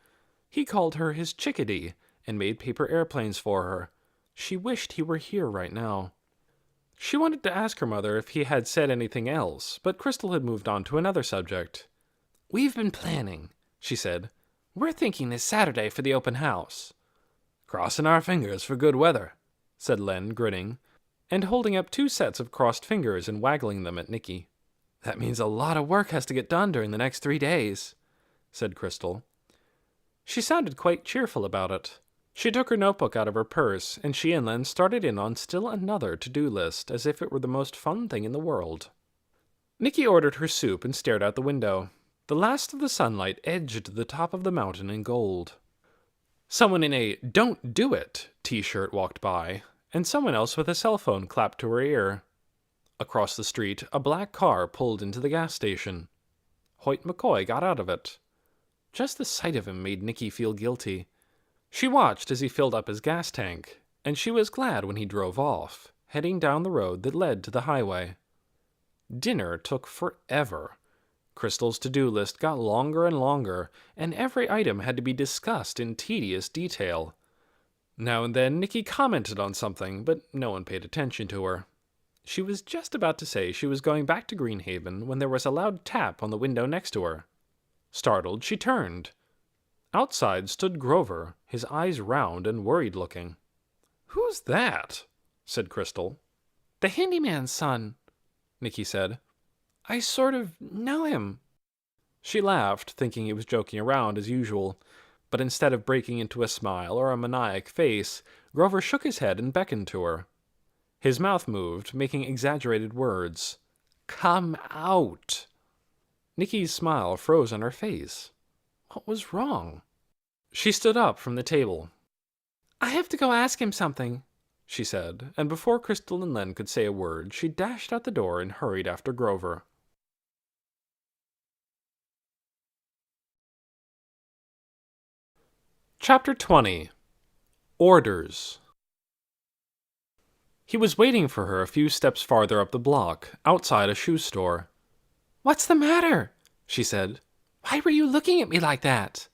He called her his chickadee and made paper airplanes for her. She wished he were here right now. She wanted to ask her mother if he had said anything else, but Crystal had moved on to another subject. "We've been planning," she said. "We're thinking this Saturday for the open house." "Crossing our fingers for good weather," said Len, grinning, and holding up 2 sets of crossed fingers and waggling them at Nicky. "That means a lot of work has to get done during the next 3 days," said Crystal. She sounded quite cheerful about it. She took her notebook out of her purse, and she and Len started in on still another to-do list, as if it were the most fun thing in the world. Nicky ordered her soup and stared out the window. The last of the sunlight edged the top of the mountain in gold. Someone in a "Don't Do It" t-shirt walked by, and someone else with a cell phone clapped to her ear. Across the street, a black car pulled into the gas station. Hoyt McCoy got out of it. Just the sight of him made Nicky feel guilty. She watched as he filled up his gas tank, and she was glad when he drove off, heading down the road that led to the highway. Dinner took forever. Crystal's to-do list got longer and longer, and every item had to be discussed in tedious detail. Now and then Nicky commented on something, but no one paid attention to her. She was just about to say she was going back to Greenhaven when there was a loud tap on the window next to her. Startled, she turned. Outside stood Grover, his eyes round and worried-looking. "Who's that?" said Crystal. "The handyman's son," Nicky said. "I sort of know him." She laughed, thinking he was joking around as usual, but instead of breaking into a smile or a maniac face, Grover shook his head and beckoned to her. His mouth moved, making exaggerated words. "Come out!" Nicky's smile froze on her face. What was wrong? She stood up from the table. "I have to go ask him something," she said, and before Crystal and Len could say a word, she dashed out the door and hurried after Grover. Chapter 20. Orders. He was waiting for her a few steps farther up the block, outside a shoe store. "What's the matter?" she said. "Why were you looking at me like that?"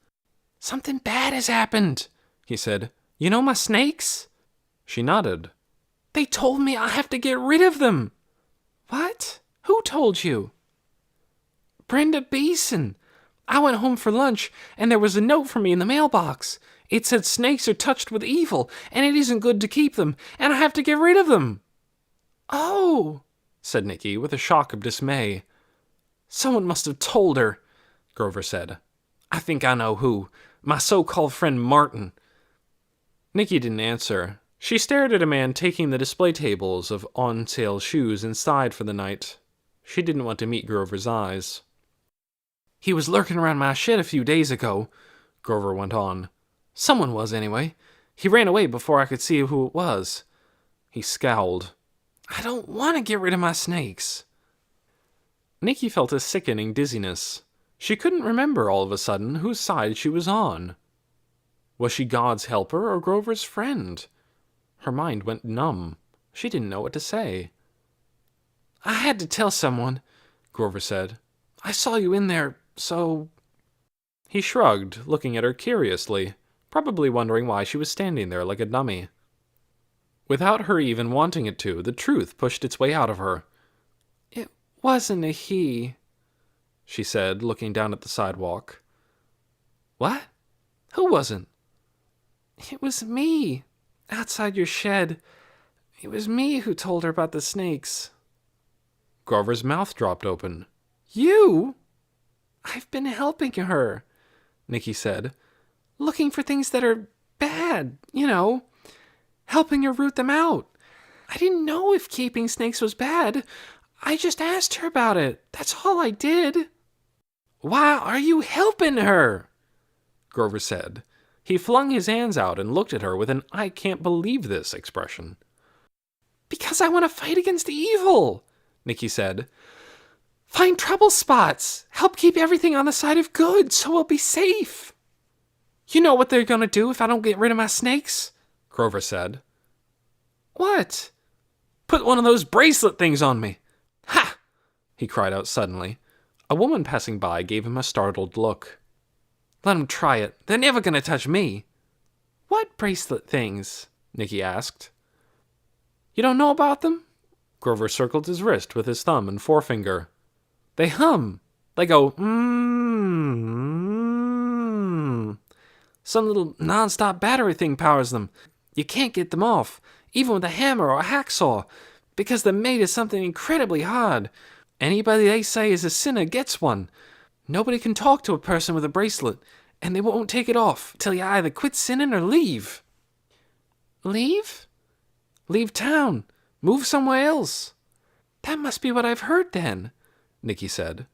"Something bad has happened," he said. "You know my snakes?" She nodded. "They told me I have to get rid of them." "What? Who told you?" "Brenda Beeson. I went home for lunch, and there was a note for me in the mailbox. It said snakes are touched with evil, and it isn't good to keep them, and I have to get rid of them." "Oh," said Nicky, with a shock of dismay. "Someone must have told her," Grover said. "I think I know who. My so-called friend Martin." Nicky didn't answer. She stared at a man taking the display tables of on-sale shoes inside for the night. She didn't want to meet Grover's eyes. "He was lurking around my shed a few days ago," Grover went on. "Someone was, anyway. He ran away before I could see who it was." He scowled. "I don't want to get rid of my snakes." Nicky felt a sickening dizziness. She couldn't remember all of a sudden whose side she was on. Was she God's helper or Grover's friend? Her mind went numb. She didn't know what to say. "I had to tell someone," Grover said. "I saw you in there, so—" He shrugged, looking at her curiously, probably wondering why she was standing there like a dummy. Without her even wanting it to, the truth pushed its way out of her. "It wasn't a he," she said, looking down at the sidewalk. "What? Who wasn't?" "It was me, outside your shed. It was me who told her about the snakes." Grover's mouth dropped open. "You?" "I've been helping her," Nicky said. "Looking for things that are bad, helping her root them out. I didn't know if keeping snakes was bad. I just asked her about it. That's all I did." "Why are you helping her?" Grover said. He flung his hands out and looked at her with an "I can't believe this" expression. "Because I want to fight against evil," Nicky said. "Find trouble spots. Help keep everything on the side of good so we'll be safe." "You know what they're going to do if I don't get rid of my snakes?" Grover said. "What?" "Put one of those bracelet things on me." "Ha!" he cried out suddenly. A woman passing by gave him a startled look. "Let them try it. They're never going to touch me." "What bracelet things?" Nicky asked. You don't know about them? Grover circled his wrist with his thumb and forefinger. They hum. They go, mmm. Some little non-stop battery thing powers them. You can't get them off, even with a hammer or a hacksaw, because they're made of something incredibly hard. Anybody they say is a sinner gets one. Nobody can talk to a person with a bracelet, and they won't take it off till you either quit sinning or leave. Leave? Leave town. Move somewhere else. That must be what I've heard then, Nicky said.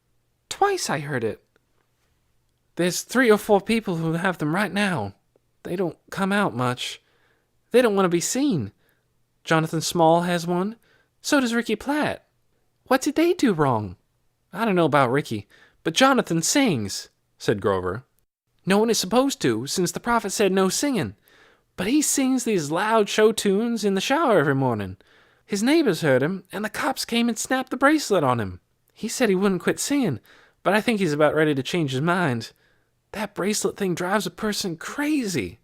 Twice I heard it. There's 3 or 4 people who have them right now. They don't come out much. They don't want to be seen. Jonathan Small has one. So does Ricky Platt. What did they do wrong? I don't know about Ricky, but Jonathan sings, said Grover. No one is supposed to, since the prophet said no singing. But he sings these loud show tunes in the shower every morning. His neighbors heard him, and the cops came and snapped the bracelet on him. He said he wouldn't quit singing, but I think he's about ready to change his mind. That bracelet thing drives a person crazy.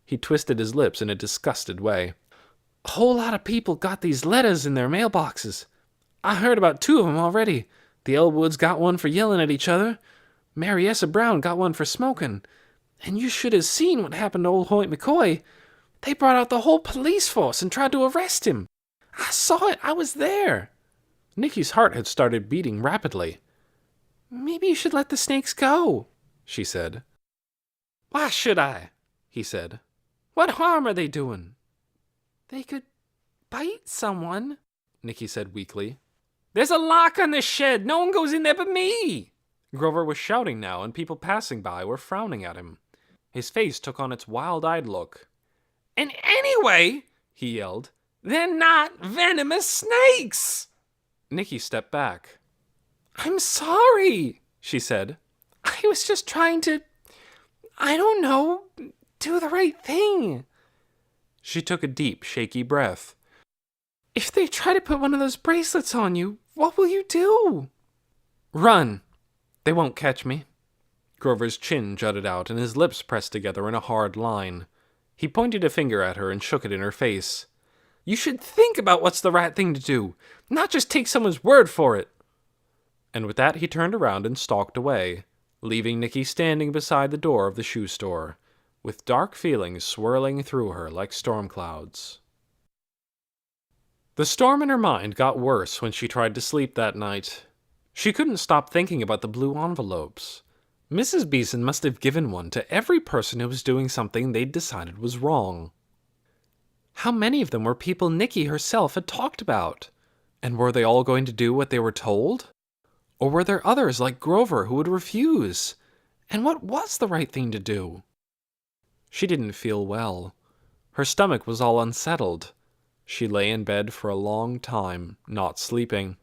He twisted his lips in a disgusted way. A whole lot of people got these letters in their mailboxes. I heard about 2 of them already. The Elwoods got one for yelling at each other. Mary Essa Brown got one for smoking. And you should have seen what happened to old Hoyt McCoy. They brought out the whole police force and tried to arrest him. I saw it. I was there. Nicky's heart had started beating rapidly. Maybe you should let the snakes go, she said. Why should I? He said. What harm are they doing? They could bite someone, Nicky said weakly. There's a lock on this shed. No one goes in there but me. Grover was shouting now, and people passing by were frowning at him. His face took on its wild-eyed look. And anyway, he yelled, they're not venomous snakes. Nicky stepped back. I'm sorry, she said. I was just trying to, I don't know, do the right thing. She took a deep, shaky breath. If they try to put one of those bracelets on you, what will you do? Run. They won't catch me. Grover's chin jutted out and his lips pressed together in a hard line. He pointed a finger at her and shook it in her face. You should think about what's the right thing to do, not just take someone's word for it. And with that he turned around and stalked away, leaving Nicky standing beside the door of the shoe store, with dark feelings swirling through her like storm clouds. The storm in her mind got worse when she tried to sleep that night. She couldn't stop thinking about the blue envelopes. Mrs. Beeson must have given one to every person who was doing something they'd decided was wrong. How many of them were people Nicky herself had talked about? And were they all going to do what they were told? Or were there others like Grover who would refuse? And what was the right thing to do? She didn't feel well. Her stomach was all unsettled. She lay in bed for a long time, not sleeping,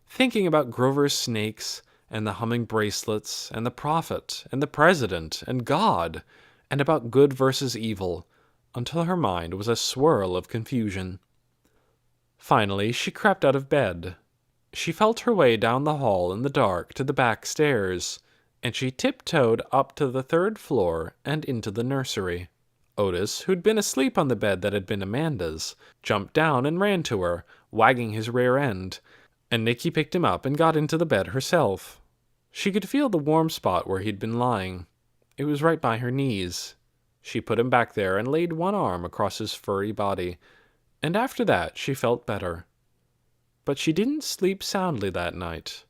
thinking about Grover's snakes, and the humming bracelets, and the prophet, and the president, and God, and about good versus evil, until her mind was a swirl of confusion. Finally, she crept out of bed. She felt her way down the hall in the dark to the back stairs, and she tiptoed up to the 3rd floor and into the nursery. Otis, who'd been asleep on the bed that had been Amanda's, jumped down and ran to her, wagging his rear end, and Nicky picked him up and got into the bed herself. She could feel the warm spot where he'd been lying. It was right by her knees. She put him back there and laid one arm across his furry body, and after that she felt better. But she didn't sleep soundly that night.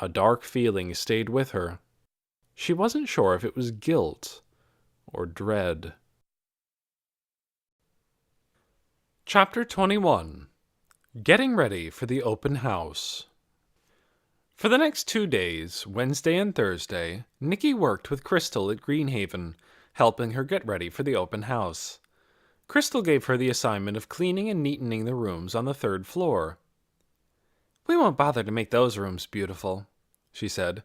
A dark feeling stayed with her. She wasn't sure if it was guilt or dread. Chapter 21. Getting Ready for the Open House. For the next 2 days, Wednesday and Thursday, Nicky worked with Crystal at Greenhaven, helping her get ready for the open house. Crystal gave her the assignment of cleaning and neatening the rooms on the 3rd floor. We won't bother to make those rooms beautiful, she said,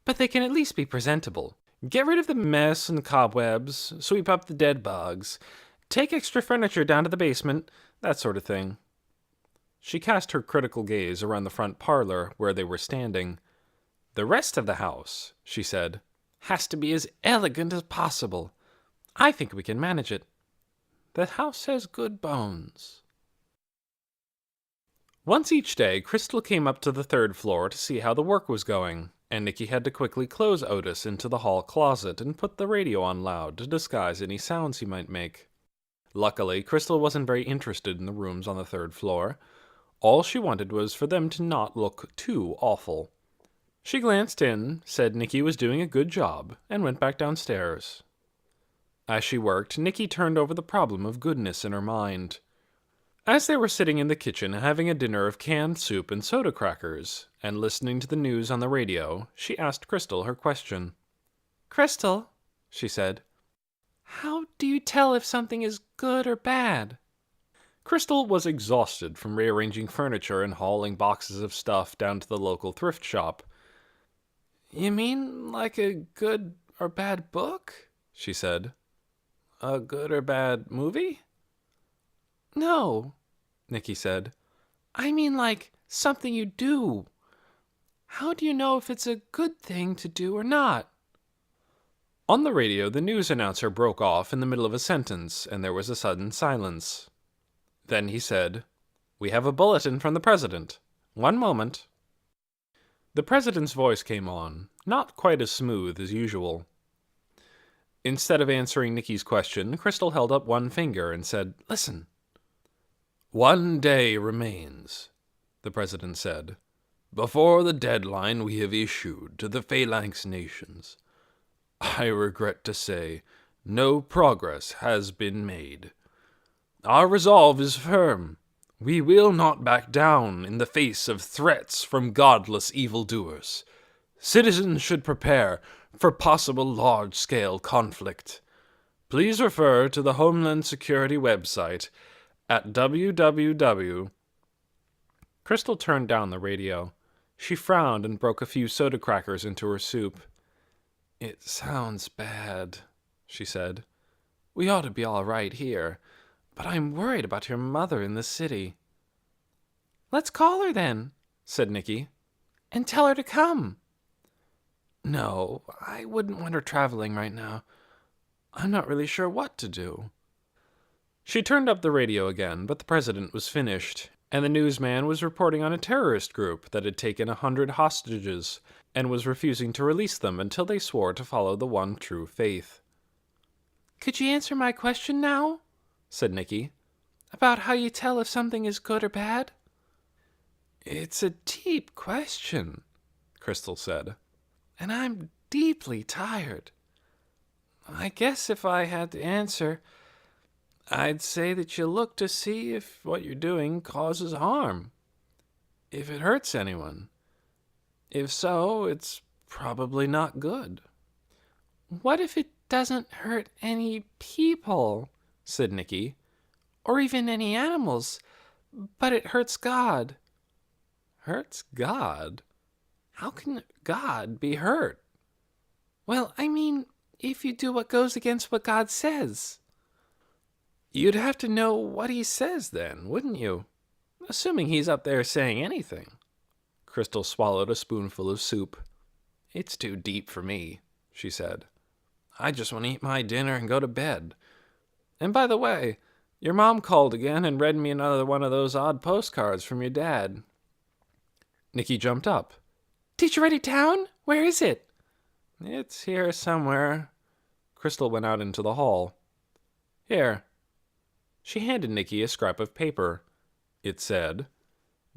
but they can at least be presentable. Get rid of the mess and cobwebs, sweep up the dead bugs, take extra furniture down to the basement, that sort of thing. She cast her critical gaze around the front parlor where they were standing. The rest of the house, she said, has to be as elegant as possible. I think we can manage it. The house has good bones. Once each day, Crystal came up to the third floor to see how the work was going, and Nicky had to quickly close Otis into the hall closet and put the radio on loud to disguise any sounds he might make. Luckily, Crystal wasn't very interested in the rooms on the third floor. All she wanted was for them to not look too awful. She glanced in, said Nicky was doing a good job, and went back downstairs. As she worked, Nicky turned over the problem of goodness in her mind. As they were sitting in the kitchen having a dinner of canned soup and soda crackers, and listening to the news on the radio, she asked Crystal her question. Crystal, she said, how do you tell if something is good or bad? Crystal was exhausted from rearranging furniture and hauling boxes of stuff down to the local thrift shop. You mean like a good or bad book? She said. A good or bad movie? No, Nicky said. I mean like something you do. How do you know if it's a good thing to do or not? On the radio, the news announcer broke off in the middle of a sentence, and there was a sudden silence. Then he said, "We have a bulletin from the president. One moment." The president's voice came on, not quite as smooth as usual. Instead of answering Nicky's question, Crystal held up one finger and said, "Listen." "One day remains," the president said, "before the deadline we have issued to the Phalanx nations. I regret to say, no progress has been made. Our resolve is firm. We will not back down in the face of threats from godless evildoers. Citizens should prepare for possible large-scale conflict. Please refer to the Homeland Security website at www. Crystal turned down the radio. She frowned and broke a few soda crackers into her soup. It sounds bad, she said. We ought to be all right here, but I'm worried about your mother in the city. Let's call her then, said Nicky, and tell her to come. No, I wouldn't want her traveling right now. I'm not really sure what to do. She turned up the radio again, but the president was finished, and the newsman was reporting on a terrorist group that had taken 100 hostages and was refusing to release them until they swore to follow the one true faith. Could you answer my question now? Said Nicky. About how you tell if something is good or bad? It's a deep question, Crystal said, and I'm deeply tired. I guess if I had to answer, I'd say that you look to see if what you're doing causes harm, if it hurts anyone. If so, it's probably not good. What if it doesn't hurt any people, said Nicky, or even any animals, but it hurts God? Hurts God? How can God be hurt? Well, I mean, if you do what goes against what God says. You'd have to know what he says then, wouldn't you? Assuming he's up there saying anything. Crystal swallowed a spoonful of soup. It's too deep for me, she said. I just want to eat my dinner and go to bed. And by the way, your mom called again and read me another one of those odd postcards from your dad. Nicky jumped up. Did you write it down? Where is it? It's here somewhere. Crystal went out into the hall. Here. She handed Nicky a scrap of paper. It said,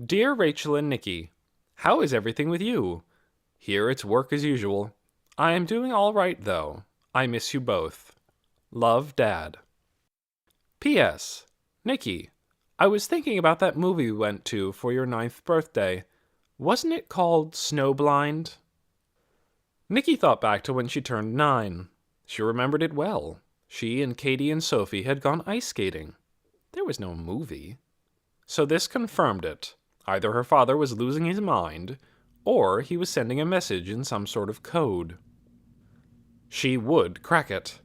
Dear Rachel and Nicky, how is everything with you? Here it's work as usual. I am doing all right, though. I miss you both. Love, Dad. P.S. Nicky, I was thinking about that movie we went to for your 9th birthday. Wasn't it called Snowblind? Nicky thought back to when she turned 9. She remembered it well. She and Katie and Sophie had gone ice skating. There was no movie. So this confirmed it. Either her father was losing his mind, or he was sending a message in some sort of code. She would crack it.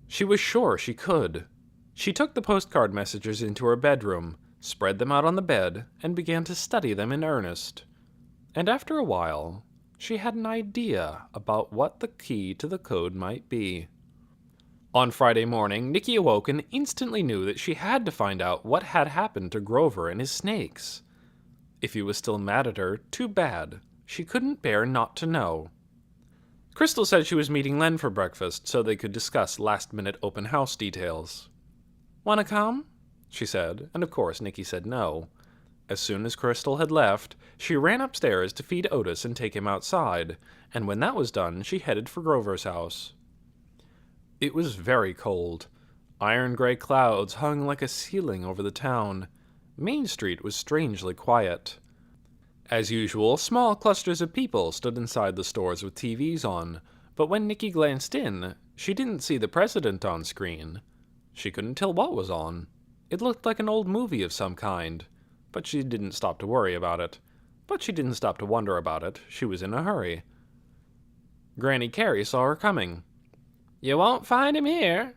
She was sure she could. She took the postcard messages into her bedroom, spread them out on the bed, and began to study them in earnest. And after a while, she had an idea about what the key to the code might be. On Friday morning, Nicky awoke and instantly knew that she had to find out what had happened to Grover and his snakes. If he was still mad at her, too bad. She couldn't bear not to know. Crystal said she was meeting Len for breakfast so they could discuss last-minute open house details. "Wanna come?" she said, and of course Nicky said no. As soon as Crystal had left, she ran upstairs to feed Otis and take him outside, and when that was done, she headed for Grover's house. It was very cold. Iron-gray clouds hung like a ceiling over the town. Main Street was strangely quiet. As usual, small clusters of people stood inside the stores with TVs on, but when Nicky glanced in, she didn't see the president on screen. She couldn't tell what was on. It looked like an old movie of some kind, but she didn't stop to worry about it. But she didn't stop to wonder about it. She was in a hurry. Granny Carey saw her coming. "You won't find him here,"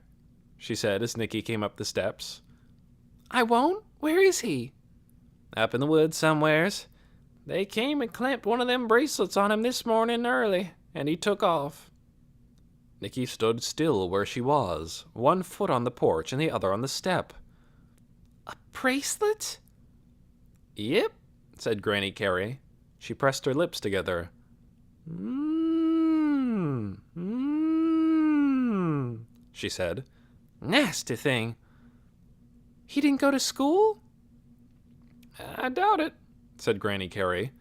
she said as Nicky came up the steps. "I won't? Where is he?" "Up in the woods somewheres. They came and clamped one of them bracelets on him this morning early, and he took off." Nicky stood still where she was, one foot on the porch and the other on the step. "A bracelet?" "Yep," said Granny Carey. She pressed her lips together. She said. "Nasty thing." "He didn't go to school?" "I doubt it," said Granny Carey.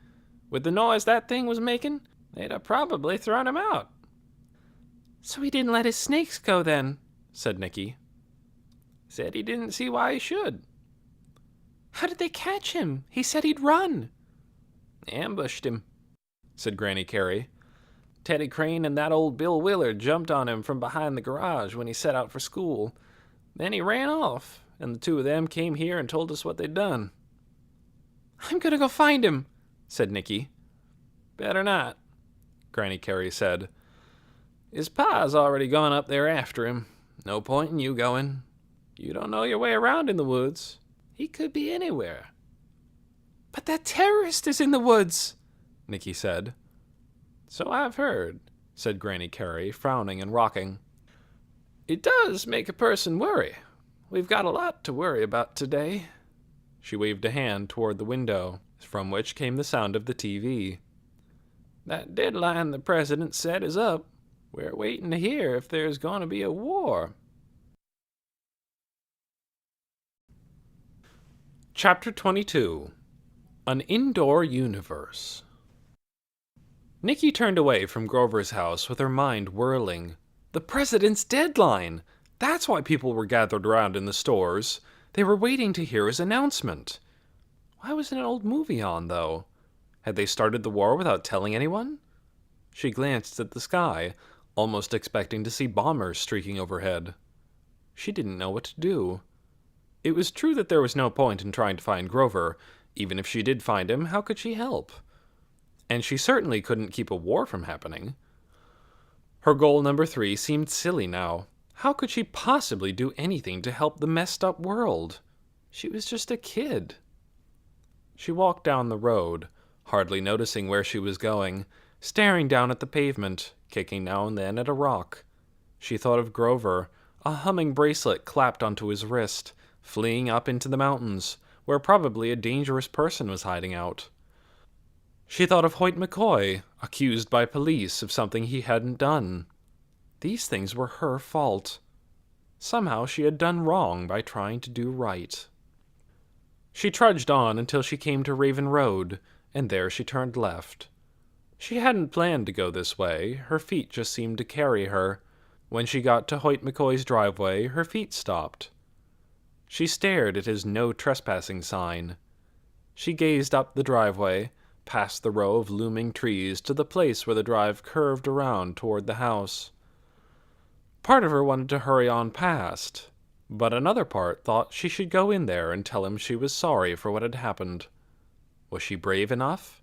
"With the noise that thing was making, they'd have probably thrown him out." "So he didn't let his snakes go then," said Nicky. "Said he didn't see why he should." "How did they catch him? He said he'd run." "Ambushed him," said Granny Carey. "Teddy Crane and that old Bill Willard jumped on him from behind the garage when he set out for school. Then he ran off, and the two of them came here and told us what they'd done." "I'm gonna go find him," said Nicky. "Better not," Granny Carey said. "His pa's already gone up there after him. No point in you going. You don't know your way around in the woods. He could be anywhere." "But that terrorist is in the woods," Nicky said. "So I've heard," said Granny Carey, frowning and rocking. "It does make a person worry. We've got a lot to worry about today." She waved a hand toward the window, from which came the sound of the TV. "That deadline the president set is up. We're waiting to hear if there's going to be a war." Chapter 22. An Indoor Universe. Nicky turned away from Grover's house with her mind whirling. The president's deadline! That's why people were gathered around in the stores. They were waiting to hear his announcement. Why was an old movie on, though? Had they started the war without telling anyone? She glanced at the sky, almost expecting to see bombers streaking overhead. She didn't know what to do. It was true that there was no point in trying to find Grover. Even if she did find him, how could she help? And she certainly couldn't keep a war from happening. Her goal number 3 seemed silly now. How could she possibly do anything to help the messed up world? She was just a kid. She walked down the road, hardly noticing where she was going, staring down at the pavement, kicking now and then at a rock. She thought of Grover, a humming bracelet clapped onto his wrist, fleeing up into the mountains, where probably a dangerous person was hiding out. She thought of Hoyt McCoy, accused by police of something he hadn't done. These things were her fault. Somehow she had done wrong by trying to do right. She trudged on until she came to Raven Road, and there she turned left. She hadn't planned to go this way, her feet just seemed to carry her. When she got to Hoyt McCoy's driveway, her feet stopped. She stared at his no trespassing sign. She gazed up the driveway, past the row of looming trees to the place where the drive curved around toward the house. Part of her wanted to hurry on past, but another part thought she should go in there and tell him she was sorry for what had happened. Was she brave enough?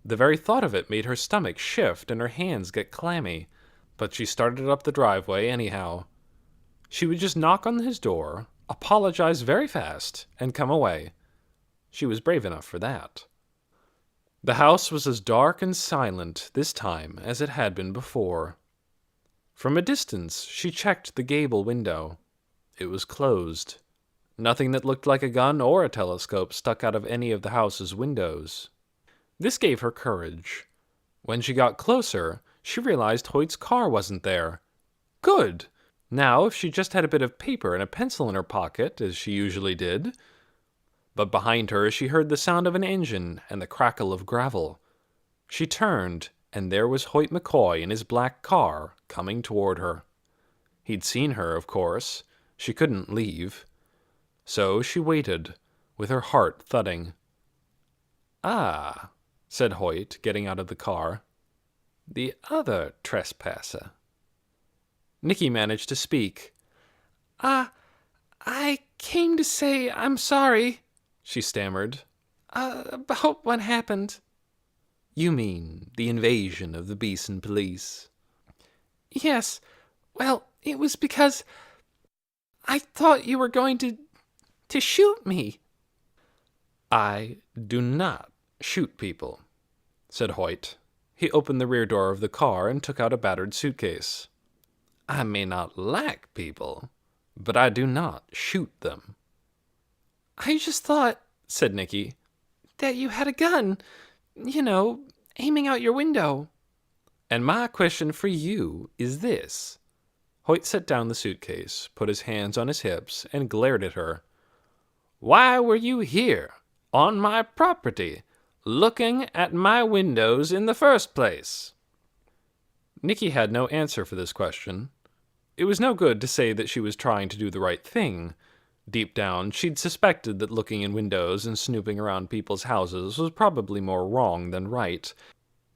The very thought of it made her stomach shift and her hands get clammy, but she started up the driveway anyhow. She would just knock on his door, apologize very fast, and come away. She was brave enough for that. The house was as dark and silent this time as it had been before. From a distance, she checked the gable window. It was closed. Nothing that looked like a gun or a telescope stuck out of any of the house's windows. This gave her courage. When she got closer, she realized Hoyt's car wasn't there. Good! Now, if she just had a bit of paper and a pencil in her pocket, as she usually did. But behind her, she heard the sound of an engine and the crackle of gravel. She turned, and there was Hoyt McCoy in his black car, coming toward her. He'd seen her, of course. She couldn't leave. So she waited, with her heart thudding. "Ah," said Hoyt, getting out of the car. "The other trespasser." Nicky managed to speak. I came to say I'm sorry," she stammered. "About what happened." "You mean the invasion of the Beeson police?" "Yes. Well, it was because I thought you were going to shoot me." "I do not shoot people," said Hoyt. He opened the rear door of the car and took out a battered suitcase. "I may not like people, but I do not shoot them." "I just thought," said Nicky, "that you had a gun. You know, aiming out your window." "And my question for you is this." Hoyt set down the suitcase, put his hands on his hips, and glared at her. "Why were you here, on my property, looking at my windows in the first place?" Nicky had no answer for this question. It was no good to say that she was trying to do the right thing. Deep down, she'd suspected that looking in windows and snooping around people's houses was probably more wrong than right,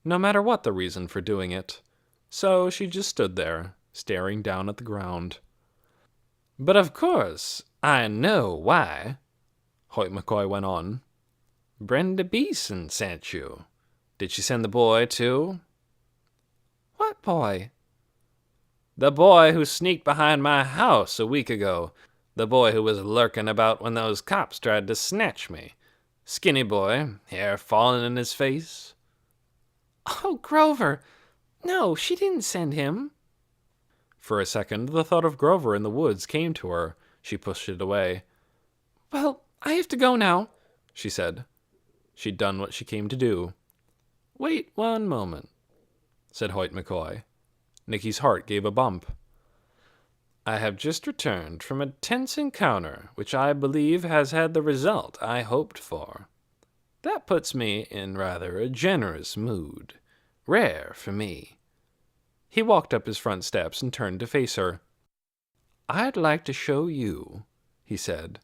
no matter what the reason for doing it. So she just stood there, staring down at the ground. "But of course, I know why," Hoyt McCoy went on. "Brenda Beeson sent you. Did she send the boy, too?" "What boy?" "The boy who sneaked behind my house a week ago. The boy who was lurking about when those cops tried to snatch me. Skinny boy, hair falling in his face." "Oh, Grover. No, she didn't send him." For a second, the thought of Grover in the woods came to her. She pushed it away. "Well, I have to go now," she said. She'd done what she came to do. "Wait one moment," said Hoyt McCoy. Nicky's heart gave a bump. "I have just returned from a tense encounter which I believe has had the result I hoped for. That puts me in rather a generous mood. Rare for me." He walked up his front steps and turned to face her. "I'd like to show you," he said,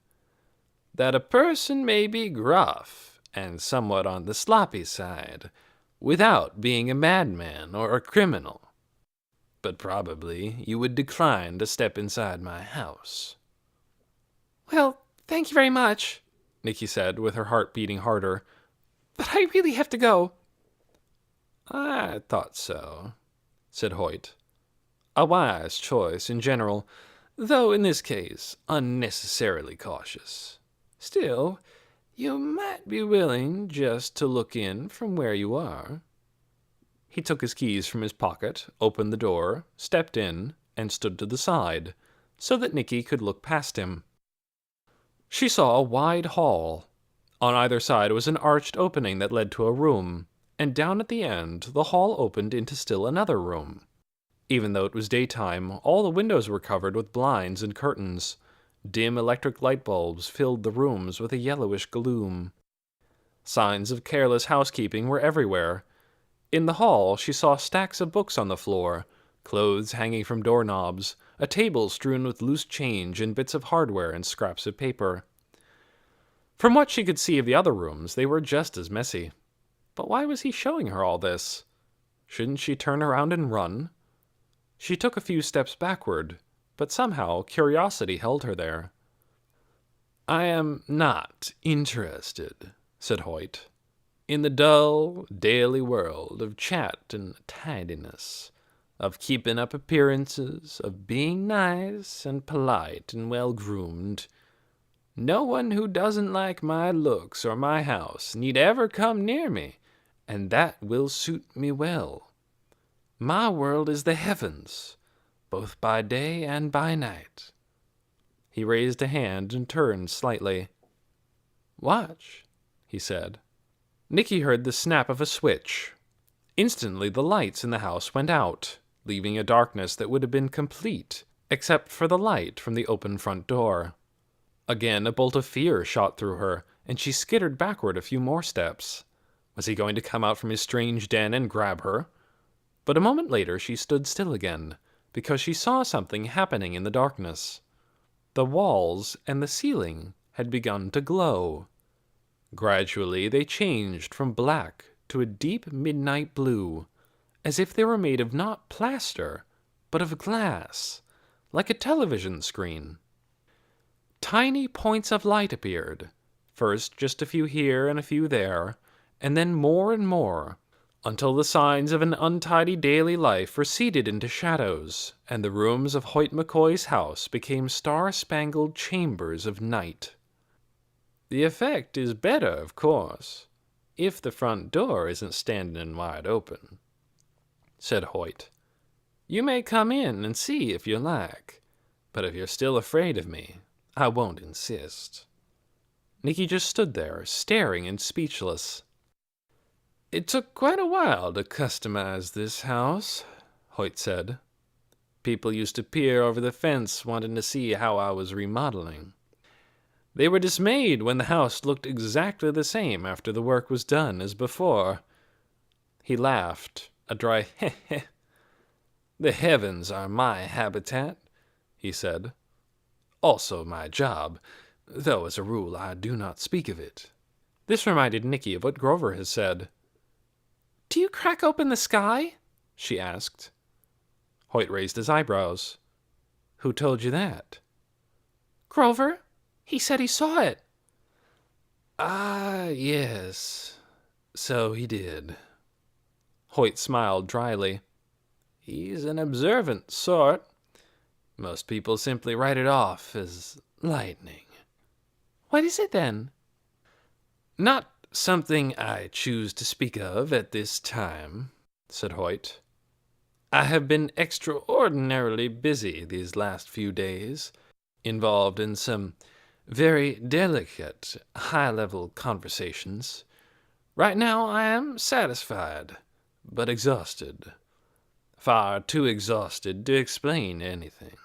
"that a person may be gruff and somewhat on the sloppy side without being a madman or a criminal. But probably you would decline to step inside my house." "Well, thank you very much," Nicky said, with her heart beating harder. "But I really have to go." "I thought so," said Hoyt. "A wise choice in general, though in this case unnecessarily cautious. Still, you might be willing just to look in from where you are." He took his keys from his pocket, opened the door, stepped in, and stood to the side, so that Nicky could look past him. She saw a wide hall. On either side was an arched opening that led to a room, and down at the end the hall opened into still another room. Even though it was daytime, all the windows were covered with blinds and curtains. Dim electric light bulbs filled the rooms with a yellowish gloom. Signs of careless housekeeping were everywhere. In the hall, she saw stacks of books on the floor, clothes hanging from doorknobs, a table strewn with loose change and bits of hardware and scraps of paper. From what she could see of the other rooms, they were just as messy. But why was he showing her all this? Shouldn't she turn around and run? She took a few steps backward, but somehow curiosity held her there. "I am not interested," said Hoyt, "in the dull, daily world of chat and tidiness, of keeping up appearances, of being nice and polite and well-groomed. No one who doesn't like my looks or my house need ever come near me, and that will suit me well. My world is the heavens, both by day and by night." He raised a hand and turned slightly. "Watch," he said. Nicky heard the snap of a switch. Instantly the lights in the house went out, leaving a darkness that would have been complete, except for the light from the open front door. Again a bolt of fear shot through her, and she skittered backward a few more steps. Was he going to come out from his strange den and grab her? But a moment later she stood still again, because she saw something happening in the darkness. The walls and the ceiling had begun to glow. Gradually they changed from black to a deep midnight blue, as if they were made of not plaster, but of glass, like a television screen. Tiny points of light appeared, first just a few here and a few there, and then more and more, until the signs of an untidy daily life receded into shadows, and the rooms of Hoyt McCoy's house became star-spangled chambers of night. "The effect is better, of course, if the front door isn't standing wide open," said Hoyt. "You may come in and see if you like, but if you're still afraid of me, I won't insist." Nicky just stood there, staring and speechless. "It took quite a while to customize this house," Hoyt said. "People used to peer over the fence wanting to see how I was remodeling. They were dismayed when the house looked exactly the same after the work was done as before." He laughed, a dry heh. "The heavens are my habitat," he said. "Also my job, though as a rule I do not speak of it." This reminded Nicky of what Grover had said. "Do you crack open the sky?" she asked. Hoyt raised his eyebrows. "Who told you that?" "Grover. He said he saw it." "Ah, yes, so he did." Hoyt smiled dryly. "He's an observant sort. Most people simply write it off as lightning." "What is it, then?" "Not something I choose to speak of at this time," said Hoyt. "I have been extraordinarily busy these last few days, involved in some very delicate, high-level conversations. Right now I am satisfied, but exhausted. Far too exhausted to explain anything."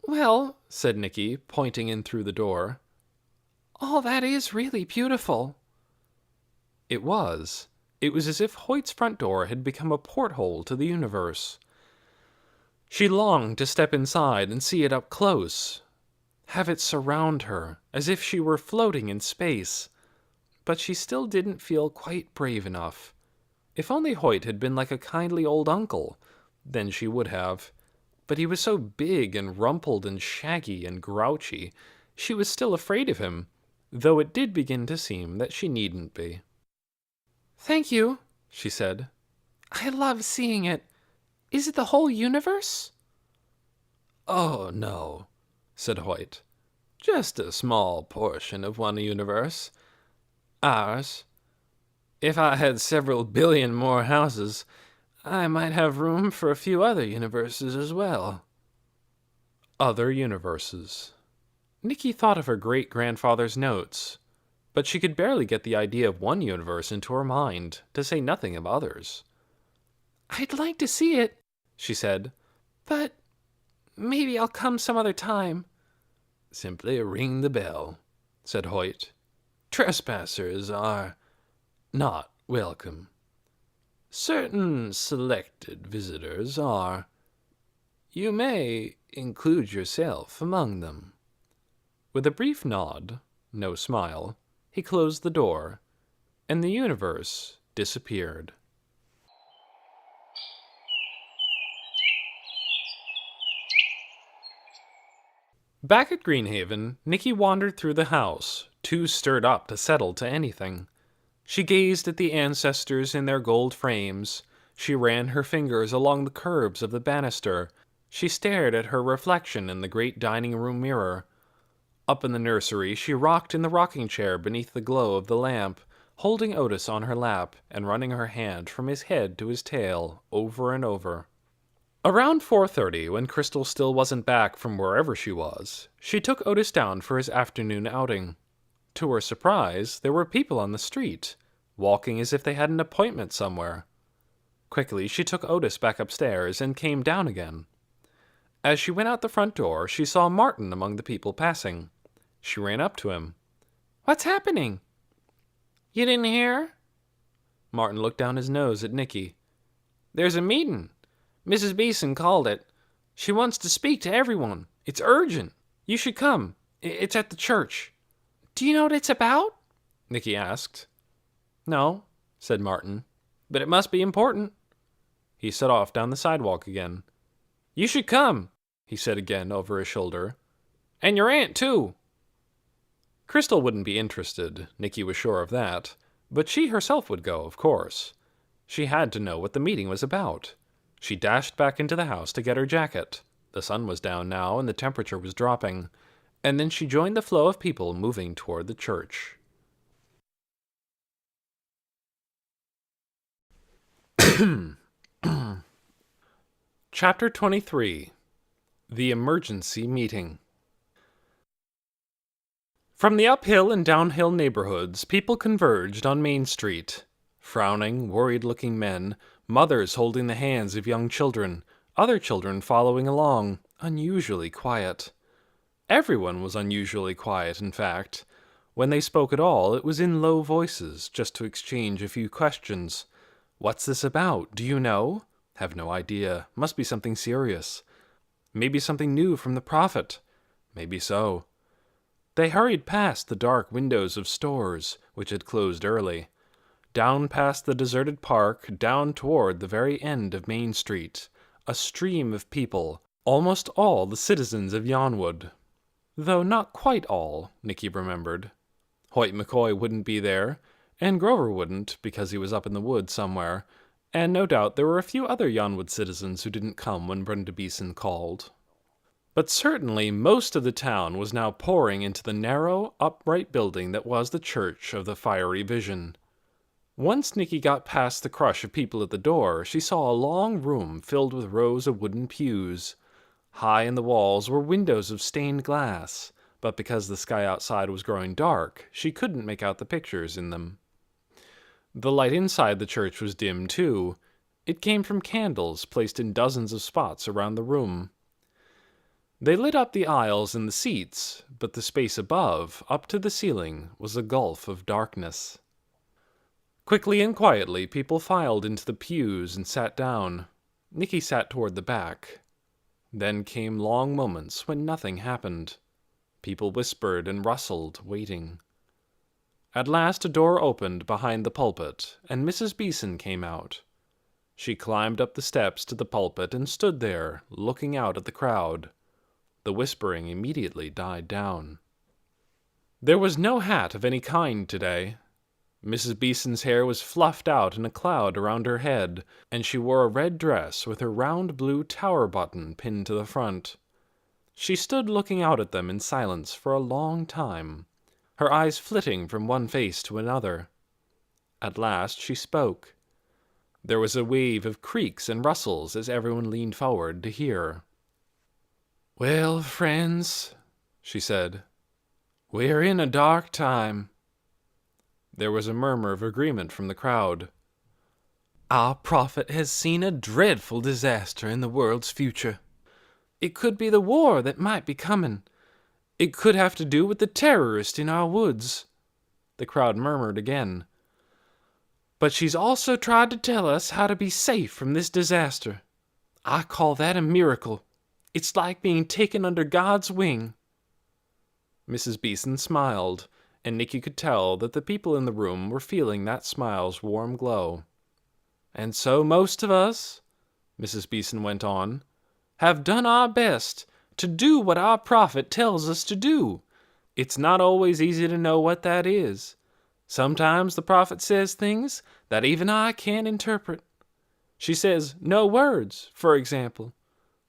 "Well," said Nicky, pointing in through the door, "all that is really beautiful." It was. It was as if Hoyt's front door had become a porthole to the universe. She longed to step inside and see it up close, have it surround her, as if she were floating in space. But she still didn't feel quite brave enough. If only Hoyt had been like a kindly old uncle, then she would have. But he was so big and rumpled and shaggy and grouchy, she was still afraid of him, though it did begin to seem that she needn't be. "Thank you," she said. "I love seeing it. Is it the whole universe?" "Oh, no," said Hoyt. "Just a small portion of one universe. Ours. If I had several billion more houses, I might have room for a few other universes as well." Other universes. Nicky thought of her great-grandfather's notes, but she could barely get the idea of one universe into her mind, to say nothing of others. "I'd like to see it," she said, "but maybe I'll come some other time." "Simply ring the bell," said Hoyt. "Trespassers are not welcome. Certain selected visitors are. You may include yourself among them." With a brief nod, no smile, he closed the door, and the universe disappeared. Back at Greenhaven, Nicky wandered through the house, too stirred up to settle to anything. She gazed at the ancestors in their gold frames. She ran her fingers along the curves of the banister. She stared at her reflection in the great dining-room mirror. Up in the nursery, she rocked in the rocking chair beneath the glow of the lamp, holding Otis on her lap and running her hand from his head to his tail over and over. Around 4:30, when Crystal still wasn't back from wherever she was, she took Otis down for his afternoon outing. To her surprise, there were people on the street, walking as if they had an appointment somewhere. Quickly, she took Otis back upstairs and came down again. As she went out the front door, she saw Martin among the people passing. She ran up to him. "What's happening?" "You didn't hear?" Martin looked down his nose at Nicky. "There's a meeting. Mrs. Beeson called it. She wants to speak to everyone. It's urgent. You should come. It's at the church." "Do you know what it's about?" Nicky asked. "No," said Martin, "but it must be important." He set off down the sidewalk again. "You should come," he said again over his shoulder. "And your aunt, too." Crystal wouldn't be interested, Nicky was sure of that, but she herself would go, of course. She had to know what the meeting was about. She dashed back into the house to get her jacket. The sun was down now, and the temperature was dropping. And then she joined the flow of people moving toward the church. Chapter 23. The Emergency Meeting. From the uphill and downhill neighborhoods, people converged on Main Street. Frowning, worried-looking men, mothers holding the hands of young children, other children following along, unusually quiet. Everyone was unusually quiet, in fact. When they spoke at all, it was in low voices, just to exchange a few questions. "What's this about? Do you know?" "Have no idea. Must be something serious." "Maybe something new from the Prophet." "Maybe so." They hurried past the dark windows of stores, which had closed early, down past the deserted park, down toward the very end of Main Street, a stream of people, almost all the citizens of Yonwood. Though not quite all, Nicky remembered. Hoyt McCoy wouldn't be there, and Grover wouldn't, because he was up in the woods somewhere, and no doubt there were a few other Yonwood citizens who didn't come when Brenda Beeson called. But certainly most of the town was now pouring into the narrow, upright building that was the Church of the Fiery Vision. Once Nicky got past the crush of people at the door, she saw a long room filled with rows of wooden pews. High in the walls were windows of stained glass, but because the sky outside was growing dark, she couldn't make out the pictures in them. The light inside the church was dim, too. It came from candles placed in dozens of spots around the room. They lit up the aisles and the seats, but the space above, up to the ceiling, was a gulf of darkness. Quickly and quietly, people filed into the pews and sat down. Nicky sat toward the back. Then came long moments when nothing happened. People whispered and rustled, waiting. At last a door opened behind the pulpit, and Mrs. Beeson came out. She climbed up the steps to the pulpit and stood there, looking out at the crowd. The whispering immediately died down. There was no hat of any kind today. Mrs. Beeson's hair was fluffed out in a cloud around her head, and she wore a red dress with her round blue tower button pinned to the front. She stood looking out at them in silence for a long time, her eyes flitting from one face to another. At last she spoke. There was a wave of creaks and rustles as everyone leaned forward to hear. "Well, friends," she said, "we're in a dark time." There was a murmur of agreement from the crowd. "Our prophet has seen a dreadful disaster in the world's future. It could be the war that might be coming. It could have to do with the terrorist in our woods." The crowd murmured again. "But she's also tried to tell us how to be safe from this disaster. I call that a miracle. It's like being taken under God's wing." Mrs. Beeson smiled, and Nicky could tell that the people in the room were feeling that smile's warm glow. "And so most of us," Mrs. Beeson went on, "have done our best to do what our prophet tells us to do. It's not always easy to know what that is. Sometimes the prophet says things that even I can't interpret. She says no words, for example,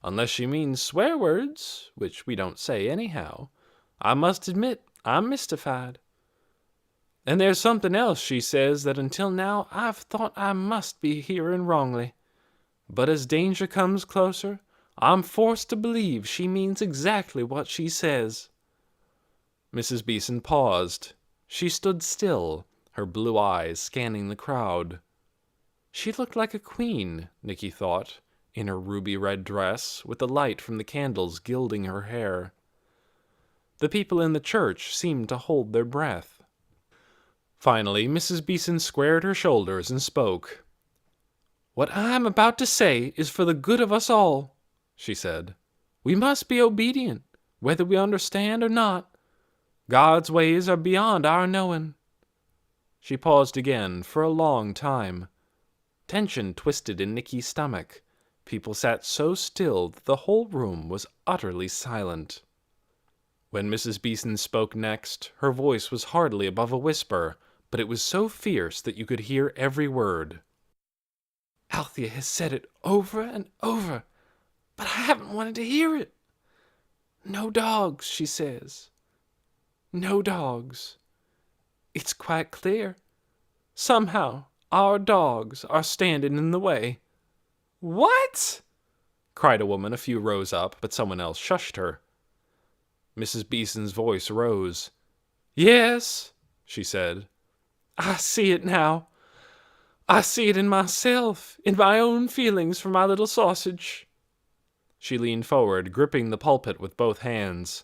unless she means swear words, which we don't say anyhow. I must admit I'm mystified. And there's something else she says that until now I've thought I must be hearing wrongly. But as danger comes closer, I'm forced to believe she means exactly what she says." Mrs. Beeson paused. She stood still, her blue eyes scanning the crowd. She looked like a queen, Nicky thought, in her ruby-red dress, with the light from the candles gilding her hair. The people in the church seemed to hold their breath. Finally, Mrs. Beeson squared her shoulders and spoke. "What I am about to say is for the good of us all," she said. "We must be obedient, whether we understand or not. God's ways are beyond our knowing." She paused again for a long time. Tension twisted in Nicky's stomach. People sat so still that the whole room was utterly silent. When Mrs. Beeson spoke next, her voice was hardly above a whisper, but it was so fierce that you could hear every word. "Althea has said it over and over, but I haven't wanted to hear it. No dogs, she says. No dogs. It's quite clear. Somehow, our dogs are standing in the way." "What?" cried a woman a few rows up, but someone else shushed her. Mrs. Beeson's voice rose. "Yes," she said. "I see it now. I see it in myself, in my own feelings for my little sausage." She leaned forward, gripping the pulpit with both hands.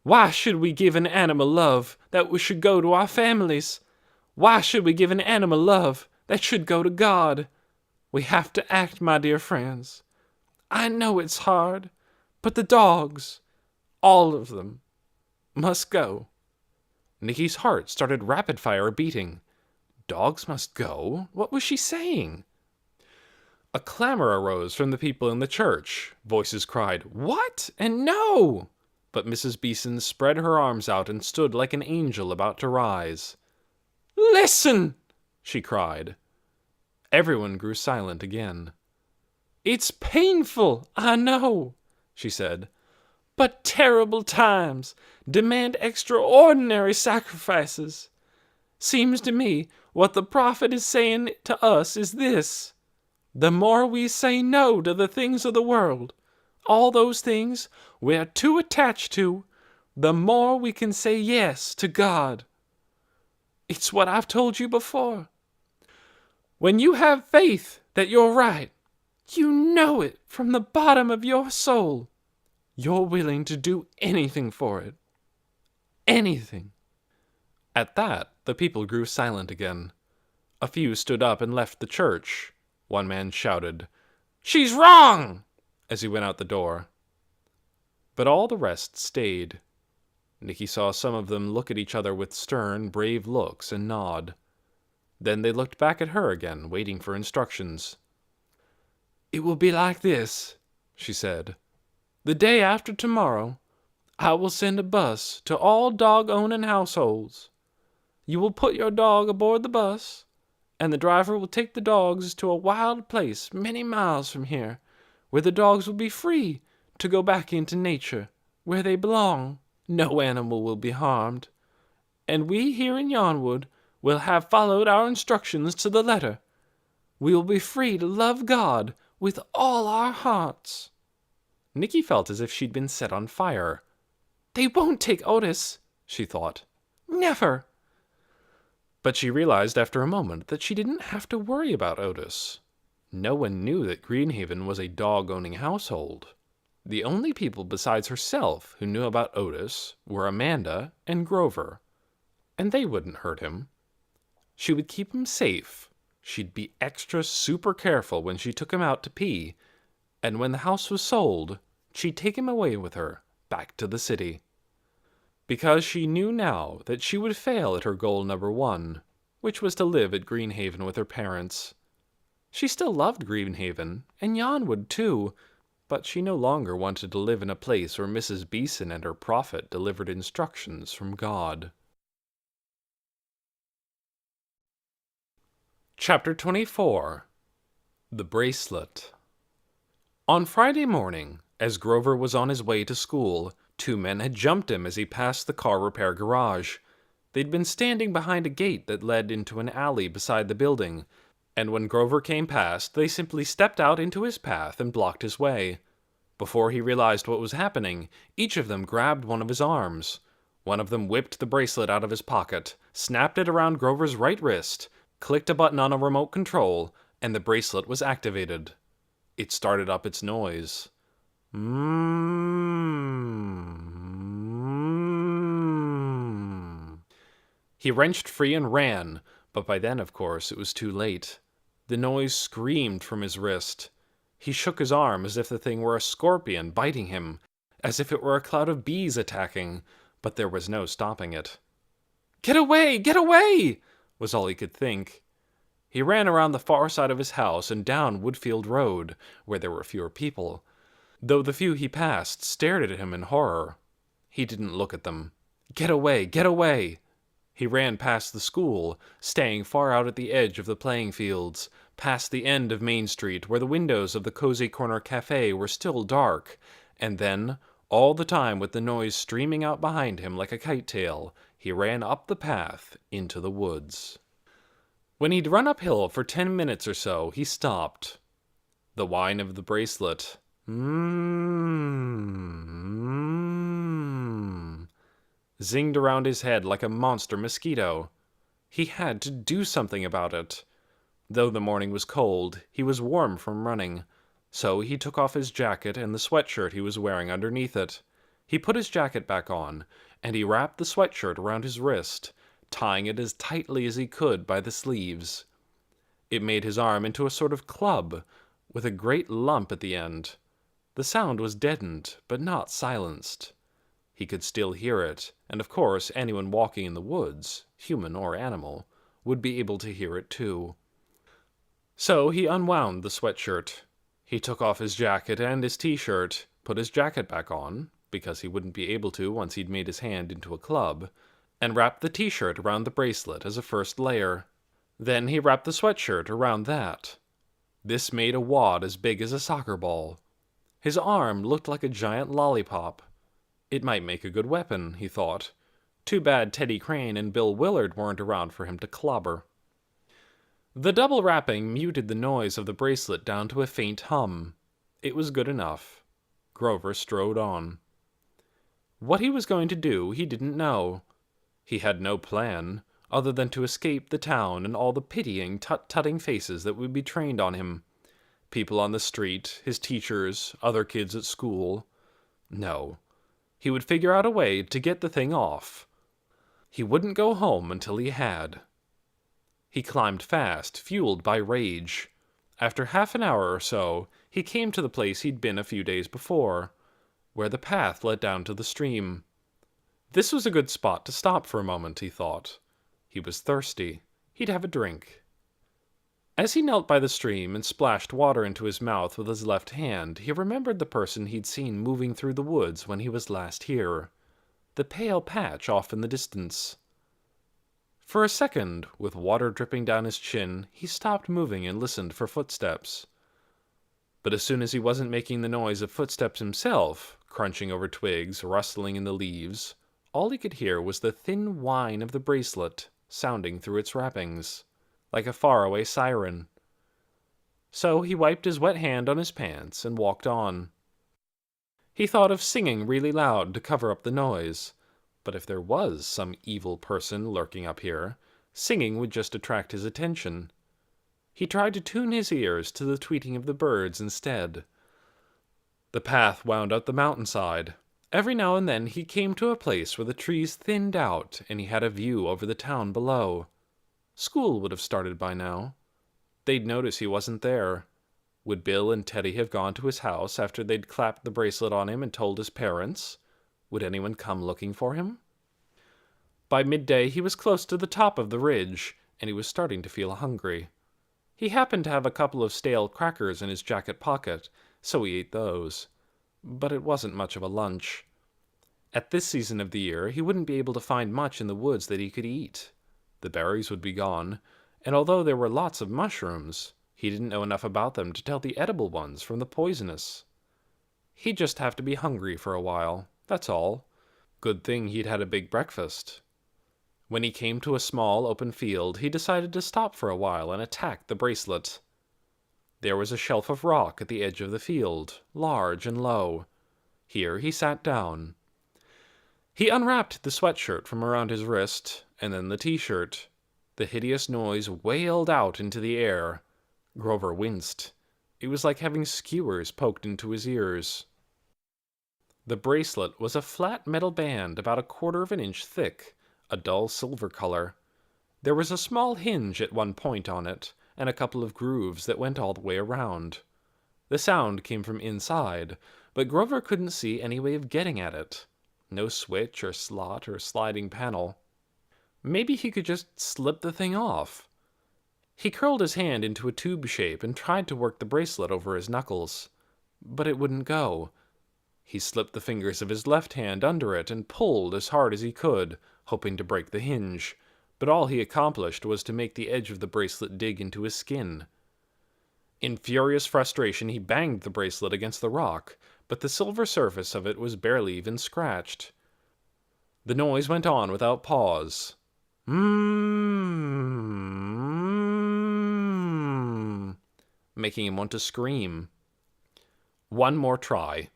"Why should we give an animal love that should go to our families? Why should we give an animal love that should go to God? We have to act, my dear friends. I know it's hard, but the dogs, all of them, must go." Nicky's heart started rapid-fire beating. Dogs must go? What was she saying? A clamor arose from the people in the church. Voices cried, "What?" and "No!" But Mrs. Beeson spread her arms out and stood like an angel about to rise. "Listen!" she cried. Everyone grew silent again. "It's painful, I know," she said, "but terrible times demand extraordinary sacrifices. Seems to me what the prophet is saying to us is this: the more we say no to the things of the world, all those things we are too attached to, the more we can say yes to God. It's what I've told you before. When you have faith that you're right, you know it from the bottom of your soul, you're willing to do anything for it. Anything." At that, the people grew silent again. A few stood up and left the church. One man shouted, "She's wrong!" as he went out the door. But all the rest stayed. Nicky saw some of them look at each other with stern, brave looks and nod. Then they looked back at her again, waiting for instructions. "It will be like this," she said. "The day after tomorrow, I will send a bus to all dog-owning households. You will put your dog aboard the bus, and the driver will take the dogs to a wild place many miles from here, where the dogs will be free to go back into nature, where they belong. No animal will be harmed. And we here in Yonwood will have followed our instructions to the letter. We will be free to love God with all our hearts." Nicky felt as if she'd been set on fire. "They won't take Otis," she thought. "Never." But she realized after a moment that she didn't have to worry about Otis. No one knew that Greenhaven was a dog-owning household. The only people besides herself who knew about Otis were Amanda and Grover, and they wouldn't hurt him. She would keep him safe. She'd be extra super careful when she took him out to pee, and when the house was sold, she'd take him away with her, back to the city. Because she knew now that she would fail at her goal number 1, which was to live at Greenhaven with her parents. She still loved Greenhaven, and Yonwood too, but she no longer wanted to live in a place where Mrs. Beeson and her prophet delivered instructions from God. Chapter 24. The Bracelet. On Friday morning, as Grover was on his way to school, 2 men had jumped him as he passed the car repair garage. They'd been standing behind a gate that led into an alley beside the building. And when Grover came past, they simply stepped out into his path and blocked his way. Before he realized what was happening, each of them grabbed one of his arms. One of them whipped the bracelet out of his pocket, snapped it around Grover's right wrist, clicked a button on a remote control, and the bracelet was activated. It started up its noise. He wrenched free and ran, but by then, of course, it was too late. The noise screamed from his wrist. He shook his arm as if the thing were a scorpion biting him, as if it were a cloud of bees attacking, but there was no stopping it. "Get away! Get away!" was all he could think. He ran around the far side of his house and down Woodfield Road, where there were fewer people, though the few he passed stared at him in horror. He didn't look at them. Get away! Get away! He ran past the school, staying far out at the edge of the playing fields, past the end of Main Street where the windows of the Cozy Corner Cafe were still dark, and then, all the time with the noise streaming out behind him like a kite tail, he ran up the path into the woods. When he'd run uphill for 10 minutes or so, he stopped. The whine of the bracelet. Zinged around his head like a monster mosquito. He had to do something about it. Though the morning was cold, he was warm from running, so he took off his jacket and the sweatshirt he was wearing underneath it. He put his jacket back on, and he wrapped the sweatshirt around his wrist, tying it as tightly as he could by the sleeves. It made his arm into a sort of club, with a great lump at the end. The sound was deadened, but not silenced. He could still hear it, and of course anyone walking in the woods, human or animal, would be able to hear it too. So he unwound the sweatshirt. He took off his jacket and his t-shirt, put his jacket back on, because he wouldn't be able to once he'd made his hand into a club, and wrapped the t-shirt around the bracelet as a first layer. Then he wrapped the sweatshirt around that. This made a wad as big as a soccer ball. His arm looked like a giant lollipop. It might make a good weapon, he thought. Too bad Teddy Crane and Bill Willard weren't around for him to clobber. The double wrapping muted the noise of the bracelet down to a faint hum. It was good enough. Grover strode on. What he was going to do, he didn't know. He had no plan, other than to escape the town and all the pitying, tut-tutting faces that would be trained on him. People on the street, his teachers, other kids at school. No. He would figure out a way to get the thing off. He wouldn't go home until he had. He climbed fast, fueled by rage. After half an hour or so, he came to the place he'd been a few days before, where the path led down to the stream. This was a good spot to stop for a moment, he thought. He was thirsty. He'd have a drink. As he knelt by the stream and splashed water into his mouth with his left hand, he remembered the person he'd seen moving through the woods when he was last here. The pale patch off in the distance. For a second, with water dripping down his chin, he stopped moving and listened for footsteps. But as soon as he wasn't making the noise of footsteps himself, crunching over twigs, rustling in the leaves, all he could hear was the thin whine of the bracelet sounding through its wrappings, like a faraway siren. So he wiped his wet hand on his pants and walked on. He thought of singing really loud to cover up the noise, but if there was some evil person lurking up here, singing would just attract his attention. He tried to tune his ears to the tweeting of the birds instead. The path wound up the mountainside. Every now and then he came to a place where the trees thinned out and he had a view over the town below. School would have started by now. They'd notice he wasn't there. Would Bill and Teddy have gone to his house after they'd clapped the bracelet on him and told his parents? Would anyone come looking for him? By midday he was close to the top of the ridge, and he was starting to feel hungry. He happened to have a couple of stale crackers in his jacket pocket, so he ate those. But it wasn't much of a lunch. At this season of the year, he wouldn't be able to find much in the woods that he could eat. The berries would be gone, and although there were lots of mushrooms, he didn't know enough about them to tell the edible ones from the poisonous. He'd just have to be hungry for a while, that's all. Good thing he'd had a big breakfast. When he came to a small open field, he decided to stop for a while and attack the bracelet. There was a shelf of rock at the edge of the field, large and low. Here he sat down. He unwrapped the sweatshirt from around his wrist, and then the t-shirt. The hideous noise wailed out into the air. Grover winced. It was like having skewers poked into his ears. The bracelet was a flat metal band about 1/4 of an inch thick, a dull silver color. There was a small hinge at one point on it, and a couple of grooves that went all the way around. The sound came from inside, but Grover couldn't see any way of getting at it. No switch or slot or sliding panel. Maybe he could just slip the thing off. He curled his hand into a tube shape and tried to work the bracelet over his knuckles. But it wouldn't go. He slipped the fingers of his left hand under it and pulled as hard as he could, hoping to break the hinge, but all he accomplished was to make the edge of the bracelet dig into his skin. In furious frustration, he banged the bracelet against the rock, but the silver surface of it was barely even scratched. The noise went on without pause. Making him want to scream. One more try.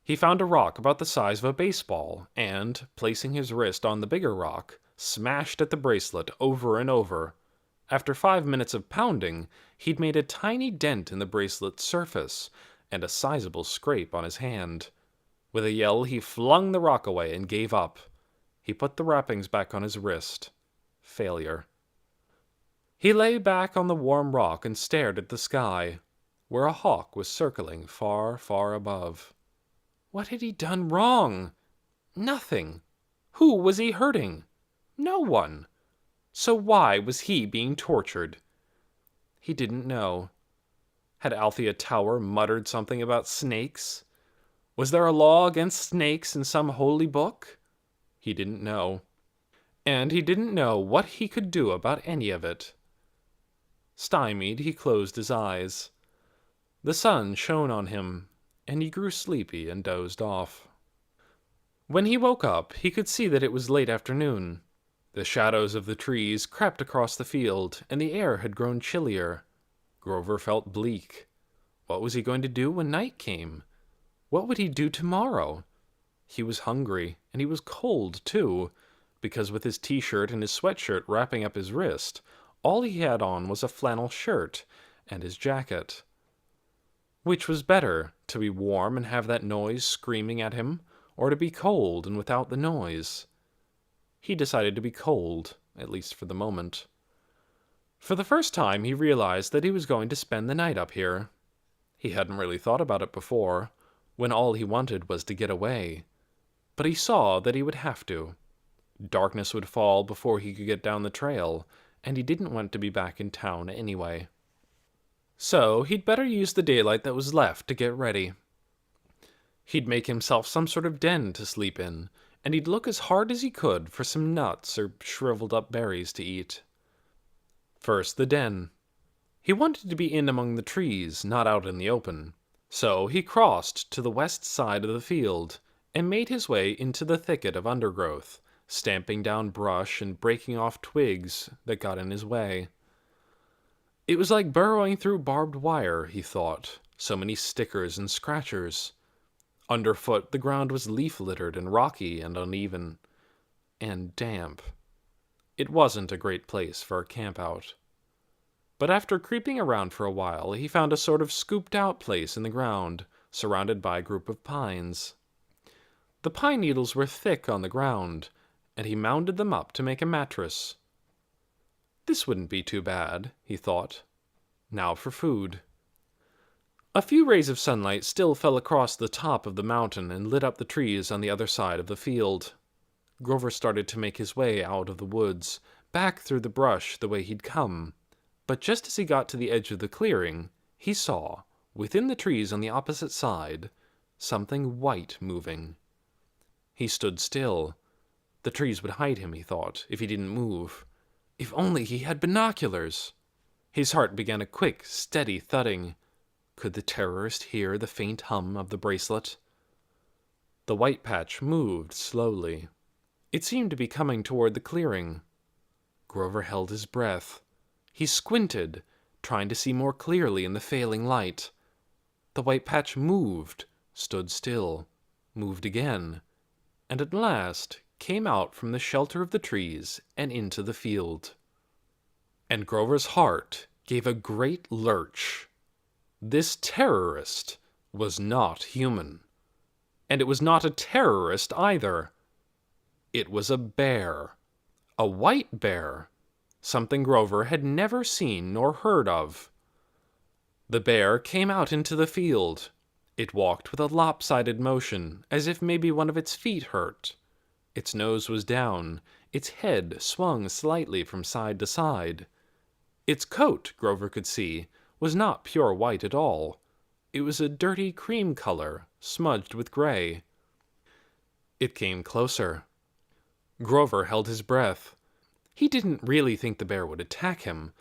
He found a rock about the size of a baseball, and, placing his wrist on the bigger rock, smashed at the bracelet over and over. After 5 minutes of pounding, he'd made a tiny dent in the bracelet's surface, and a sizable scrape on his hand. With a yell, he flung the rock away and gave up. He put the wrappings back on his wrist. Failure. He lay back on the warm rock and stared at the sky, where a hawk was circling far, far above. What had he done wrong? Nothing. Who was he hurting? No one. So why was he being tortured? He didn't know. Had Althea Tower muttered something about snakes? Was there a law against snakes in some holy book? He didn't know. And he didn't know what he could do about any of it. Stymied, he closed his eyes. The sun shone on him, and he grew sleepy and dozed off. When he woke up, he could see that it was late afternoon. The shadows of the trees crept across the field, and the air had grown chillier. Grover felt bleak. What was he going to do when night came? What would he do tomorrow? He was hungry, and he was cold, too, because with his t-shirt and his sweatshirt wrapping up his wrist, all he had on was a flannel shirt and his jacket. Which was better, to be warm and have that noise screaming at him, or to be cold and without the noise? He decided to be cold, at least for the moment. For the first time, he realized that he was going to spend the night up here. He hadn't really thought about it before, when all he wanted was to get away. But he saw that he would have to. Darkness would fall before he could get down the trail, and he didn't want to be back in town anyway. So he'd better use the daylight that was left to get ready. He'd make himself some sort of den to sleep in, and he'd look as hard as he could for some nuts or shriveled-up berries to eat. First, the den. He wanted to be in among the trees, not out in the open. So he crossed to the west side of the field and made his way into the thicket of undergrowth, stamping down brush and breaking off twigs that got in his way. It was like burrowing through barbed wire, he thought, so many stickers and scratchers. Underfoot, the ground was leaf-littered and rocky and uneven, and damp. It wasn't a great place for a camp-out. But after creeping around for a while, he found a sort of scooped-out place in the ground, surrounded by a group of pines. The pine needles were thick on the ground, and he mounded them up to make a mattress. This wouldn't be too bad, he thought. Now for food. A few rays of sunlight still fell across the top of the mountain and lit up the trees on the other side of the field. Grover started to make his way out of the woods, back through the brush the way he'd come. But just as he got to the edge of the clearing, he saw, within the trees on the opposite side, something white moving. He stood still. The trees would hide him, he thought, if he didn't move. If only he had binoculars! His heart began a quick, steady thudding. Could the terrorist hear the faint hum of the bracelet? The white patch moved slowly. It seemed to be coming toward the clearing. Grover held his breath. He squinted, trying to see more clearly in the failing light. The white patch moved, stood still, moved again, and at last came out from the shelter of the trees and into the field. And Grover's heart gave a great lurch. This terrorist was not human. And it was not a terrorist either. It was a bear. A white bear. Something Grover had never seen nor heard of. The bear came out into the field. It walked with a lopsided motion, as if maybe one of its feet hurt. Its nose was down. Its head swung slightly from side to side. Its coat, Grover could see, was not pure white at all. It was a dirty cream color, smudged with gray. It came closer. Grover held his breath. He didn't really think the bear would attack him.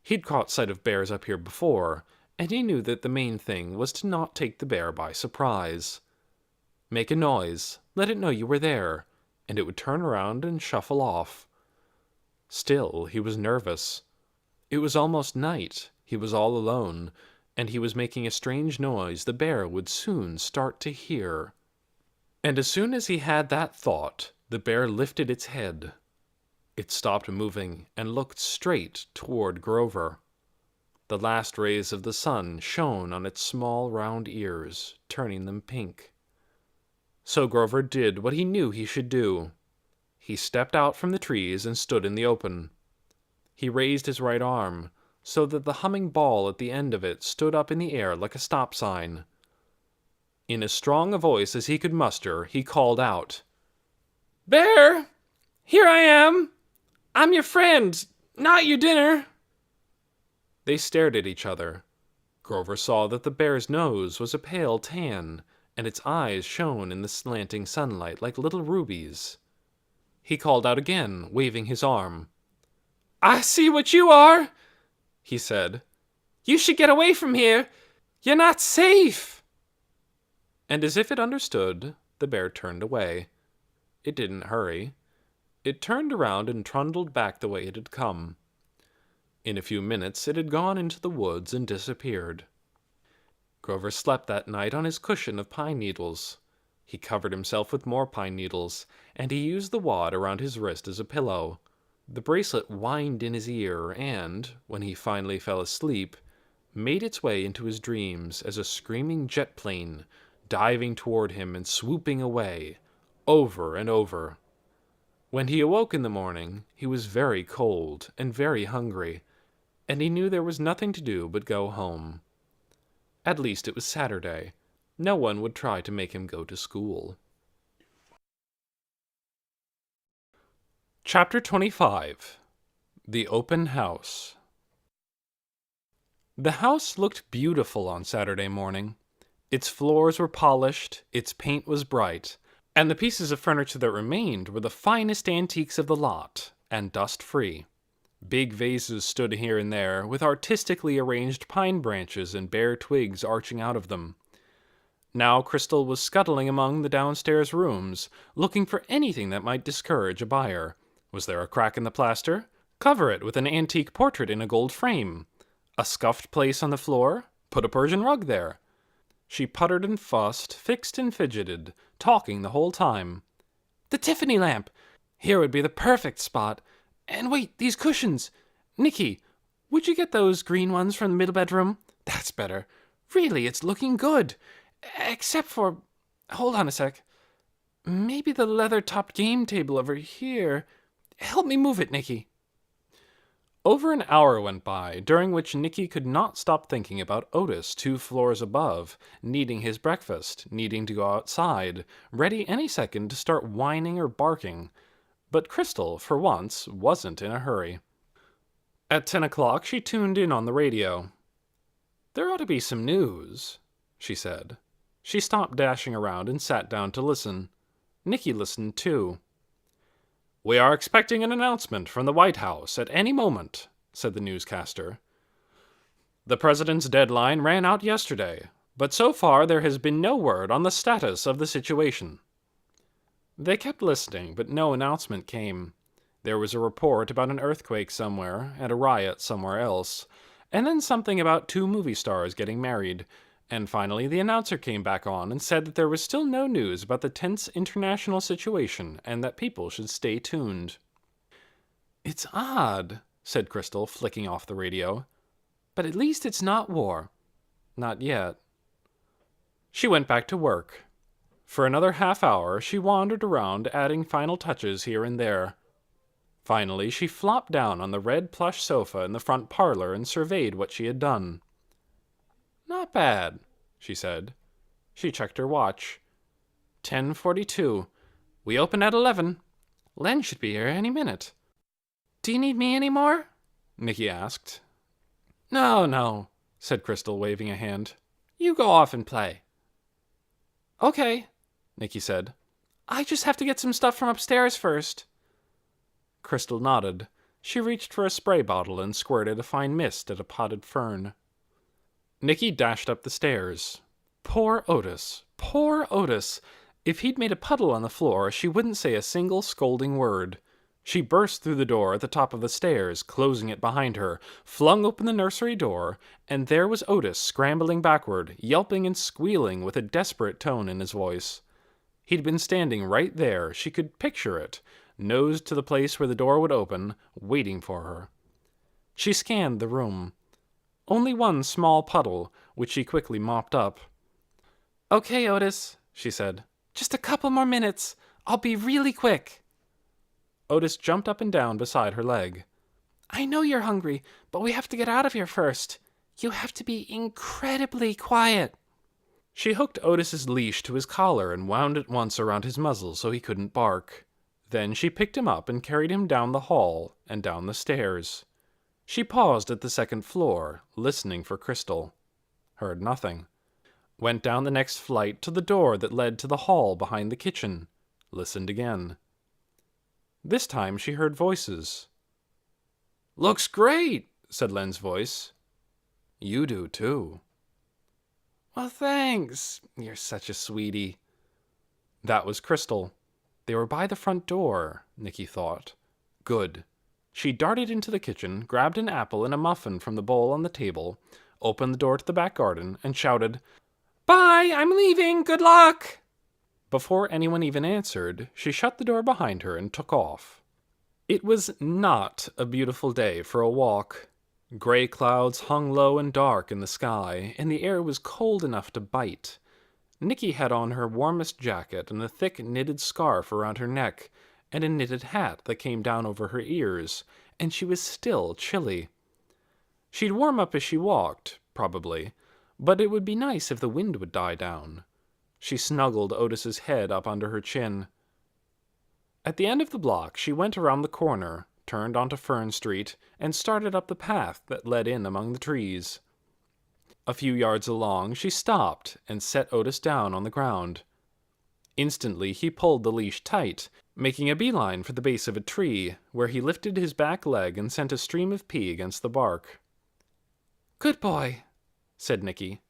He'd caught sight of bears up here before, and he knew that the main thing was to not take the bear by surprise. Make a noise, let it know you were there, and it would turn around and shuffle off. Still, he was nervous. It was almost night, he was all alone, and he was making a strange noise the bear would soon start to hear. And as soon as he had that thought, the bear lifted its head. It stopped moving and looked straight toward Grover. The last rays of the sun shone on its small round ears, turning them pink. So Grover did what he knew he should do. He stepped out from the trees and stood in the open. He raised his right arm, so that the humming ball at the end of it stood up in the air like a stop sign. In as strong a voice as he could muster, he called out, "Bear! Here I am! I'm your friend, not your dinner!" They stared at each other. Grover saw that the bear's nose was a pale tan, and its eyes shone in the slanting sunlight like little rubies. He called out again, waving his arm. "I see what you are," he said. "You should get away from here. You're not safe." And as if it understood, the bear turned away. It didn't hurry. It turned around and trundled back the way it had come. In a few minutes it had gone into the woods and disappeared. Grover slept that night on his cushion of pine needles. He covered himself with more pine needles, and he used the wad around his wrist as a pillow. The bracelet whined in his ear and, when he finally fell asleep, made its way into his dreams as a screaming jet plane, diving toward him and swooping away, over and over. When he awoke in the morning, he was very cold and very hungry, and he knew there was nothing to do but go home. At least it was Saturday. No one would try to make him go to school. Chapter 25. The Open House. The house looked beautiful on Saturday morning. Its floors were polished, its paint was bright, and the pieces of furniture that remained were the finest antiques of the lot, and dust-free. Big vases stood here and there, with artistically arranged pine branches and bare twigs arching out of them. Now Crystal was scuttling among the downstairs rooms, looking for anything that might discourage a buyer. Was there a crack in the plaster? Cover it with an antique portrait in a gold frame. A scuffed place on the floor? Put a Persian rug there. She puttered and fussed, fixed and fidgeted, talking the whole time. "The Tiffany lamp! Here would be the perfect spot. And wait, these cushions! Nicky, would you get those green ones from the middle bedroom? That's better. Really, it's looking good. Except for... Hold on a sec. Maybe the leather-topped game table over here. Help me move it, Nicky." Over an hour went by, during which Nicky could not stop thinking about Otis 2 floors above, needing his breakfast, needing to go outside, ready any second to start whining or barking. But Crystal, for once, wasn't in a hurry. At 10 o'clock, she tuned in on the radio. "There ought to be some news," she said. She stopped dashing around and sat down to listen. Nicky listened too. "We are expecting an announcement from the White House at any moment," said the newscaster. "The president's deadline ran out yesterday, but so far there has been no word on the status of the situation." They kept listening, but no announcement came. There was a report about an earthquake somewhere, and a riot somewhere else, and then something about 2 movie stars getting married, and finally the announcer came back on and said that there was still no news about the tense international situation and that people should stay tuned. "It's odd," said Crystal, flicking off the radio. "But at least it's not war. Not yet." She went back to work. For another half hour, she wandered around, adding final touches here and there. Finally, she flopped down on the red plush sofa in the front parlor and surveyed what she had done. "Not bad," she said. She checked her watch. 10:42. "We open at 11. Len should be here any minute." "Do you need me any more?" Nikki asked. No, said Crystal, waving a hand. "You go off and play." "Okay," Nikki said. "I just have to get some stuff from upstairs first." Crystal nodded. She reached for a spray bottle and squirted a fine mist at a potted fern. Nikki dashed up the stairs. Poor Otis. Poor Otis. If he'd made a puddle on the floor, she wouldn't say a single scolding word. She burst through the door at the top of the stairs, closing it behind her, flung open the nursery door, and there was Otis scrambling backward, yelping and squealing with a desperate tone in his voice. He'd been standing right there, she could picture it, nose to the place where the door would open, waiting for her. She scanned the room. Only one small puddle, which she quickly mopped up. "Okay, Otis," she said. "Just a couple more minutes. I'll be really quick." Otis jumped up and down beside her leg. "I know you're hungry, but we have to get out of here first. You have to be incredibly quiet." She hooked Otis's leash to his collar and wound it once around his muzzle so he couldn't bark. Then she picked him up and carried him down the hall and down the stairs. She paused at the second floor, listening for Crystal. Heard nothing. Went down the next flight to the door that led to the hall behind the kitchen. Listened again. This time she heard voices. "Looks great," said Len's voice. "You do, too." "Well, thanks. You're such a sweetie." That was Crystal. They were by the front door, Nikki thought. Good. She darted into the kitchen, grabbed an apple and a muffin from the bowl on the table, opened the door to the back garden, and shouted, "Bye, I'm leaving, good luck!" Before anyone even answered, she shut the door behind her and took off. It was not a beautiful day for a walk. Gray clouds hung low and dark in the sky, and the air was cold enough to bite. Nikki had on her warmest jacket and a thick knitted scarf around her neck, and a knitted hat that came down over her ears, and she was still chilly. She'd warm up as she walked, probably, but it would be nice if the wind would die down. She snuggled Otis's head up under her chin. At the end of the block, she went around the corner, turned onto Fern Street, and started up the path that led in among the trees. A few yards along, she stopped and set Otis down on the ground. Instantly, he pulled the leash tight, making a beeline for the base of a tree, where he lifted his back leg and sent a stream of pee against the bark. "Good boy," said Nikki.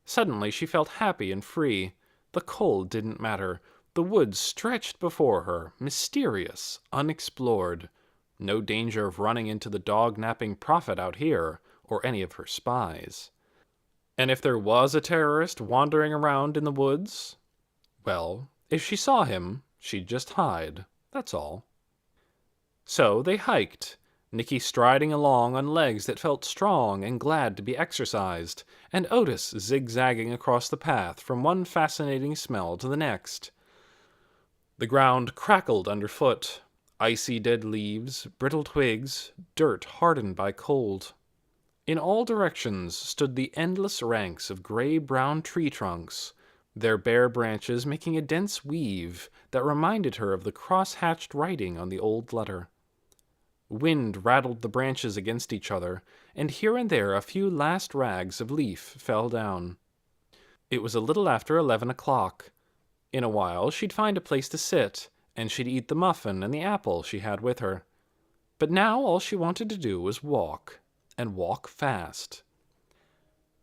Suddenly, she felt happy and free. The cold didn't matter. The woods stretched before her, mysterious, unexplored. No danger of running into the dog-napping Prophet out here, or any of her spies. And if there was a terrorist wandering around in the woods, well, if she saw him, she'd just hide, that's all. So they hiked, Nikki striding along on legs that felt strong and glad to be exercised, and Otis zigzagging across the path from one fascinating smell to the next. The ground crackled underfoot, icy dead leaves, brittle twigs, dirt hardened by cold. In all directions stood the endless ranks of gray-brown tree trunks, their bare branches making a dense weave that reminded her of the cross-hatched writing on the old letter. Wind rattled the branches against each other, and here and there a few last rags of leaf fell down. It was a little after 11 o'clock. In a while she'd find a place to sit, and she'd eat the muffin and the apple she had with her. But now all she wanted to do was walk, and walk fast.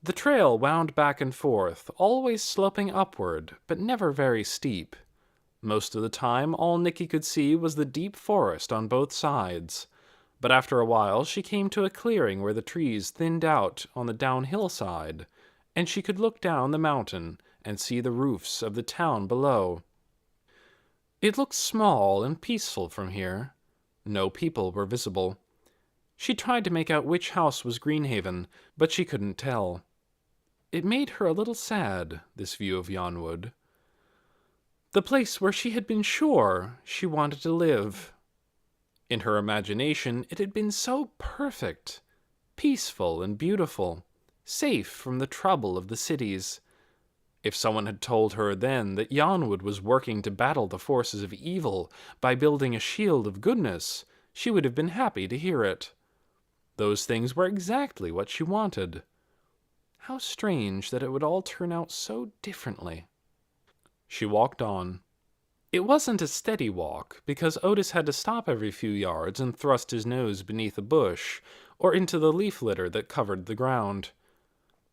The trail wound back and forth, always sloping upward, but never very steep. Most of the time, all Nicky could see was the deep forest on both sides. But after a while, she came to a clearing where the trees thinned out on the downhill side, and she could look down the mountain and see the roofs of the town below. It looked small and peaceful from here. No people were visible. She tried to make out which house was Greenhaven, but she couldn't tell. It made her a little sad, this view of Yonwood. The place where she had been sure she wanted to live. In her imagination, it had been so perfect, peaceful and beautiful, safe from the trouble of the cities. If someone had told her then that Yonwood was working to battle the forces of evil by building a shield of goodness, she would have been happy to hear it. Those things were exactly what she wanted. How strange that it would all turn out so differently. She walked on. It wasn't a steady walk, because Otis had to stop every few yards and thrust his nose beneath a bush or into the leaf litter that covered the ground.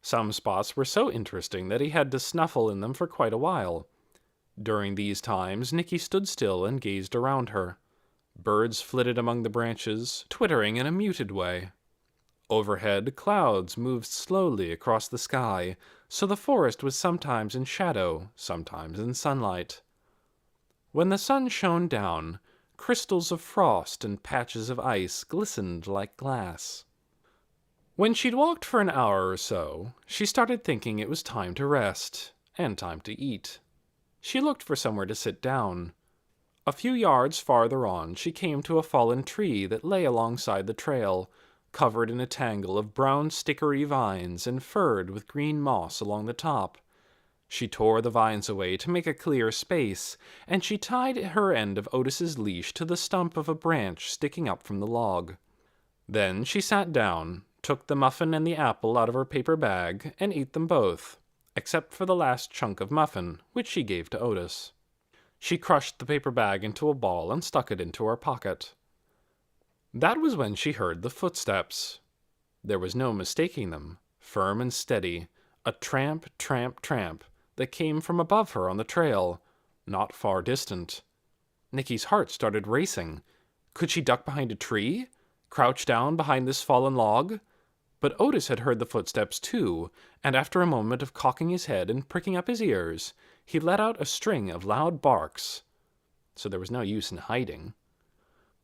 Some spots were so interesting that he had to snuffle in them for quite a while. During these times, Nicky stood still and gazed around her. Birds flitted among the branches, twittering in a muted way. Overhead, clouds moved slowly across the sky, so the forest was sometimes in shadow, sometimes in sunlight. When the sun shone down, crystals of frost and patches of ice glistened like glass. When she'd walked for an hour or so, she started thinking it was time to rest, and time to eat. She looked for somewhere to sit down. A few yards farther on, she came to a fallen tree that lay alongside the trail, covered in a tangle of brown stickery vines and furred with green moss along the top. She tore the vines away to make a clear space, and she tied her end of Otis's leash to the stump of a branch sticking up from the log. Then she sat down, took the muffin and the apple out of her paper bag, and ate them both, except for the last chunk of muffin, which she gave to Otis. She crushed the paper bag into a ball and stuck it into her pocket. That was when she heard the footsteps. There was no mistaking them, firm and steady, a tramp, tramp, tramp, that came from above her on the trail, not far distant. Nicky's heart started racing. Could she duck behind a tree? Crouch down behind this fallen log? But Otis had heard the footsteps too, and after a moment of cocking his head and pricking up his ears, he let out a string of loud barks. So there was no use in hiding.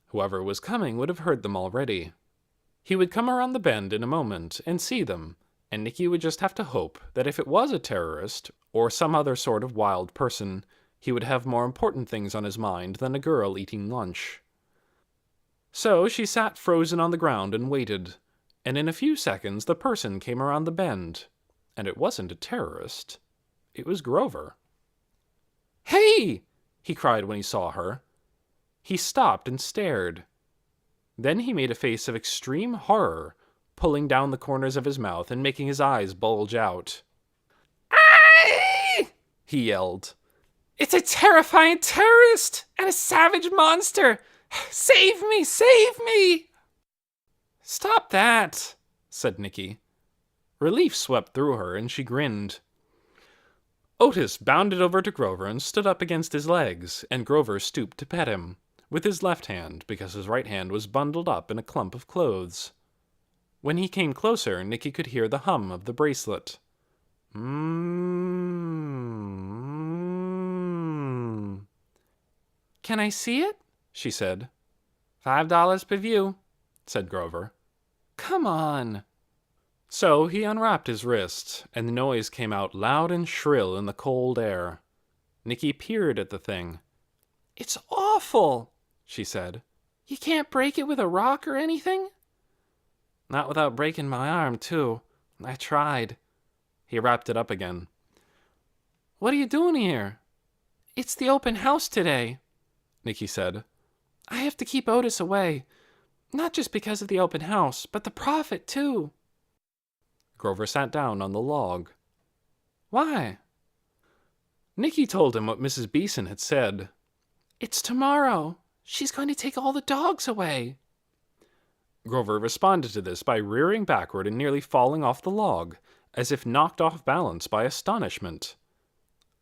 Whoever was coming would have heard them already. He would come around the bend in a moment and see them, and Nicky would just have to hope that if it was a terrorist, or some other sort of wild person, he would have more important things on his mind than a girl eating lunch. So she sat frozen on the ground and waited, and in a few seconds the person came around the bend, and it wasn't a terrorist. It was Grover. "Hey!" he cried when he saw her. He stopped and stared. Then he made a face of extreme horror, pulling down the corners of his mouth and making his eyes bulge out. "Aye!" he yelled. "It's a terrifying terrorist and a savage monster! Save me! Save me!" "Stop that," said Nicky. Relief swept through her, and she grinned. Otis bounded over to Grover and stood up against his legs, and Grover stooped to pet him, with his left hand, because his right hand was bundled up in a clump of clothes. When he came closer, Nicky could hear the hum of the bracelet. "Mmm. Can I see it?" she said. $5 per view," said Grover. "Come on." So he unwrapped his wrist, and the noise came out loud and shrill in the cold air. Nicky peered at the thing. "It's awful," she said. "You can't break it with a rock or anything?" "Not without breaking my arm, too. I tried." He wrapped it up again. "What are you doing here?" "It's the open house today," Nicky said. "I have to keep Otis away. Not just because of the open house, but the Prophet, too." Grover sat down on the log. "Why?" Nicky told him what Mrs. Beeson had said. "It's tomorrow. She's going to take all the dogs away." Grover responded to this by rearing backward and nearly falling off the log, as if knocked off balance by astonishment.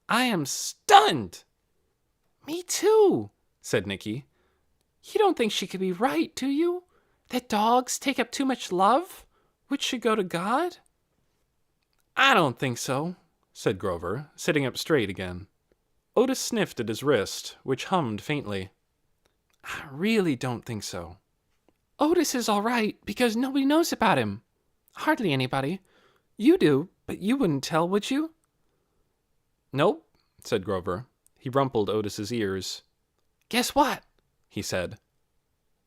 "I am stunned." Me too, said Nicky. You don't think she could be right, do you? That dogs take up too much love, which should go to God? I don't think so, said Grover, sitting up straight again. Otis sniffed at his wrist, which hummed faintly. I really don't think so. Otis is all right because nobody knows about him. Hardly anybody. You do, but you wouldn't tell, would you? Nope, said Grover. He rumpled Otis's ears. Guess what? He said.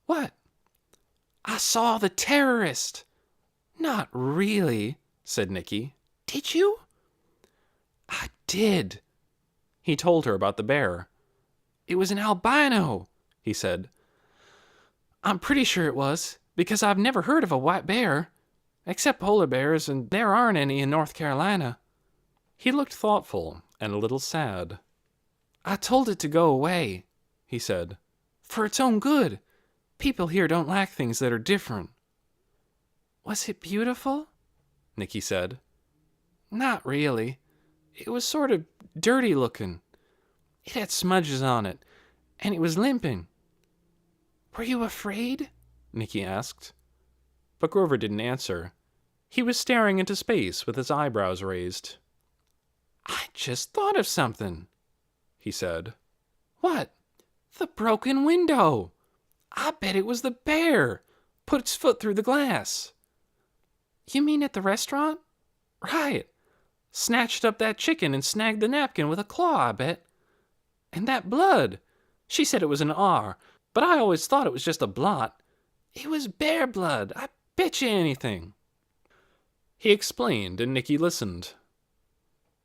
What? I saw the terrorist. Not really, said Nicky. Did you? I did. He told her about the bear. It was an albino, he said. I'm pretty sure it was, because I've never heard of a white bear, except polar bears, and there aren't any in North Carolina. He looked thoughtful and a little sad. I told it to go away, he said, for its own good. People here don't like things that are different. Was it beautiful? Nicky said. Not really. It was sort of dirty looking. It had smudges on it, and it was limping. Were you afraid? Nicky asked. But Grover didn't answer. He was staring into space with his eyebrows raised. I just thought of something, he said. What? The broken window. I bet it was the bear. Put its foot through the glass. You mean at the restaurant? Right. Snatched up that chicken and snagged the napkin with a claw, I bet. And that blood. She said it was an R, but I always thought it was just a blot. It was bear blood. I bet you anything. He explained, and Nicky listened.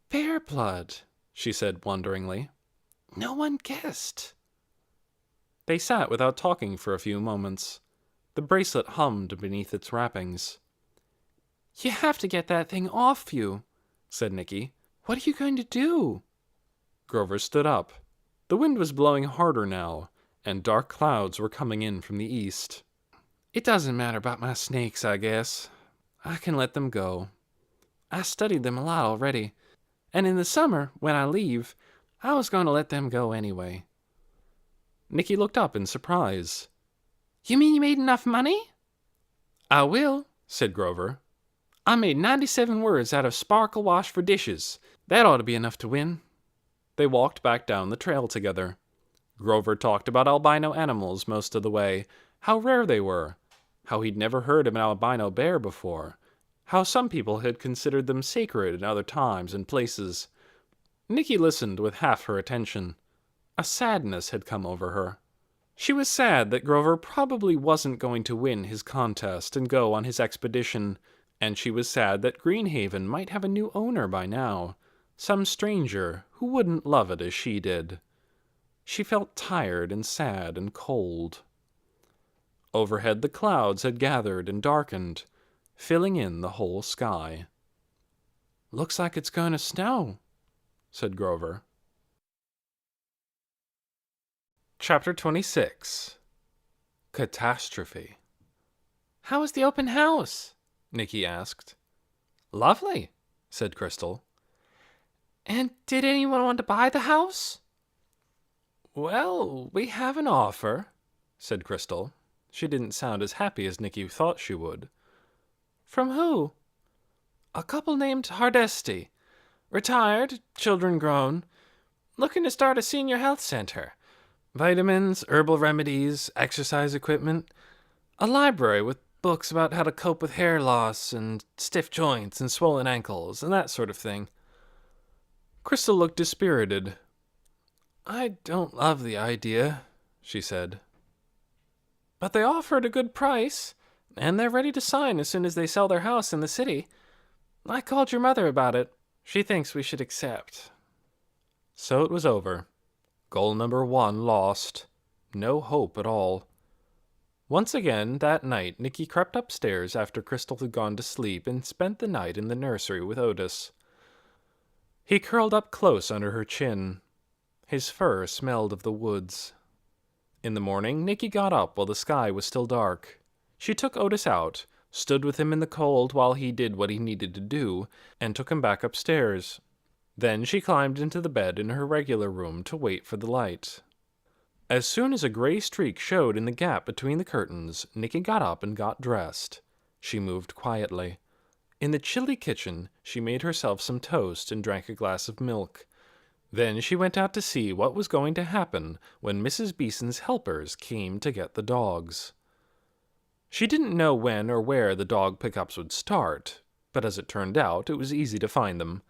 Bear blood, she said wonderingly. No one guessed. They sat without talking for a few moments. The bracelet hummed beneath its wrappings. You have to get that thing off you, said Nicky. What are you going to do? Grover stood up. The wind was blowing harder now, and dark clouds were coming in from the east. It doesn't matter about my snakes, I guess. I can let them go. I studied them a lot already, and in the summer, when I leave, I was going to let them go anyway. Nicky looked up in surprise. You mean you made enough money? I will, said Grover. I made 97 words out of Sparkle Wash for Dishes. That ought to be enough to win. They walked back down the trail together. Grover talked about albino animals most of the way, how rare they were, how he'd never heard of an albino bear before, how some people had considered them sacred in other times and places. Nicky listened with half her attention. A sadness had come over her. She was sad that Grover probably wasn't going to win his contest and go on his expedition, and she was sad that Greenhaven might have a new owner by now, some stranger who wouldn't love it as she did. She felt tired and sad and cold. Overhead the clouds had gathered and darkened, filling in the whole sky. Looks like it's going to snow, said Grover. Chapter 26. Catastrophe. How was the open house? Nicky asked. Lovely, said Crystal. And did anyone want to buy the house? Well, we have an offer, said Crystal. She didn't sound as happy as Nicky thought she would. From who? A couple named Hardesty. Retired, children grown. Looking to start a senior health center. Vitamins, herbal remedies, exercise equipment. A library with books about how to cope with hair loss and stiff joints and swollen ankles and that sort of thing. Crystal looked dispirited. I don't love the idea, she said. But they offered a good price, and they're ready to sign as soon as they sell their house in the city. I called your mother about it. She thinks we should accept. So it was over. Goal number 1 lost. No hope at all. Once again, that night, Nicky crept upstairs after Crystal had gone to sleep and spent the night in the nursery with Otis. He curled up close under her chin. His fur smelled of the woods. In the morning, Nicky got up while the sky was still dark. She took Otis out, stood with him in the cold while he did what he needed to do, and took him back upstairs. Then she climbed into the bed in her regular room to wait for the light. As soon as a gray streak showed in the gap between the curtains, Nicky got up and got dressed. She moved quietly. In the chilly kitchen, she made herself some toast and drank a glass of milk. Then she went out to see what was going to happen when Mrs. Beeson's helpers came to get the dogs. She didn't know when or where the dog pickups would start, but as it turned out, it was easy to find them.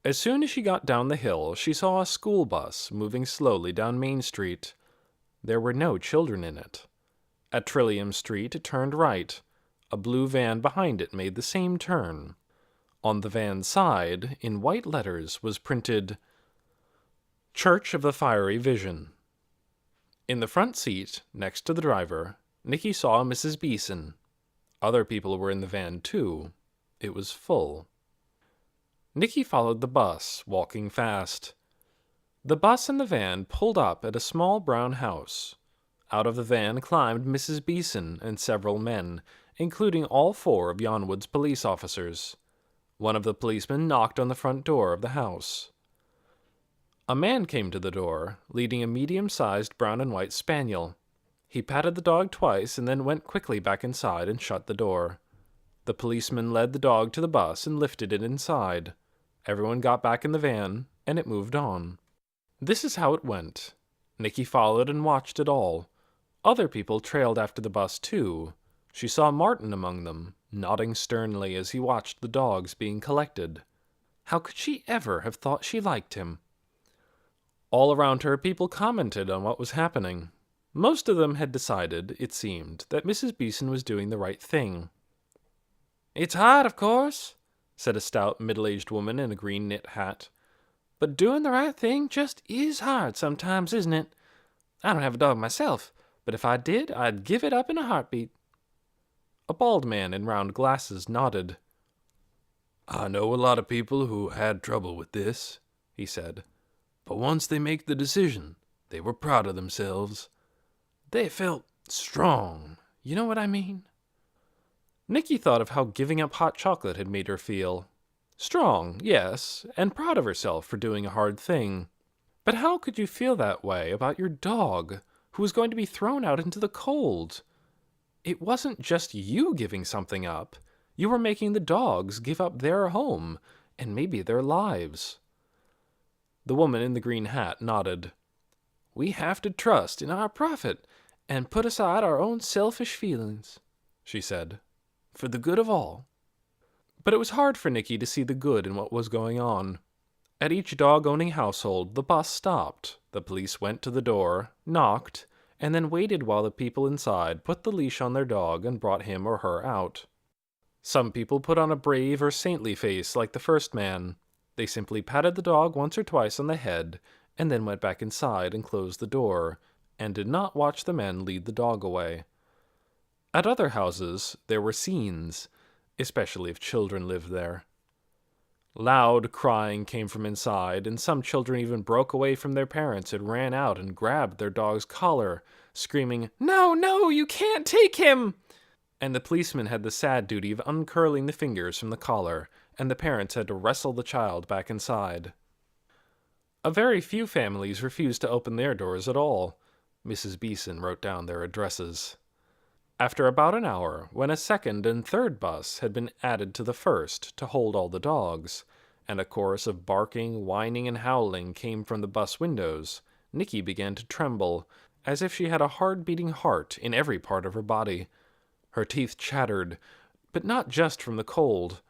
As soon as she got down the hill, she saw a school bus moving slowly down Main Street. There were no children in it. At Trillium Street, it turned right. A blue van behind it made the same turn. On the van's side, in white letters, was printed, Church of the Fiery Vision. In the front seat, next to the driver, Nicky saw Mrs. Beeson. Other people were in the van, too. It was full. Nicky followed the bus, walking fast. The bus and the van pulled up at a small brown house. Out of the van climbed Mrs. Beeson and several men, including all 4 of Yonwood's police officers. One of the policemen knocked on the front door of the house. A man came to the door, leading a medium-sized brown and white spaniel. He patted the dog twice and then went quickly back inside and shut the door. The policeman led the dog to the bus and lifted it inside. Everyone got back in the van, and it moved on. This is how it went. Nicky followed and watched it all. Other people trailed after the bus, too. She saw Martin among them, nodding sternly as he watched the dogs being collected. How could she ever have thought she liked him? All around her, people commented on what was happening. Most of them had decided, it seemed, that Mrs. Beeson was doing the right thing. "It's hard, of course," said a stout, middle-aged woman in a green knit hat. "But doing the right thing just is hard sometimes, isn't it? I don't have a dog myself, but if I did, I'd give it up in a heartbeat." A bald man in round glasses nodded. "I know a lot of people who had trouble with this," he said. "But once they make the decision, they were proud of themselves. They felt strong. You know what I mean?" Nicky thought of how giving up hot chocolate had made her feel. Strong, yes, and proud of herself for doing a hard thing. But how could you feel that way about your dog, who was going to be thrown out into the cold? It wasn't just you giving something up. You were making the dogs give up their home, and maybe their lives. The woman in the green hat nodded. "We have to trust in our Prophet and put aside our own selfish feelings," she said, "for the good of all." But it was hard for Nicky to see the good in what was going on. At each dog-owning household, the bus stopped. The police went to the door, knocked, and then waited while the people inside put the leash on their dog and brought him or her out. Some people put on a brave or saintly face like the first man. They simply patted the dog once or twice on the head, and then went back inside and closed the door, and did not watch the men lead the dog away. At other houses, there were scenes, especially if children lived there. Loud crying came from inside, and some children even broke away from their parents and ran out and grabbed their dog's collar, screaming, "No, no, you can't take him!" And the policeman had the sad duty of uncurling the fingers from the collar, and the parents had to wrestle the child back inside. A very few families refused to open their doors at all. Mrs. Beeson wrote down their addresses. After about an hour, when a second and third bus had been added to the first to hold all the dogs, and a chorus of barking, whining, and howling came from the bus windows, Nicky began to tremble, as if she had a hard-beating heart in every part of her body. Her teeth chattered, but not just from the cold.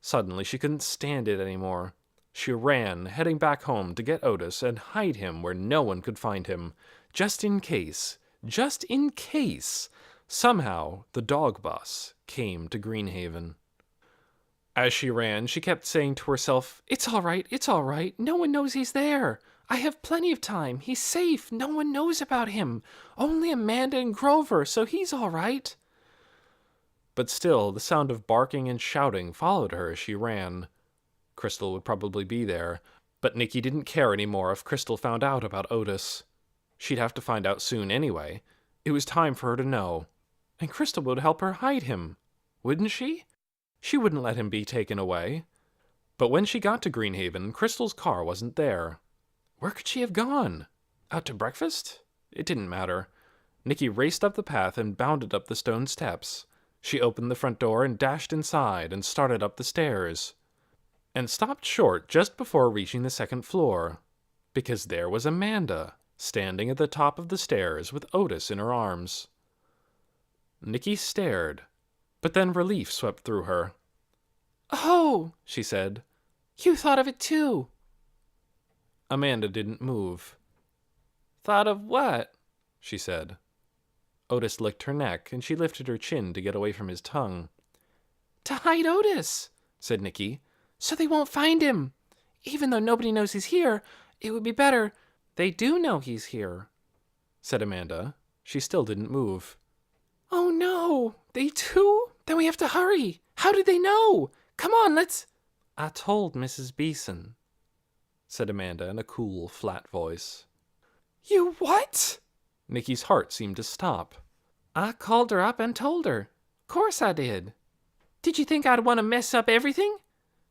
Suddenly she couldn't stand it anymore. She ran, heading back home to get Otis and hide him where no one could find him, just in case, somehow the dog bus came to Greenhaven. As she ran, she kept saying to herself, it's all right, no one knows he's there. I have plenty of time, he's safe, no one knows about him. Only Amanda and Grover, so he's all right." But still, the sound of barking and shouting followed her as she ran. Crystal would probably be there, but Nicky didn't care anymore if Crystal found out about Otis. She'd have to find out soon anyway. It was time for her to know. And Crystal would help her hide him. Wouldn't she? She wouldn't let him be taken away. But when she got to Greenhaven, Crystal's car wasn't there. Where could she have gone? Out to breakfast? It didn't matter. Nikki raced up the path and bounded up the stone steps. She opened the front door and dashed inside and started up the stairs. And stopped short just before reaching the second floor, because there was Amanda, standing at the top of the stairs with Otis in her arms. Nikki stared, but then relief swept through her. "Oh," she said, "you thought of it too." Amanda didn't move. "Thought of what?" she said. Otis licked her neck, and she lifted her chin to get away from his tongue. "To hide Otis," said Nikki, "so they won't find him. Even though nobody knows he's here, it would be better." "They do know he's here," said Amanda. She still didn't move. "Oh no, they do? Then we have to hurry. How did they know? Come on, let's—" "I told Mrs. Beeson," said Amanda in a cool, flat voice. "You what?" Nikki's heart seemed to stop. "I called her up and told her. Course I did. Did you think I'd want to mess up everything?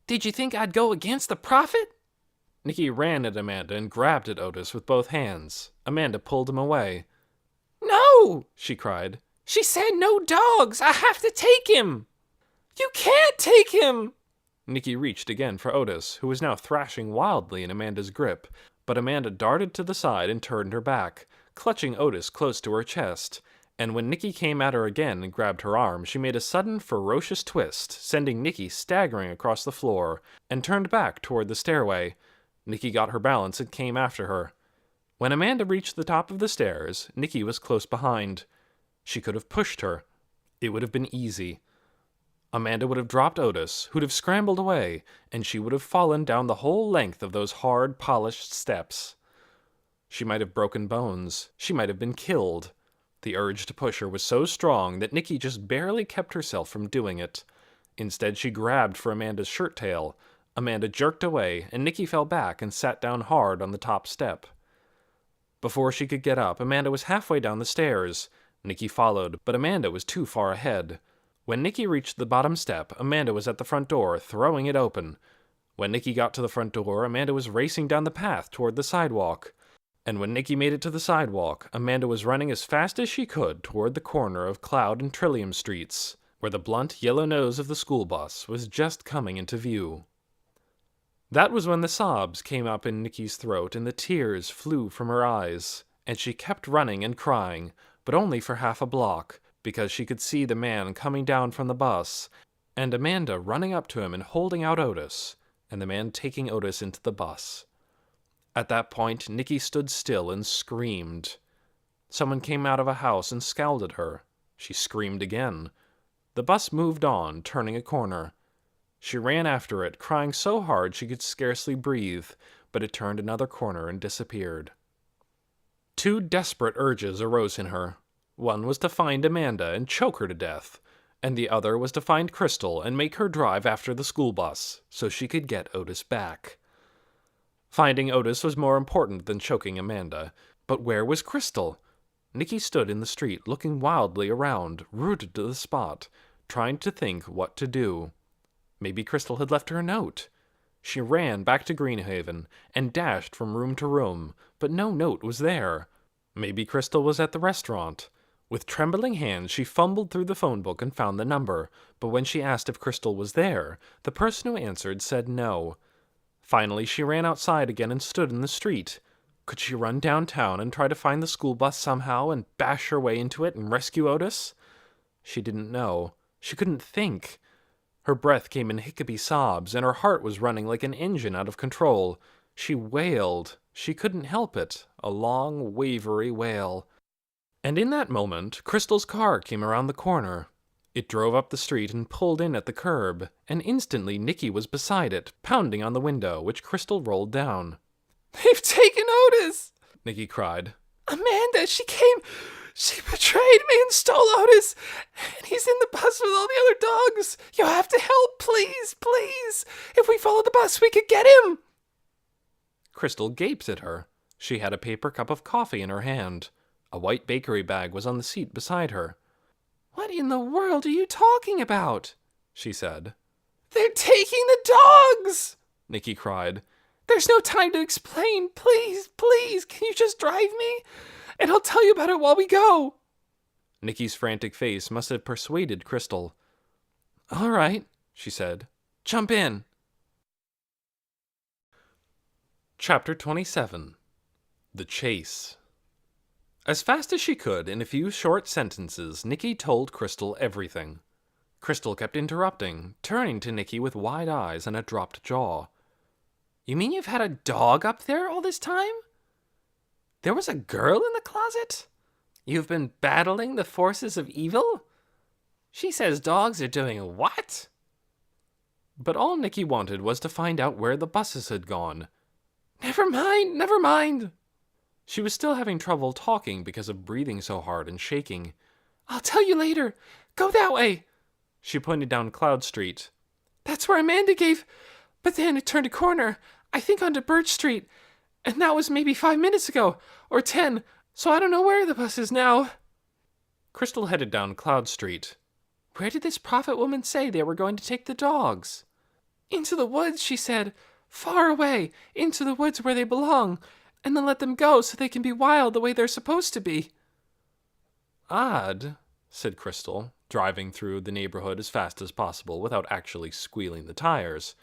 Did you think I'd go against the Prophet?" Nikki ran at Amanda and grabbed at Otis with both hands. Amanda pulled him away. "No!" she cried. "She said no dogs. I have to take him." "You can't take him!" Nikki reached again for Otis, who was now thrashing wildly in Amanda's grip, but Amanda darted to the side and turned her back, clutching Otis close to her chest. And when Nikki came at her again and grabbed her arm, she made a sudden, ferocious twist, sending Nikki staggering across the floor, and turned back toward the stairway. Nikki got her balance and came after her. When Amanda reached the top of the stairs, Nikki was close behind. She could have pushed her. It would have been easy. Amanda would have dropped Otis, who'd have scrambled away, and she would have fallen down the whole length of those hard, polished steps. She might have broken bones. She might have been killed. The urge to push her was so strong that Nikki just barely kept herself from doing it. Instead, she grabbed for Amanda's shirt tail. Amanda jerked away, and Nikki fell back and sat down hard on the top step. Before she could get up, Amanda was halfway down the stairs. Nikki followed, but Amanda was too far ahead. When Nikki reached the bottom step, Amanda was at the front door, throwing it open. When Nikki got to the front door, Amanda was racing down the path toward the sidewalk. And when Nikki made it to the sidewalk, Amanda was running as fast as she could toward the corner of Cloud and Trillium Streets, where the blunt yellow nose of the school bus was just coming into view. That was when the sobs came up in Nikki's throat and the tears flew from her eyes, and she kept running and crying, but only for half a block, because she could see the man coming down from the bus, and Amanda running up to him and holding out Otis, and the man taking Otis into the bus. At that point, Nikki stood still and screamed. Someone came out of a house and scowled at her. She screamed again. The bus moved on, turning a corner. She ran after it, crying so hard she could scarcely breathe, but it turned another corner and disappeared. Two desperate urges arose in her. One was to find Amanda and choke her to death, and the other was to find Crystal and make her drive after the school bus, so she could get Otis back. Finding Otis was more important than choking Amanda, but where was Crystal? Nikki stood in the street, looking wildly around, rooted to the spot, trying to think what to do. Maybe Crystal had left her a note. She ran back to Greenhaven and dashed from room to room, but no note was there. Maybe Crystal was at the restaurant. With trembling hands, she fumbled through the phone book and found the number, but when she asked if Crystal was there, the person who answered said no. Finally, she ran outside again and stood in the street. Could she run downtown and try to find the school bus somehow and bash her way into it and rescue Otis? She didn't know. She couldn't think. Her breath came in hiccupy sobs, and her heart was running like an engine out of control. She wailed. She couldn't help it. A long, wavery wail. And in that moment, Crystal's car came around the corner. It drove up the street and pulled in at the curb, and instantly Nikki was beside it, pounding on the window, which Crystal rolled down. "They've taken Otis!" Nikki cried. "Amanda, she betrayed me and stole Otis, and he's in the bus with all the other dogs. You have to help, please, please. If we follow the bus, we could get him." Crystal gaped at her. She had a paper cup of coffee in her hand. A white bakery bag was on the seat beside her. "What in the world are you talking about?" she said. They're taking the dogs! Nikki cried. There's no time to explain. Please, please, can you just drive me? And I'll tell you about it while we go. Nikki's frantic face must have persuaded Crystal. All right, she said. Jump in. Chapter 27. The Chase. As fast as she could, in a few short sentences, Nikki told Crystal everything. Crystal kept interrupting, turning to Nikki with wide eyes and a dropped jaw. You mean you've had a dog up there all this time? There was a girl in the closet? You've been battling the forces of evil? She says dogs are doing what? But all Nikki wanted was to find out where the buses had gone. Never mind, never mind. She was still having trouble talking because of breathing so hard and shaking. I'll tell you later. Go that way. She pointed down Cloud Street. That's where Amanda gave... But then it turned a corner, I think onto Birch Street. And that was maybe 5 minutes ago, or 10, so I don't know where the bus is now. Crystal headed down Cloud Street. Where did this prophet woman say they were going to take the dogs? Into the woods, she said. Far away, into the woods where they belong, and then let them go so they can be wild the way they're supposed to be. Odd, said Crystal, driving through the neighborhood as fast as possible without actually squealing the tires.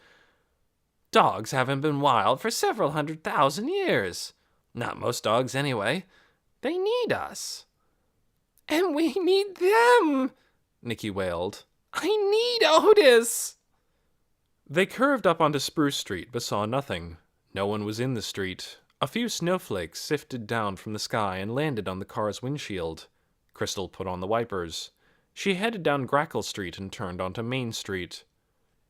Dogs haven't been wild for several 100,000 years. Not most dogs, anyway. They need us. And we need them, Nikki wailed. I need Otis. They curved up onto Spruce Street but saw nothing. No one was in the street. A few snowflakes sifted down from the sky and landed on the car's windshield. Crystal put on the wipers. She headed down Grackle Street and turned onto Main Street.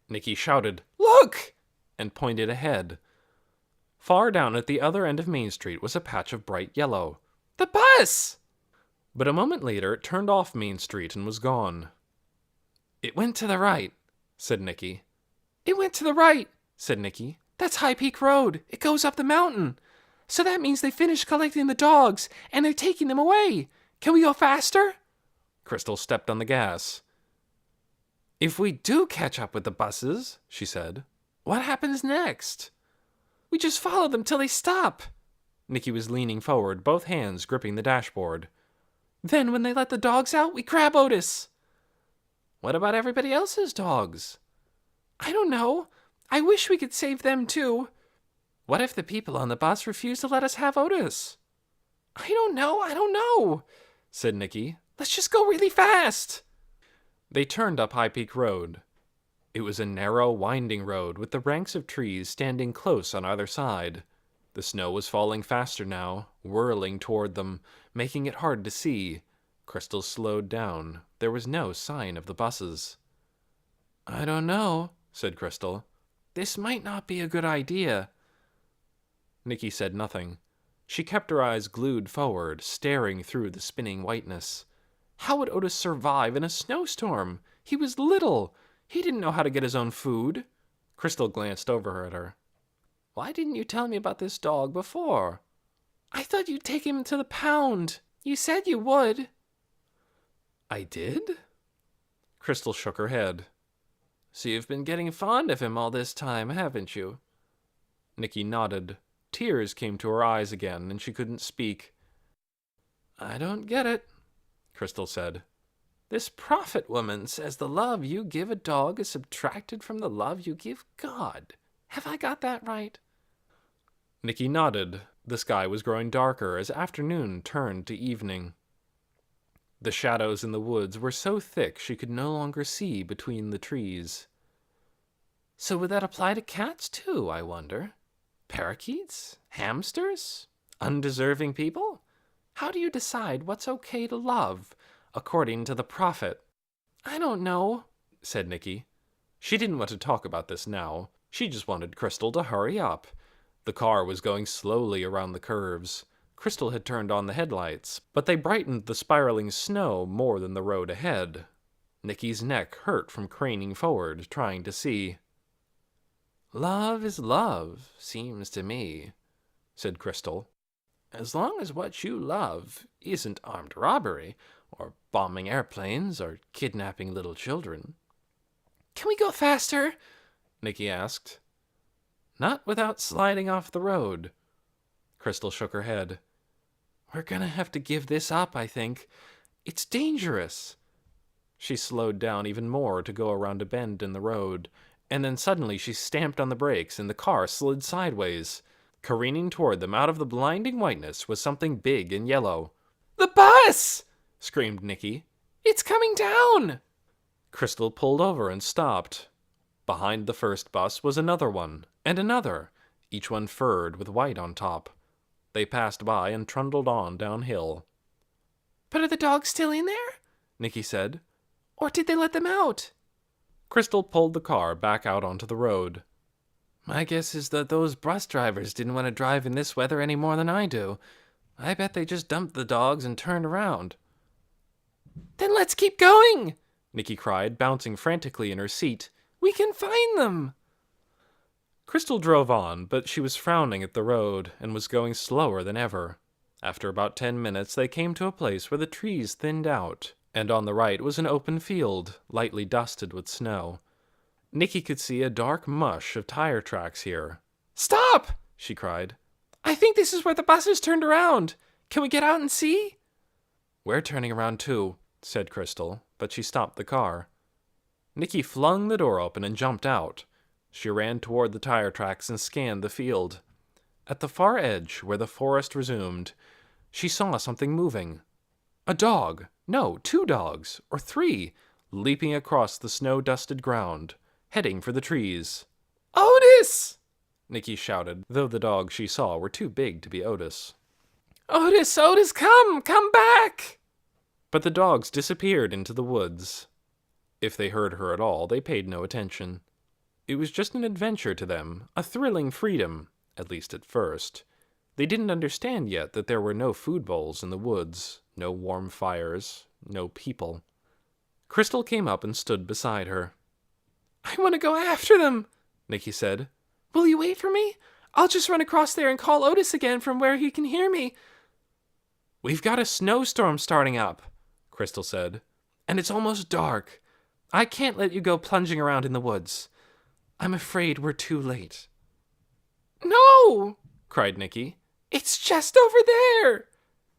Nikki shouted, Look! And pointed ahead. Far down at the other end of Main Street was a patch of bright yellow. The bus! But a moment later it turned off Main Street and was gone. It went to the right, said Nikki. It went to the right, said Nikki. That's High Peak Road. It goes up the mountain. So that means they finished collecting the dogs, and they're taking them away. Can we go faster? Crystal stepped on the gas. If we do catch up with the buses, she said, what happens next? We just follow them till they stop. Nikki was leaning forward, both hands gripping the dashboard. Then when they let the dogs out, we grab Otis. What about everybody else's dogs? I don't know. I wish we could save them too. What if the people on the bus refuse to let us have Otis? I don't know, said Nikki. Let's just go really fast. They turned up High Peak Road. It was a narrow, winding road with the ranks of trees standing close on either side. The snow was falling faster now, whirling toward them, making it hard to see. Crystal slowed down. There was no sign of the buses. I don't know, said Crystal. This might not be a good idea. Nikki said nothing. She kept her eyes glued forward, staring through the spinning whiteness. How would Otis survive in a snowstorm? He was little. He didn't know how to get his own food. Crystal glanced over at her. Why didn't you tell me about this dog before? I thought you'd take him to the pound. You said you would. I did? Crystal shook her head. So you've been getting fond of him all this time, haven't you? Nikki nodded. Tears came to her eyes again, and she couldn't speak. I don't get it, Crystal said. This prophet woman says the love you give a dog is subtracted from the love you give God. Have I got that right? Nikki nodded. The sky was growing darker as afternoon turned to evening. The shadows in the woods were so thick she could no longer see between the trees. So would that apply to cats too, I wonder? Parakeets? Hamsters? Undeserving people? How do you decide what's okay to love, according to the prophet? I don't know, said Nikki. She didn't want to talk about this now. She just wanted Crystal to hurry up. The car was going slowly around the curves. Crystal had turned on the headlights, but they brightened the spiraling snow more than the road ahead. Nikki's neck hurt from craning forward, trying to see. Love is love, seems to me, said Crystal. As long as what you love isn't armed robbery, or bombing airplanes, or kidnapping little children. Can we go faster? Nicky asked. Not without sliding off the road. Crystal shook her head. We're gonna have to give this up, I think. It's dangerous. She slowed down even more to go around a bend in the road, and then suddenly she stamped on the brakes and the car slid sideways. Careening toward them out of the blinding whiteness was something big and yellow. The bus! Screamed Nicky. It's coming down! Crystal pulled over and stopped. Behind the first bus was another one, and another, each one furred with white on top. They passed by and trundled on downhill. But are the dogs still in there? Nicky said. Or did they let them out? Crystal pulled the car back out onto the road. My guess is that those bus drivers didn't want to drive in this weather any more than I do. I bet they just dumped the dogs and turned around. Then let's keep going, Nicky cried, bouncing frantically in her seat. We can find them. Crystal drove on, but she was frowning at the road and was going slower than ever. After about 10 minutes, they came to a place where the trees thinned out, and on the right was an open field, lightly dusted with snow. Nicky could see a dark mush of tire tracks here. Stop! She cried. I think this is where the buses turned around. Can we get out and see? We're turning around too, said Crystal, but she stopped the car. Nicky flung the door open and jumped out. She ran toward the tire tracks and scanned the field. At the far edge, where the forest resumed, she saw something moving. A dog, no, 2 dogs, or 3, leaping across the snow-dusted ground, heading for the trees. Otis! Nicky shouted, though the dogs she saw were too big to be Otis. Otis, Otis, come back! But the dogs disappeared into the woods. If they heard her at all, they paid no attention. It was just an adventure to them, a thrilling freedom, at least at first. They didn't understand yet that there were no food bowls in the woods, no warm fires, no people. Crystal came up and stood beside her. I want to go after them, Nicky said. Will you wait for me? I'll just run across there and call Otis again from where he can hear me. We've got a snowstorm starting up, Crystal said, and it's almost dark. I can't let you go plunging around in the woods. I'm afraid we're too late. No, cried Nicky. It's just over there,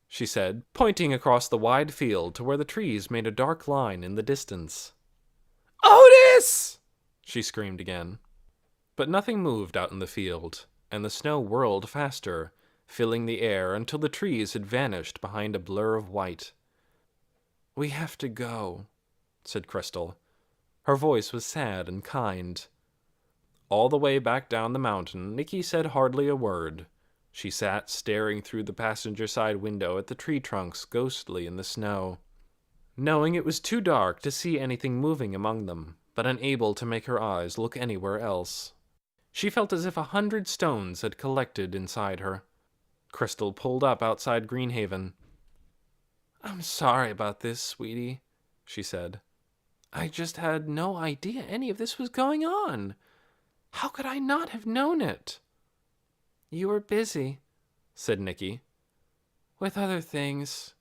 she said, pointing across the wide field to where the trees made a dark line in the distance. Otis! She screamed again. But nothing moved out in the field, and the snow whirled faster, filling the air until the trees had vanished behind a blur of white. We have to go, said Crystal. Her voice was sad and kind. All the way back down the mountain, Nicky said hardly a word. She sat staring through the passenger side window at the tree trunks ghostly in the snow, knowing it was too dark to see anything moving among them, but unable to make her eyes look anywhere else. She felt as if 100 stones had collected inside her. Crystal pulled up outside Greenhaven. I'm sorry about this, sweetie, she said. I just had no idea any of this was going on. How could I not have known it? You were busy, said Nicky. With other things.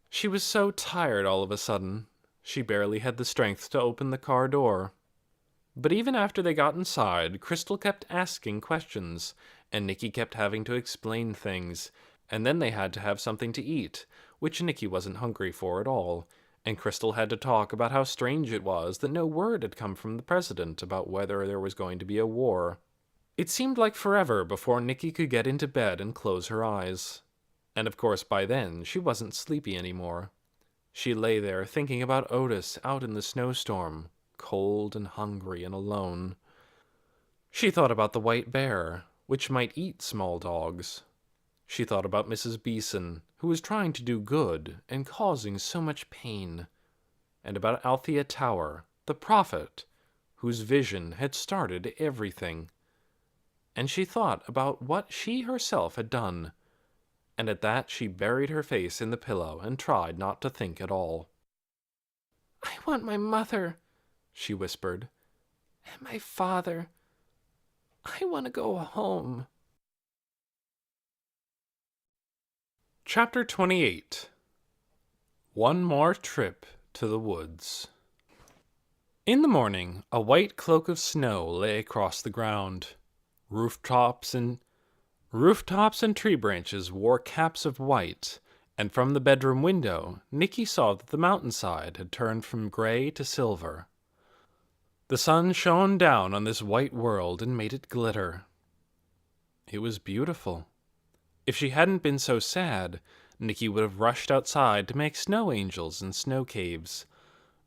She was so tired all of a sudden, she barely had the strength to open the car door. But even after they got inside, Crystal kept asking questions, and Nicky kept having to explain things, and then they had to have something to eat, which Nicky wasn't hungry for at all, and Crystal had to talk about how strange it was that no word had come from the president about whether there was going to be a war. It seemed like forever before Nicky could get into bed and close her eyes. And of course by then she wasn't sleepy anymore. She lay there thinking about Otis out in the snowstorm, cold and hungry and alone. She thought about the white bear, which might eat small dogs. She thought about Mrs. Beeson, who was trying to do good and causing so much pain, and about Althea Tower, the prophet, whose vision had started everything. And she thought about what she herself had done, and at that she buried her face in the pillow and tried not to think at all. I want my mother, she whispered, and my father. I want to go home. Chapter 28. One More Trip to the Woods. In the morning, a white cloak of snow lay across the ground. Rooftops and tree branches wore caps of white, and from the bedroom window, Nicky saw that the mountainside had turned from gray to silver. The sun shone down on this white world and made it glitter. It was beautiful. If she hadn't been so sad, Nicky would have rushed outside to make snow angels and snow caves.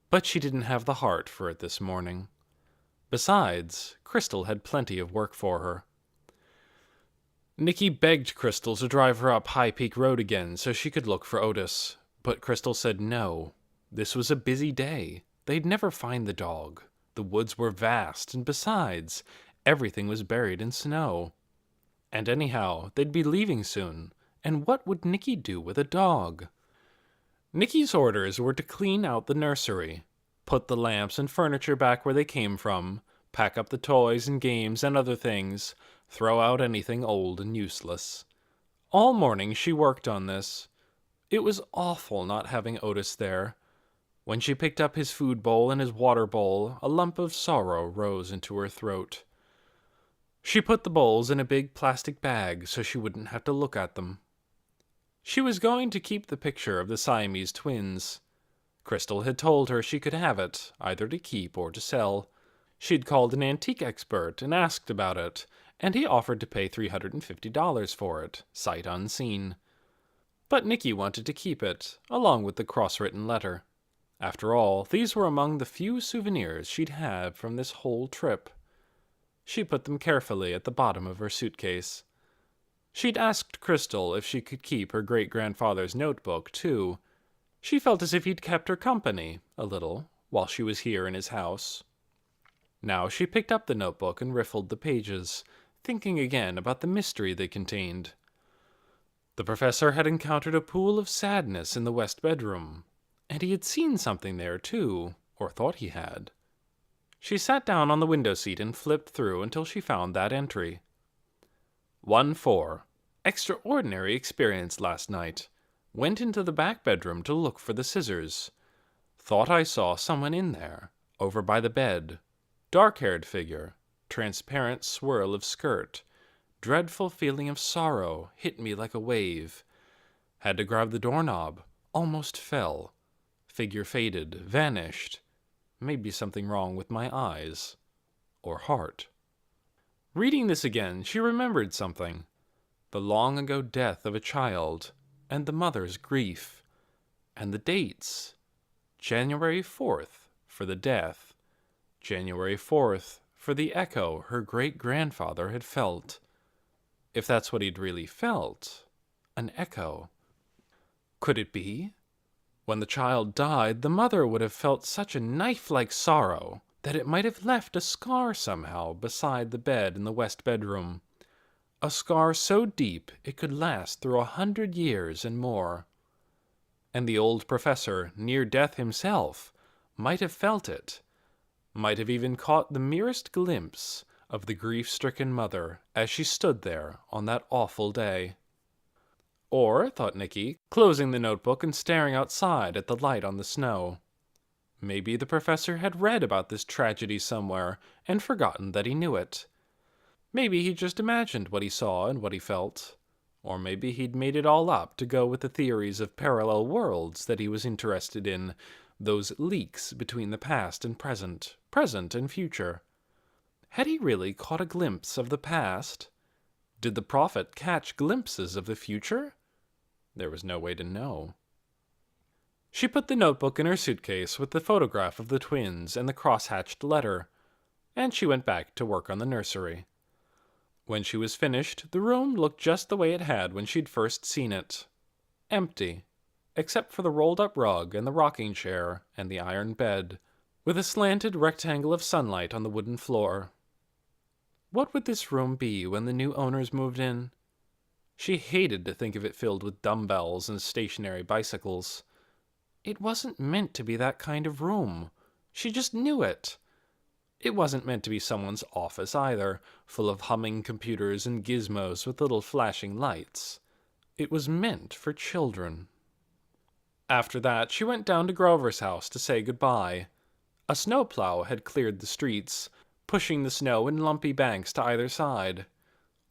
But she didn't have the heart for it this morning. Besides, Crystal had plenty of work for her. Nicky begged Crystal to drive her up High Peak Road again so she could look for Otis, but Crystal said no. This was a busy day. They'd never find the dog. The woods were vast, and besides, everything was buried in snow. And anyhow, they'd be leaving soon, and what would Nicky do with a dog? Nicky's orders were to clean out the nursery, put the lamps and furniture back where they came from, pack up the toys and games and other things, throw out anything old and useless. All morning she worked on this. It was awful not having Otis there. When she picked up his food bowl and his water bowl, a lump of sorrow rose into her throat. She put the bowls in a big plastic bag so she wouldn't have to look at them. She was going to keep the picture of the Siamese twins. Crystal had told her she could have it, either to keep or to sell. She'd called an antique expert and asked about it, and he offered to pay $350 for it, sight unseen. But Nicky wanted to keep it, along with the cross-written letter. After all, these were among the few souvenirs she'd had from this whole trip. She put them carefully at the bottom of her suitcase. She'd asked Crystal if she could keep her great-grandfather's notebook, too. She felt as if he'd kept her company, a little, while she was here in his house. Now she picked up the notebook and riffled the pages, thinking again about the mystery they contained. The professor had encountered a pool of sadness in the west bedroom, and he had seen something there, too, or thought he had. She sat down on the window seat and flipped through until she found that entry. 1-4. Extraordinary experience last night. Went into the back bedroom to look for the scissors. Thought I saw someone in there, over by the bed. Dark-haired figure, transparent swirl of skirt. Dreadful feeling of sorrow hit me like a wave. Had to grab the doorknob, almost fell. Figure faded, vanished. Maybe something wrong with my eyes. Or heart. Reading this again, she remembered something. The long-ago death of a child, and the mother's grief. And the dates. January 4th for the death. January 4th for the echo her great-grandfather had felt. If that's what he'd really felt, an echo. Could it be? When the child died, the mother would have felt such a knife-like sorrow that it might have left a scar somehow beside the bed in the west bedroom. A scar so deep it could last through 100 years and more. And the old professor, near death himself, might have felt it, might have even caught the merest glimpse of the grief-stricken mother as she stood there on that awful day. Or, thought Nicky, closing the notebook and staring outside at the light on the snow. Maybe the professor had read about this tragedy somewhere and forgotten that he knew it. Maybe he just imagined what he saw and what he felt. Or maybe he'd made it all up to go with the theories of parallel worlds that he was interested in, those leaks between the past and present and future. Had he really caught a glimpse of the past? Did the prophet catch glimpses of the future? There was no way to know. She put the notebook in her suitcase with the photograph of the twins and the cross-hatched letter, and she went back to work on the nursery. When she was finished, the room looked just the way it had when she'd first seen it. Empty, except for the rolled-up rug and the rocking chair and the iron bed, with a slanted rectangle of sunlight on the wooden floor. What would this room be when the new owners moved in? She hated to think of it filled with dumbbells and stationary bicycles. It wasn't meant to be that kind of room. She just knew it. It wasn't meant to be someone's office either, full of humming computers and gizmos with little flashing lights. It was meant for children. After that, she went down to Grover's house to say goodbye. A snowplow had cleared the streets, pushing the snow in lumpy banks to either side.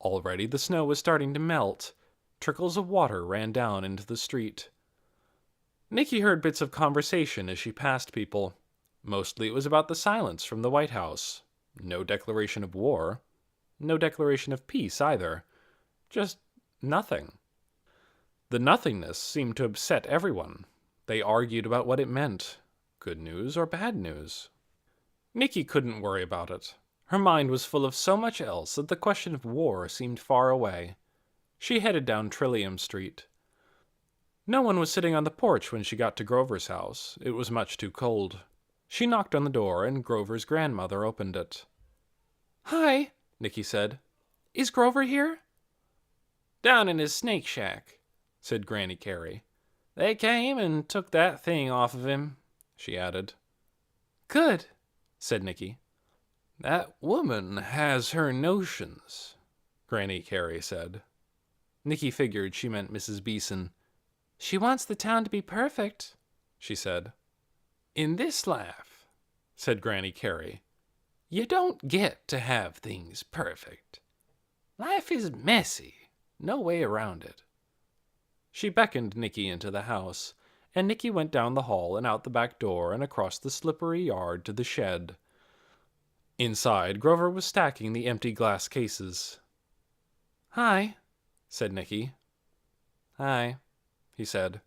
Already the snow was starting to melt. Trickles of water ran down into the street. Nikki heard bits of conversation as she passed people. Mostly it was about the silence from the White House. No declaration of war. No declaration of peace either. Just nothing. The nothingness seemed to upset everyone. They argued about what it meant. Good news or bad news? Nikki couldn't worry about it. Her mind was full of so much else that the question of war seemed far away. She headed down Trillium Street. No one was sitting on the porch when she got to Grover's house. It was much too cold. She knocked on the door, and Grover's grandmother opened it. "Hi," Nikki said. "Is Grover here?" "Down in his snake shack," said Granny Carey. "They came and took that thing off of him," she added. "Good," said Nikki. "That woman has her notions," Granny Carey said. Nikki figured she meant Mrs. Beeson. "She wants the town to be perfect," she said. "In this life," said Granny Carey, "you don't get to have things perfect. Life is messy. No way around it." She beckoned Nikki into the house, and Nikki went down the hall and out the back door and across the slippery yard to the shed. Inside, Grover was stacking the empty glass cases. "Hi," said Nikki. "Hi," he said.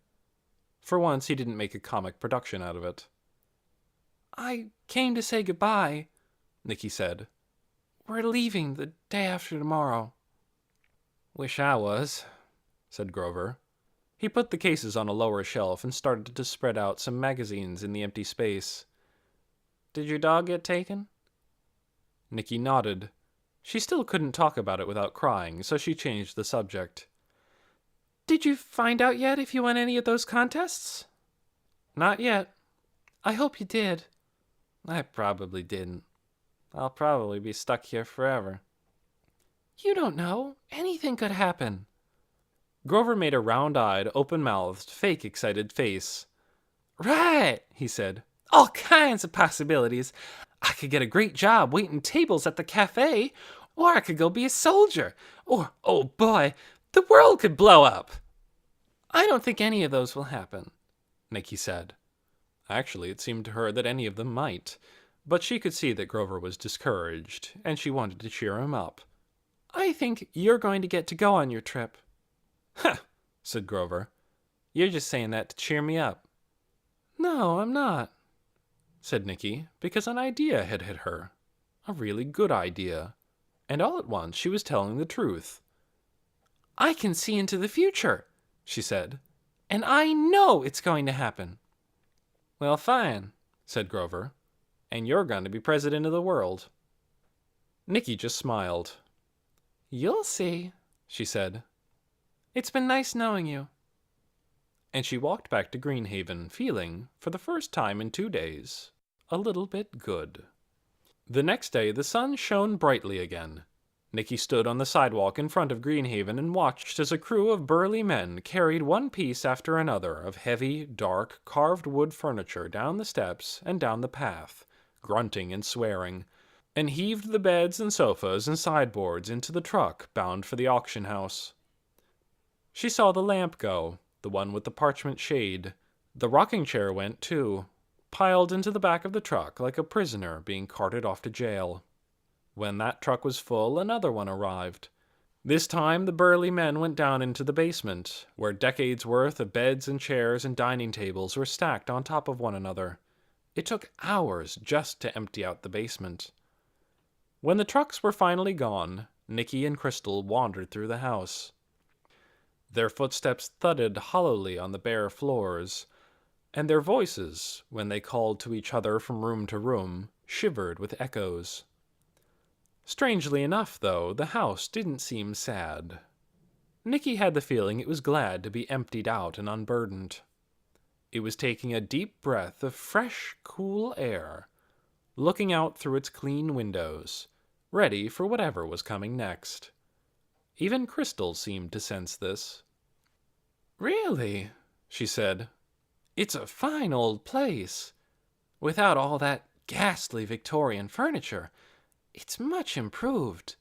For once, he didn't make a comic production out of it. "I came to say goodbye," Nikki said. "We're leaving the day after tomorrow." "Wish I was," said Grover. He put the cases on a lower shelf and started to spread out some magazines in the empty space. "Did your dog get taken?" Nikki nodded. She still couldn't talk about it without crying, so she changed the subject. "Did you find out yet if you won any of those contests?" "Not yet." "I hope you did." "I probably didn't. I'll probably be stuck here forever." "You don't know. Anything could happen." Grover made a round-eyed, open-mouthed, fake excited face. "Right," he said. "All kinds of possibilities. I could get a great job waiting tables at the cafe, or I could go be a soldier, or, oh boy, the world could blow up." "I don't think any of those will happen," Nikki said. Actually, it seemed to her that any of them might, but she could see that Grover was discouraged, and she wanted to cheer him up. "I think you're going to get to go on your trip." "Huh," said Grover. "You're just saying that to cheer me up." "No, I'm not," said Nikki, because an idea had hit her. A really good idea. And all at once she was telling the truth. "I can see into the future," she said, "and I know it's going to happen." "Well, fine," said Grover. "And you're going to be president of the world." Nikki just smiled. "You'll see," she said. "It's been nice knowing you." And she walked back to Greenhaven, feeling, for the first time in 2 days, a little bit good. The next day the sun shone brightly again. Nikki stood on the sidewalk in front of Greenhaven and watched as a crew of burly men carried one piece after another of heavy, dark, carved wood furniture down the steps and down the path, grunting and swearing, and heaved the beds and sofas and sideboards into the truck bound for the auction house. She saw the lamp go, the one with the parchment shade. The rocking chair went, too, piled into the back of the truck like a prisoner being carted off to jail. When that truck was full, another one arrived. This time the burly men went down into the basement, where decades' worth of beds and chairs and dining tables were stacked on top of one another. It took hours just to empty out the basement. When the trucks were finally gone, Nikki and Crystal wandered through the house. Their footsteps thudded hollowly on the bare floors, and their voices, when they called to each other from room to room, shivered with echoes. Strangely enough, though, the house didn't seem sad. Nikki had the feeling it was glad to be emptied out and unburdened. It was taking a deep breath of fresh, cool air, looking out through its clean windows, ready for whatever was coming next. Even Crystal seemed to sense this. "Really," she said, "it's a fine old place, without all that ghastly Victorian furniture. It's much improved.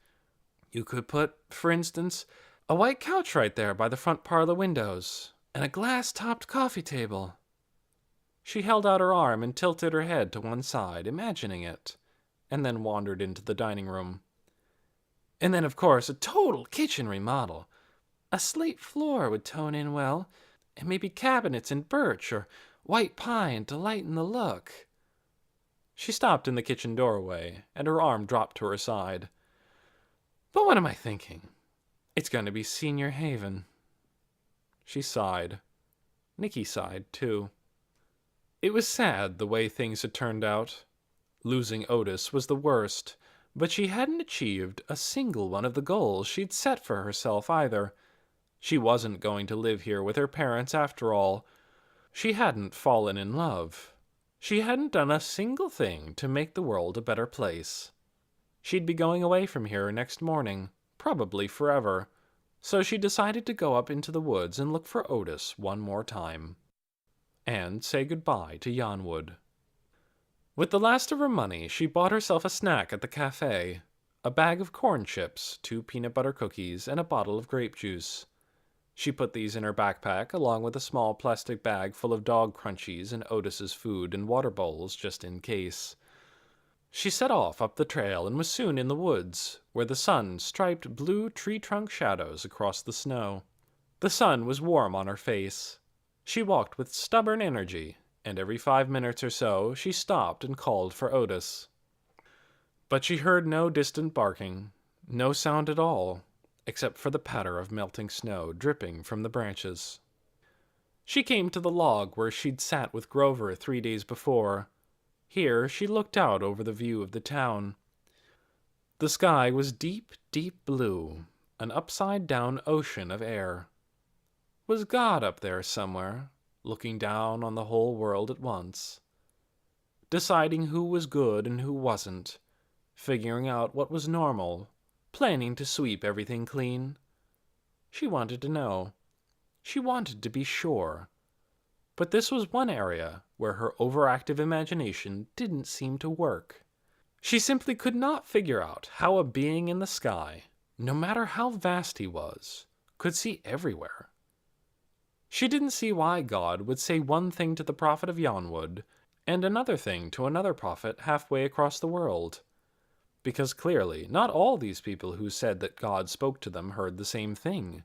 You could put, for instance, a white couch right there by the front parlor windows, and a glass-topped coffee table. She held out her arm and tilted her head to one side, imagining it, and then wandered into the dining room. And then, of course, a total kitchen remodel. A slate floor would tone in well, and maybe cabinets in birch or white pine to lighten the look. She stopped in the kitchen doorway, and her arm dropped to her side. But what am I thinking? It's going to be senior haven. She sighed. Nicky sighed, too. It was sad the way things had turned out. Losing Otis was the worst, but she hadn't achieved a single one of the goals she'd set for herself either. She wasn't going to live here with her parents after all. She hadn't fallen in love. She hadn't done a single thing to make the world a better place. She'd be going away from here next morning, probably forever, so she decided to go up into the woods and look for Otis one more time, and say goodbye to Yonwood. With the last of her money, she bought herself a snack at the cafe, a bag of corn chips, 2 peanut butter cookies, and a bottle of grape juice. She put these in her backpack, along with a small plastic bag full of dog crunchies and Otis's food and water bowls, just in case. She set off up the trail and was soon in the woods, where the sun striped blue tree-trunk shadows across the snow. The sun was warm on her face. She walked with stubborn energy, and every 5 minutes or so she stopped and called for Otis. But she heard no distant barking, no sound at all, except for the patter of melting snow dripping from the branches. She came to the log where she'd sat with Grover 3 days before. Here she looked out over the view of the town. The sky was deep, deep blue, an upside-down ocean of air. Was God up there somewhere, looking down on the whole world at once? Deciding who was good and who wasn't, figuring out what was normal, planning to sweep everything clean? She wanted to know. She wanted to be sure. But this was one area where her overactive imagination didn't seem to work. She simply could not figure out how a being in the sky, no matter how vast he was, could see everywhere. She didn't see why God would say one thing to the Prophet of Yonwood and another thing to another prophet halfway across the world. Because clearly, not all these people who said that God spoke to them heard the same thing.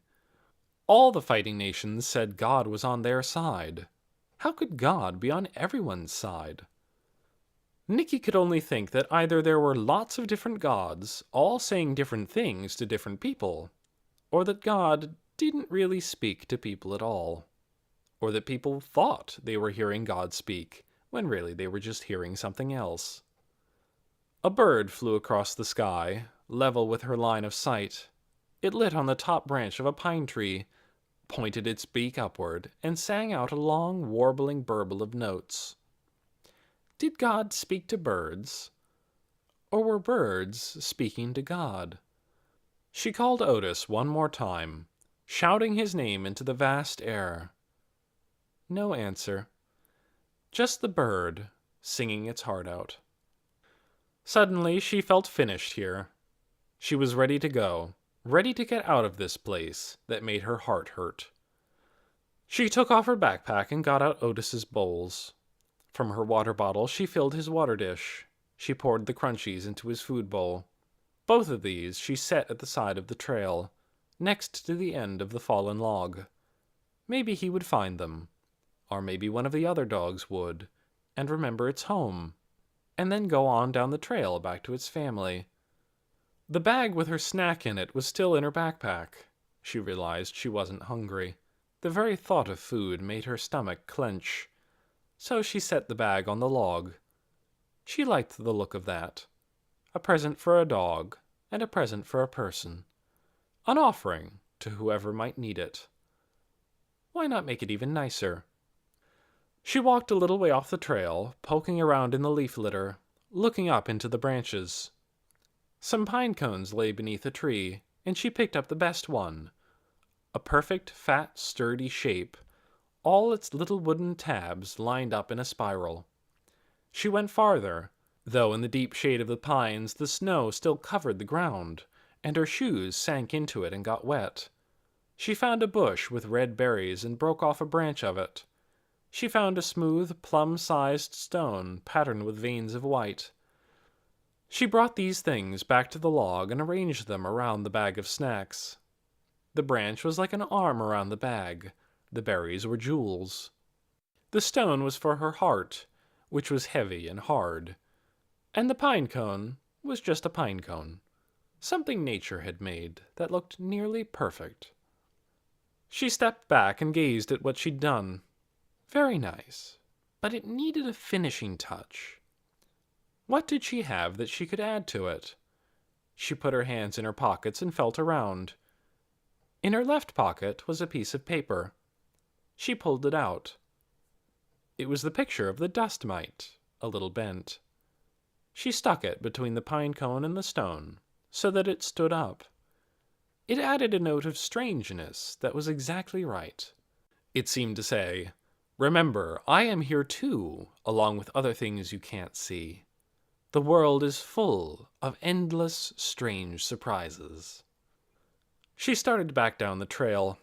All the fighting nations said God was on their side. How could God be on everyone's side? Nicky could only think that either there were lots of different gods, all saying different things to different people, or that God didn't really speak to people at all, or that people thought they were hearing God speak, when really they were just hearing something else. A bird flew across the sky, level with her line of sight. It lit on the top branch of a pine tree, pointed its beak upward, and sang out a long, warbling burble of notes. Did God speak to birds? Or were birds speaking to God? She called Otis one more time, shouting his name into the vast air. No answer. Just the bird, singing its heart out. Suddenly she felt finished here. She was ready to go, ready to get out of this place that made her heart hurt. She took off her backpack and got out Otis's bowls. From her water bottle she filled his water dish. She poured the crunchies into his food bowl. Both of these she set at the side of the trail, next to the end of the fallen log. Maybe he would find them, or maybe one of the other dogs would, and remember its home, and then go on down the trail back to its family. The bag with her snack in it was still in her backpack. She realized she wasn't hungry. The very thought of food made her stomach clench. So she set the bag on the log. She liked the look of that. A present for a dog, and a present for a person. An offering to whoever might need it. Why not make it even nicer? She walked a little way off the trail, poking around in the leaf litter, looking up into the branches. Some pine cones lay beneath a tree, and she picked up the best one. A perfect, fat, sturdy shape, all its little wooden tabs lined up in a spiral. She went farther, though in the deep shade of the pines the snow still covered the ground, and her shoes sank into it and got wet. She found a bush with red berries and broke off a branch of it. She found a smooth, plum-sized stone patterned with veins of white. She brought these things back to the log and arranged them around the bag of snacks. The branch was like an arm around the bag. The berries were jewels. The stone was for her heart, which was heavy and hard. And the pine cone was just a pine cone, something nature had made that looked nearly perfect. She stepped back and gazed at what she'd done. Very nice, but it needed a finishing touch. What did she have that she could add to it? She put her hands in her pockets and felt around. In her left pocket was a piece of paper. She pulled it out. It was the picture of the dust mite, a little bent. She stuck it between the pine cone and the stone, so that it stood up. It added a note of strangeness that was exactly right. It seemed to say, "Remember, I am here too, along with other things you can't see. The world is full of endless, strange surprises." She started back down the trail.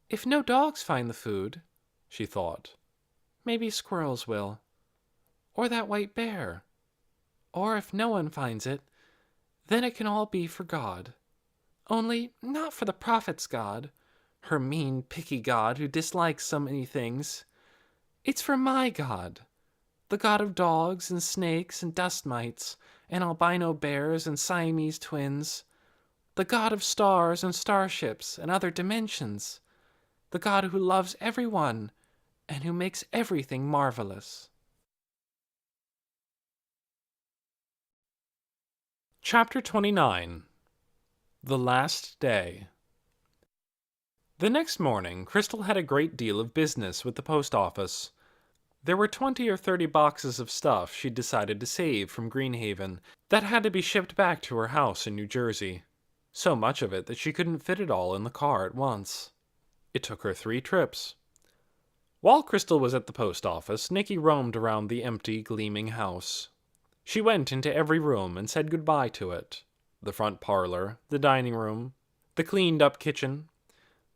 If no dogs find the food, she thought, maybe squirrels will. Or that white bear. Or if no one finds it, then it can all be for God. Only not for the prophet's God, her mean, picky God who dislikes so many things. It's for my God, the God of dogs and snakes and dust mites and albino bears and Siamese twins, the God of stars and starships and other dimensions, the God who loves everyone and who makes everything marvelous. Chapter 29. The Last Day. The next morning, Crystal had a great deal of business with the post office. There were 20 or 30 boxes of stuff she'd decided to save from Greenhaven that had to be shipped back to her house in New Jersey. So much of it that she couldn't fit it all in the car at once. It took her 3 trips. While Crystal was at the post office, Nicky roamed around the empty, gleaming house. She went into every room and said goodbye to it. The front parlor, the dining room, the cleaned-up kitchen,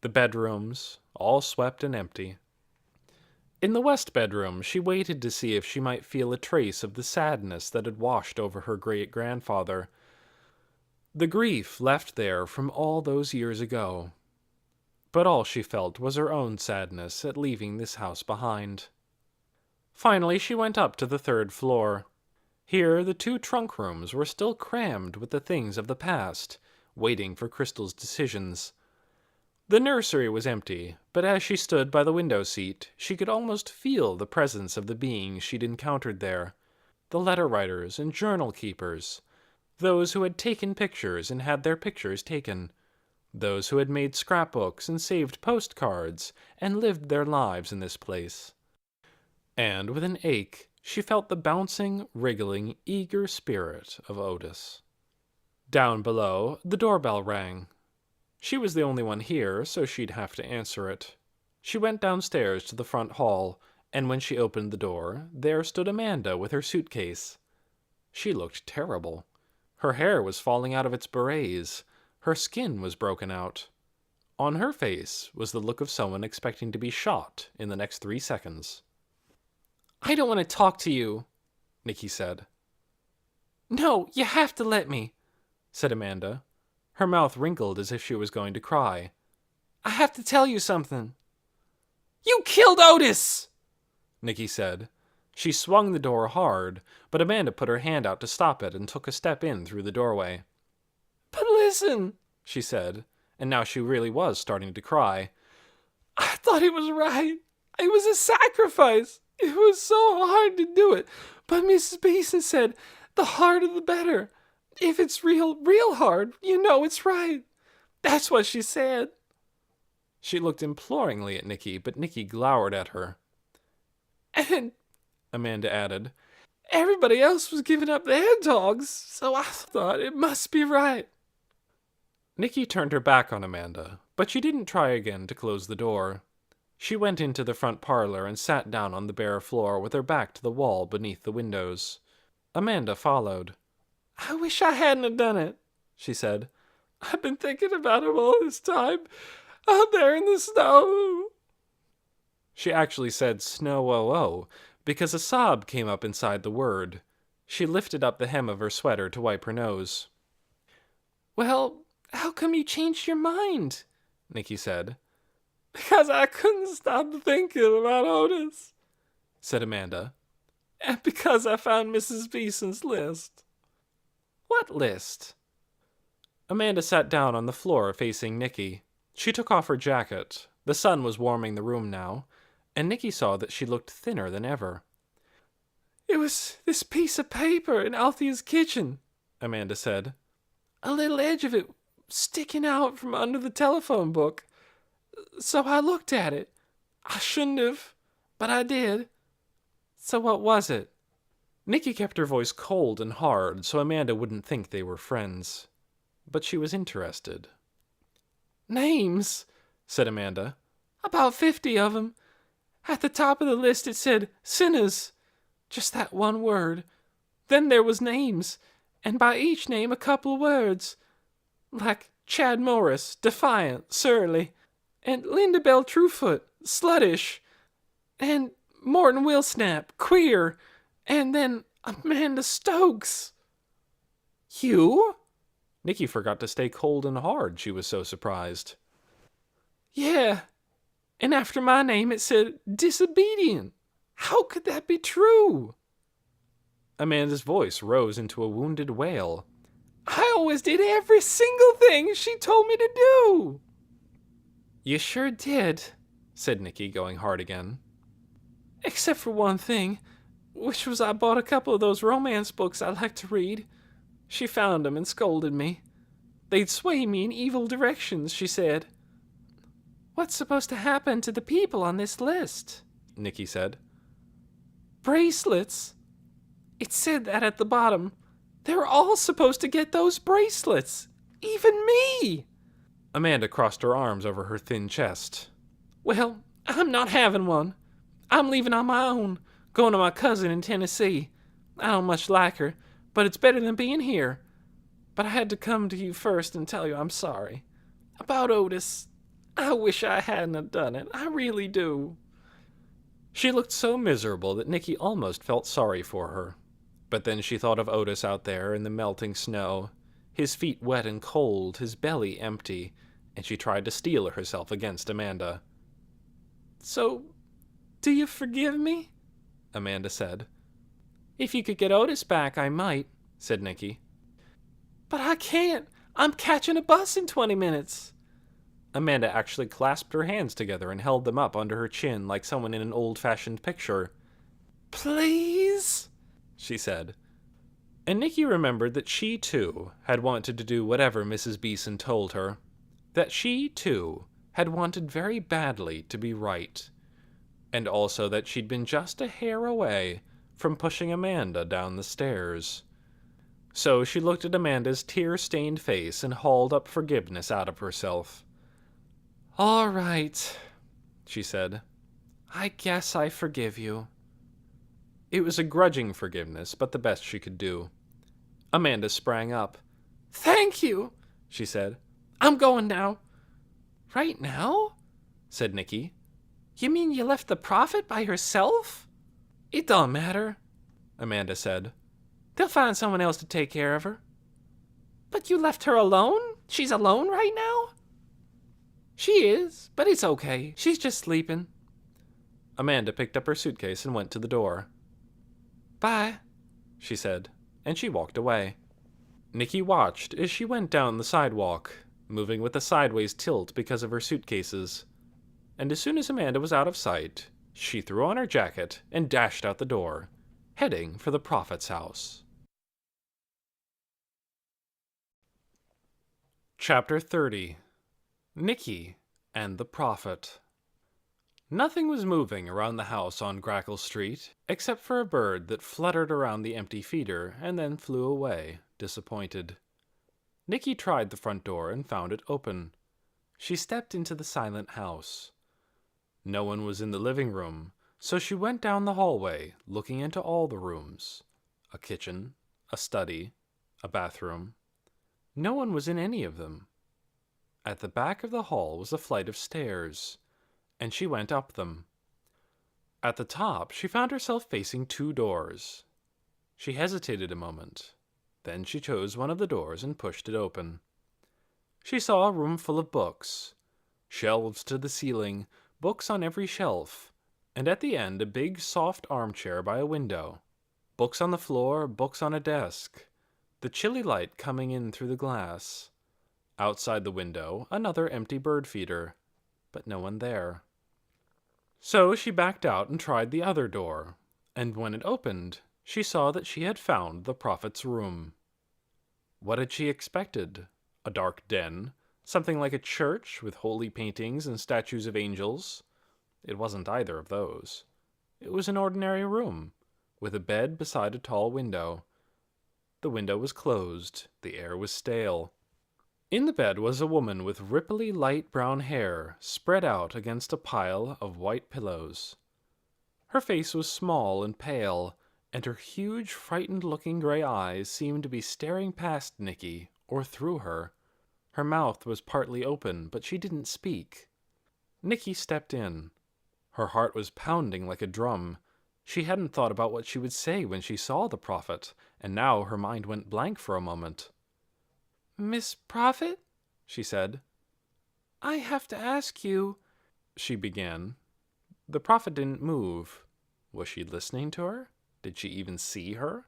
the bedrooms, all swept and empty. In the west bedroom, she waited to see if she might feel a trace of the sadness that had washed over her great-grandfather. The grief left there from all those years ago. But all she felt was her own sadness at leaving this house behind. Finally, she went up to the 3rd floor. Here, the 2 trunk rooms were still crammed with the things of the past, waiting for Crystal's decisions. The nursery was empty, but as she stood by the window seat, she could almost feel the presence of the beings she'd encountered there, the letter writers and journal keepers, those who had taken pictures and had their pictures taken, those who had made scrapbooks and saved postcards and lived their lives in this place. And with an ache, she felt the bouncing, wriggling, eager spirit of Otis. Down below, the doorbell rang. She was the only one here, so she'd have to answer it. She went downstairs to the front hall, and when she opened the door, there stood Amanda with her suitcase. She looked terrible. Her hair was falling out of its berets. Her skin was broken out. On her face was the look of someone expecting to be shot in the next 3 seconds. "I don't want to talk to you," Nicky said. "No, you have to let me," said Amanda. Her mouth wrinkled as if she was going to cry. "I have to tell you something." "You killed Otis!" Nicky said. She swung the door hard, but Amanda put her hand out to stop it and took a step in through the doorway. "But listen," she said, and now she really was starting to cry. "I thought it was right. It was a sacrifice. It was so hard to do it. But Mrs. Beeson said, the harder the better. If it's real hard, you know it's right. That's what she said." She looked imploringly at Nicky, but Nicky glowered at her. "And," Amanda added, "everybody else was giving up their dogs, so I thought it must be right." Nicky turned her back on Amanda, but she didn't try again to close the door. She went into the front parlor and sat down on the bare floor with her back to the wall beneath the windows. Amanda followed. I wish I hadn't have done it, she said. I've been thinking about him all this time, out there in the snow. She actually said snow-o-o because a sob came up inside the word. She lifted up the hem of her sweater to wipe her nose. Well, how come you changed your mind? Nicky said. Because I couldn't stop thinking about Otis, said Amanda. And because I found Mrs. Beeson's list. What list? Amanda sat down on the floor facing Nicky. She took off her jacket. The sun was warming the room now, and Nicky saw that she looked thinner than ever. It was this piece of paper in Althea's kitchen, Amanda said. A little edge of it sticking out from under the telephone book. So I looked at it. I shouldn't have, but I did. So what was it? Nicky kept her voice cold and hard so Amanda wouldn't think they were friends. But she was interested. Names, said Amanda. About 50 of them. At the top of the list it said sinners. Just that one word. Then there was names, and by each name a couple of words. Like Chad Morris, defiant, surly. And Linda Bell Truefoot, sluttish. And Morton Willsnap, queer. And then Amanda Stokes. You? Nicky forgot to stay cold and hard, she was so surprised. Yeah. And after my name it said disobedient. How could that be true? Amanda's voice rose into a wounded wail. I always did every single thing she told me to do. You sure did, said Nicky, going hard again. Except for one thing, which was I bought a couple of those romance books I like to read. She found them and scolded me. They'd sway me in evil directions, she said. What's supposed to happen to the people on this list? Nicky said. Bracelets. It said that at the bottom. They're all supposed to get those bracelets. Even me. Amanda crossed her arms over her thin chest. Well, I'm not having one. I'm leaving on my own, going to my cousin in Tennessee. I don't much like her, but it's better than being here. But I had to come to you first and tell you I'm sorry. About Otis, I wish I hadn't have done it. I really do. She looked so miserable that Nicky almost felt sorry for her. But then she thought of Otis out there in the melting snow, his feet wet and cold, his belly empty, and she tried to steel herself against Amanda. So, do you forgive me? Amanda said. If you could get Otis back, I might, said Nicky. But I can't. I'm catching a bus in 20 minutes. Amanda actually clasped her hands together and held them up under her chin like someone in an old-fashioned picture. Please? She said. And Nicky remembered that she, too, had wanted to do whatever Mrs. Beeson told her. That she, too, had wanted very badly to be right. And also that she'd been just a hair away from pushing Amanda down the stairs. So she looked at Amanda's tear-stained face and hauled up forgiveness out of herself. All right, she said. I guess I forgive you. It was a grudging forgiveness, but the best she could do. Amanda sprang up. Thank you, she said. I'm going now. Right now? Said Nicky. You mean you left the prophet by herself? It don't matter, Amanda said. They'll find someone else to take care of her. But you left her alone? She's alone right now? She is, but it's okay. She's just sleeping. Amanda picked up her suitcase and went to the door. Bye, she said, and she walked away. Nicky watched as she went down the sidewalk, moving with a sideways tilt because of her suitcases. And as soon as Amanda was out of sight, she threw on her jacket and dashed out the door, heading for the prophet's house. Chapter 30. Nicky and the Prophet. Nothing was moving around the house on Grackle Street, except for a bird that fluttered around the empty feeder and then flew away, disappointed. Nicky tried the front door and found it open. She stepped into the silent house. No one was in the living room, so she went down the hallway, looking into all the rooms. a kitchen, a study, a bathroom. No one was in any of them. At the back of the hall was a flight of stairs, and she went up them. At the top, she found herself facing 2 doors. She hesitated a moment. Then she chose one of the doors and pushed it open. She saw a room full of books, shelves to the ceiling, books on every shelf, and at the end a big soft armchair by a window. Books on the floor, books on a desk, the chilly light coming in through the glass. Outside the window, another empty bird feeder, but no one there. So she backed out and tried the other door, and when it opened, she saw that she had found the prophet's room. What had she expected? A dark den? Something like a church with holy paintings and statues of angels? It wasn't either of those. It was an ordinary room, with a bed beside a tall window. The window was closed. The air was stale. In the bed was a woman with ripply light brown hair spread out against a pile of white pillows. Her face was small and pale, and her huge, frightened-looking gray eyes seemed to be staring past Nicky, or through her. Her mouth was partly open, but she didn't speak. Nicky stepped in. Her heart was pounding like a drum. She hadn't thought about what she would say when she saw the prophet, and now her mind went blank for a moment. "Miss Prophet," she said, "I have to ask you," she began. The prophet didn't move. Was she listening to her? Did she even see her?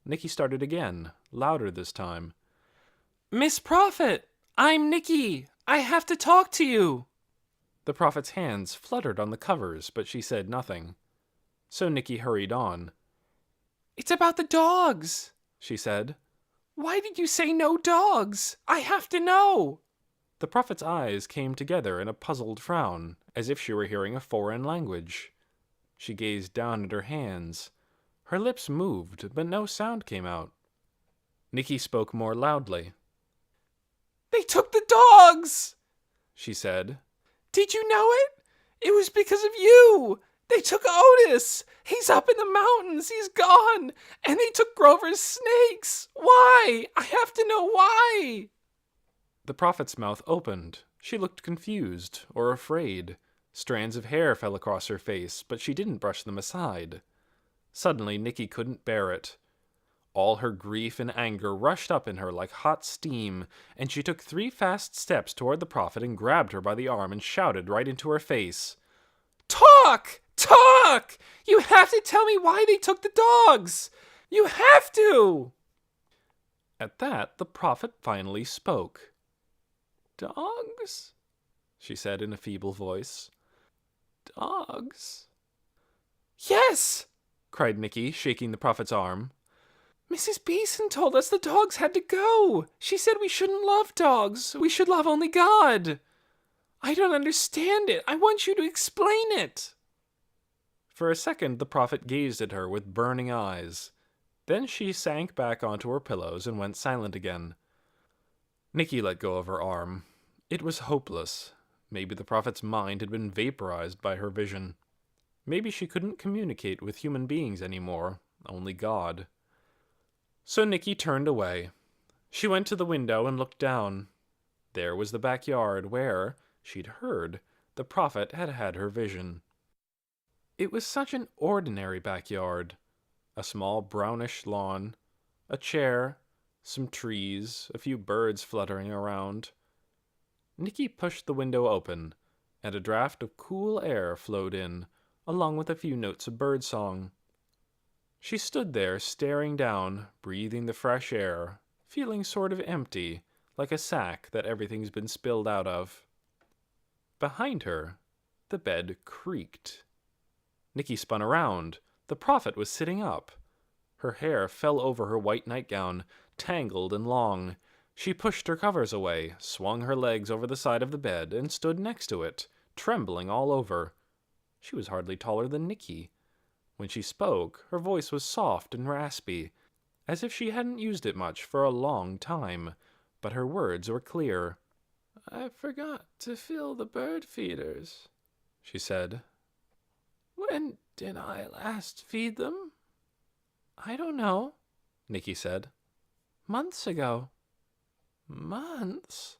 Nicky started again, louder this time. "Miss Prophet, I'm Nicky. I have to talk to you." The prophet's hands fluttered on the covers, but she said nothing. So Nicky hurried on. "It's about the dogs," she said. "Why did you say no dogs? I have to know." The prophet's eyes came together in a puzzled frown, as if she were hearing a foreign language. She gazed down at her hands. Her lips moved, but no sound came out. Nicky spoke more loudly. "They took the dogs," she said. "Did you know it? It was because of you. They took Otis. He's up in the mountains. He's gone. And they took Grover's snakes. Why? I have to know why." The prophet's mouth opened. She looked confused or afraid. Strands of hair fell across her face, but she didn't brush them aside. Suddenly, Nicky couldn't bear it. All her grief and anger rushed up in her like hot steam, and she took 3 fast steps toward the prophet and grabbed her by the arm and shouted right into her face. "Talk! Talk! You have to tell me why they took the dogs! You have to!" At that, the prophet finally spoke. "Dogs?" she said in a feeble voice. "Dogs?" "Yes!" cried Nicky, shaking the prophet's arm. "Mrs. Beeson told us the dogs had to go. She said we shouldn't love dogs. We should love only God. I don't understand it. I want you to explain it." For a second, the prophet gazed at her with burning eyes. Then she sank back onto her pillows and went silent again. Nicky let go of her arm. It was hopeless. Maybe the prophet's mind had been vaporized by her vision. Maybe she couldn't communicate with human beings anymore, only God. So Nicky turned away. She went to the window and looked down. There was the backyard where, she'd heard, the prophet had had her vision. It was such an ordinary backyard. A small brownish lawn, a chair, some trees, a few birds fluttering around. Nicky pushed the window open, and a draft of cool air flowed in, along with a few notes of birdsong. She stood there staring down, breathing the fresh air, feeling sort of empty, like a sack that everything's been spilled out of. Behind her, the bed creaked. Nicky spun around. The prophet was sitting up. Her hair fell over her white nightgown, tangled and long. She pushed her covers away, swung her legs over the side of the bed, and stood next to it, trembling all over. She was hardly taller than Nicky. When she spoke, her voice was soft and raspy, as if she hadn't used it much for a long time, but her words were clear. "I forgot to fill the bird feeders," she said. "When did I last feed them?" I don't know, Nicky said. Months ago. Months?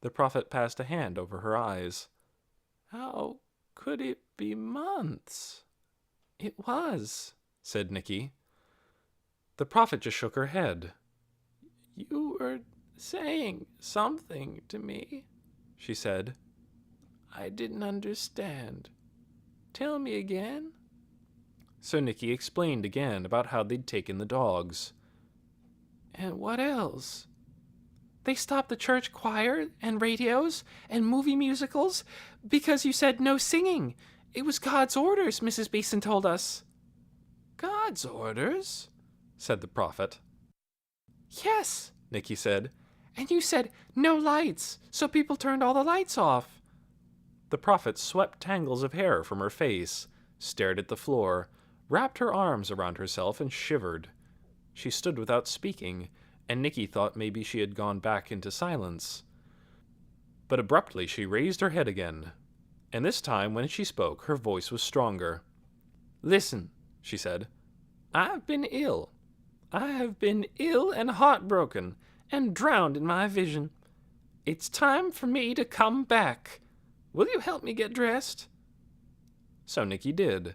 The prophet passed a hand over her eyes. How could it be months? It was, said Nicky. The prophet just shook her head. You were saying something to me, she said. I didn't understand. Tell me again. So Nicky explained again about how they'd taken the dogs. And what else? They stopped the church choir and radios and movie musicals because you said no singing. It was God's orders, Mrs. Beeson told us. God's orders? Said the prophet. Yes, Nicky said. And you said no lights, so people turned all the lights off. The prophet swept tangles of hair from her face, stared at the floor, wrapped her arms around herself, and shivered. She stood without speaking, and Nicky thought maybe she had gone back into silence. But abruptly she raised her head again, and this time when she spoke her voice was stronger. Listen, she said. I've been ill. I have been ill and heartbroken, and drowned in my vision. It's time for me to come back. Will you help me get dressed? So Nicky did.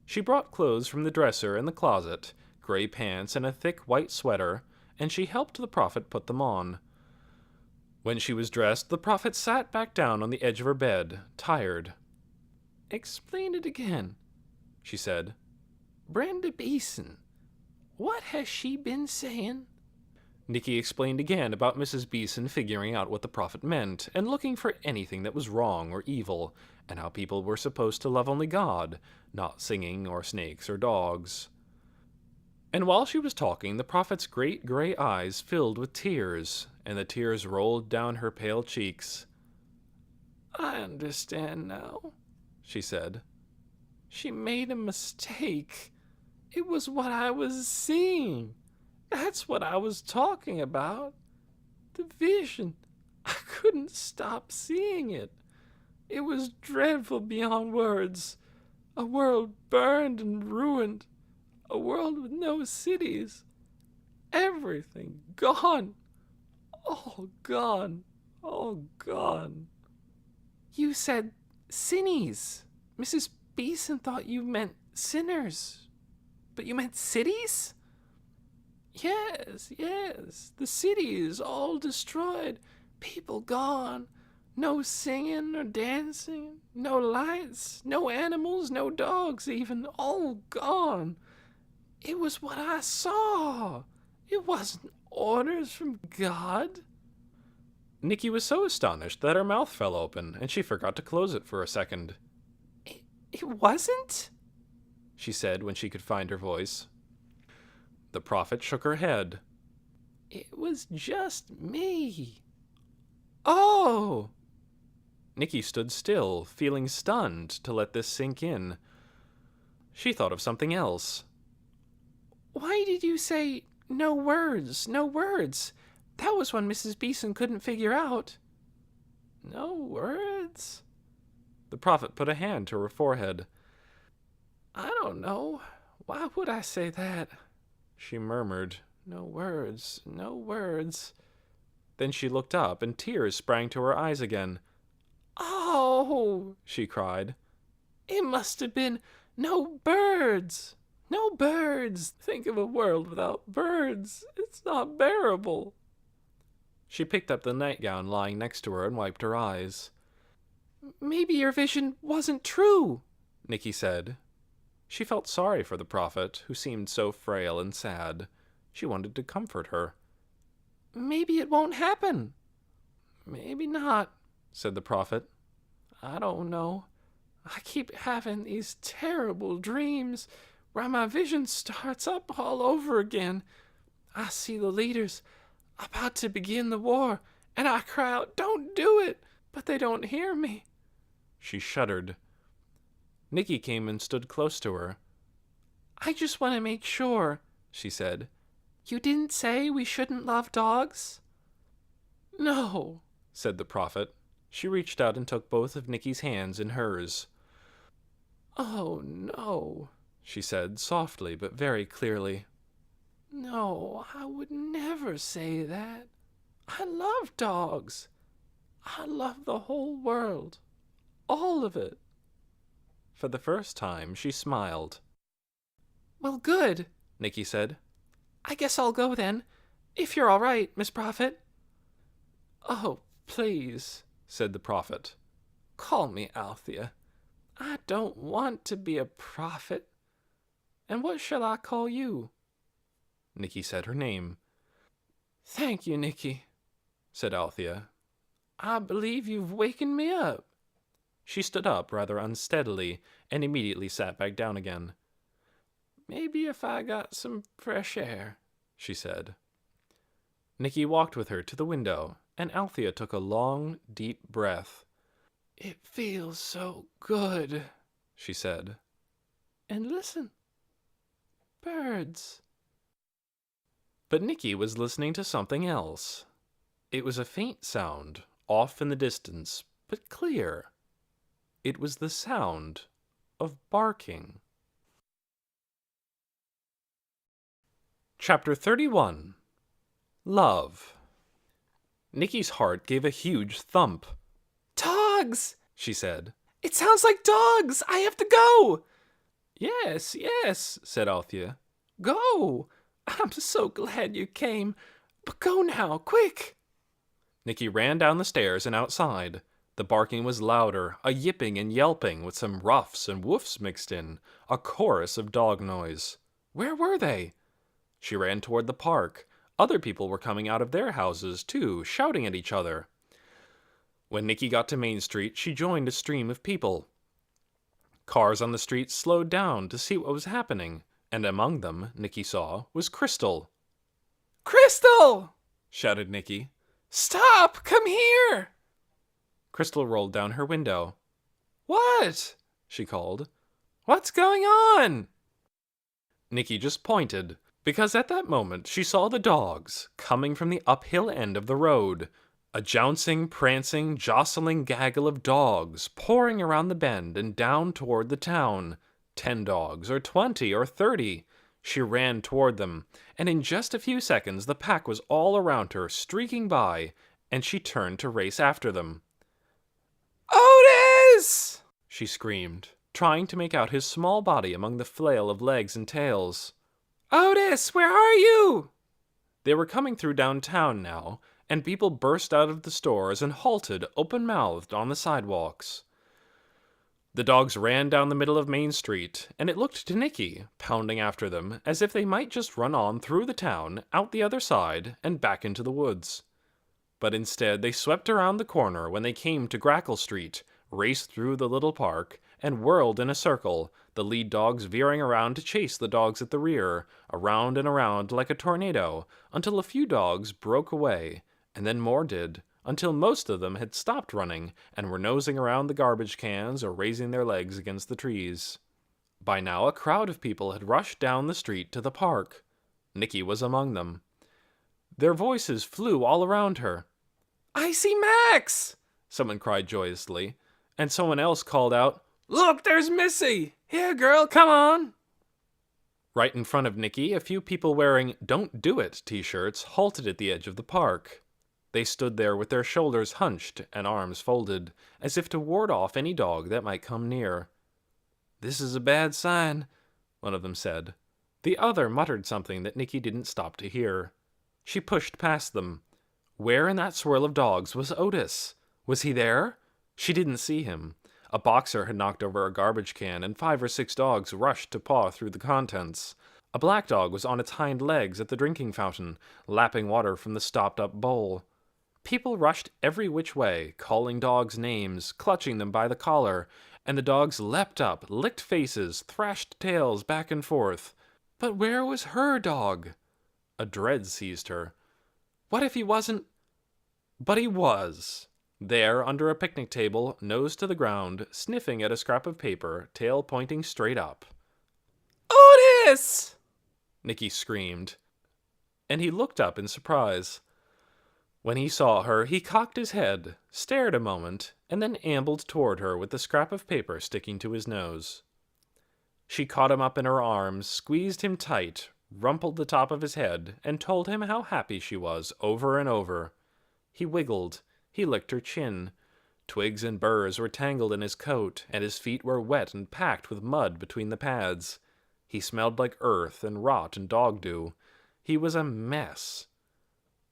She brought clothes from the dresser in the closet, gray pants and a thick white sweater, and she helped the prophet put them on. When she was dressed, the prophet sat back down on the edge of her bed, tired. Explain it again, she said. Brenda Beeson, what has she been saying? Nicky explained again about Mrs. Beeson figuring out what the prophet meant and looking for anything that was wrong or evil, and how people were supposed to love only God, not singing or snakes or dogs. And while she was talking, the prophet's great gray eyes filled with tears, and the tears rolled down her pale cheeks. I understand now, she said. She made a mistake. It was what I was seeing. That's what I was talking about. The vision. I couldn't stop seeing it. It was dreadful beyond words. A world burned and ruined. A world with no cities. Everything gone. All gone. All gone. You said sinnies. Mrs. Beeson thought you meant sinners. But you meant cities? Yes. The city is all destroyed. People gone. No singing or dancing. No lights. No animals. No dogs even. All gone. It was what I saw. It wasn't orders from God. Nicky was so astonished that her mouth fell open, and she forgot to close it for a second. It wasn't? She said when she could find her voice. The prophet shook her head. It was just me. Oh! Nicky stood still, feeling stunned to let this sink in. She thought of something else. Why did you say no words, no words? That was when Mrs. Beeson couldn't figure out. No words? The prophet put a hand to her forehead. I don't know. Why would I say that? She murmured, no words, no words. Then she looked up, and tears sprang to her eyes again. Oh, she cried. It must have been no birds. No birds. Think of a world without birds. It's not bearable. She picked up the nightgown lying next to her and wiped her eyes. Maybe your vision wasn't true, Nicky said. She felt sorry for the prophet, who seemed so frail and sad. She wanted to comfort her. Maybe it won't happen. Maybe not, said the prophet. I don't know. I keep having these terrible dreams where my vision starts up all over again. I see the leaders about to begin the war, and I cry out, don't do it, but they don't hear me. She shuddered. Nicky came and stood close to her. I just want to make sure, she said. You didn't say we shouldn't love dogs? No, said the prophet. She reached out and took both of Nicky's hands in hers. Oh, no, she said, softly but very clearly. No, I would never say that. I love dogs. I love the whole world. All of it. For the first time, she smiled. Well, good, Nicky said. I guess I'll go then, if you're all right, Miss Prophet. Oh, please, said the prophet. Call me Althea. I don't want to be a prophet. And what shall I call you? Nicky said her name. Thank you, Nicky, said Althea. I believe you've wakened me up. She stood up rather unsteadily and immediately sat back down again. Maybe if I got some fresh air, she said. Nicky walked with her to the window, and Althea took a long, deep breath. It feels so good, she said. And listen. Birds. But Nicky was listening to something else. It was a faint sound, off in the distance, but clear. It was the sound of barking. Chapter 31. Love. Nicky's heart gave a huge thump. Dogs, she said. It sounds like dogs. I have to go. Yes, said Althea. Go. I'm so glad you came. But go now, quick. Nicky ran down the stairs and outside. The barking was louder, a yipping and yelping with some ruffs and woofs mixed in, a chorus of dog noise. Where were they? She ran toward the park. Other people were coming out of their houses, too, shouting at each other. When Nicky got to Main Street, she joined a stream of people. Cars on the street slowed down to see what was happening, and among them, Nicky saw, was Crystal. Crystal! Shouted Nicky. Stop! Come here! Crystal rolled down her window. What? She called. What's going on? Nicky just pointed, because at that moment she saw the dogs coming from the uphill end of the road. A jouncing, prancing, jostling gaggle of dogs pouring around the bend and down toward the town. 10 dogs, or 20, or 30. She ran toward them, and in just a few seconds the pack was all around her, streaking by, and she turned to race after them. Otis! She screamed, trying to make out his small body among the flail of legs and tails. Otis, where are you? They were coming through downtown now, and people burst out of the stores and halted open-mouthed on the sidewalks. The dogs ran down the middle of Main Street, and it looked to Nicky, pounding after them, as if they might just run on through the town, out the other side, and back into the woods. But instead they swept around the corner when they came to Grackle Street, raced through the little park, and whirled in a circle, the lead dogs veering around to chase the dogs at the rear, around and around like a tornado, until a few dogs broke away, and then more did, until most of them had stopped running and were nosing around the garbage cans or raising their legs against the trees. By now a crowd of people had rushed down the street to the park. Nicky was among them. Their voices flew all around her. I see Max! Someone cried joyously, and someone else called out, Look, there's Missy! Here, girl, come on! Right in front of Nicky, a few people wearing Don't Do It t-shirts halted at the edge of the park. They stood there with their shoulders hunched and arms folded, as if to ward off any dog that might come near. This is a bad sign, one of them said. The other muttered something that Nicky didn't stop to hear. She pushed past them. Where in that swirl of dogs was Otis? Was he there? She didn't see him. A boxer had knocked over a garbage can, and 5 or 6 dogs rushed to paw through the contents. A black dog was on its hind legs at the drinking fountain, lapping water from the stopped-up bowl. People rushed every which way, calling dogs names, clutching them by the collar, and the dogs leapt up, licked faces, thrashed tails back and forth. But where was her dog? A dread seized her. What if he wasn't? But he was. There, under a picnic table, nose to the ground, sniffing at a scrap of paper, tail pointing straight up. Otis! Nicky screamed, and he looked up in surprise. When he saw her, he cocked his head, stared a moment, and then ambled toward her with the scrap of paper sticking to his nose. She caught him up in her arms, squeezed him tight, rumpled the top of his head, and told him how happy she was over and over. He wiggled. He licked her chin. Twigs and burrs were tangled in his coat, and his feet were wet and packed with mud between the pads. He smelled like earth and rot and dog dew. He was a mess.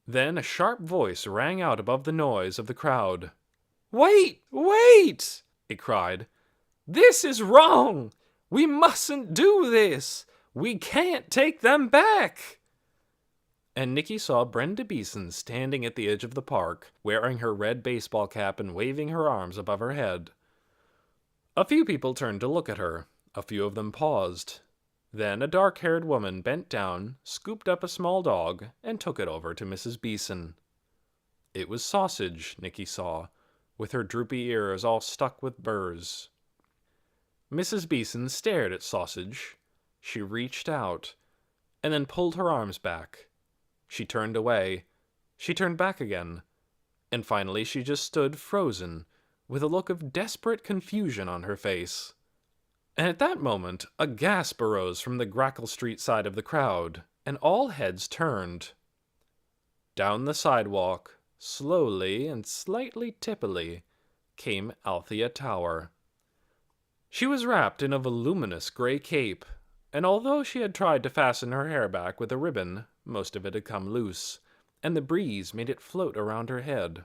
Then a sharp voice rang out above the noise of the crowd. "Wait! Wait!" it cried. "This is wrong! We mustn't do this! We can't take them back!" And Nicky saw Brenda Beeson standing at the edge of the park, wearing her red baseball cap and waving her arms above her head. A few people turned to look at her. A few of them paused. Then a dark-haired woman bent down, scooped up a small dog, and took it over to Mrs. Beeson. It was Sausage, Nicky saw, with her droopy ears all stuck with burrs. Mrs. Beeson stared at Sausage. She reached out, and then pulled her arms back. She turned away. She turned back again. And finally she just stood frozen, with a look of desperate confusion on her face. And at that moment, a gasp arose from the Grackle Street side of the crowd, and all heads turned. Down the sidewalk, slowly and slightly tippily, came Althea Tower. She was wrapped in a voluminous gray cape, and although she had tried to fasten her hair back with a ribbon, most of it had come loose, and the breeze made it float around her head.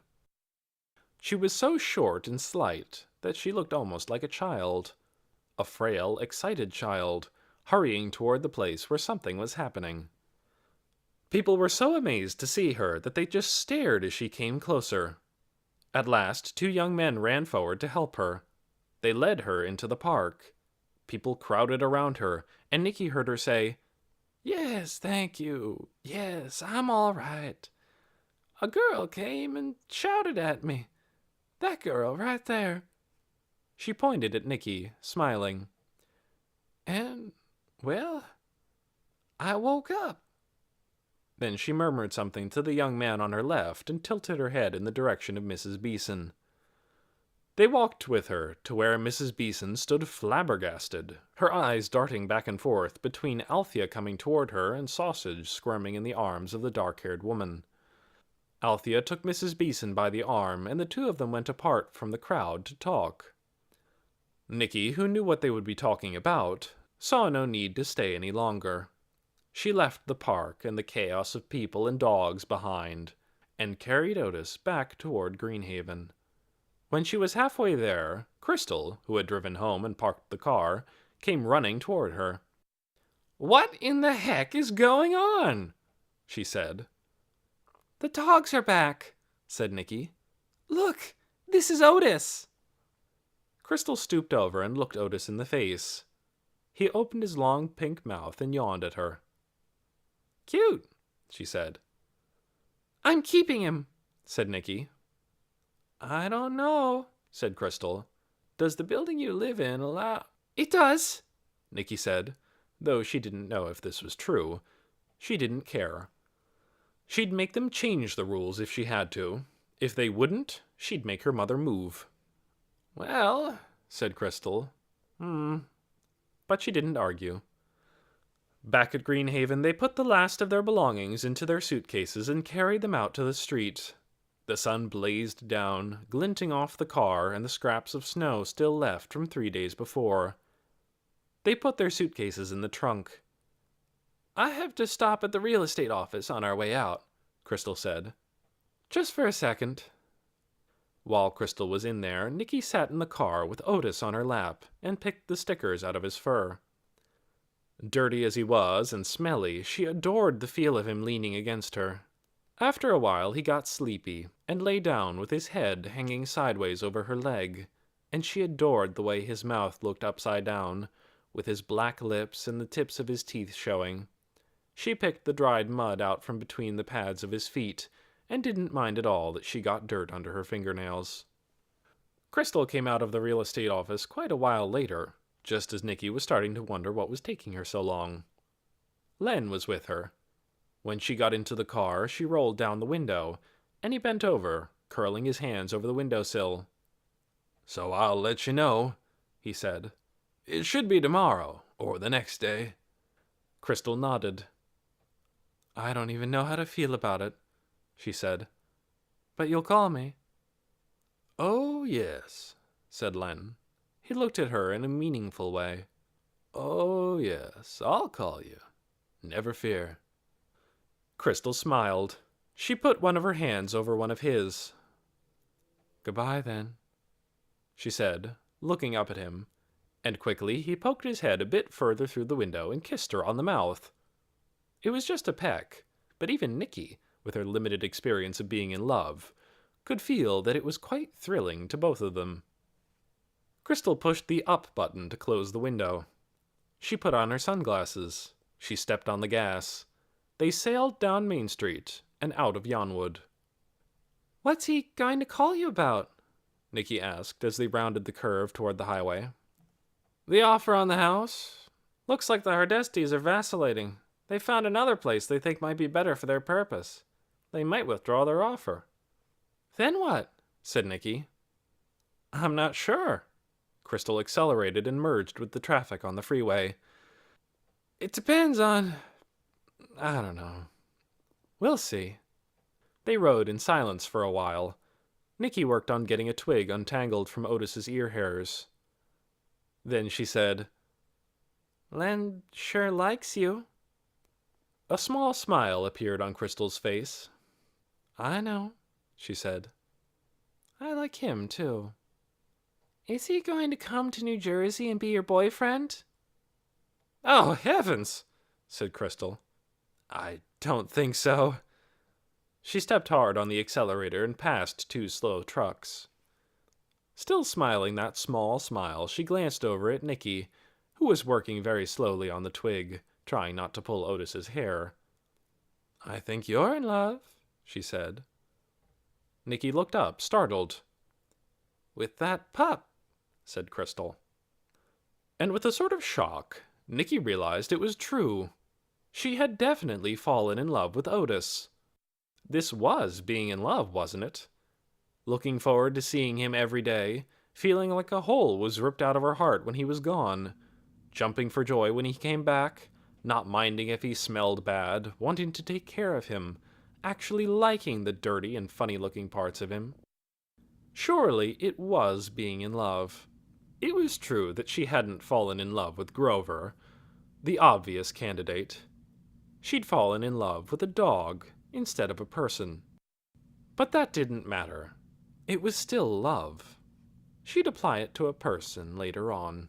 She was so short and slight that she looked almost like a child. A frail, excited child, hurrying toward the place where something was happening. People were so amazed to see her that they just stared as she came closer. At last, 2 young men ran forward to help her. They led her into the park. People crowded around her, and Nicky heard her say, "Yes, thank you. Yes, I'm all right. A girl came and shouted at me. That girl right there." She pointed at Nicky, smiling. "And, well, I woke up." Then she murmured something to the young man on her left and tilted her head in the direction of Mrs. Beeson. They walked with her to where Mrs. Beeson stood flabbergasted, her eyes darting back and forth between Althea coming toward her and Sausage squirming in the arms of the dark-haired woman. Althea took Mrs. Beeson by the arm, and the 2 of them went apart from the crowd to talk. Nicky, who knew what they would be talking about, saw no need to stay any longer. She left the park and the chaos of people and dogs behind, and carried Otis back toward Greenhaven. When she was halfway there, Crystal, who had driven home and parked the car, came running toward her. "What in the heck is going on?" she said. "The dogs are back," said Nicky. "Look, this is Otis." Crystal stooped over and looked Otis in the face. He opened his long pink mouth and yawned at her. "Cute," she said. "I'm keeping him," said Nicky. "I don't know," said Crystal. "Does the building you live in allow—" "It does," Nicky said, though she didn't know if this was true. She didn't care. She'd make them change the rules if she had to. If they wouldn't, she'd make her mother move. "Well," said Crystal. But she didn't argue. Back at Greenhaven, they put the last of their belongings into their suitcases and carried them out to the street. The sun blazed down, glinting off the car and the scraps of snow still left from 3 days before. They put their suitcases in the trunk. "I have to stop at the real estate office on our way out," Crystal said. "Just for a second." While Crystal was in there, Nicky sat in the car with Otis on her lap and picked the stickers out of his fur. Dirty as he was and smelly, she adored the feel of him leaning against her. After a while he got sleepy and lay down with his head hanging sideways over her leg, and she adored the way his mouth looked upside down, with his black lips and the tips of his teeth showing. She picked the dried mud out from between the pads of his feet, and didn't mind at all that she got dirt under her fingernails. Crystal came out of the real estate office quite a while later, just as Nicky was starting to wonder what was taking her so long. Len was with her. When she got into the car, she rolled down the window, and he bent over, curling his hands over the windowsill. "So I'll let you know," he said. "It should be tomorrow, or the next day." Crystal nodded. I don't even know how to feel about it, she said. But you'll call me. Oh, yes, said Len. He looked at her in a meaningful way. Oh, yes, I'll call you. Never fear. Crystal smiled. She put one of her hands over one of his. Goodbye, then, she said, looking up at him, and quickly he poked his head a bit further through the window and kissed her on the mouth. It was just a peck, but even Nicky, with her limited experience of being in love, could feel that it was quite thrilling to both of them. Crystal pushed the up button to close the window. She put on her sunglasses. She stepped on the gas. They sailed down Main Street and out of Yonwood. What's he going to call you about? Nicky asked as they rounded the curve toward the highway. The offer on the house. Looks like the Hardesties are vacillating. They found another place they think might be better for their purpose. They might withdraw their offer. Then what? Said Nicky. I'm not sure. Crystal accelerated and merged with the traffic on the freeway. It depends on... I don't know. We'll see. They rode in silence for a while. Nicky worked on getting a twig untangled from Otis's ear hairs. Then she said, Len sure likes you. A small smile appeared on Crystal's face. I know, she said. I like him, too. Is he going to come to New Jersey and be your boyfriend? Oh, heavens, said Crystal. I don't think so. She stepped hard on the accelerator and passed 2 slow trucks. Still smiling that small smile, she glanced over at Nicky, who was working very slowly on the twig, trying not to pull Otis's hair. I think you're in love, she said. Nicky looked up, startled. With that pup, said Crystal. And with a sort of shock, Nicky realized it was true. She had definitely fallen in love with Otis. This was being in love, wasn't it? Looking forward to seeing him every day, feeling like a hole was ripped out of her heart when he was gone, jumping for joy when he came back, not minding if he smelled bad, wanting to take care of him, actually liking the dirty and funny-looking parts of him. Surely it was being in love. It was true that she hadn't fallen in love with Grover, the obvious candidate. She'd fallen in love with a dog instead of a person. But that didn't matter. It was still love. She'd apply it to a person later on.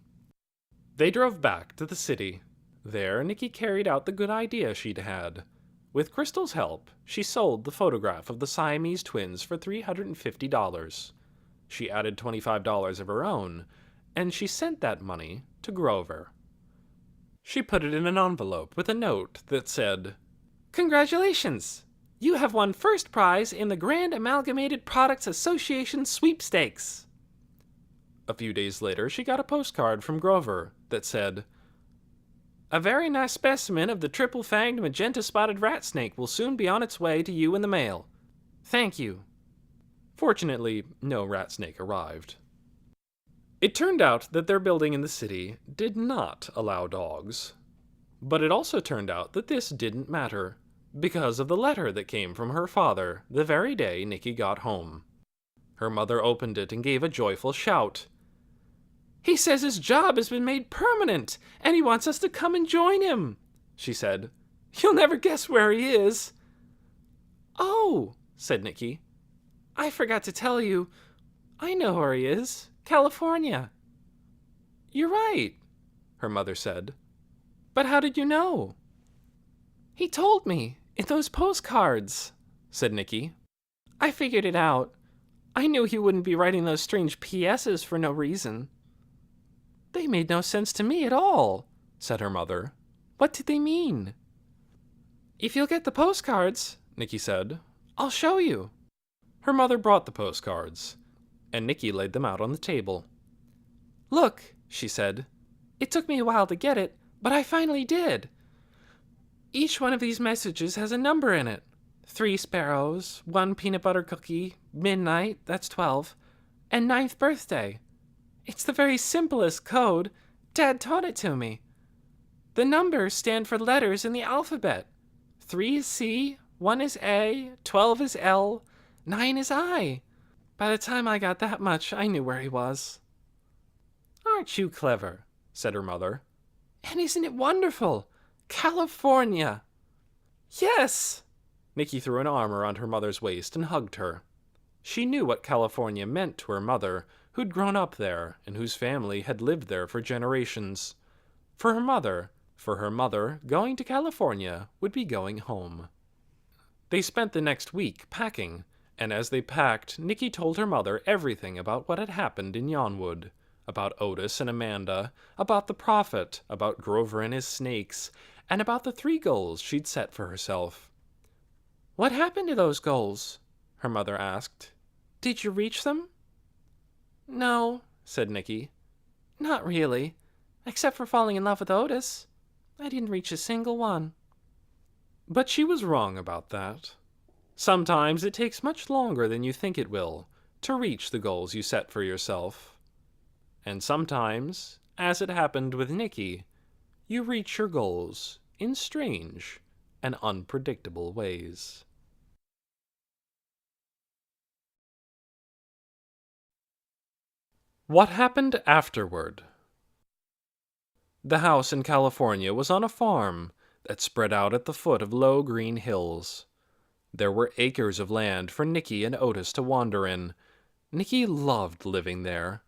They drove back to the city. There, Nicky carried out the good idea she'd had. With Crystal's help, she sold the photograph of the Siamese twins for $350. She added $25 of her own, and she sent that money to Grover. She put it in an envelope with a note that said, Congratulations! You have won first prize in the Grand Amalgamated Products Association sweepstakes. A few days later, she got a postcard from Grover that said, A very nice specimen of the triple-fanged magenta-spotted rat snake will soon be on its way to you in the mail. Thank you. Fortunately, no rat snake arrived. It turned out that their building in the city did not allow dogs. But it also turned out that this didn't matter, because of the letter that came from her father the very day Nicky got home. Her mother opened it and gave a joyful shout. He says his job has been made permanent, and he wants us to come and join him, she said. You'll never guess where he is. Oh, said Nicky. I forgot to tell you. I know where he is. California. You're right, her mother said. But how did you know? He told me, in those postcards, said Nicky. I figured it out. I knew he wouldn't be writing those strange PSs for no reason. They made no sense to me at all, said her mother. What did they mean? If you'll get the postcards, Nicky said, I'll show you. Her mother brought the postcards, and Nicky laid them out on the table. Look, she said. It took me a while to get it, but I finally did. Each one of these messages has a number in it. 3 sparrows, 1 peanut butter cookie, midnight, that's 12, and 9th birthday. It's the very simplest code. Dad taught it to me. The numbers stand for letters in the alphabet. 3 is C, 1 is A, 12 is L, 9 is I. By the time I got that much, I knew where he was. Aren't you clever? Said her mother. And isn't it wonderful? California! Yes! Nicky threw an arm around her mother's waist and hugged her. She knew what California meant to her mother, who'd grown up there and whose family had lived there for generations. For her mother, going to California would be going home. They spent the next week packing, and as they packed, Nicky told her mother everything about what had happened in Yonwood, about Otis and Amanda, about the Prophet, about Grover and his snakes, and about the 3 goals she'd set for herself. What happened to those goals? Her mother asked. Did you reach them? No, said Nicky. Not really, except for falling in love with Otis. I didn't reach a single one. But she was wrong about that. Sometimes it takes much longer than you think it will to reach the goals you set for yourself. And sometimes, as it happened with Nicky, you reach your goals in strange and unpredictable ways. What happened afterward? The house in California was on a farm that spread out at the foot of low green hills. There were acres of land for Nicky and Otis to wander in. Nicky loved living there.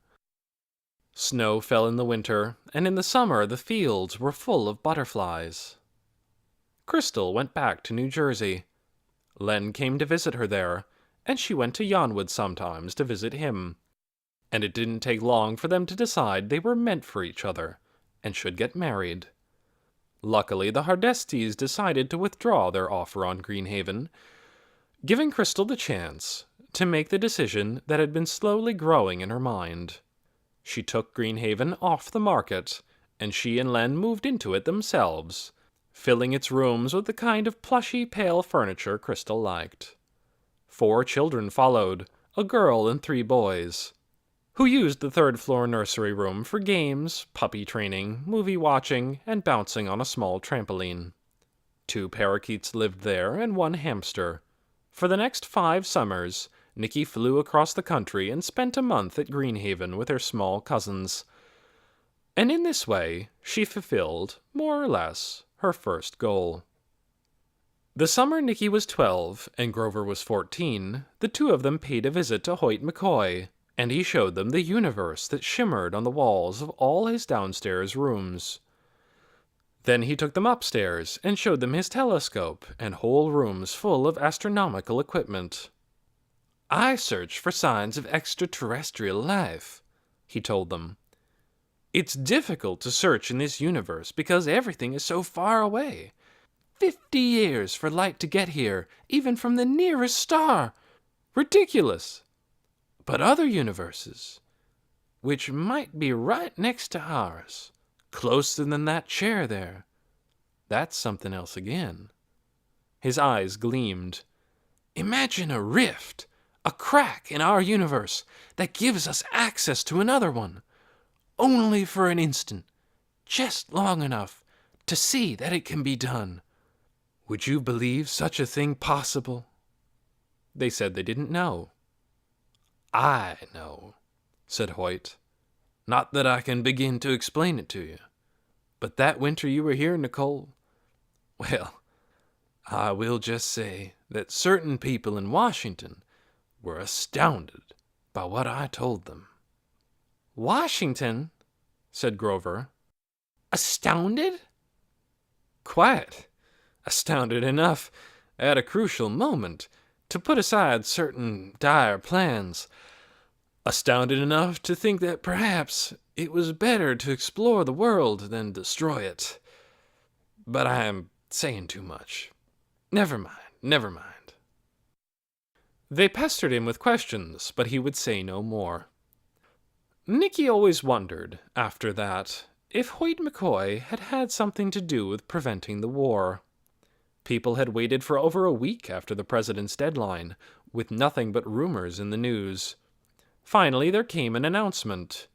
Snow fell in the winter, and in the summer the fields were full of butterflies. Crystal went back to New Jersey. Len came to visit her there, and she went to Yonwood sometimes to visit him. And it didn't take long for them to decide they were meant for each other and should get married. Luckily, the Hardesties decided to withdraw their offer on Greenhaven, giving Crystal the chance to make the decision that had been slowly growing in her mind. She took Greenhaven off the market, and she and Len moved into it themselves, filling its rooms with the kind of plushy, pale furniture Crystal liked. 4 children followed, a girl and 3 boys, who used the 3rd-floor nursery room for games, puppy training, movie watching, and bouncing on a small trampoline. 2 parakeets lived there and 1 hamster. For the next 5 summers, Nicky flew across the country and spent a month at Greenhaven with her small cousins. And in this way, she fulfilled, more or less, her first goal. The summer Nicky was 12 and Grover was 14, the 2 of them paid a visit to Hoyt McCoy, and he showed them the universe that shimmered on the walls of all his downstairs rooms. Then he took them upstairs and showed them his telescope and whole rooms full of astronomical equipment. "I search for signs of extraterrestrial life," he told them. "It's difficult to search in this universe because everything is so far away. 50 years for light to get here, even from the nearest star. Ridiculous! But other universes, which might be right next to ours, closer than that chair there, that's something else again." His eyes gleamed. "Imagine a rift, a crack in our universe that gives us access to another one, only for an instant, just long enough to see that it can be done. Would you believe such a thing possible?" They said they didn't know. "I know," said Hoyt. "Not that I can begin to explain it to you. But that winter you were here, Nicole, well, I will just say that certain people in Washington were astounded by what I told them." "Washington?" said Grover. "Astounded?" "Quite. Astounded enough, at a crucial moment, to put aside certain dire plans. Astounded enough to think that perhaps it was better to explore the world than destroy it. But I am saying too much. Never mind. They pestered him with questions, but he would say no more. Nicky always wondered, after that, if Hoyt McCoy had had something to do with preventing the war. People had waited for over a week after the president's deadline, with nothing but rumors in the news. Finally, there came an announcement.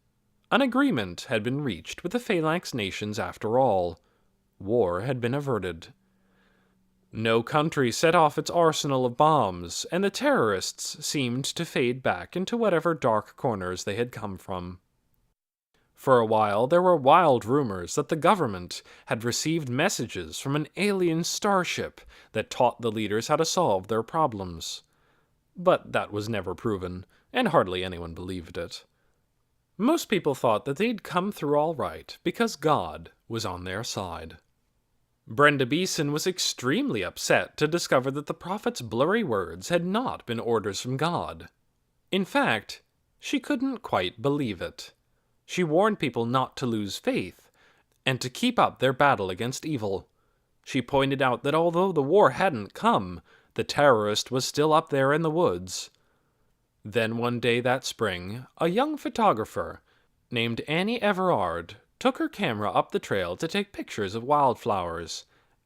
An agreement had been reached with the Phalanx nations after all. War had been averted. No country set off its arsenal of bombs, and the terrorists seemed to fade back into whatever dark corners they had come from. For a while, there were wild rumors that the government had received messages from an alien starship that taught the leaders how to solve their problems. But that was never proven, and hardly anyone believed it. Most people thought that they'd come through all right because God was on their side. Brenda Beeson was extremely upset to discover that the prophet's blurry words had not been orders from God. In fact, she couldn't quite believe it. She warned people not to lose faith, and to keep up their battle against evil. She pointed out that although the war hadn't come, the terrorist was still up there in the woods. Then one day that spring, a young photographer named Annie Everard took her camera up the trail to take pictures of wildflowers,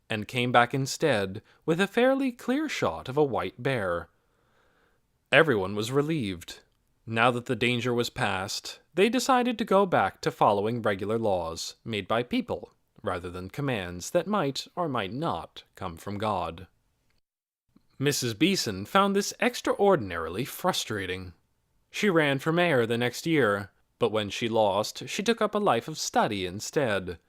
and came back instead with a fairly clear shot of a white bear. Everyone was relieved. Now that the danger was past, they decided to go back to following regular laws made by people, rather than commands that might or might not come from God. Mrs. Beeson found this extraordinarily frustrating. She ran for mayor the next year, but when she lost, she took up a life of study instead.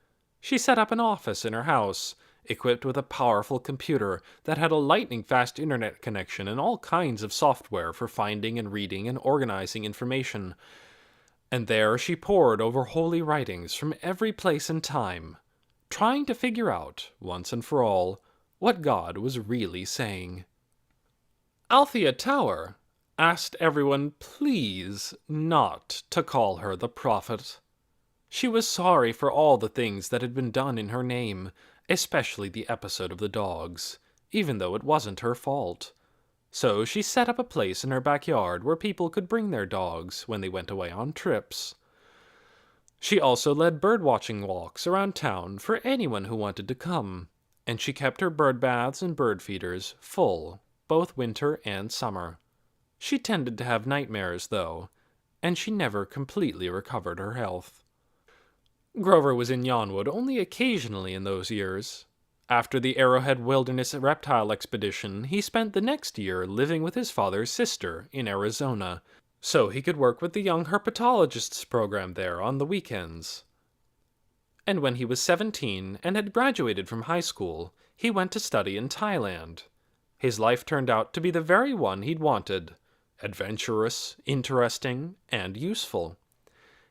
She set up an office in her house, equipped with a powerful computer that had a lightning-fast internet connection and all kinds of software for finding and reading and organizing information. And there she pored over holy writings from every place and time, trying to figure out, once and for all, what God was really saying. Althea Tower asked everyone please not to call her the prophet. She was sorry for all the things that had been done in her name, especially the episode of the dogs, even though it wasn't her fault. So she set up a place in her backyard where people could bring their dogs when they went away on trips. She also led bird-watching walks around town for anyone who wanted to come, and she kept her bird baths and bird feeders full, both winter and summer. She tended to have nightmares, though, and she never completely recovered her health. Grover was in Yonwood only occasionally in those years. After the Arrowhead Wilderness Reptile Expedition, he spent the next year living with his father's sister in Arizona, so he could work with the Young Herpetologists program there on the weekends. And when he was 17 and had graduated from high school, he went to study in Thailand. His life turned out to be the very one he'd wanted: adventurous, interesting, and useful.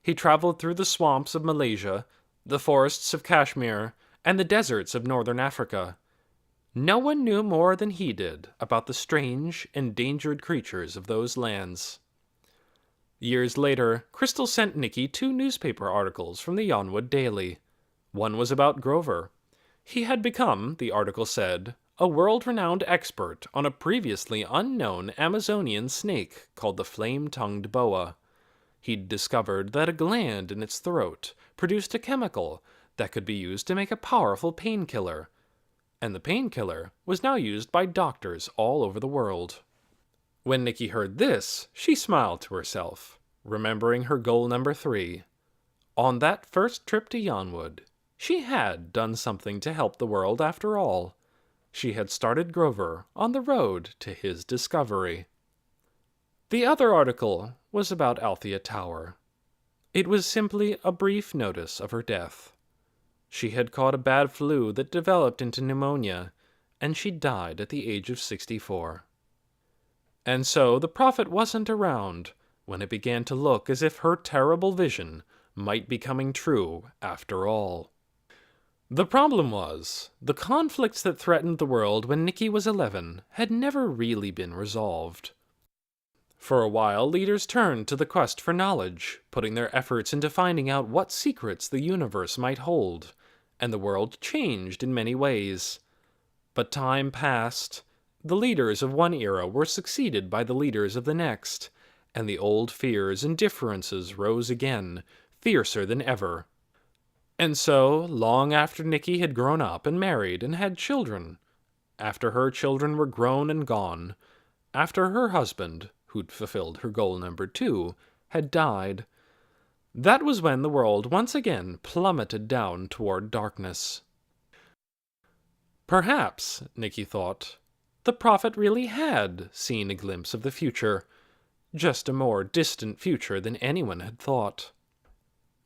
He traveled through the swamps of Malaysia, the forests of Kashmir, and the deserts of northern Africa. No one knew more than he did about the strange, endangered creatures of those lands. Years later, Crystal sent Nicky 2 newspaper articles from the Yonwood Daily. One was about Grover. He had become, the article said, a world-renowned expert on a previously unknown Amazonian snake called the flame-tongued boa. He'd discovered that a gland in its throat produced a chemical that could be used to make a powerful painkiller, and the painkiller was now used by doctors all over the world. When Nicky heard this, she smiled to herself, remembering her goal number 3. On that first trip to Yonwood, she had done something to help the world after all. She had started Grover on the road to his discovery. The other article was about Althea Tower. It was simply a brief notice of her death. She had caught a bad flu that developed into pneumonia, and she died at the age of 64. And so the prophet wasn't around when it began to look as if her terrible vision might be coming true after all. The problem was, the conflicts that threatened the world when Nicky was 11 had never really been resolved. For a while, leaders turned to the quest for knowledge, putting their efforts into finding out what secrets the universe might hold, and the world changed in many ways. But time passed. The leaders of one era were succeeded by the leaders of the next, and the old fears and differences rose again, fiercer than ever. And so, long after Nicky had grown up and married and had children, after her children were grown and gone, after her husband, who'd fulfilled her goal number 2, had died, that was when the world once again plummeted down toward darkness. Perhaps, Nicky thought, the prophet really had seen a glimpse of the future, just a more distant future than anyone had thought.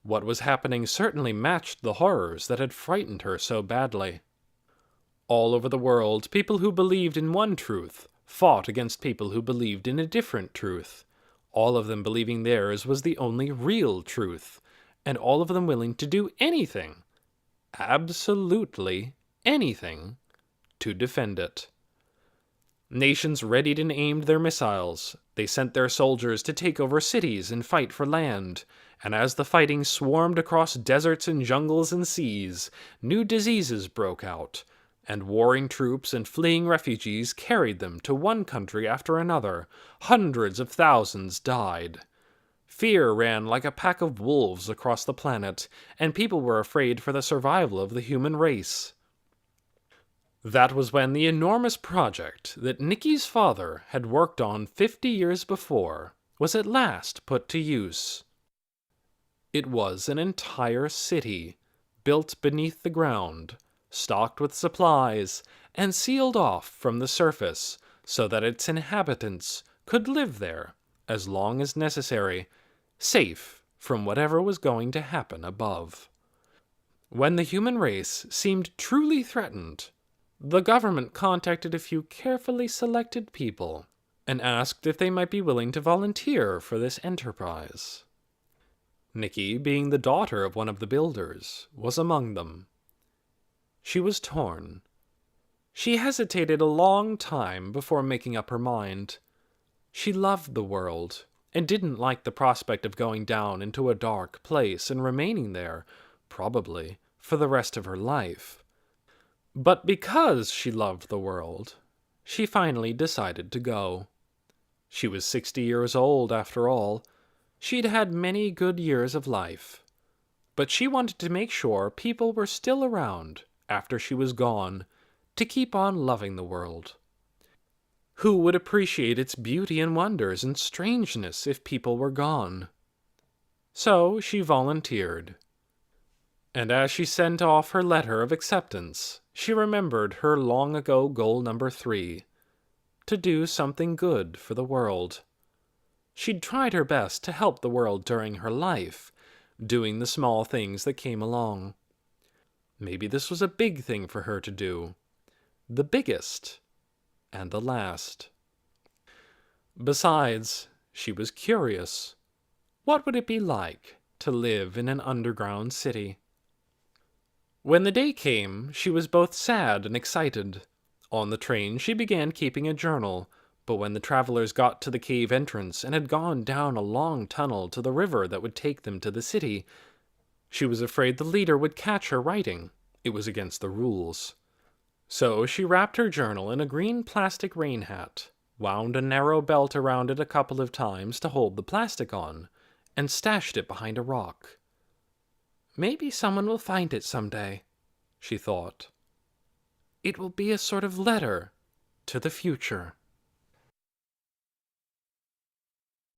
What was happening certainly matched the horrors that had frightened her so badly. All over the world, people who believed in one truth fought against people who believed in a different truth, all of them believing theirs was the only real truth, and all of them willing to do anything, absolutely anything, to defend it. Nations readied and aimed their missiles. They sent their soldiers to take over cities and fight for land. And as the fighting swarmed across deserts and jungles and seas, new diseases broke out, and warring troops and fleeing refugees carried them to one country after another. Hundreds of thousands died. Fear ran like a pack of wolves across the planet, and people were afraid for the survival of the human race. That was when the enormous project that Nicky's father had worked on 50 years before was at last put to use. It was an entire city, built beneath the ground, stocked with supplies, and sealed off from the surface so that its inhabitants could live there as long as necessary, safe from whatever was going to happen above. When the human race seemed truly threatened, the government contacted a few carefully selected people and asked if they might be willing to volunteer for this enterprise. Nicky, being the daughter of one of the builders, was among them. She was torn. She hesitated a long time before making up her mind. She loved the world, and didn't like the prospect of going down into a dark place and remaining there, probably, for the rest of her life. But because she loved the world, she finally decided to go. She was 60 years old, after all. She'd had many good years of life. But she wanted to make sure people were still around after she was gone, to keep on loving the world. Who would appreciate its beauty and wonders and strangeness if people were gone? So she volunteered. And as she sent off her letter of acceptance, she remembered her long-ago goal number 3, to do something good for the world. She'd tried her best to help the world during her life, doing the small things that came along. Maybe this was a big thing for her to do, the biggest and the last. Besides, she was curious. What would it be like to live in an underground city? When the day came, she was both sad and excited. On the train, she began keeping a journal, but when the travelers got to the cave entrance and had gone down a long tunnel to the river that would take them to the city, she was afraid the leader would catch her writing. It was against the rules. So she wrapped her journal in a green plastic rain hat, wound a narrow belt around it a couple of times to hold the plastic on, and stashed it behind a rock. Maybe someone will find it someday, she thought. It will be a sort of letter to the future.